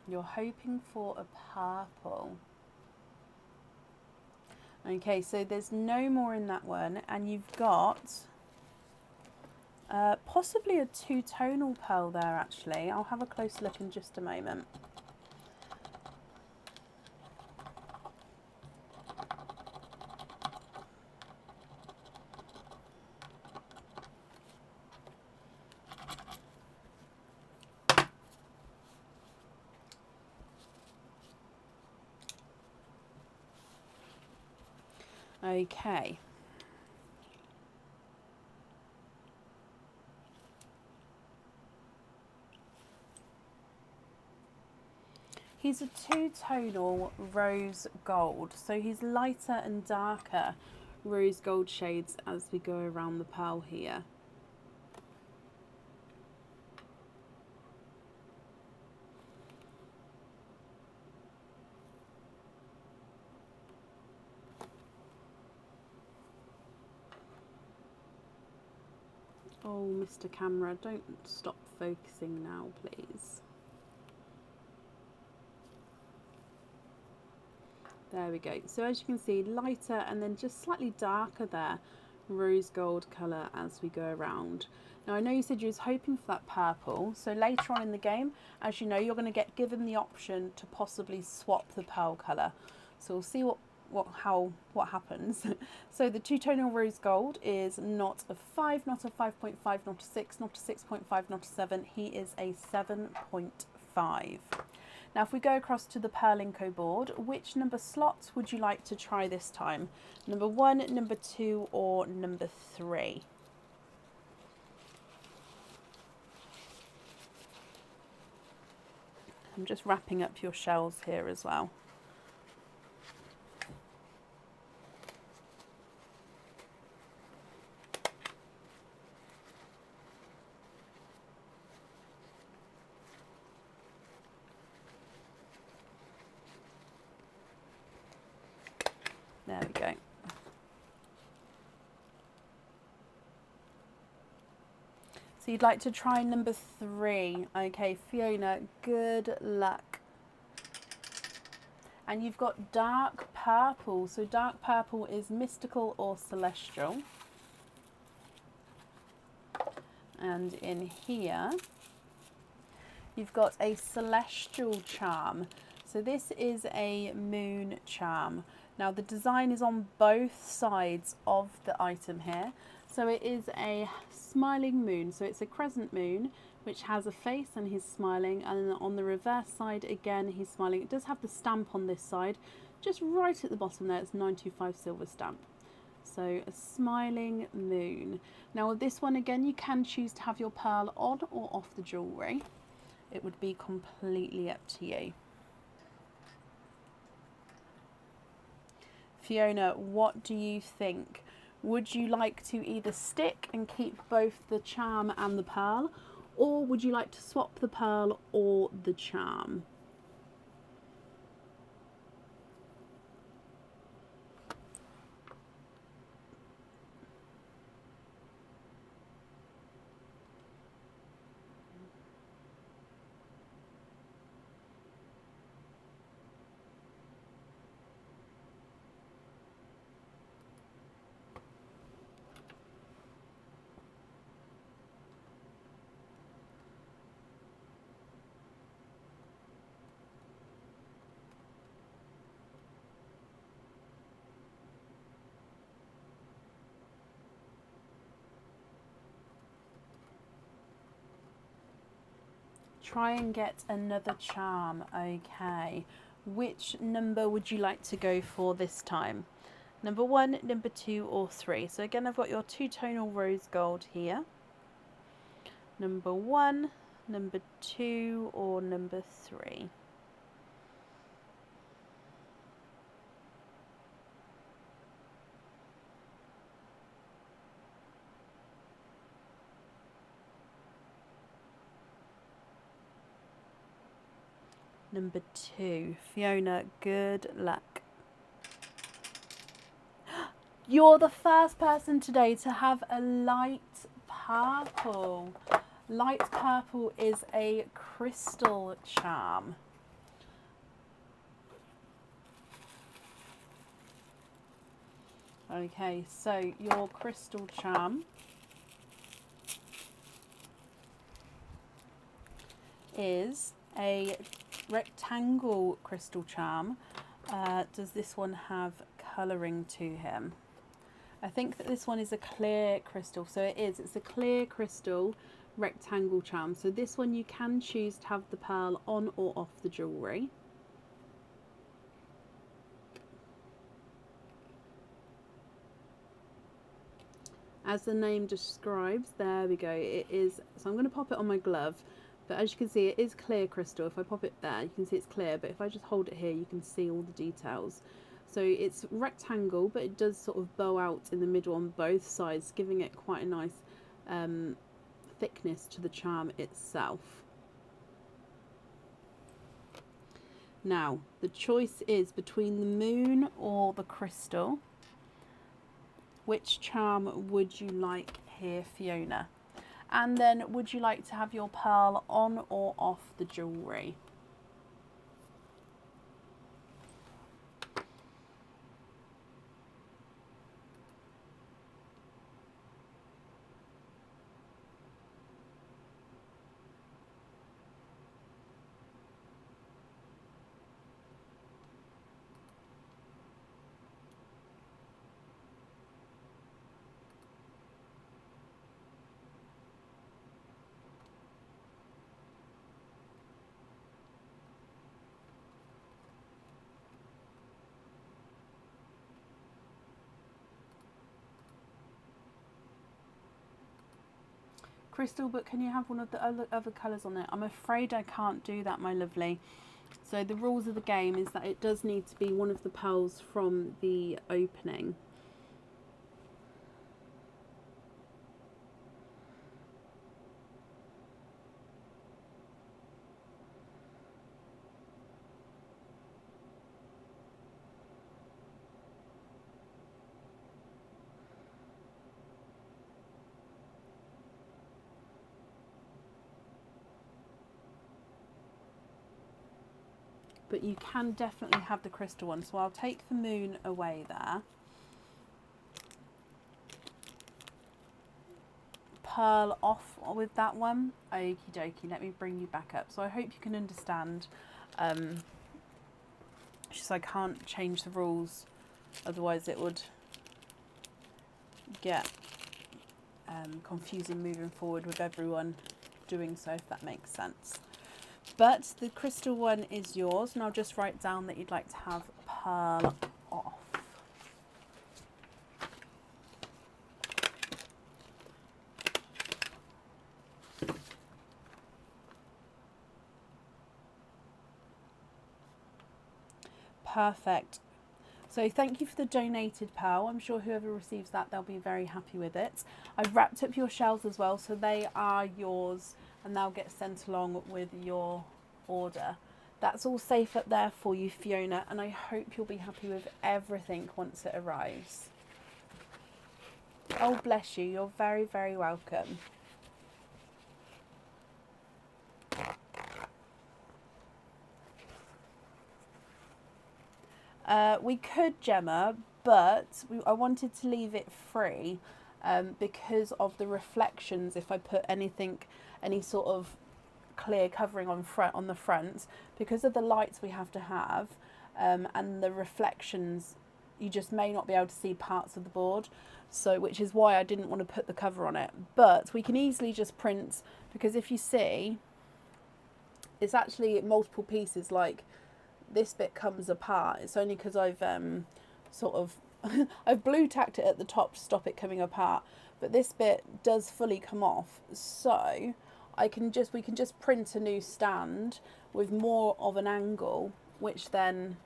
you're hoping for a purple. Okay, so there's no more in that one, and you've got possibly a two-tonal pearl there actually. I'll have a close look in just a moment. Okay. He's a two-tonal rose gold, so he's lighter and darker rose gold shades as we go around the pearl here. Oh, Mr. Camera, don't stop focusing now, please. There we go. So as you can see, lighter and then just slightly darker there, rose gold colour as we go around. Now I know you said you was hoping for that purple, so later on in the game, as you know, you're going to get given the option to possibly swap the pearl colour. So we'll see what happens. So the two-tonal rose gold is not a 5, not a 5.5, not a 6, not a 6.5, not a 7. He is a 7.5. Now if we go across to the Perlinco board, which number slots would you like to try this time? Number 1, number 2 or number 3? I'm just wrapping up your shells here as well. There we go. So you'd like to try number 3. Okay, Fiona, good luck. And you've got dark purple. So dark purple is mystical or celestial. And in here, you've got a celestial charm. So this is a moon charm. Now the design is on both sides of the item here. So it is a smiling moon. So it's a crescent moon which has a face and he's smiling, and then on the reverse side again he's smiling. It does have the stamp on this side, just right at the bottom there. It's 925 silver stamp. So a smiling moon. Now with this one again, you can choose to have your pearl on or off the jewellery. It would be completely up to you. Fiona, what do you think? Would you like to either stick and keep both the charm and the pearl, or would you like to swap the pearl or the charm? Try and get another charm. Okay, which number would you like to go for this time? Number 1, number 2 or 3? So again, I've got your two-tonal rose gold here. Number 1, number 2 or number 3? Number 2. Fiona, good luck. You're the first person today to have a light purple. Light purple is a crystal charm. Okay, so your crystal charm is a rectangle crystal charm. Does this one have colouring to him? I think that this one is a clear crystal, so it is. It's a clear crystal rectangle charm. So this one you can choose to have the pearl on or off the jewellery. as the name describes, there we go, it is. So I'm going to pop it on my glove, but as you can see, it is clear crystal. If I pop it there, you can see it's clear, but if I just hold it here, you can see all the details. So it's rectangle, but it does sort of bow out in the middle on both sides, giving it quite a nice thickness to the charm itself. Now, the choice is between the moon or the crystal. Which charm would you like here, Fiona? And then, would you like to have your pearl on or off the jewellery? Crystal, but can you have one of the other colours on it? I'm afraid I can't do that, my lovely. So the rules of the game is that it does need to be one of the pearls from the opening. But you can definitely have the crystal one. So I'll take the moon away there. Pearl off with that one. Okie dokie, let me bring you back up. So I hope you can understand. Just I can't change the rules, otherwise it would get confusing moving forward with everyone doing so, if that makes sense. But the crystal one is yours, and I'll just write down that you'd like to have pearl off. Perfect. So thank you for the donated pearl. I'm sure whoever receives that, they'll be very happy with it. I've wrapped up your shells as well, so they are yours, and they'll get sent along with your order. That's all safe up there for you, Fiona, and I hope you'll be happy with everything once it arrives. Oh, bless you. You're very, very welcome. We could, Gemma, but I wanted to leave it free because of the reflections. If I put any sort of clear covering on the front, because of the lights we have to have and the reflections, you just may not be able to see parts of the board. So, which is why I didn't want to put the cover on it. But we can easily just print, because if you see, it's actually multiple pieces. Like, this bit comes apart. It's only because I've sort of I've blue tacked it at the top to stop it coming apart, but this bit does fully come off. So we can just print a new stand with more of an angle, which then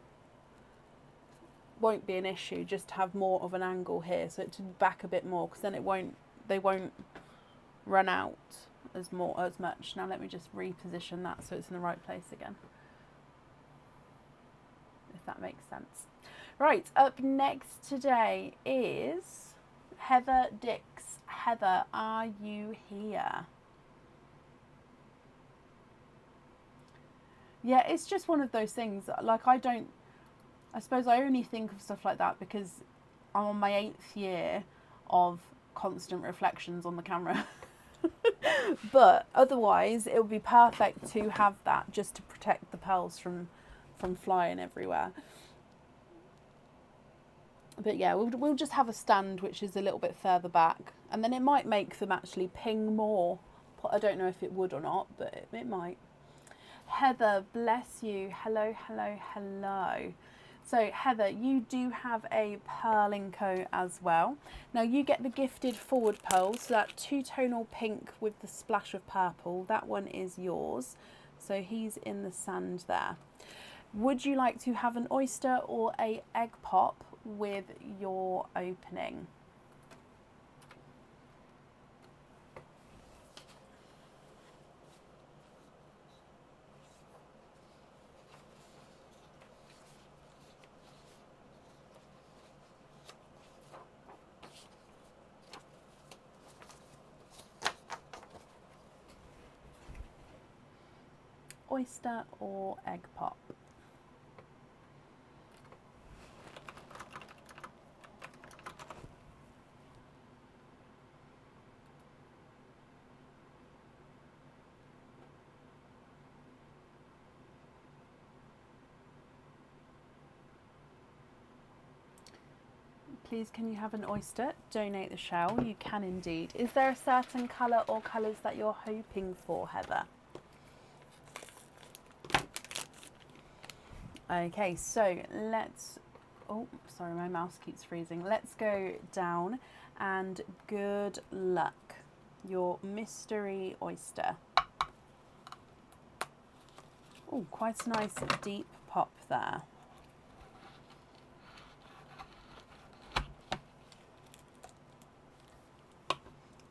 won't be an issue. Just have more of an angle here, so to back a bit more, because then they won't run out as much. Now let me just reposition that so it's in the right place again, if that makes sense. Right, up next today is Heather Dix. Heather, are you here? Yeah, it's just one of those things. Like, I suppose I only think of stuff like that because I'm on my 8th year of constant reflections on the camera. But otherwise, it would be perfect to have that just to protect the pearls from flying everywhere. But yeah, we'll just have a stand which is a little bit further back, and then it might make them actually ping more. I don't know if it would or not, but it might. Heather, bless you. Hello, hello, hello. So Heather, you do have a Pearlinco as well. Now you get the gifted forward pearls, so that two-tonal pink with the splash of purple, that one is yours. So he's in the sand there. Would you like to have an oyster or a egg pop with your opening? Oyster or egg pop? Please, can you have an oyster? Donate the shell. You can indeed. Is there a certain colour or colours that you're hoping for, Heather? Okay, so let's, oh, sorry, my mouse keeps freezing. Let's go down and good luck. Your mystery oyster. Oh, quite a nice deep pop there.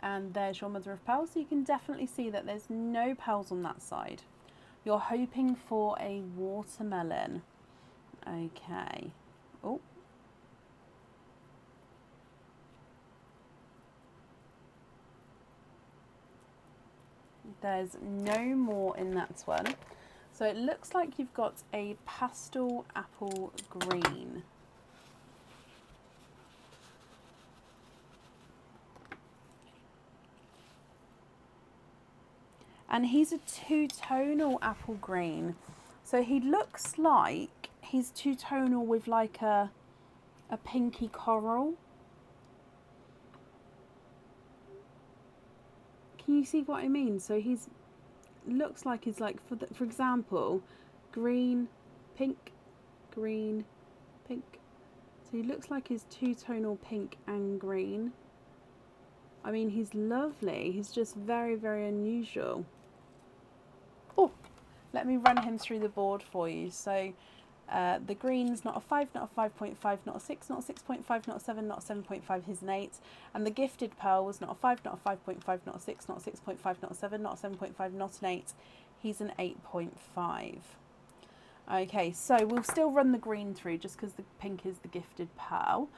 And there's your mother of pearls. So you can definitely see that there's no pearls on that side. You're hoping for a watermelon. Okay. Oh. There's no more in that one. So it looks like you've got a pastel apple green. And he's a two-tonal apple green. So he looks like he's two-tonal with like a pinky coral. Can you see what I mean? So he's looks like he's like, for example, green, pink, green, pink. So he looks like he's two-tonal pink and green. I mean, he's lovely. He's just very, very unusual. Oh, let me run him through the board for you. So the green's not a 5, not a 5.5, not a 6, not a 6.5, not a 7, not a 7.5, he's an 8. And the gifted pearl was not a 5, not a 5.5, not a 6, not a 6.5, not a 7, not a 7.5, not an 8. He's an 8.5. Okay, so we'll still run the green through just because the pink is the gifted pearl.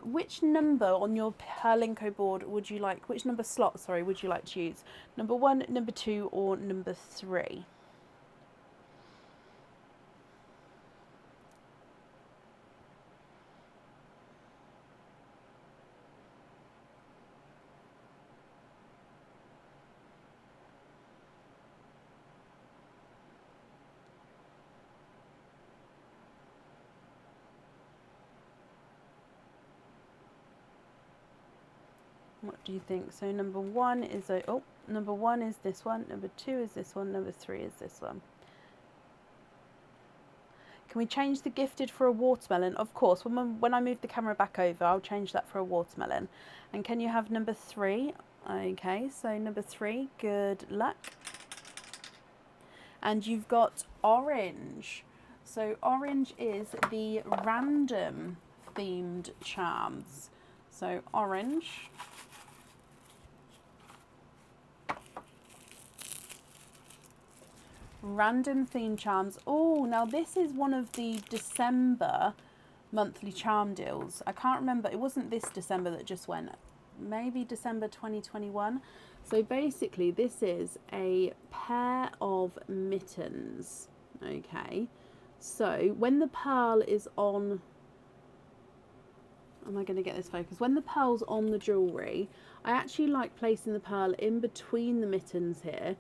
Which number on your Pearlinco board would you like, which number slot, sorry, would you like to use? Number 1, number 2, or number 3? What do you think? So number 1 is number 1 is this one, number 2 is this one, number 3 is this one. Can we change the gifted for a watermelon? Of course, when I move the camera back over, I'll change that for a watermelon. And can you have number 3? Okay, so number 3, good luck. And you've got orange. So orange is the random themed charms. So orange. Random theme charms. Oh, now this is one of the December monthly charm deals. I can't remember. It wasn't this December that just went. Maybe December 2021. So basically this is a pair of mittens. Okay. So when the pearl is on... Am I going to get this focused? When the pearl's on the jewellery, I actually like placing the pearl in between the mittens here.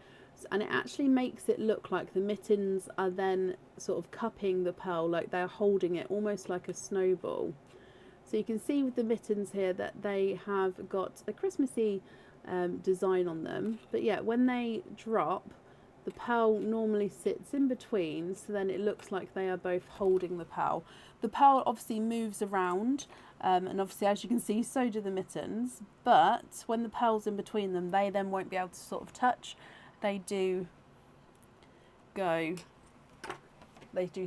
And it actually makes it look like the mittens are then sort of cupping the pearl, like they're holding it almost like a snowball. So you can see with the mittens here that they have got a Christmassy design on them. But yeah, when they drop, the pearl normally sits in between, so then it looks like they are both holding the pearl. The pearl obviously moves around, and obviously as you can see, so do the mittens, but when the pearl's in between them, they then won't be able to sort of touch. They do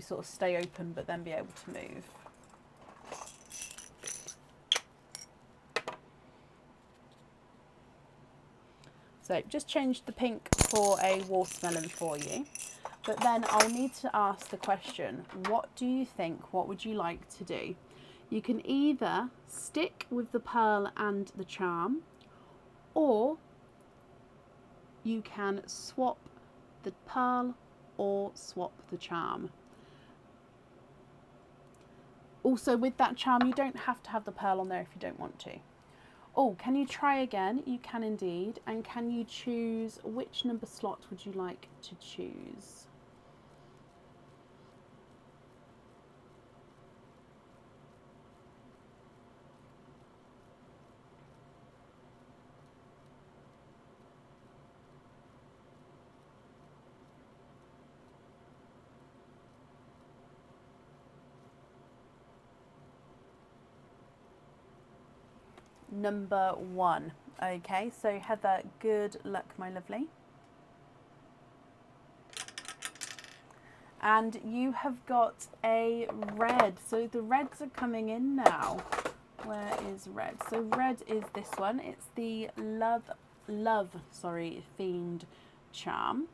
sort of stay open, but then be able to move. So just changed the pink for a watermelon for you. But then I'll need to ask the question, what do you think? What would you like to do? You can either stick with the pearl and the charm, or you can swap the pearl or swap the charm. Also, with that charm, you don't have to have the pearl on there if you don't want to. Oh, can you try again? You can indeed. And can you choose which number slot would you like to choose? Number 1. Okay, so Heather, good luck, my lovely. And you have got a red. So the reds are coming in now. Where is red? So red is this one. It's the love themed charm.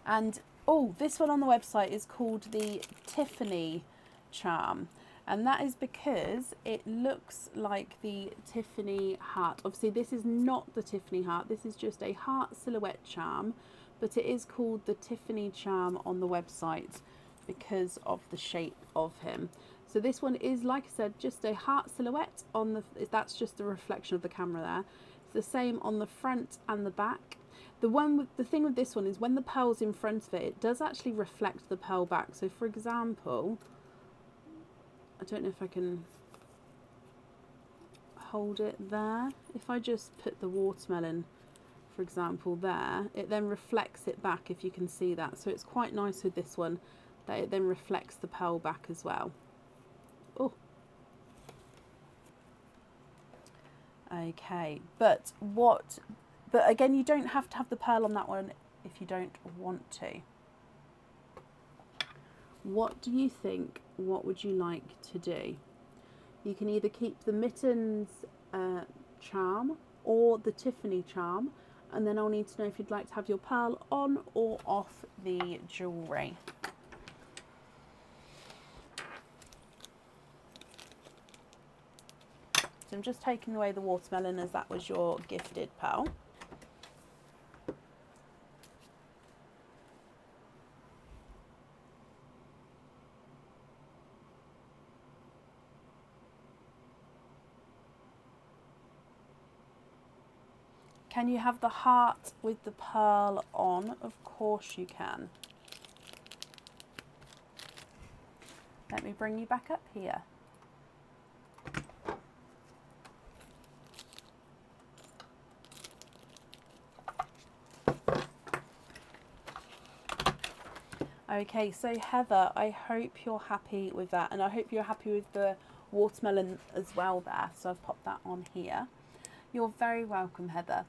And oh, this one on the website is called the Tiffany charm. And that is because it looks like the Tiffany heart. Obviously, this is not the Tiffany heart. This is just a heart silhouette charm. But it is called the Tiffany charm on the website because of the shape of him. So this one is, like I said, just a heart silhouette on the, that's just the reflection of the camera there. It's the same on the front and the back. The thing with this one is when the pearl's in front of it, it does actually reflect the pearl back. So for example, I don't know if I can hold it there. If I just put the watermelon, for example, there, it then reflects it back, if you can see that. So it's quite nice with this one that it then reflects the pearl back as well. Oh. Okay, but again, you don't have to have the pearl on that one if you don't want to. What do you think? What would you like to do? You can either keep the mittens charm or the Tiffany charm, and then I'll need to know if you'd like to have your pearl on or off the jewellery. So I'm just taking away the watermelon as that was your gifted pearl. Can you have the heart with the pearl on? Of course you can. Let me bring you back up here. Okay, so Heather, I hope you're happy with that, and I hope you're happy with the watermelon as well there. So I've popped that on here. You're very welcome, Heather.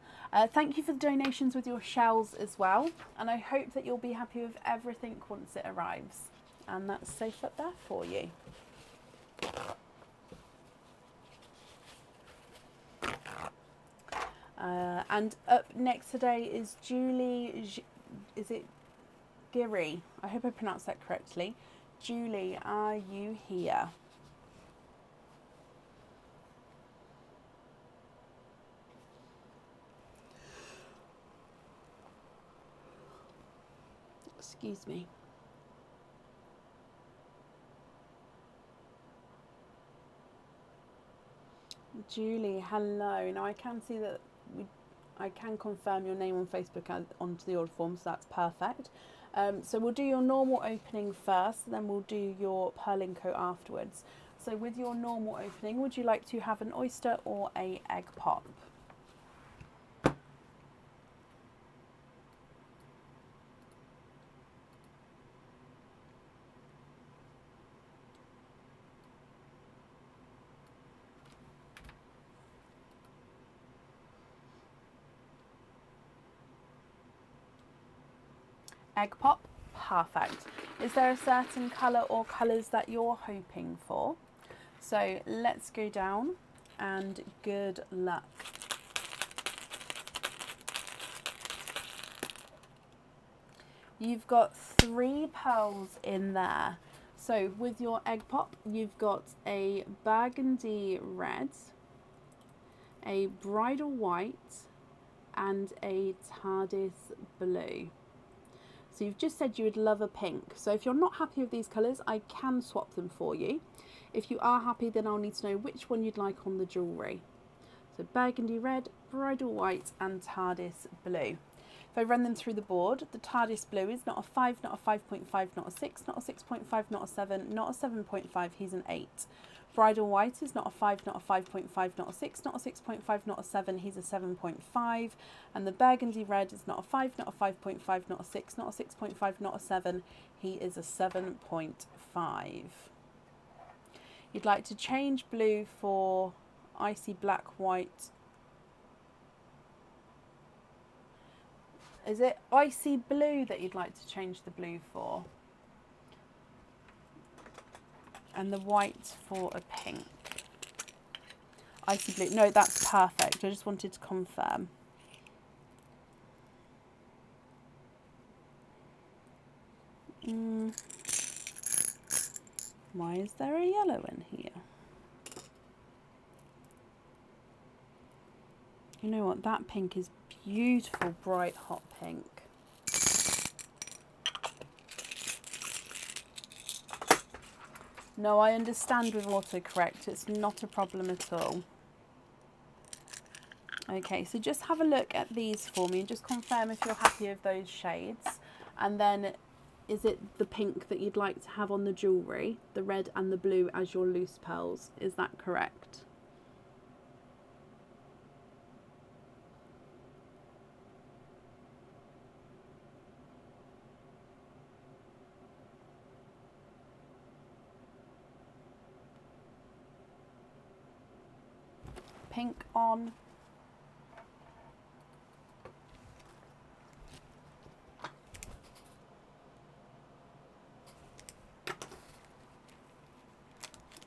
Thank you for the donations with your shells as well, and I hope that you'll be happy with everything once it arrives. And that's safe up there for you. And up next today is Julie, is it Giri? I hope I pronounced that correctly. Julie, are you here? Excuse me. Julie, hello. Now I can see that I can confirm your name on Facebook onto the order form, so that's perfect. So we'll do your normal opening first, then we'll do your Perlinco afterwards. So with your normal opening, would you like to have an oyster or a egg pop? Egg pop, perfect. Is there a certain colour or colours that you're hoping for? So let's go down and good luck. You've got 3 pearls in there. So with your egg pop, you've got a burgundy red, a bridal white, and a TARDIS blue. So you've just said you would love a pink. So if you're not happy with these colours, I can swap them for you. If you are happy, then I'll need to know which one you'd like on the jewellery. So burgundy red, bridal white, and TARDIS blue. If I run them through the board, the TARDIS blue is not a 5, not a 5.5, not a 6, not a 6.5, not a 7, not a 7.5, he's an 8. Bridal white is not a 5, not a 5.5, not a 6, not a 6.5, not a 7, he's a 7.5. And the burgundy red is not a 5, not a 5.5, not a 6, not a 6.5, not a 7, he is a 7.5. You'd like to change blue for icy black white. Is it icy blue that you'd like to change the blue for? And the white for a pink. Icy blue. No, that's perfect. I just wanted to confirm. Why is there a yellow in here? You know what? That pink is beautiful, bright, hot pink. No, I understand with autocorrect. It's not a problem at all. Okay, so just have a look at these for me and just confirm if you're happy with those shades. And then, is it the pink that you'd like to have on the jewellery? The red and the blue as your loose pearls. Is that correct? Pink on.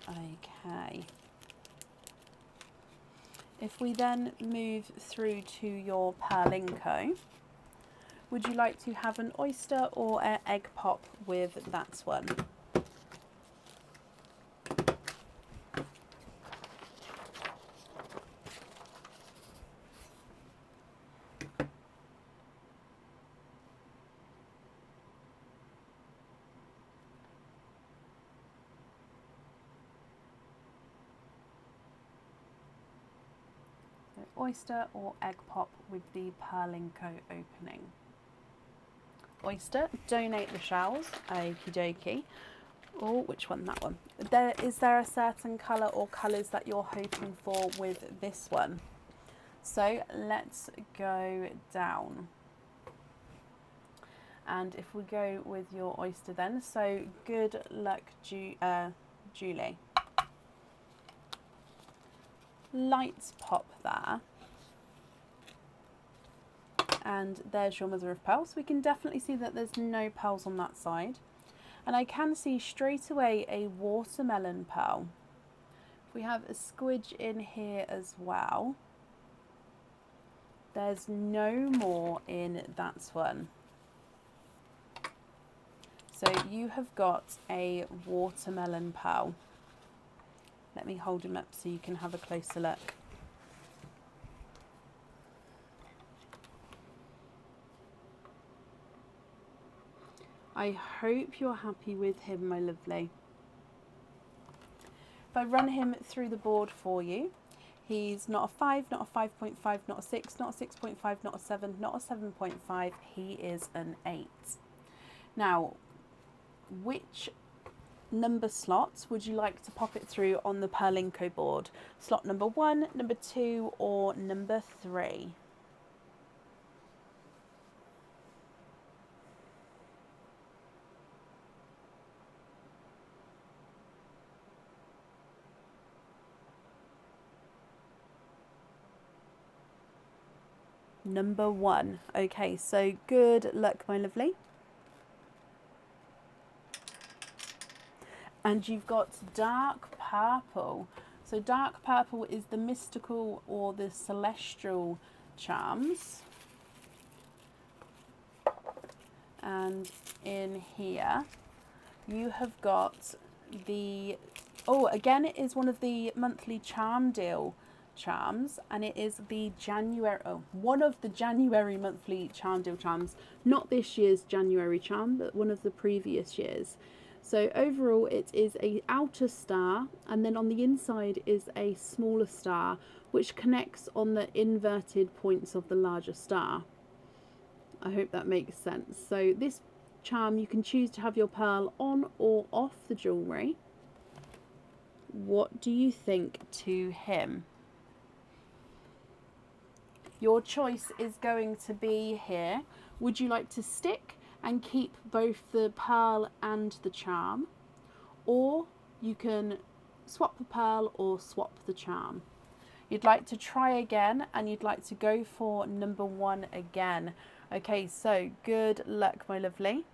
Okay. If we then move through to your Perlinco, would you like to have an oyster or an egg pop with that one? Oyster or egg pop with the Perlinco opening. Oyster, donate the shells, okie dokie. Oh, which one? That one. Is there a certain colour or colours that you're hoping for with this one? So let's go down. And if we go with your oyster then, so good luck, Julie. Lights pop there. And there's your mother of pearls. We can definitely see that there's no pearls on that side. And I can see straight away a watermelon pearl. We have a squidge in here as well. There's no more in that one. So you have got a watermelon pearl. Let me hold him up so you can have a closer look. I hope you're happy with him, my lovely. If I run him through the board for you, he's not a 5, not a 5.5, not a 6, not a 6.5, not a 7, not a 7.5. He is an 8. Now, which number slots would you like to pop it through on the Perlinko board? Slot number 1, number 2, or number 3? Number 1. Okay, so good luck, my lovely. And you've got dark purple. So dark purple is the mystical or the celestial charms. And in here you have got the, oh, again, it is one of the monthly charm deal charms, and it is the January, one of the January monthly charm deal charms, not this year's January charm, but one of the previous years. So overall it is a outer star, and then on the inside is a smaller star which connects on the inverted points of the larger star. I hope that makes sense. So this charm, you can choose to have your pearl on or off the jewellery. What do you think to him? Your choice is going to be here. Would you like to stick and keep both the pearl and the charm? Or you can swap the pearl or swap the charm. You'd like to try again, and you'd like to go for number 1 again. Okay, so good luck, my lovely.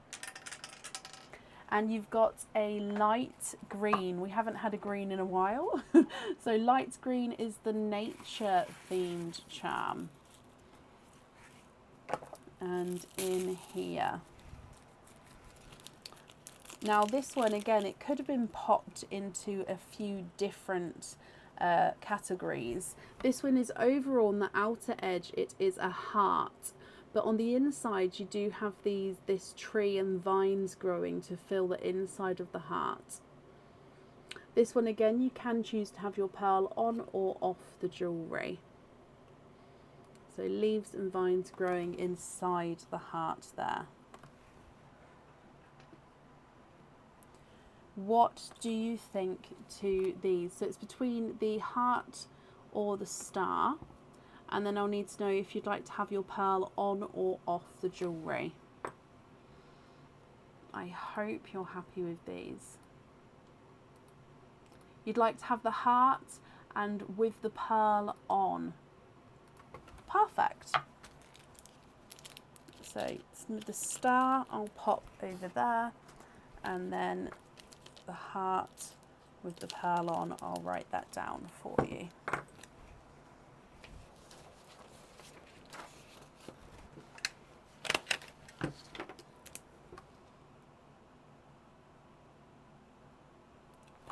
And you've got a light green. We haven't had a green in a while. So light green is the nature themed charm. And in here. Now this one, again, it could have been popped into a few different categories. This one is overall on the outer edge, it is a heart. But on the inside, you do have this tree and vines growing to fill the inside of the heart. This one, again, you can choose to have your pearl on or off the jewellery. So leaves and vines growing inside the heart there. What do you think to these? So it's between the heart or the star. And then I'll need to know if you'd like to have your pearl on or off the jewellery. I hope you're happy with these. You'd like to have the heart and with the pearl on. Perfect. So the star I'll pop over there, and then the heart with the pearl on, I'll write that down for you.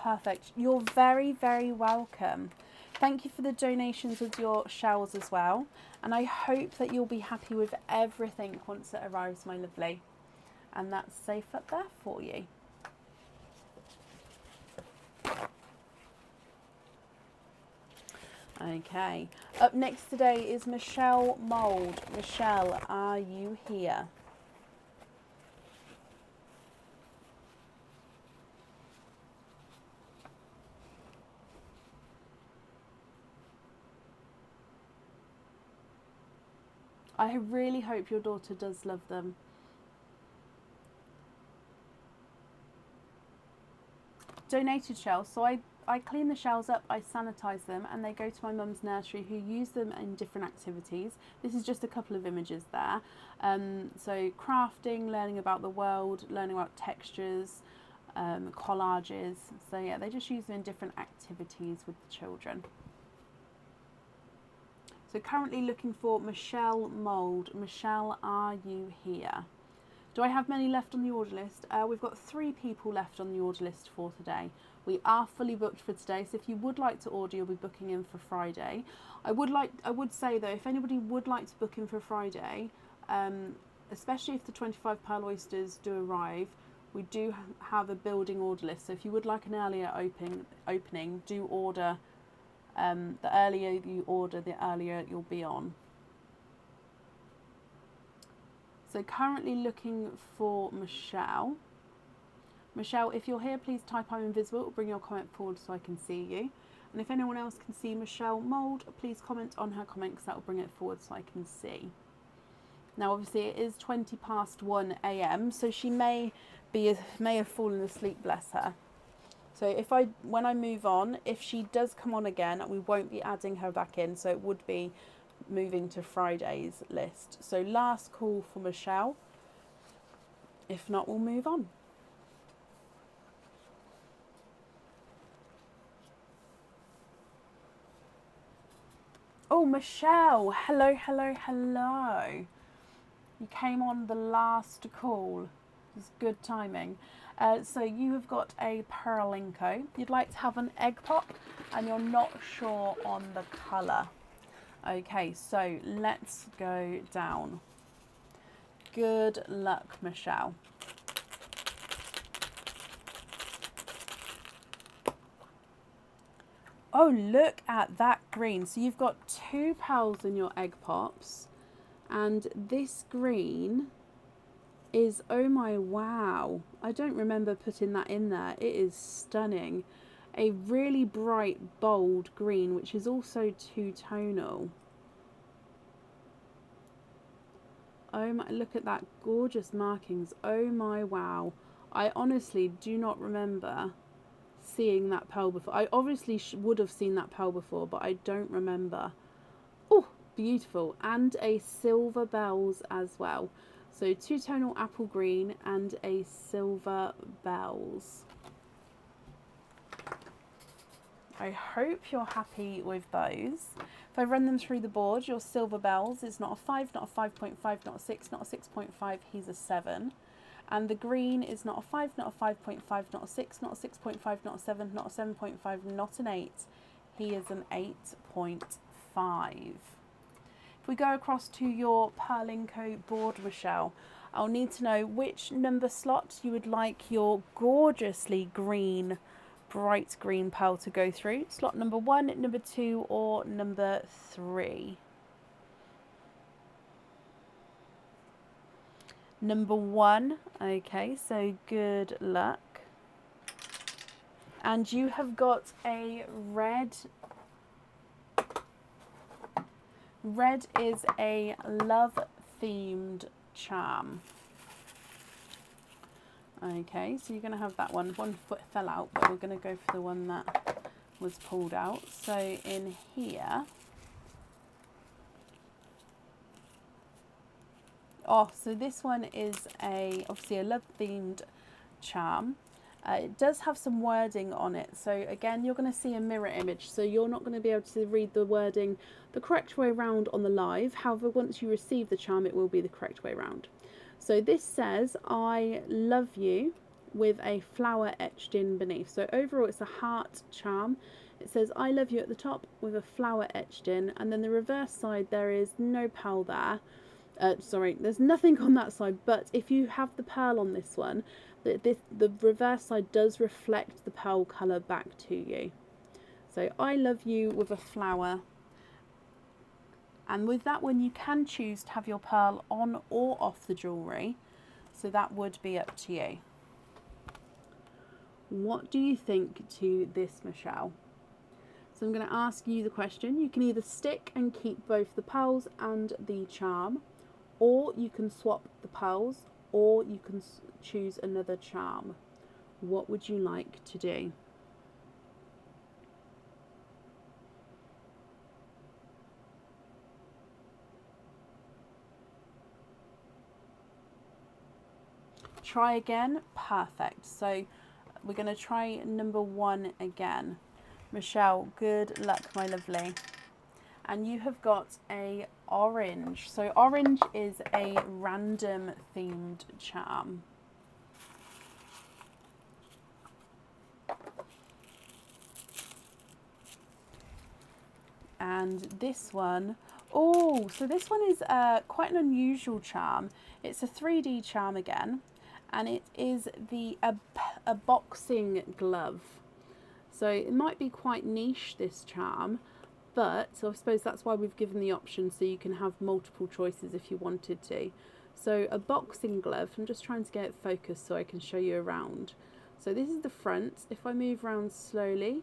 Perfect. You're very, very welcome. Thank you for the donations of your shells as well. And I hope that you'll be happy with everything once it arrives, my lovely. And that's safe up there for you. Okay. Up next today is Michelle Mould. Michelle, are you here? I really hope your daughter does love them. Donated shells. So I clean the shells up, I sanitize them, and they go to my mum's nursery, who use them in different activities. This is just a couple of images there. So crafting, learning about the world, learning about textures, collages. So yeah, they just use them in different activities with the children. So currently looking for Michelle Mould. Michelle, are you here? Do I have many left on the order list? We've got 3 people left on the order list for today. We are fully booked for today, so if you would like to order, you'll be booking in for Friday. I would say though, if anybody would like to book in for Friday, especially if the 25 pearl oysters do arrive, we do have a building order list. So if you would like an earlier opening, do order. The earlier you order, the earlier you'll be on. So currently looking for Michelle. Michelle, if you're here, please type I'm invisible or bring your comment forward so I can see you. And if anyone else can see Michelle Mould, please comment on her comment because that will bring it forward so I can see. Now obviously it is 20 past 1 a.m. so she may have fallen asleep, bless her. So when I move on, if she does come on again, we won't be adding her back in, so it would be moving to Friday's list. So last call for Michelle. If not, we'll move on. Oh, Michelle, hello, hello, hello. You came on the last call. It was good timing. So you have got a Pearlinko. You'd like to have an egg pop and you're not sure on the colour. Okay, so let's go down. Good luck, Michelle. Oh, look at that green. So you've got 2 pearls in your egg pops. And this green is, oh my wow. I don't remember putting that in there. It is stunning. A really bright, bold green, which is also two-tonal. Oh my, look at that gorgeous markings. Oh my wow. I honestly do not remember seeing that pearl before. I obviously would have seen that pearl before, but I don't remember. Oh, beautiful. And a silver bells as well. So two-tonal apple green and a silver bells. I hope you're happy with those. If I run them through the board, your silver bells is not a 5, not a 5.5, not a 6, not a 6.5, he's a 7. And the green is not a 5, not a 5.5, not a 6, not a 6.5, not a 7, not a 7.5, not an 8. He is an 8.5. If we go across to your Pearlinko board, Michelle, I'll need to know which number slot you would like your gorgeously green, bright green pearl to go through. Slot number 1, number 2, or number 3. Number 1, okay, so good luck. And you have got a red. Red is a love-themed charm. Okay, so you're going to have that one. One foot fell out, but we're going to go for the one that was pulled out. So in here... Oh, so this one is obviously a love-themed charm. It does have some wording on it. So again, you're going to see a mirror image. So you're not going to be able to read the wording the correct way round on the live. However, once you receive the charm, it will be the correct way round. So this says, I love you, with a flower etched in beneath. So overall, it's a heart charm. It says, I love you at the top with a flower etched in. And then the reverse side, there is no pearl there. Sorry, there's nothing on that side, but if you have the pearl on this one, the reverse side does reflect the pearl colour back to you. So I love you with a flower. And with that one, you can choose to have your pearl on or off the jewellery. So that would be up to you. What do you think to this, Michelle? So I'm going to ask you the question. You can either stick and keep both the pearls and the charm, or you can swap the pearls, or you can choose another charm. What would you like to do? Try again. Perfect. So we're going to try number 1 again. Michelle, good luck, my lovely. And you have got a orange. So orange is a random themed charm. And this one, oh, so this one is quite an unusual charm. It's a 3D charm again, and it is a boxing glove. So it might be quite niche, this charm, but I suppose that's why we've given the option so you can have multiple choices if you wanted to. So a boxing glove, I'm just trying to get it focused so I can show you around. So this is the front. If I move around slowly,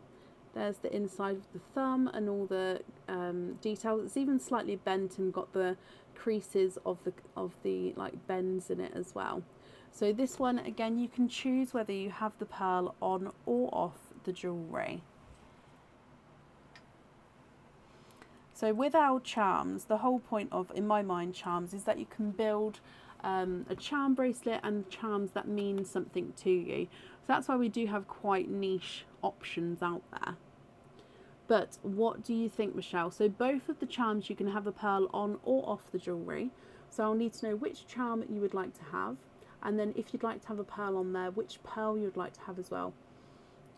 there's the inside of the thumb and all the details. It's even slightly bent and got the creases of the like bends in it as well. So this one, again, you can choose whether you have the pearl on or off the jewellery. So with our charms, the whole point of, in my mind, charms is that you can build a charm bracelet and charms that mean something to you. So that's why we do have quite niche options out there. But what do you think, Michelle? So both of the charms you can have a pearl on or off the jewellery. So I'll need to know which charm you would like to have. And then if you'd like to have a pearl on there, which pearl you'd like to have as well.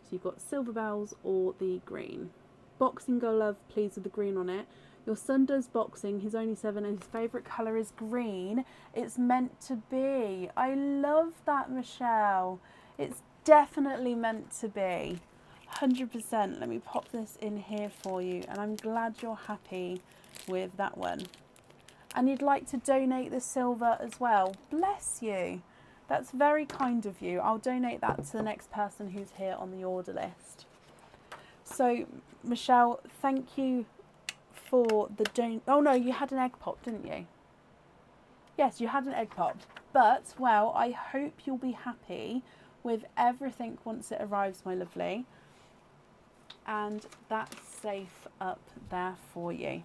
So you've got silver bells or the green. Boxing glove, please, with the green on it. Your son does boxing. He's only 7 and his favourite colour is green. It's meant to be. I love that, Michelle. It's definitely meant to be. 100%. Let me pop this in here for you. And I'm glad you're happy with that one. And you'd like to donate the silver as well. Bless you. That's very kind of you. I'll donate that to the next person who's here on the order list. So, Michelle, thank you for the oh no, you had an egg pop, didn't you? Yes, you had an egg pop. But, well, I hope you'll be happy with everything once it arrives, my lovely. And that's safe up there for you.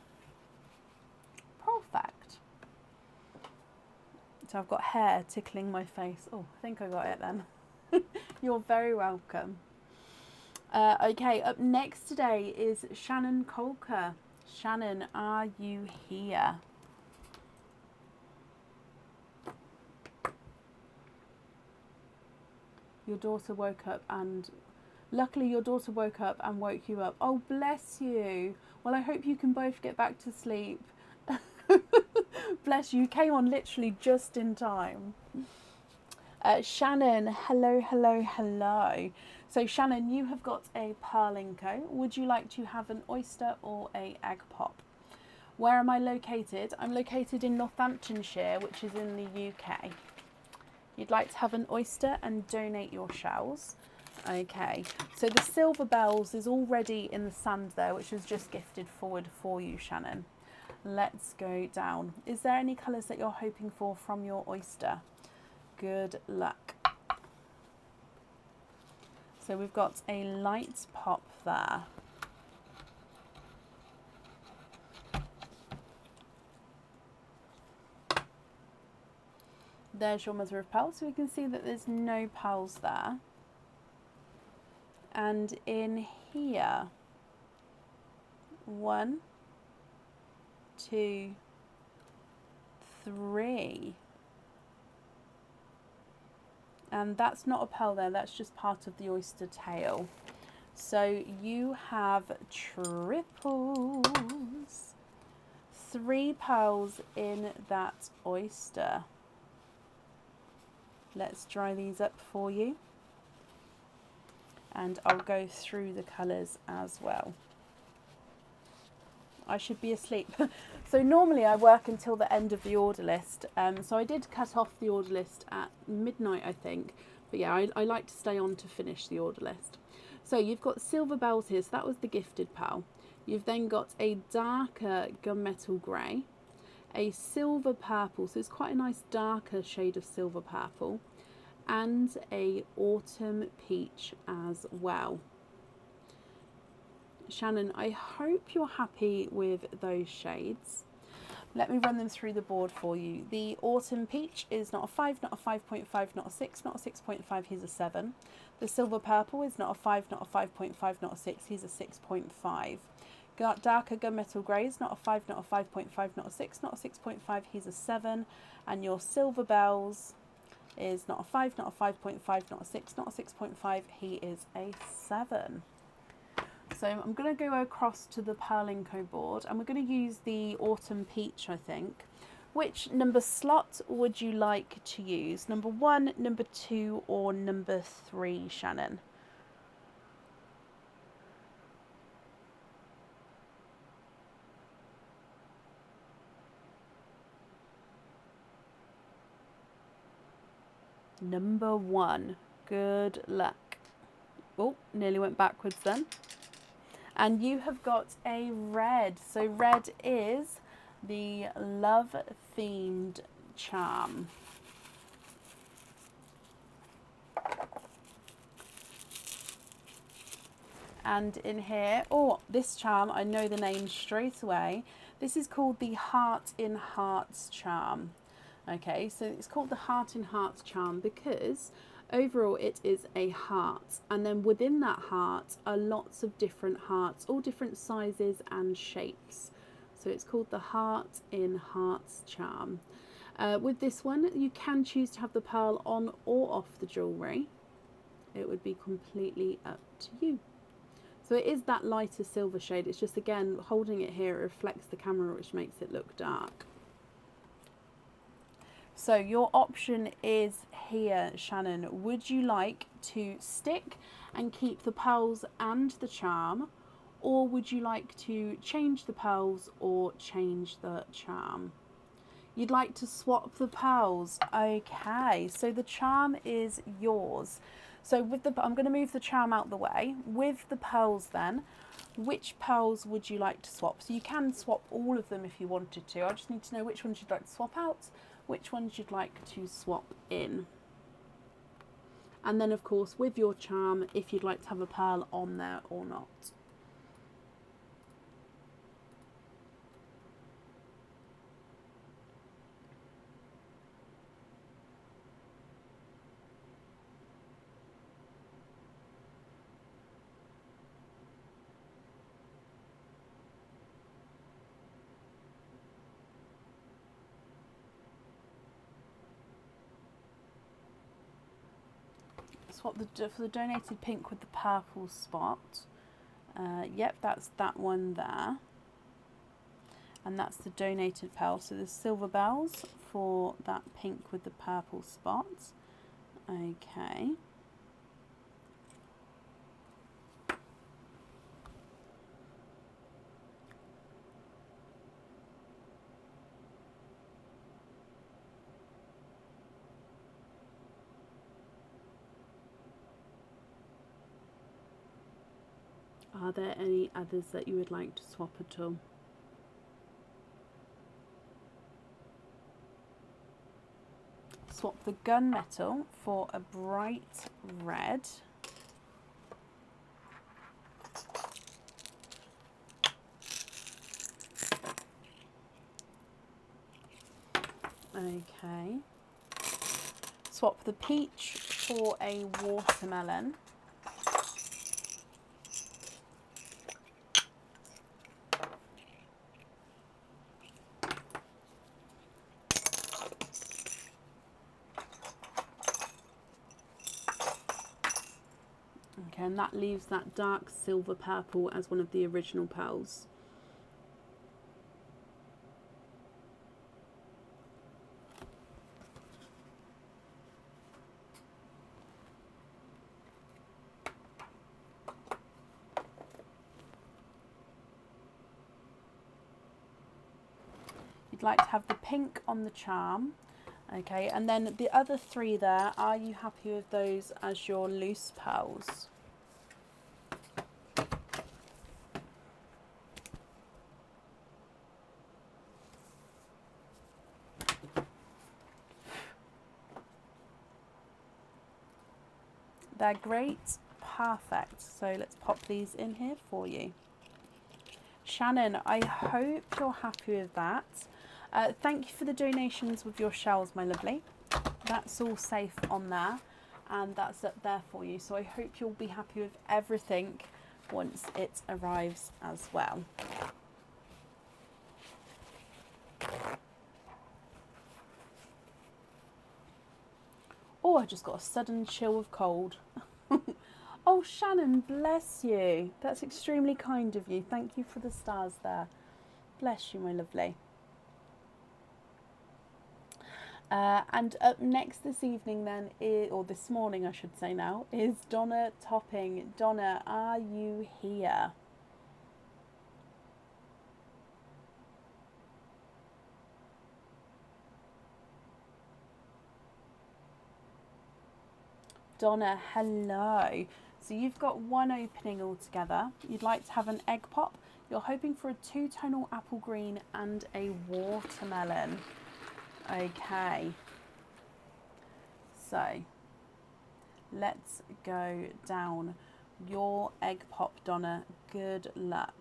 Perfect. So I've got hair tickling my face. Oh, I think I got it then. You're very welcome. Okay, up next today is Shannon Colker. Shannon, are you here? Your daughter woke up and... Luckily your daughter woke up and woke you up. Oh, bless you. Well, I hope you can both get back to sleep. Bless you. You came on literally just in time. Shannon, hello, hello, hello. So Shannon, you have got a Pearlinco. Would you like to have an oyster or a egg pop? Where am I located? I'm located in Northamptonshire, which is in the UK. You'd like to have an oyster and donate your shells. Okay, so the silver bells is already in the sand there, which was just gifted forward for you, Shannon. Let's go down. Is there any colours that you're hoping for from your oyster? Good luck. So we've got a light pop there. There's your mother of pearl, so we can see that there's no pearls there. And in here, 1, 2, 3. And that's not a pearl there, that's just part of the oyster tail. So you have triples. 3 pearls in that oyster. Let's dry these up for you. And I'll go through the colours as well. I should be asleep. So normally I work until the end of the order list. So I did cut off the order list at midnight, I think. But yeah, I like to stay on to finish the order list. So you've got silver bells here. So that was the gifted pearl. You've then got a darker gunmetal grey. A silver purple. So it's quite a nice darker shade of silver purple. And a autumn peach as well. Shannon, I hope you're happy with those shades. Let me run them through the board for you. The autumn peach is not a 5, not a 5.5, not a 6, not a 6.5, he's a 7. The silver purple is not a 5, not a 5.5, not a 6, he's a 6.5. Darker gunmetal grey is not a 5, not a 5.5, not a 6, not a 6.5, he's a 7. And your silver bells is not a 5, not a 5.5, not a 6, not a 6.5, he is a 7. So I'm going to go across to the Pearlinco board and we're going to use the autumn peach, I think. Which number slot would you like to use? Number 1, number 2 or number 3, Shannon? Number 1. Good luck. Oh, nearly went backwards then. And you have got a red. So red is the love themed charm. And in here, oh, this charm, I know the name straight away. This is called the Heart in Hearts charm. Okay, so it's called the Heart in Hearts charm because overall it is a heart, and then within that heart are lots of different hearts, all different sizes and shapes. So it's called the Heart in Hearts charm. With this one, you can choose to have the pearl on or off the jewellery. It would be completely up to you. So it is that lighter silver shade. It's just, again, holding it here, it reflects the camera, which makes it look dark. So your option is here, Shannon. Would you like to stick and keep the pearls and the charm, or would you like to change the pearls or change the charm? You'd like to swap the pearls. Okay, so the charm is yours. So with the, I'm going to move the charm out the way. With the pearls then, which pearls would you like to swap? So you can swap all of them if you wanted to. I just need to know which ones you'd like to swap out, which ones you'd like to swap in. And then of course with your charm, if you'd like to have a pearl on there or not. Swap for the donated pink with the purple spot. Yep, that's that one there. And that's the donated pearl. So the silver bells for that pink with the purple spot. Okay. Are there any others that you would like to swap at all? Swap the gunmetal for a bright red. Okay. Swap the peach for a watermelon. Okay, and that leaves that dark silver purple as one of the original pearls. You'd like to have the pink on the charm. Okay, and then the other three there, are you happy with those as your loose pearls? They're great, perfect. So let's pop these in here for you. Shannon, I hope you're happy with that. Thank you for the donations with your shells, my lovely. That's all safe on there, and that's up there for you. So I hope you'll be happy with everything once it arrives as well. Oh, I just got a sudden chill of cold. Oh, Shannon, bless you. That's extremely kind of you. Thank you for the stars there. Bless you, my lovely. And up next this evening then, or this morning I should say now, is Donna Topping. Donna, are you here? Donna, hello. So you've got one opening altogether. You'd like to have an egg pop. You're hoping for a two-tonal apple green and a watermelon. Okay. So let's go down your egg pop, Donna. Good luck.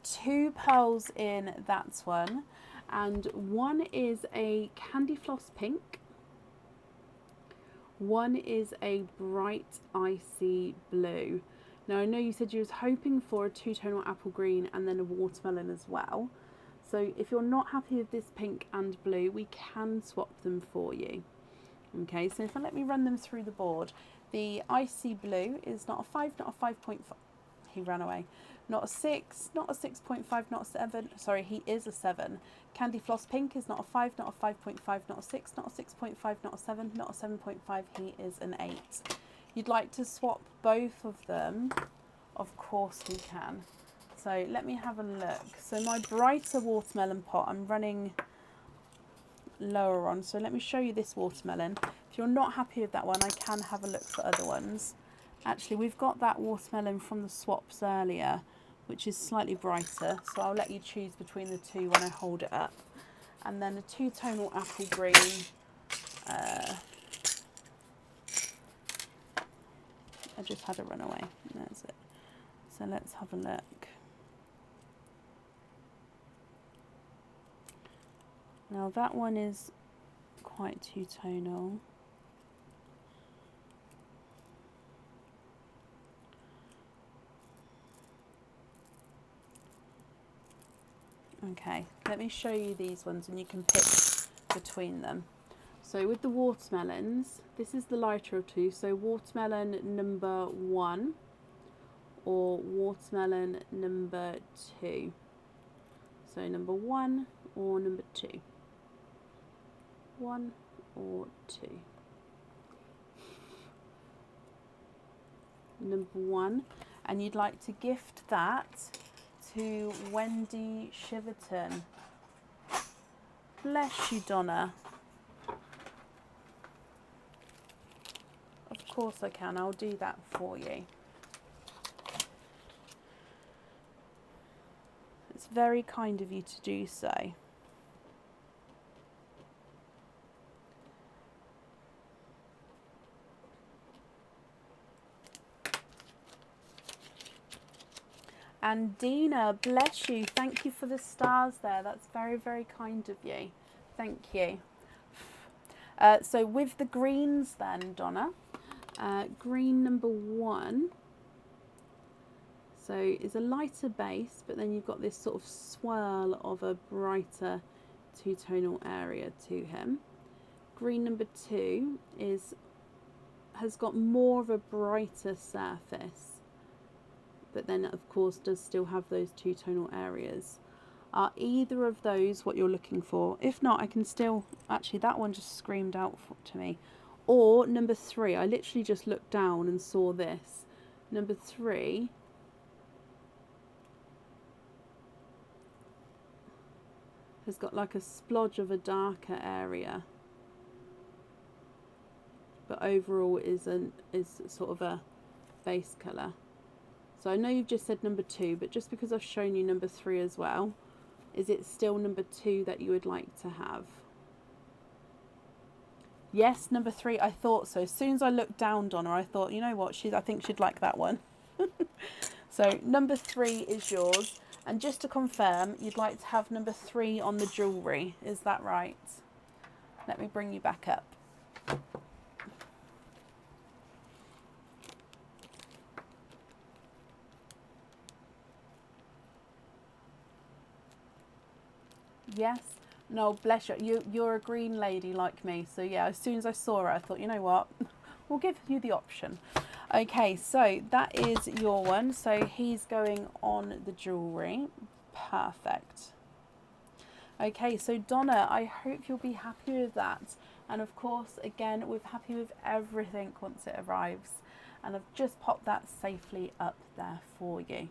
Two pearls in that one, and one is a candy floss pink, one is a bright icy blue. Now I know you said you was hoping for a two-tonal apple green and then a watermelon as well, so if you're not happy with this pink and blue, we can swap them for you. Okay, so if I let me run them through the board, the icy blue is not a 5, not a 5.5, he ran away. Not a 6, not a 6.5, not a 7. Sorry, he is a 7. Candy Floss Pink is not a 5, not a 5.5, not a 6, not a 6.5, not a 7, not a 7.5. He is an 8. You'd like to swap both of them? Of course we can. So let me have a look. So my brighter watermelon pot, I'm running lower on. So let me show you this watermelon. If you're not happy with that one, I can have a look for other ones. Actually, we've got that watermelon from the swaps earlier, which is slightly brighter, so I'll let you choose between the two when I hold it up. And then a two-tonal apple green. I just had a runaway. That's it. So let's have a look. Now that one is quite two-tonal. Okay, let me show you these ones and you can pick between them. So with the watermelons, this is the lighter of two, so watermelon number 1 or watermelon number 2. So number 1 or number 2. 1 or 2. Number 1, and you'd like to gift that to Wendy Shiverton. Bless you, Donna. Of course I can. I'll do that for you. It's very kind of you to do so. And Dina, bless you. Thank you for the stars there. That's very, very kind of you. Thank you. So with the greens then, Donna, green number 1, so is a lighter base, but then you've got this sort of swirl of a brighter two-tonal area to him. Green number 2 has got more of a brighter surface, but then of course does still have those two-tonal areas. Are either of those what you're looking for? If not, I can still, actually that one just screamed out to me. Or number 3, I literally just looked down and saw this. Number 3 has got like a splodge of a darker area, but overall is sort of a base colour. So I know you've just said number 2, but just because I've shown you number 3 as well, is it still number 2 that you would like to have? Yes, number 3, I thought so. As soon as I looked down, Donna, I thought, you know what, I think she'd like that one. So number 3 is yours. And just to confirm, you'd like to have number 3 on the jewellery. Is that right? Let me bring you back up. Yes. No, bless you. You're a green lady like me. So yeah, as soon as I saw her, I thought, you know what? We'll give you the option. Okay, so that is your one. So he's going on the jewellery. Perfect. Okay, so Donna, I hope you'll be happy with that. And of course, again, we're happy with everything once it arrives. And I've just popped that safely up there for you.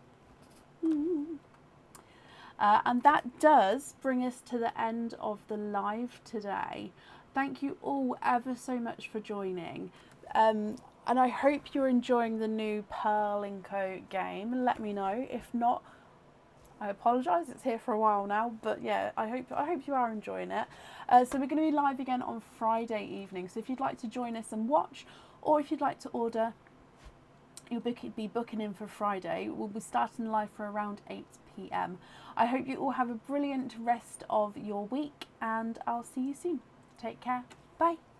And that does bring us to the end of the live today. Thank you all ever so much for joining. And I hope you're enjoying the new Pearl & Co game. Let me know. If not, I apologise, it's here for a while now, but yeah, I hope you are enjoying it. So we're going to be live again on Friday evening, so if you'd like to join us and watch, or if you'd like to order, you'll be booking in for Friday. We'll be starting live for around 8 p.m. I hope you all have a brilliant rest of your week, and I'll see you soon. Take care. Bye.